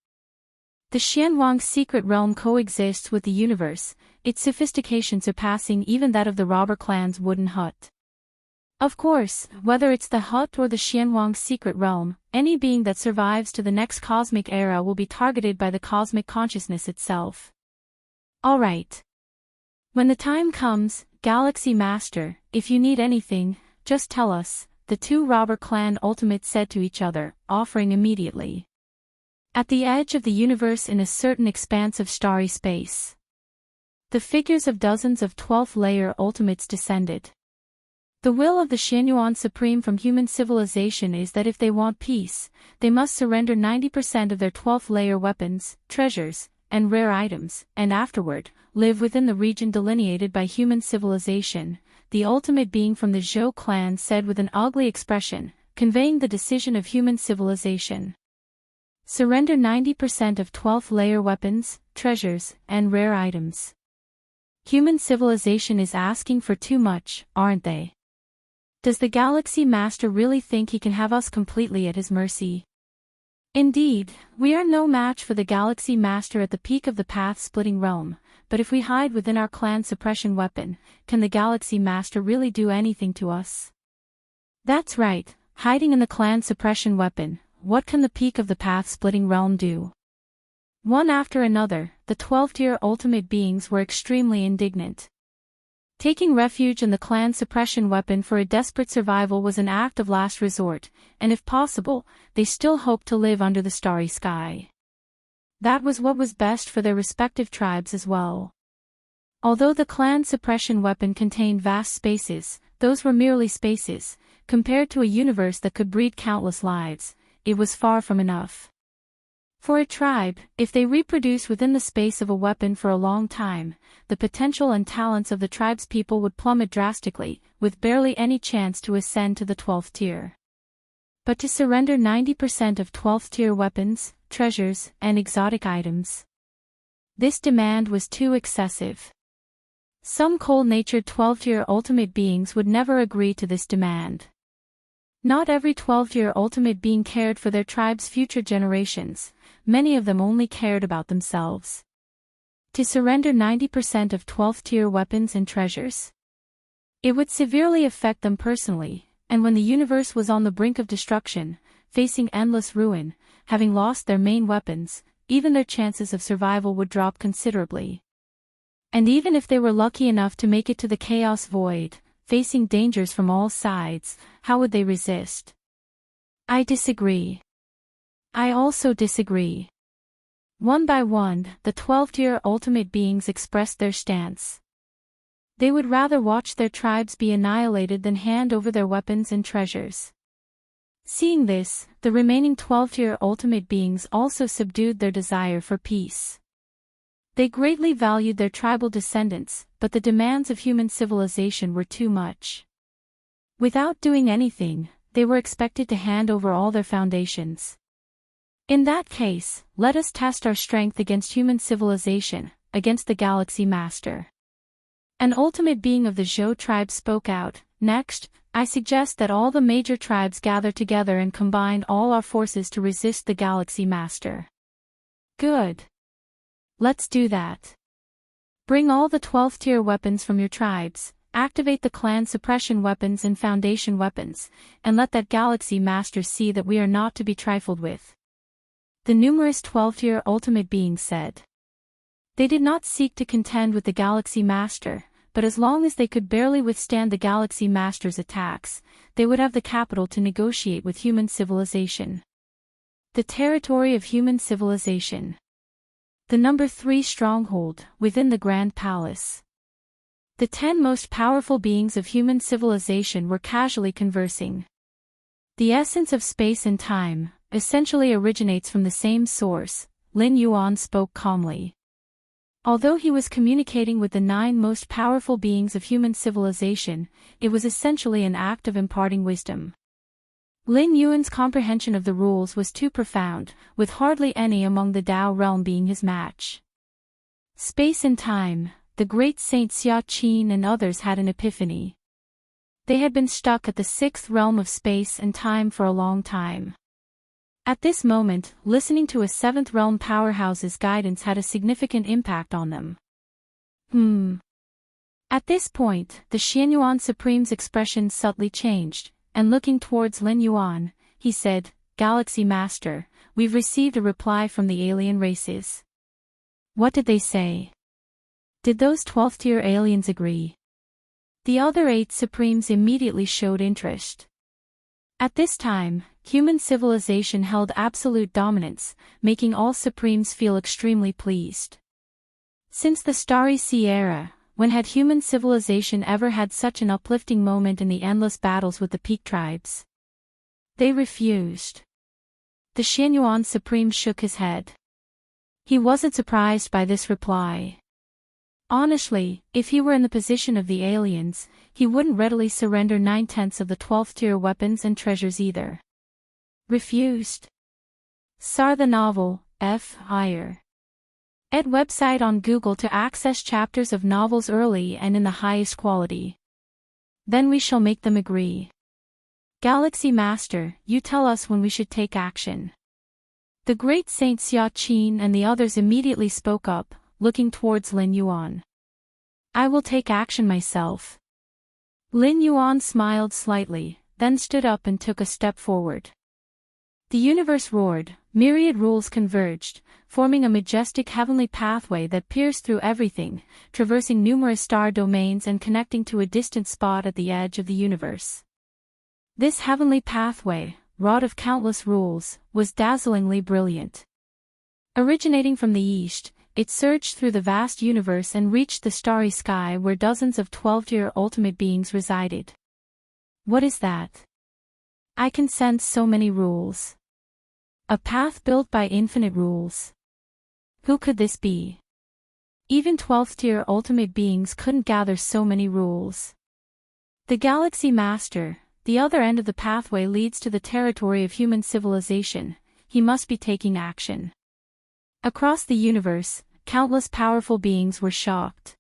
The Xianwang secret realm coexists with the universe, its sophistication surpassing even that of the robber clan's wooden hut. Of course, whether it's the hut or the Xianwang secret realm, any being that survives to the next cosmic era will be targeted by the cosmic consciousness itself. Alright. When the time comes, Galaxy Master, if you need anything, just tell us, the two robber clan ultimates said to each other, offering immediately. At the edge of the universe in a certain expanse of starry space, the figures of dozens of 12th layer ultimates descended. The will of the Xianyuan Supreme from human civilization is that if they want peace, they must surrender 90% of their 12th layer weapons, treasures, and rare items, and afterward, live within the region delineated by human civilization, the ultimate being from the Zhou clan said with an ugly expression, conveying the decision of human civilization. Surrender 90% of 12th layer weapons, treasures, and rare items. Human civilization is asking for too much, aren't they? Does the Galaxy Master really think he can have us completely at his mercy? Indeed, we are no match for the Galaxy Master at the peak of the path-splitting realm, but if we hide within our clan suppression weapon, can the Galaxy Master really do anything to us? That's right, hiding in the clan suppression weapon, what can the peak of the path-splitting realm do? One after another, the 12th-tier ultimate beings were extremely indignant. Taking refuge in the clan suppression weapon for a desperate survival was an act of last resort, and if possible, they still hoped to live under the starry sky. That was what was best for their respective tribes as well. Although the clan suppression weapon contained vast spaces, those were merely spaces, compared to a universe that could breed countless lives, it was far from enough. For a tribe, if they reproduce within the space of a weapon for a long time, the potential and talents of the tribe's people would plummet drastically, with barely any chance to ascend to the 12th tier. But to surrender 90% of 12th tier weapons, treasures, and exotic items, this demand was too excessive. Some cold-natured 12th tier ultimate beings would never agree to this demand. Not every 12th-tier ultimate being cared for their tribe's future generations, many of them only cared about themselves. To surrender 90% of 12th-tier weapons and treasures, it would severely affect them personally, and when the universe was on the brink of destruction, facing endless ruin, having lost their main weapons, even their chances of survival would drop considerably. And even if they were lucky enough to make it to the Chaos Void, facing dangers from all sides, how would they resist? I disagree. I also disagree. One by one, the 12th-tier ultimate beings expressed their stance. They would rather watch their tribes be annihilated than hand over their weapons and treasures. Seeing this, the remaining 12th-tier ultimate beings also subdued their desire for peace. They greatly valued their tribal descendants, but the demands of human civilization were too much. Without doing anything, they were expected to hand over all their foundations. In that case, let us test our strength against human civilization, against the Galaxy Master. An ultimate being of the Zhou tribe spoke out. Next, I suggest that all the major tribes gather together and combine all our forces to resist the Galaxy Master. Good. Let's do that. Bring all the 12th tier weapons from your tribes, activate the clan suppression weapons and foundation weapons, and let that Galaxy Master see that we are not to be trifled with. The numerous 12th tier ultimate beings said. They did not seek to contend with the Galaxy Master, but as long as they could barely withstand the Galaxy Master's attacks, they would have the capital to negotiate with human civilization. The territory of human civilization. The number 3 stronghold, within the Grand Palace. The 10 most powerful beings of human civilization were casually conversing. The essence of space and time, essentially originates from the same source, Lin Yuan spoke calmly. Although he was communicating with the 9 most powerful beings of human civilization, it was essentially an act of imparting wisdom. Lin Yuan's comprehension of the rules was too profound, with hardly any among the Tao realm being his match. Space and time, the great Saint Xia Qin and others had an epiphany. They had been stuck at the 6th realm of space and time for a long time. At this moment, listening to a 7th realm powerhouse's guidance had a significant impact on them. At this point, the Xianyuan Supreme's expression subtly changed, and looking towards Lin Yuan, he said, "Galaxy Master, we've received a reply from the alien races." "What did they say? Did those 12th-tier aliens agree?" The other 8 Supremes immediately showed interest. At this time, human civilization held absolute dominance, making all Supremes feel extremely pleased. Since the Starry Sea era, when had human civilization ever had such an uplifting moment in the endless battles with the Peak tribes? They refused. The Xianyuan Supreme shook his head. He wasn't surprised by this reply. Honestly, if he were in the position of the aliens, he wouldn't readily surrender 9/10 of the 12th-tier weapons and treasures either. Refused. SAR the novel, F. Higher. Ed website on Google to access chapters of novels early and in the highest quality. Then we shall make them agree. Galaxy Master, you tell us when we should take action. The great Saint Xia Qin and the others immediately spoke up, looking towards Lin Yuan. "I will take action myself." Lin Yuan smiled slightly, then stood up and took a step forward. The universe roared, myriad rules converged, forming a majestic heavenly pathway that pierced through everything, traversing numerous star domains and connecting to a distant spot at the edge of the universe. This heavenly pathway, wrought of countless rules, was dazzlingly brilliant. Originating from the east, it surged through the vast universe and reached the starry sky where dozens of 12-tier ultimate beings resided. What is that? I can sense so many rules. A path built by infinite rules. Who could this be? Even 12th-tier ultimate beings couldn't gather so many rules. The Galaxy Master, the other end of the pathway leads to the territory of human civilization. He must be taking action. Across the universe, countless powerful beings were shocked.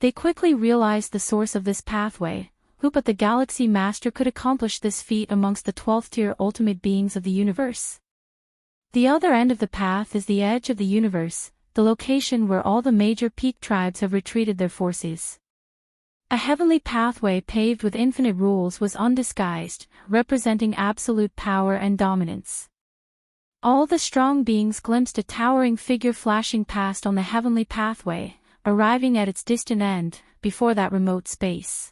They quickly realized the source of this pathway. Who but the Galaxy Master could accomplish this feat amongst the 12th-tier ultimate beings of the universe? The other end of the path is the edge of the universe, the location where all the major peak tribes have retreated their forces. A heavenly pathway paved with infinite rules was undisguised, representing absolute power and dominance. All the strong beings glimpsed a towering figure flashing past on the heavenly pathway, arriving at its distant end, before that remote space.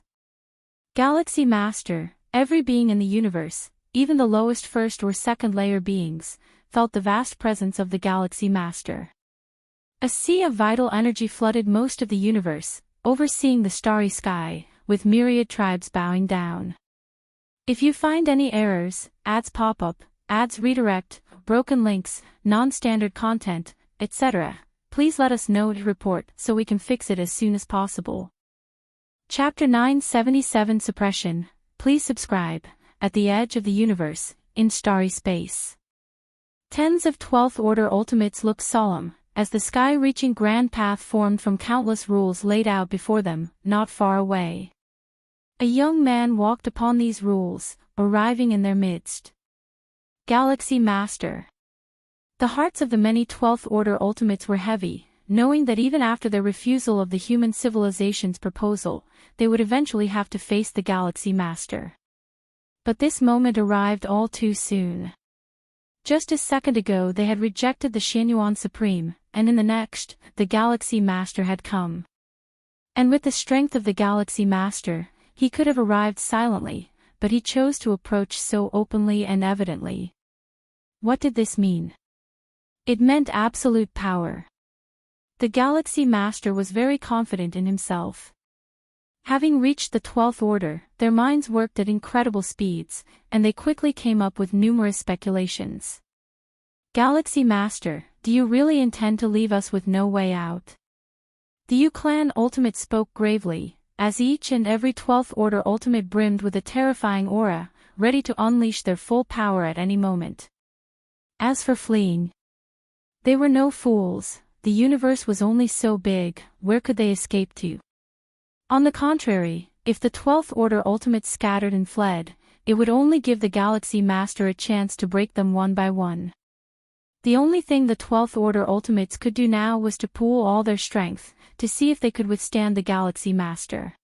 Galaxy Master, every being in the universe, even the lowest first or second layer beings, felt the vast presence of the Galaxy Master. A sea of vital energy flooded most of the universe, overseeing the starry sky, with myriad tribes bowing down. If you find any errors, ads pop up, ads redirect, broken links, non-standard content, etc., please let us know to report so we can fix it as soon as possible. Chapter 977 Suppression. Please subscribe. At the edge of the universe, in starry space. Tens of 12th Order ultimates looked solemn, as the sky-reaching grand path formed from countless rules laid out before them, not far away. A young man walked upon these rules, arriving in their midst. Galaxy Master. The hearts of the many 12th Order ultimates were heavy, knowing that even after their refusal of the human civilization's proposal, they would eventually have to face the Galaxy Master. But this moment arrived all too soon. Just a second ago they had rejected the Xianyuan Supreme, and in the next, the Galaxy Master had come. And with the strength of the Galaxy Master, he could have arrived silently, but he chose to approach so openly and evidently. What did this mean? It meant absolute power. The Galaxy Master was very confident in himself. Having reached the 12th Order, their minds worked at incredible speeds, and they quickly came up with numerous speculations. Galaxy Master, do you really intend to leave us with no way out? The U-Clan Ultimate spoke gravely, as each and every 12th Order Ultimate brimmed with a terrifying aura, ready to unleash their full power at any moment. As for fleeing, they were no fools. The universe was only so big, where could they escape to? On the contrary, if the 12th Order ultimates scattered and fled, it would only give the Galaxy Master a chance to break them one by one. The only thing the 12th Order Ultimates could do now was to pool all their strength, to see if they could withstand the Galaxy Master.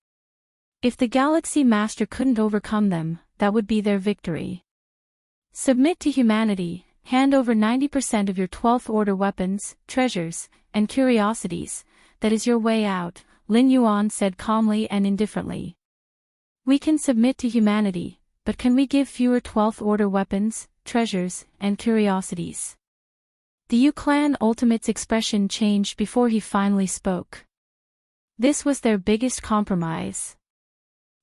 If the Galaxy Master couldn't overcome them, that would be their victory. Submit to humanity, hand over 90% of your 12th Order weapons, treasures, and curiosities. That is your way out, Lin Yuan said calmly and indifferently. We can submit to humanity, but can we give fewer 12th Order weapons, treasures, and curiosities? The Yu Clan Ultimate's expression changed before he finally spoke. This was their biggest compromise.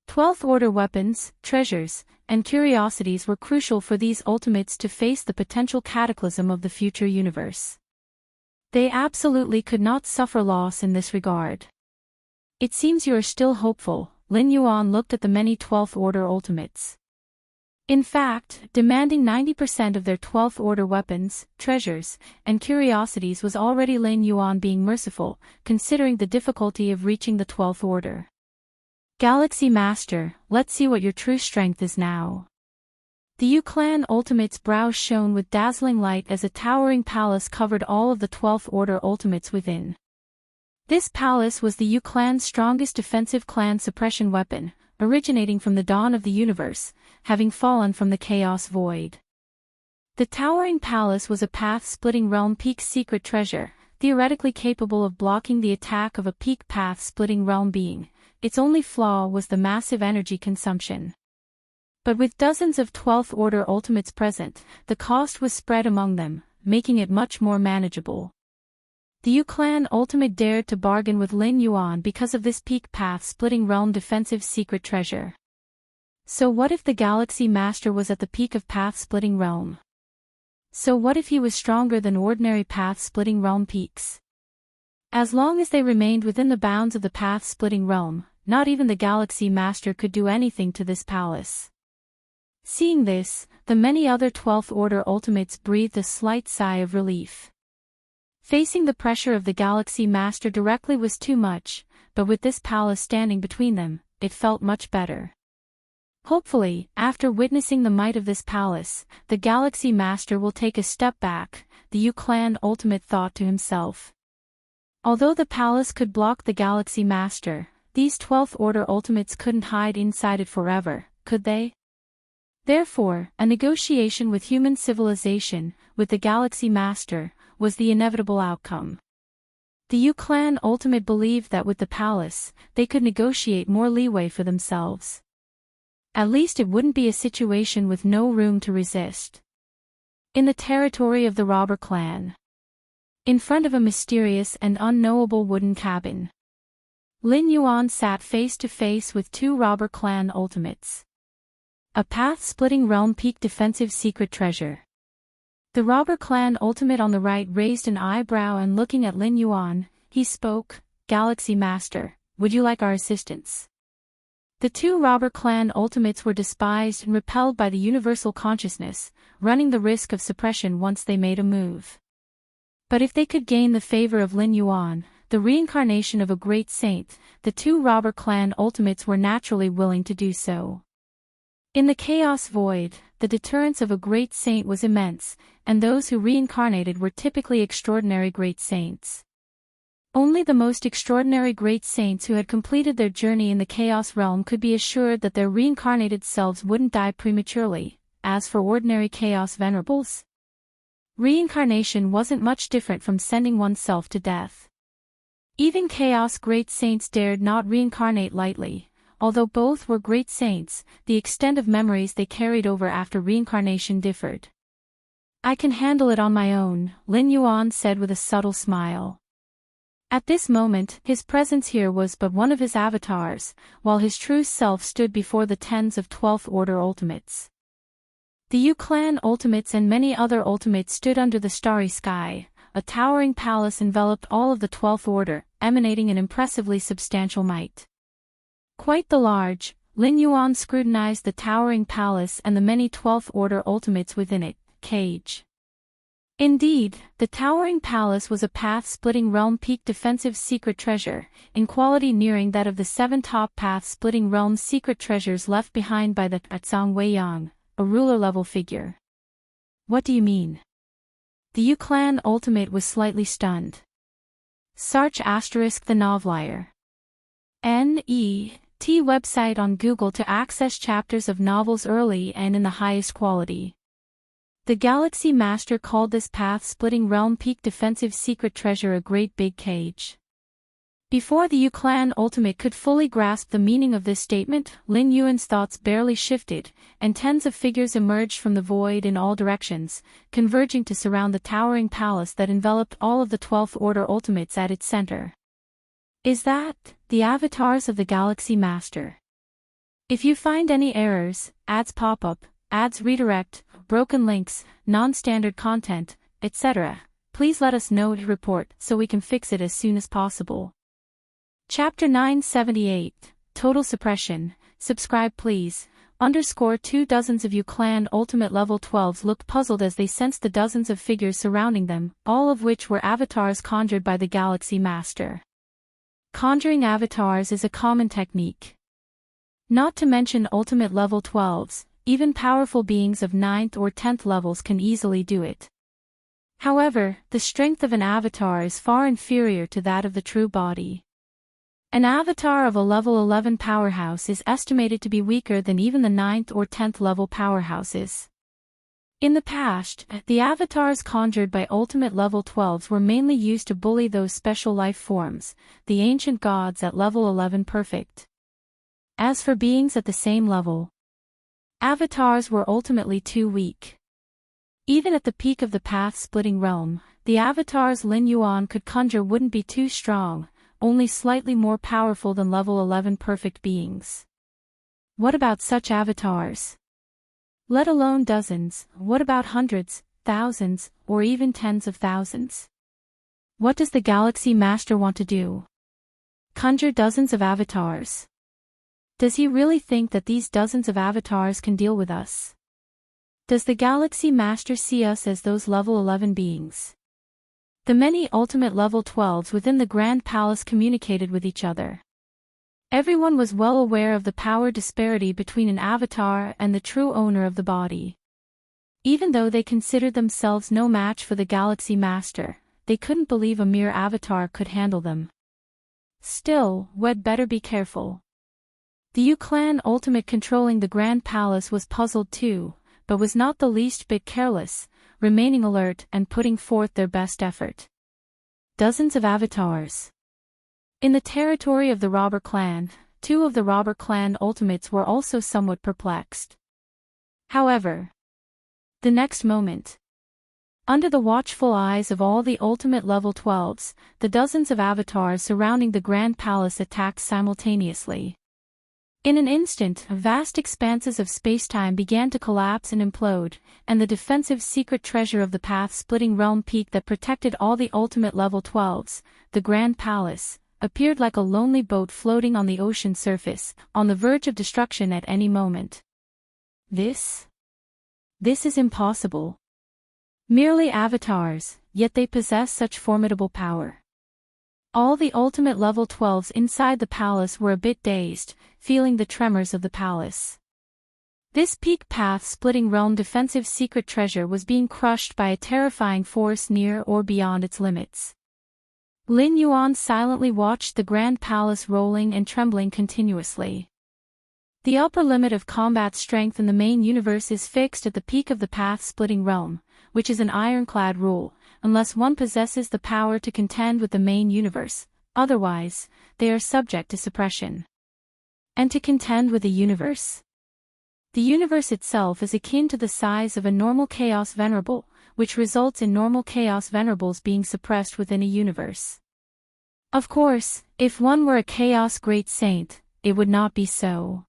12th Order weapons, treasures, and curiosities were crucial for these Ultimates to face the potential cataclysm of the future universe. They absolutely could not suffer loss in this regard. It seems you are still hopeful, Lin Yuan looked at the many 12th Order Ultimates. In fact, demanding 90% of their 12th Order weapons, treasures, and curiosities was already Lin Yuan being merciful, considering the difficulty of reaching the 12th Order. Galaxy Master, let's see what your true strength is now. The Yu Clan Ultimate's brow shone with dazzling light as a towering palace covered all of the 12th Order Ultimates within. This palace was the Yu Clan's strongest defensive clan suppression weapon, originating from the dawn of the universe, having fallen from the chaos void. The towering palace was a path-splitting realm peak secret treasure, theoretically capable of blocking the attack of a peak path-splitting realm being. Its only flaw was the massive energy consumption. But with dozens of 12th Order Ultimates present, the cost was spread among them, making it much more manageable. The Yu Clan Ultimate dared to bargain with Lin Yuan because of this peak path-splitting realm defensive secret treasure. So what if the Galaxy Master was at the peak of path-splitting realm? So what if he was stronger than ordinary path-splitting realm peaks? As long as they remained within the bounds of the path-splitting realm, not even the Galaxy Master could do anything to this palace. Seeing this, the many other 12th Order Ultimates breathed a slight sigh of relief. Facing the pressure of the Galaxy Master directly was too much, but with this palace standing between them, it felt much better. Hopefully, after witnessing the might of this palace, the Galaxy Master will take a step back, the Yu Clan Ultimate thought to himself. Although the palace could block the Galaxy Master, these 12th Order Ultimates couldn't hide inside it forever, could they? Therefore, a negotiation with human civilization, with the Galaxy Master, was the inevitable outcome. The Yu Clan Ultimate believed that with the palace, they could negotiate more leeway for themselves. At least it wouldn't be a situation with no room to resist. In the territory of the robber clan. In front of a mysterious and unknowable wooden cabin. Lin Yuan sat face to face with two robber clan ultimates. A path-splitting realm peak defensive secret treasure. The robber clan ultimate on the right raised an eyebrow and looking at Lin Yuan, he spoke, Galaxy Master, would you like our assistance? The two robber clan ultimates were despised and repelled by the universal consciousness, running the risk of suppression once they made a move. But if they could gain the favor of Lin Yuan, the reincarnation of a great saint, the two robber clan ultimates were naturally willing to do so. In the chaos void, the deterrence of a great saint was immense, and those who reincarnated were typically extraordinary great saints. Only the most extraordinary great saints who had completed their journey in the chaos realm could be assured that their reincarnated selves wouldn't die prematurely. As for ordinary chaos venerables, reincarnation wasn't much different from sending oneself to death. Even chaos great saints dared not reincarnate lightly. Although both were great saints, the extent of memories they carried over after reincarnation differed. I can handle it on my own, Lin Yuan said with a subtle smile. At this moment, his presence here was but one of his avatars, while his true self stood before the tens of 12th Order Ultimates. The Yu Clan Ultimates and many other Ultimates stood under the starry sky. A towering palace enveloped all of the 12th Order, emanating an impressively substantial might. Quite the large, Lin Yuan scrutinized the towering palace and the many 12th Order Ultimates within it, cage. Indeed, the towering palace was a path-splitting realm peak defensive secret treasure, in quality nearing that of the 7 top path-splitting realm secret treasures left behind by the Atsang Weiyang, a ruler-level figure. What do you mean? The Yu clan ultimate was slightly stunned. Search asterisk the novelier. N.E.T. website on Google to access chapters of novels early and in the highest quality. The Galaxy Master called this path-splitting realm peak defensive secret treasure a great big cage. Before the Yu clan ultimate could fully grasp the meaning of this statement, Lin Yuan's thoughts barely shifted, and tens of figures emerged from the void in all directions, converging to surround the towering palace that enveloped all of the 12th Order ultimates at its center. Is that the avatars of the Galaxy Master? If you find any errors, ads pop up, ads redirect, broken links, non-standard content, etc., please let us know to report so we can fix it as soon as possible. Chapter 978, Total Suppression, subscribe please, _2 dozens of Yu clan ultimate level 12s looked puzzled as they sensed the dozens of figures surrounding them, all of which were avatars conjured by the Galaxy Master. Conjuring avatars is a common technique. Not to mention ultimate level 12s, even powerful beings of 9th or 10th levels can easily do it. However, the strength of an avatar is far inferior to that of the true body. An avatar of a level 11 powerhouse is estimated to be weaker than even the 9th or 10th level powerhouses. In the past, the avatars conjured by ultimate level 12s were mainly used to bully those special life forms, the ancient gods at level 11 perfect. As for beings at the same level, avatars were ultimately too weak. Even at the peak of the path-splitting realm, the avatars Lin Yuan could conjure wouldn't be too strong, only slightly more powerful than level 11 perfect beings. What about such avatars? Let alone dozens, what about hundreds, thousands, or even tens of thousands? What does the Galaxy Master want to do? Conjure dozens of avatars? Does he really think that these dozens of avatars can deal with us? Does the Galaxy Master see us as those level 11 beings? The many ultimate level 12s within the Grand Palace communicated with each other. Everyone was well aware of the power disparity between an avatar and the true owner of the body. Even though they considered themselves no match for the Galaxy Master, they couldn't believe a mere avatar could handle them. Still, we'd better be careful. The Yu clan ultimate controlling the Grand Palace was puzzled too, but was not the least bit careless, remaining alert and putting forth their best effort. Dozens of avatars. In the territory of the robber clan, 2 of the robber clan ultimates were also somewhat perplexed. However, the next moment, under the watchful eyes of all the ultimate level 12s, the dozens of avatars surrounding the Grand Palace attacked simultaneously. In an instant, vast expanses of spacetime began to collapse and implode, and the defensive secret treasure of the path-splitting realm peak that protected all the ultimate level 12s, the Grand Palace, appeared like a lonely boat floating on the ocean surface, on the verge of destruction at any moment. This is impossible. Merely avatars, yet they possess such formidable power. All the ultimate level 12s inside the palace were a bit dazed, feeling the tremors of the palace. This peak path-splitting realm defensive secret treasure was being crushed by a terrifying force near or beyond its limits. Lin Yuan silently watched the Grand Palace rolling and trembling continuously. The upper limit of combat strength in the main universe is fixed at the peak of the path-splitting realm, which is an ironclad rule, unless one possesses the power to contend with the main universe, otherwise, they are subject to suppression. And to contend with the universe. The universe itself is akin to the size of a normal chaos venerable, which results in normal chaos venerables being suppressed within a universe. Of course, if one were a chaos great saint, it would not be so.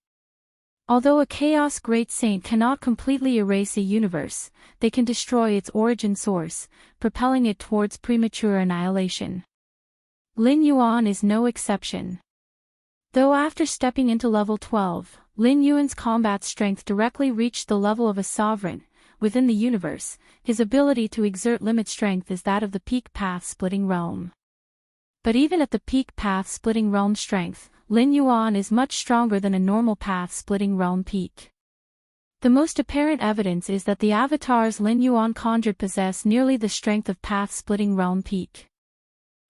Although a chaos great saint cannot completely erase a universe, they can destroy its origin source, propelling it towards premature annihilation. Lin Yuan is no exception. Though after stepping into level 12, Lin Yuan's combat strength directly reached the level of a sovereign, within the universe, his ability to exert limit strength is that of the peak path-splitting realm. But even at the peak path-splitting realm strength, Lin Yuan is much stronger than a normal path-splitting realm peak. The most apparent evidence is that the avatars Lin Yuan conjured possess nearly the strength of path-splitting realm peak.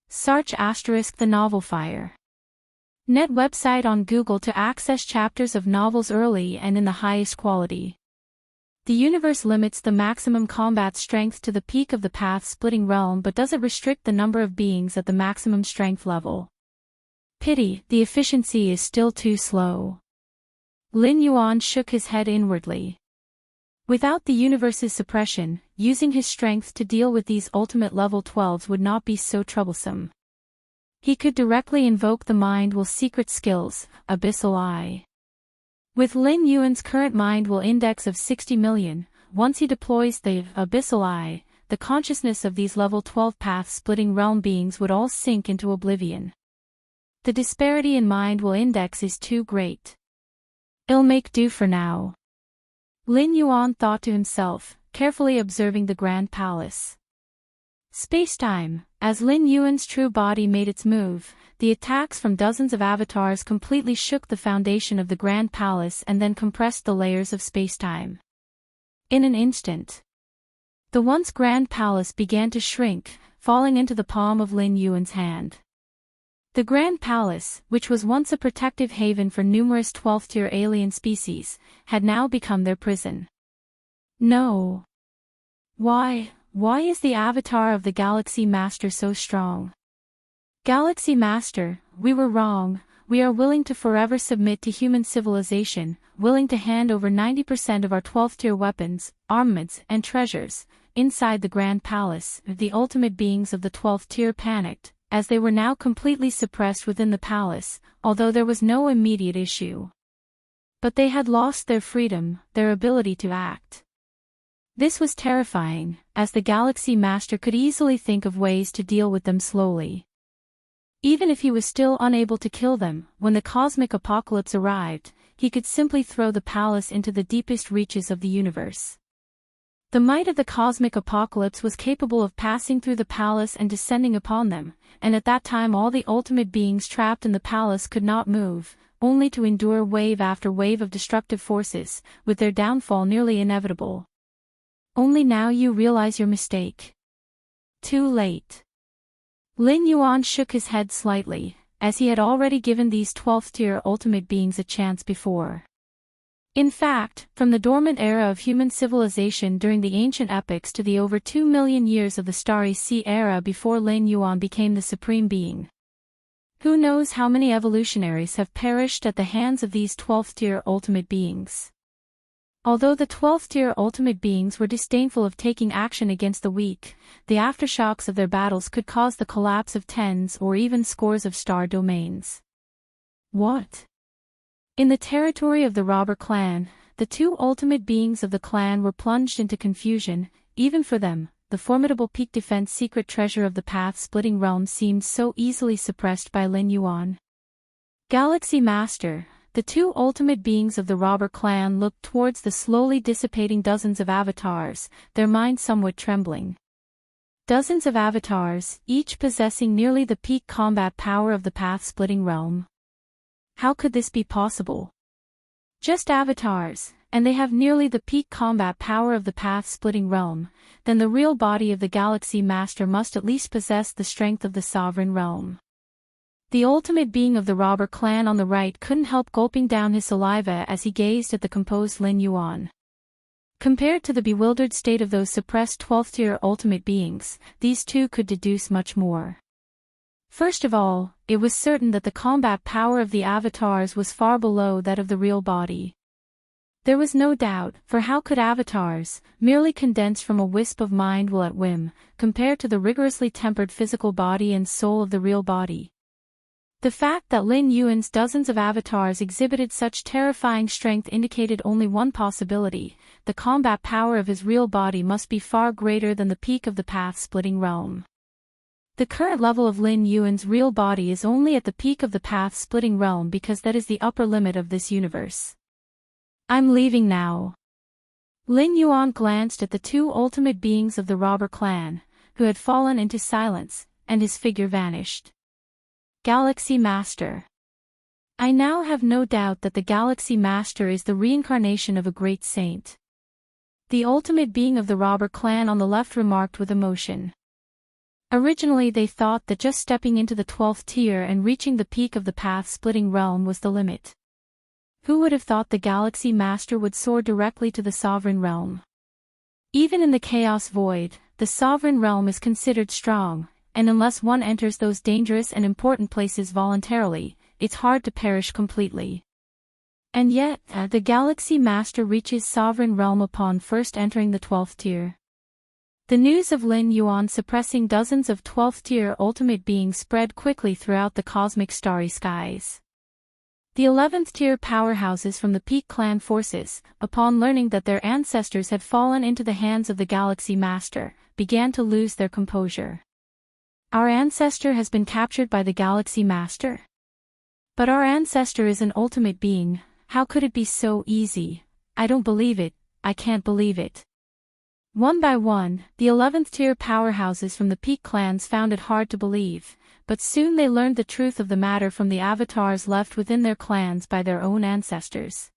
Search * the novel Fire. Net website on Google to access chapters of novels early and in the highest quality. The universe limits the maximum combat strength to the peak of the path-splitting realm but doesn't restrict the number of beings at the maximum strength level. Pity, the efficiency is still too slow. Lin Yuan shook his head inwardly. Without the universe's suppression, using his strength to deal with these ultimate level 12s would not be so troublesome. He could directly invoke the Mind Will secret skills, Abyssal Eye. With Lin Yuan's current Mind Will index of 60 million, once he deploys the Abyssal Eye, the consciousness of these level 12 path-splitting realm beings would all sink into oblivion. The disparity in Mind Will index is too great. It'll make do for now. Lin Yuan thought to himself, carefully observing the Grand Palace. Space-time. As Lin Yuan's true body made its move, the attacks from dozens of avatars completely shook the foundation of the Grand Palace and then compressed the layers of space-time. In an instant, the once Grand Palace began to shrink, falling into the palm of Lin Yuan's hand. The Grand Palace, which was once a protective haven for numerous 12th-tier alien species, had now become their prison. No. Why is the avatar of the Galaxy Master so strong? Galaxy Master, we were wrong. We are willing to forever submit to human civilization, willing to hand over 90% of our 12th-tier weapons, armaments, and treasures. Inside the Grand Palace, the ultimate beings of the 12th tier panicked, as they were now completely suppressed within the palace, although there was no immediate issue. But they had lost their freedom, their ability to act. This was terrifying, as the Galaxy Master could easily think of ways to deal with them slowly. Even if he was still unable to kill them, when the cosmic apocalypse arrived, he could simply throw the palace into the deepest reaches of the universe. The might of the cosmic apocalypse was capable of passing through the palace and descending upon them, and at that time all the ultimate beings trapped in the palace could not move, only to endure wave after wave of destructive forces, with their downfall nearly inevitable. Only now you realize your mistake. Too late. Lin Yuan shook his head slightly, as he had already given these 12th tier ultimate beings a chance before. In fact, from the dormant era of human civilization during the ancient epics to the over 2 million years of the Starry Sea era before Lin Yuan became the supreme being. Who knows how many evolutionaries have perished at the hands of these 12th tier ultimate beings. Although the 12th tier ultimate beings were disdainful of taking action against the weak, the aftershocks of their battles could cause the collapse of tens or even scores of star domains. What? In the territory of the robber clan, the two ultimate beings of the clan were plunged into confusion. Even for them, the formidable peak defense secret treasure of the path-splitting realm seemed so easily suppressed by Lin Yuan. Galaxy Master, the two ultimate beings of the robber clan looked towards the slowly dissipating dozens of avatars, their minds somewhat trembling. Dozens of avatars, each possessing nearly the peak combat power of the path-splitting realm. How could this be possible? Just avatars, and they have nearly the peak combat power of the path-splitting realm, then the real body of the Galaxy Master must at least possess the strength of the sovereign realm. The ultimate being of the robber clan on the right couldn't help gulping down his saliva as he gazed at the composed Lin Yuan. Compared to the bewildered state of those suppressed 12th tier ultimate beings, these two could deduce much more. First of all, it was certain that the combat power of the avatars was far below that of the real body. There was no doubt, for how could avatars, merely condensed from a wisp of mind will at whim, compare to the rigorously tempered physical body and soul of the real body? The fact that Lin Yuan's dozens of avatars exhibited such terrifying strength indicated only one possibility: the combat power of his real body must be far greater than the peak of the path-splitting realm. The current level of Lin Yuan's real body is only at the peak of the path-splitting realm because that is the upper limit of this universe. I'm leaving now. Lin Yuan glanced at the two ultimate beings of the robber clan, who had fallen into silence, and his figure vanished. Galaxy Master. I now have no doubt that the Galaxy Master is the reincarnation of a great saint. The ultimate being of the robber clan on the left remarked with emotion. Originally they thought that just stepping into the 12th tier and reaching the peak of the path-splitting realm was the limit. Who would have thought the Galaxy Master would soar directly to the Sovereign Realm? Even in the Chaos Void, the Sovereign Realm is considered strong, and unless one enters those dangerous and important places voluntarily, it's hard to perish completely. And yet, the Galaxy Master reaches Sovereign Realm upon first entering the 12th tier. The news of Lin Yuan suppressing dozens of 12th tier ultimate beings spread quickly throughout the cosmic starry skies. The 11th tier powerhouses from the Peak clan forces, upon learning that their ancestors had fallen into the hands of the Galaxy Master, began to lose their composure. Our ancestor has been captured by the Galaxy Master? But our ancestor is an ultimate being, how could it be so easy? I don't believe it, I can't believe it. One by one, the 11th tier powerhouses from the Peak clans found it hard to believe, but soon they learned the truth of the matter from the avatars left within their clans by their own ancestors.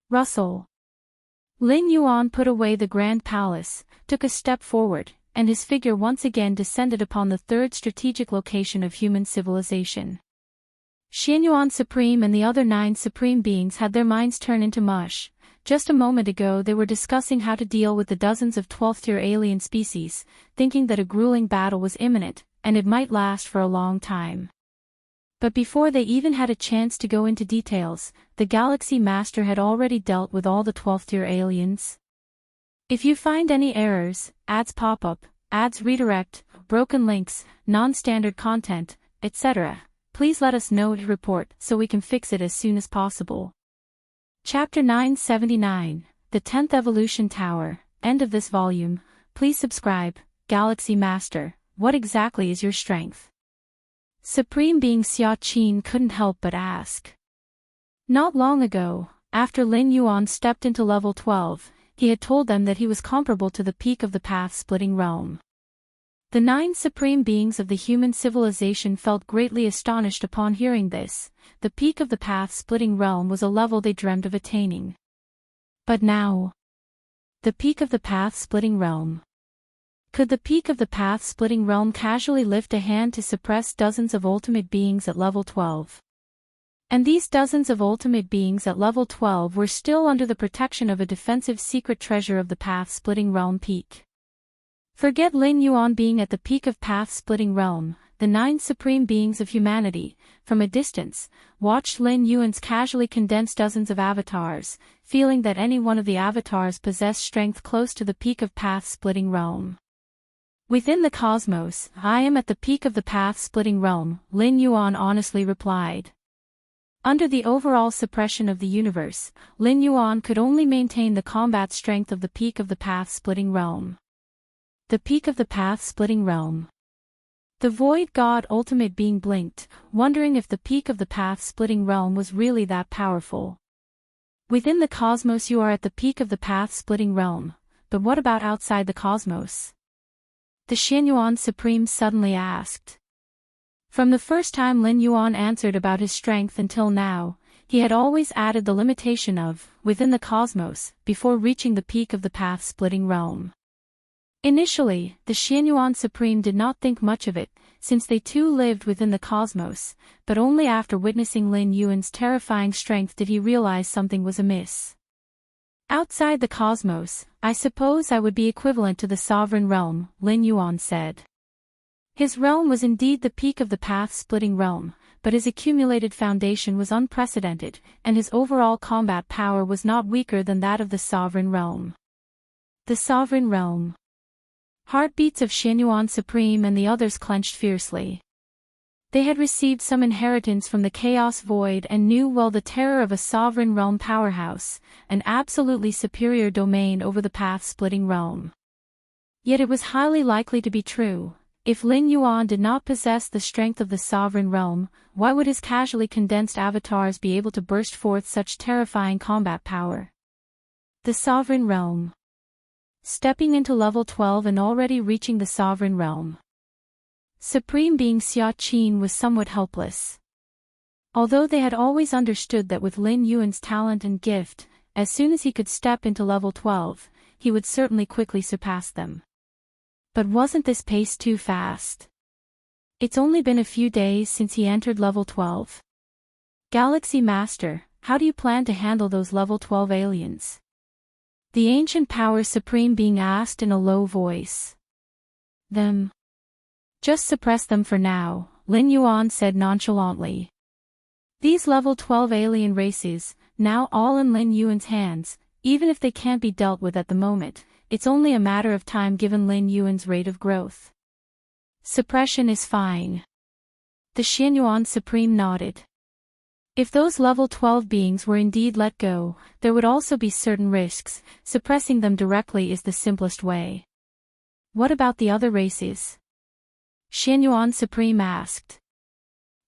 Russell. Lin Yuan put away the Grand Palace, took a step forward, and his figure once again descended upon the third strategic location of human civilization. Xianyuan Supreme and the other 9 Supreme Beings had their minds turned into mush. Just a moment ago they were discussing how to deal with the dozens of 12th-tier alien species, thinking that a grueling battle was imminent, and it might last for a long time. But before they even had a chance to go into details, the Galaxy Master had already dealt with all the 12th-tier aliens. If you find any errors, ads pop-up, ads redirect, broken links, non-standard content, etc., please let us know to report so we can fix it as soon as possible. Chapter 979, The 10th Evolution Tower, end of this volume. Please subscribe. Galaxy Master, what exactly is your strength? Supreme Being Xia Qin couldn't help but ask. Not long ago, after Lin Yuan stepped into level 12, he had told them that he was comparable to the peak of the path-splitting realm. The 9 supreme beings of the human civilization felt greatly astonished upon hearing this. The peak of the path-splitting realm was a level they dreamed of attaining. But now, the peak of the path-splitting realm. Could the peak of the path-splitting realm casually lift a hand to suppress dozens of ultimate beings at level 12? And these dozens of ultimate beings at level 12 were still under the protection of a defensive secret treasure of the path-splitting realm peak. Forget Lin Yuan being at the peak of path-splitting realm, the 9 supreme beings of humanity, from a distance, watched Lin Yuan's casually condense dozens of avatars, feeling that any one of the avatars possessed strength close to the peak of path-splitting realm. Within the cosmos, I am at the peak of the path-splitting realm, Lin Yuan honestly replied. Under the overall suppression of the universe, Lin Yuan could only maintain the combat strength of the peak of the path-splitting realm. The peak of the path-splitting realm. The Void God Ultimate Being blinked, wondering if the peak of the path-splitting realm was really that powerful. Within the cosmos you are at the peak of the path-splitting realm, but what about outside the cosmos? The Xianyuan Supreme suddenly asked. From the first time Lin Yuan answered about his strength until now, he had always added the limitation of, within the cosmos, before reaching the peak of the path-splitting realm. Initially, the Xianyuan Supreme did not think much of it, since they too lived within the cosmos, but only after witnessing Lin Yuan's terrifying strength did he realize something was amiss. Outside the cosmos, I suppose I would be equivalent to the sovereign realm, Lin Yuan said. His realm was indeed the peak of the path-splitting realm, but his accumulated foundation was unprecedented, and his overall combat power was not weaker than that of the sovereign realm. The sovereign realm. Heartbeats of Xianyuan Supreme and the others clenched fiercely. They had received some inheritance from the Chaos Void and knew well the terror of a sovereign realm powerhouse, an absolutely superior domain over the path-splitting realm. Yet it was highly likely to be true. If Lin Yuan did not possess the strength of the sovereign realm, why would his casually condensed avatars be able to burst forth such terrifying combat power? The Sovereign Realm. Stepping into level 12 and already reaching the Sovereign Realm. Supreme Being Xia Qin was somewhat helpless. Although they had always understood that with Lin Yuan's talent and gift, as soon as he could step into level 12, he would certainly quickly surpass them. But wasn't this pace too fast? It's only been a few days since he entered level 12. Galaxy Master, how do you plan to handle those level 12 aliens? The Ancient Power Supreme Being asked in a low voice. Them. Just suppress them for now, Lin Yuan said nonchalantly. These level 12 alien races, now all in Lin Yuan's hands, even if they can't be dealt with at the moment, it's only a matter of time given Lin Yuan's rate of growth. Suppression is fine. The Xianyuan Supreme nodded. If those level 12 beings were indeed let go, there would also be certain risks. Suppressing them directly is the simplest way. What about the other races? Xianyuan Supreme asked.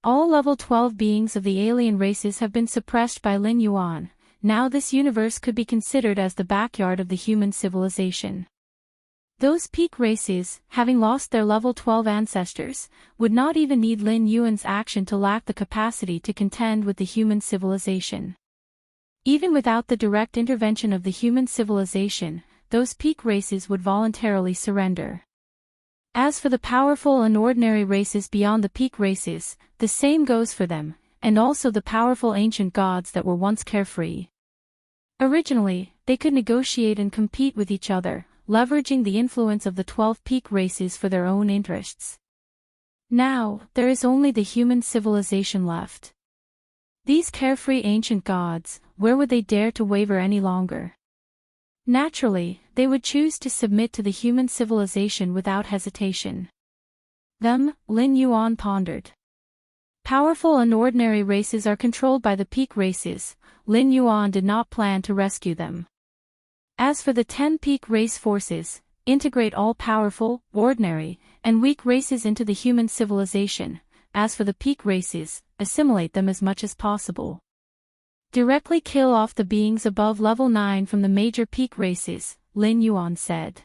All level 12 beings of the alien races have been suppressed by Lin Yuan. Now this universe could be considered as the backyard of the human civilization. Those peak races, having lost their level 12 ancestors, would not even need Lin Yuan's action to lack the capacity to contend with the human civilization. Even without the direct intervention of the human civilization, those peak races would voluntarily surrender. As for the powerful and ordinary races beyond the peak races, the same goes for them, and also the powerful ancient gods that were once carefree. Originally, they could negotiate and compete with each other, leveraging the influence of the 12 peak races for their own interests. Now, there is only the human civilization left. These carefree ancient gods, where would they dare to waver any longer? Naturally, they would choose to submit to the human civilization without hesitation. Them, Lin Yuan pondered. Powerful and ordinary races are controlled by the peak races. Lin Yuan did not plan to rescue them. As for the 10 peak race forces, integrate all powerful, ordinary, and weak races into the human civilization. As for the peak races, assimilate them as much as possible. Directly kill off the beings above level 9 from the major peak races, Lin Yuan said.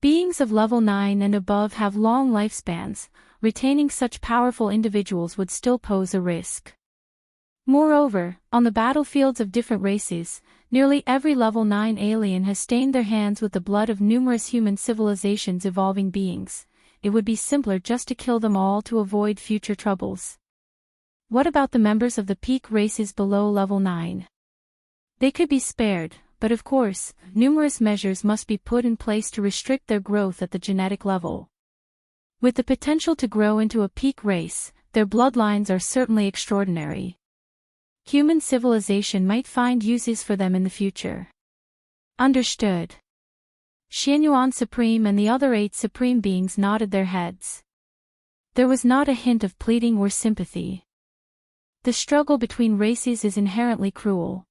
Beings of level 9 and above have long lifespans. Retaining such powerful individuals would still pose a risk. Moreover, on the battlefields of different races, nearly every level 9 alien has stained their hands with the blood of numerous human civilizations evolving beings. It would be simpler just to kill them all to avoid future troubles. What about the members of the peak races below level 9? They could be spared, but of course, numerous measures must be put in place to restrict their growth at the genetic level. With the potential to grow into a peak race, their bloodlines are certainly extraordinary. Human civilization might find uses for them in the future. Understood. Xianyuan Supreme and the other 8 Supreme Beings nodded their heads. There was not a hint of pleading or sympathy. The struggle between races is inherently cruel.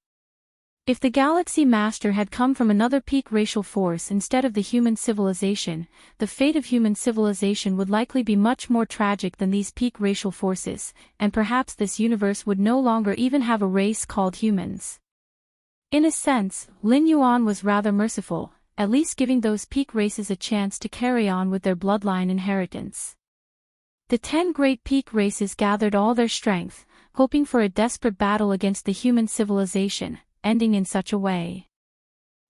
If the Galaxy Master had come from another peak racial force instead of the human civilization, the fate of human civilization would likely be much more tragic than these peak racial forces, and perhaps this universe would no longer even have a race called humans. In a sense, Lin Yuan was rather merciful, at least giving those peak races a chance to carry on with their bloodline inheritance. The 10 great peak races gathered all their strength, hoping for a desperate battle against the human civilization, ending in such a way.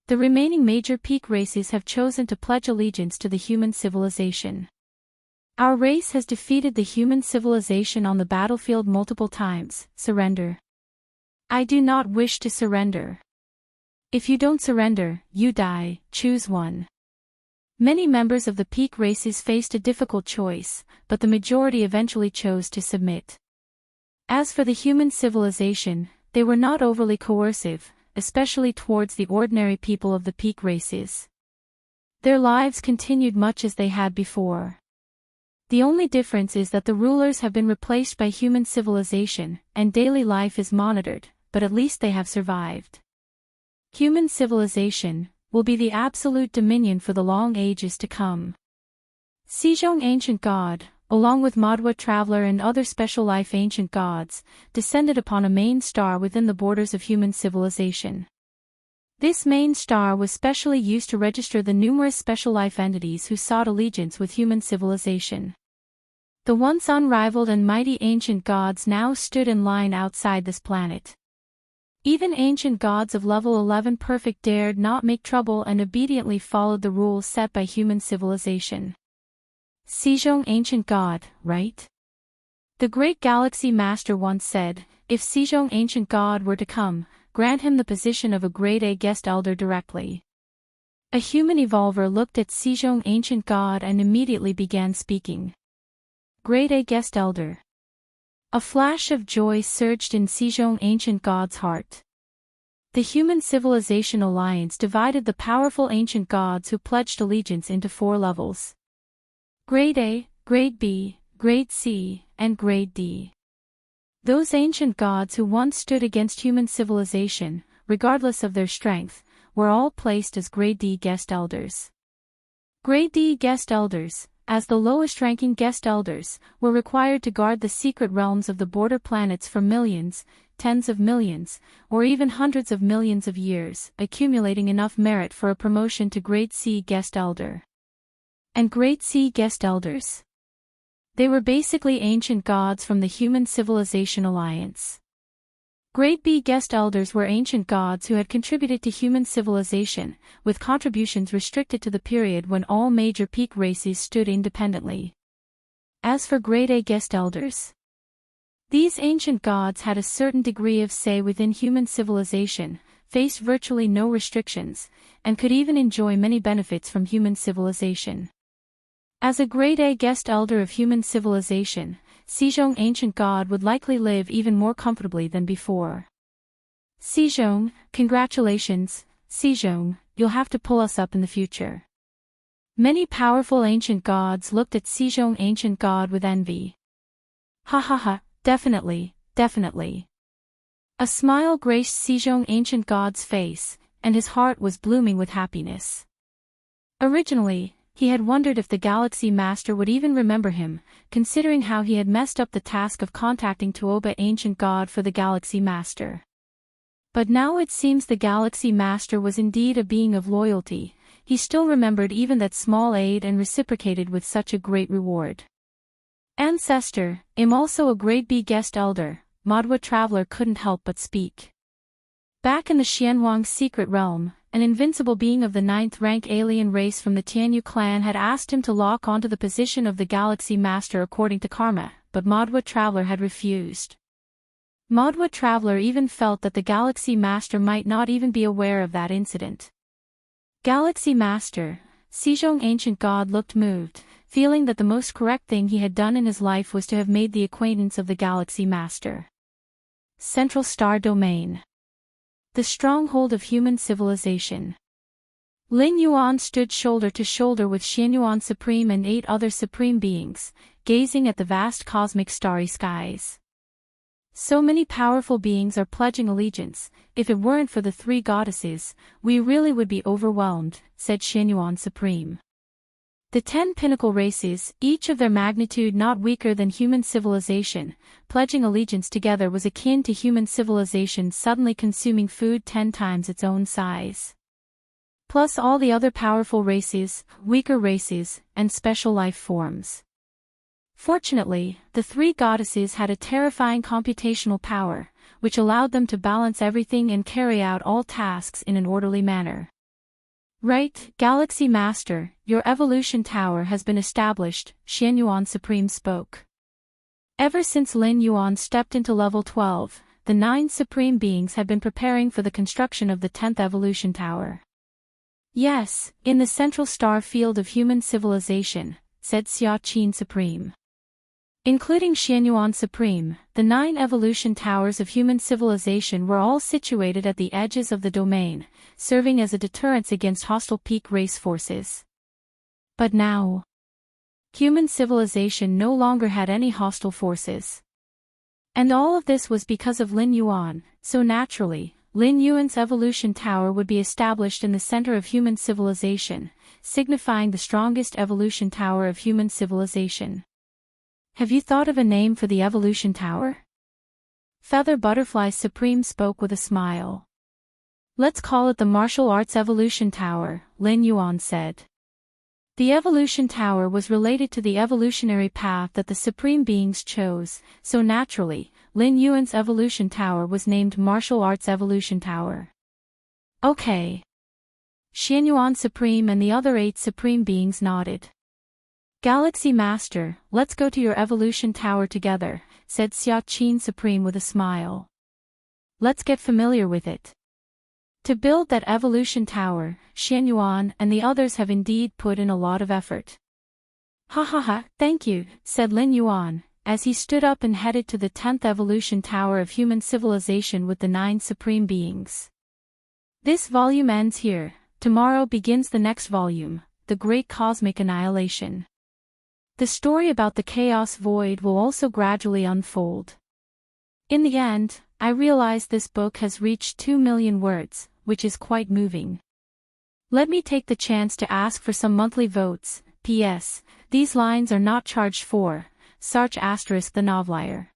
The remaining major peak races have chosen to pledge allegiance to the human civilization. Our race has defeated the human civilization on the battlefield multiple times. Surrender. I do not wish to surrender. If you don't surrender, you die. Choose one. Many members of the peak races faced a difficult choice, but the majority eventually chose to submit. As for the human civilization, they were not overly coercive, especially towards the ordinary people of the peak races. Their lives continued much as they had before. The only difference is that the rulers have been replaced by human civilization, and daily life is monitored, but at least they have survived. Human civilization will be the absolute dominion for the long ages to come. Sejong Ancient God, along with Madhwa Traveler and other special life ancient gods, descended upon a main star within the borders of human civilization. This main star was specially used to register the numerous special life entities who sought allegiance with human civilization. The once unrivaled and mighty ancient gods now stood in line outside this planet. Even ancient gods of level 11 perfect dared not make trouble and obediently followed the rules set by human civilization. Sejong ancient god, right? The great galaxy master once said, if Sejong ancient god were to come, grant him the position of a grade A guest elder directly. A human evolver looked at Sejong ancient god and immediately began speaking. Grade A guest elder. A flash of joy surged in Sejong ancient god's heart. The human civilization alliance divided the powerful ancient gods who pledged allegiance into 4 levels. Grade A, Grade B, Grade C, and Grade D. Those ancient gods who once stood against human civilization, regardless of their strength, were all placed as Grade D guest elders. Grade D guest elders, as the lowest-ranking guest elders, were required to guard the secret realms of the border planets for millions, tens of millions, or even hundreds of millions of years, accumulating enough merit for a promotion to Grade C guest elder. And Grade C guest elders? They were basically ancient gods from the Human Civilization Alliance. Grade B guest elders were ancient gods who had contributed to human civilization, with contributions restricted to the period when all major peak races stood independently. As for Grade A guest elders, these ancient gods had a certain degree of say within human civilization, faced virtually no restrictions, and could even enjoy many benefits from human civilization. As a Grade A guest elder of human civilization, Sejong ancient god would likely live even more comfortably than before. Sejong, congratulations, Sejong, you'll have to pull us up in the future. Many powerful ancient gods looked at Sejong ancient god with envy. Ha ha ha, definitely, definitely. A smile graced Sejong ancient god's face, and his heart was blooming with happiness. Originally, he had wondered if the Galaxy Master would even remember him, considering how he had messed up the task of contacting Tuoba ancient god for the Galaxy Master. But now it seems the Galaxy Master was indeed a being of loyalty. He still remembered even that small aid and reciprocated with such a great reward. Ancestor, I'm also a Grade B guest elder, Madhwa Traveler couldn't help but speak. Back in the Xianhuang secret realm, an invincible being of the 9th rank alien race from the Tianyu clan had asked him to lock onto the position of the Galaxy Master according to karma, but Madhwa Traveler had refused. Madhwa Traveler even felt that the Galaxy Master might not even be aware of that incident. Galaxy Master, Sejong ancient god looked moved, feeling that the most correct thing he had done in his life was to have made the acquaintance of the Galaxy Master. Central Star Domain. The stronghold of human civilization. Lin Yuan stood shoulder to shoulder with Xianyuan Supreme and 8 other supreme beings, gazing at the vast cosmic starry skies. So many powerful beings are pledging allegiance. If it weren't for the 3 goddesses, we really would be overwhelmed, said Xianyuan Supreme. The 10 pinnacle races, each of their magnitude not weaker than human civilization, pledging allegiance together was akin to human civilization suddenly consuming food 10 times its own size. Plus all the other powerful races, weaker races, and special life forms. Fortunately, the 3 goddesses had a terrifying computational power, which allowed them to balance everything and carry out all tasks in an orderly manner. Right, Galaxy Master, your evolution tower has been established, Xianyuan Supreme spoke. Ever since Lin Yuan stepped into level 12, the 9 supreme beings had been preparing for the construction of the 10th evolution tower. Yes, in the central star field of human civilization, said Xia Qin Supreme. Including Xianyuan Supreme, the 9 evolution towers of human civilization were all situated at the edges of the domain, serving as a deterrence against hostile peak race forces. But now, human civilization no longer had any hostile forces. And all of this was because of Lin Yuan, so naturally, Lin Yuan's evolution tower would be established in the center of human civilization, signifying the strongest evolution tower of human civilization. Have you thought of a name for the evolution tower? Feather Butterfly Supreme spoke with a smile. Let's call it the Martial Arts Evolution Tower, Lin Yuan said. The Evolution Tower was related to the evolutionary path that the Supreme Beings chose, so naturally, Lin Yuan's Evolution Tower was named Martial Arts Evolution Tower. Okay. Xianyuan Supreme and the other 8 Supreme Beings nodded. Galaxy Master, let's go to your Evolution Tower together, said Xia Qin Supreme with a smile. Let's get familiar with it. To build that Evolution Tower, Xianyuan and the others have indeed put in a lot of effort. Ha ha ha, thank you, said Lin Yuan, as he stood up and headed to the 10th Evolution Tower of human civilization with the 9 Supreme Beings. This volume ends here. Tomorrow begins the next volume, The Great Cosmic Annihilation. The story about the Chaos Void will also gradually unfold. In the end, I realize this book has reached 2 million words, which is quite moving. Let me take the chance to ask for some monthly votes. P.S. These lines are not charged for. Sarch * the Novelier.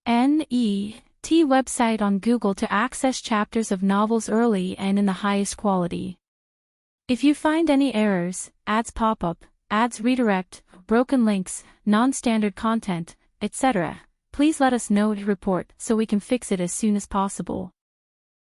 N.E.T. website on Google to access chapters of novels early and in the highest quality. If you find any errors, ads pop up, ads redirect, broken links, non-standard content, etc., please let us know to report so we can fix it as soon as possible.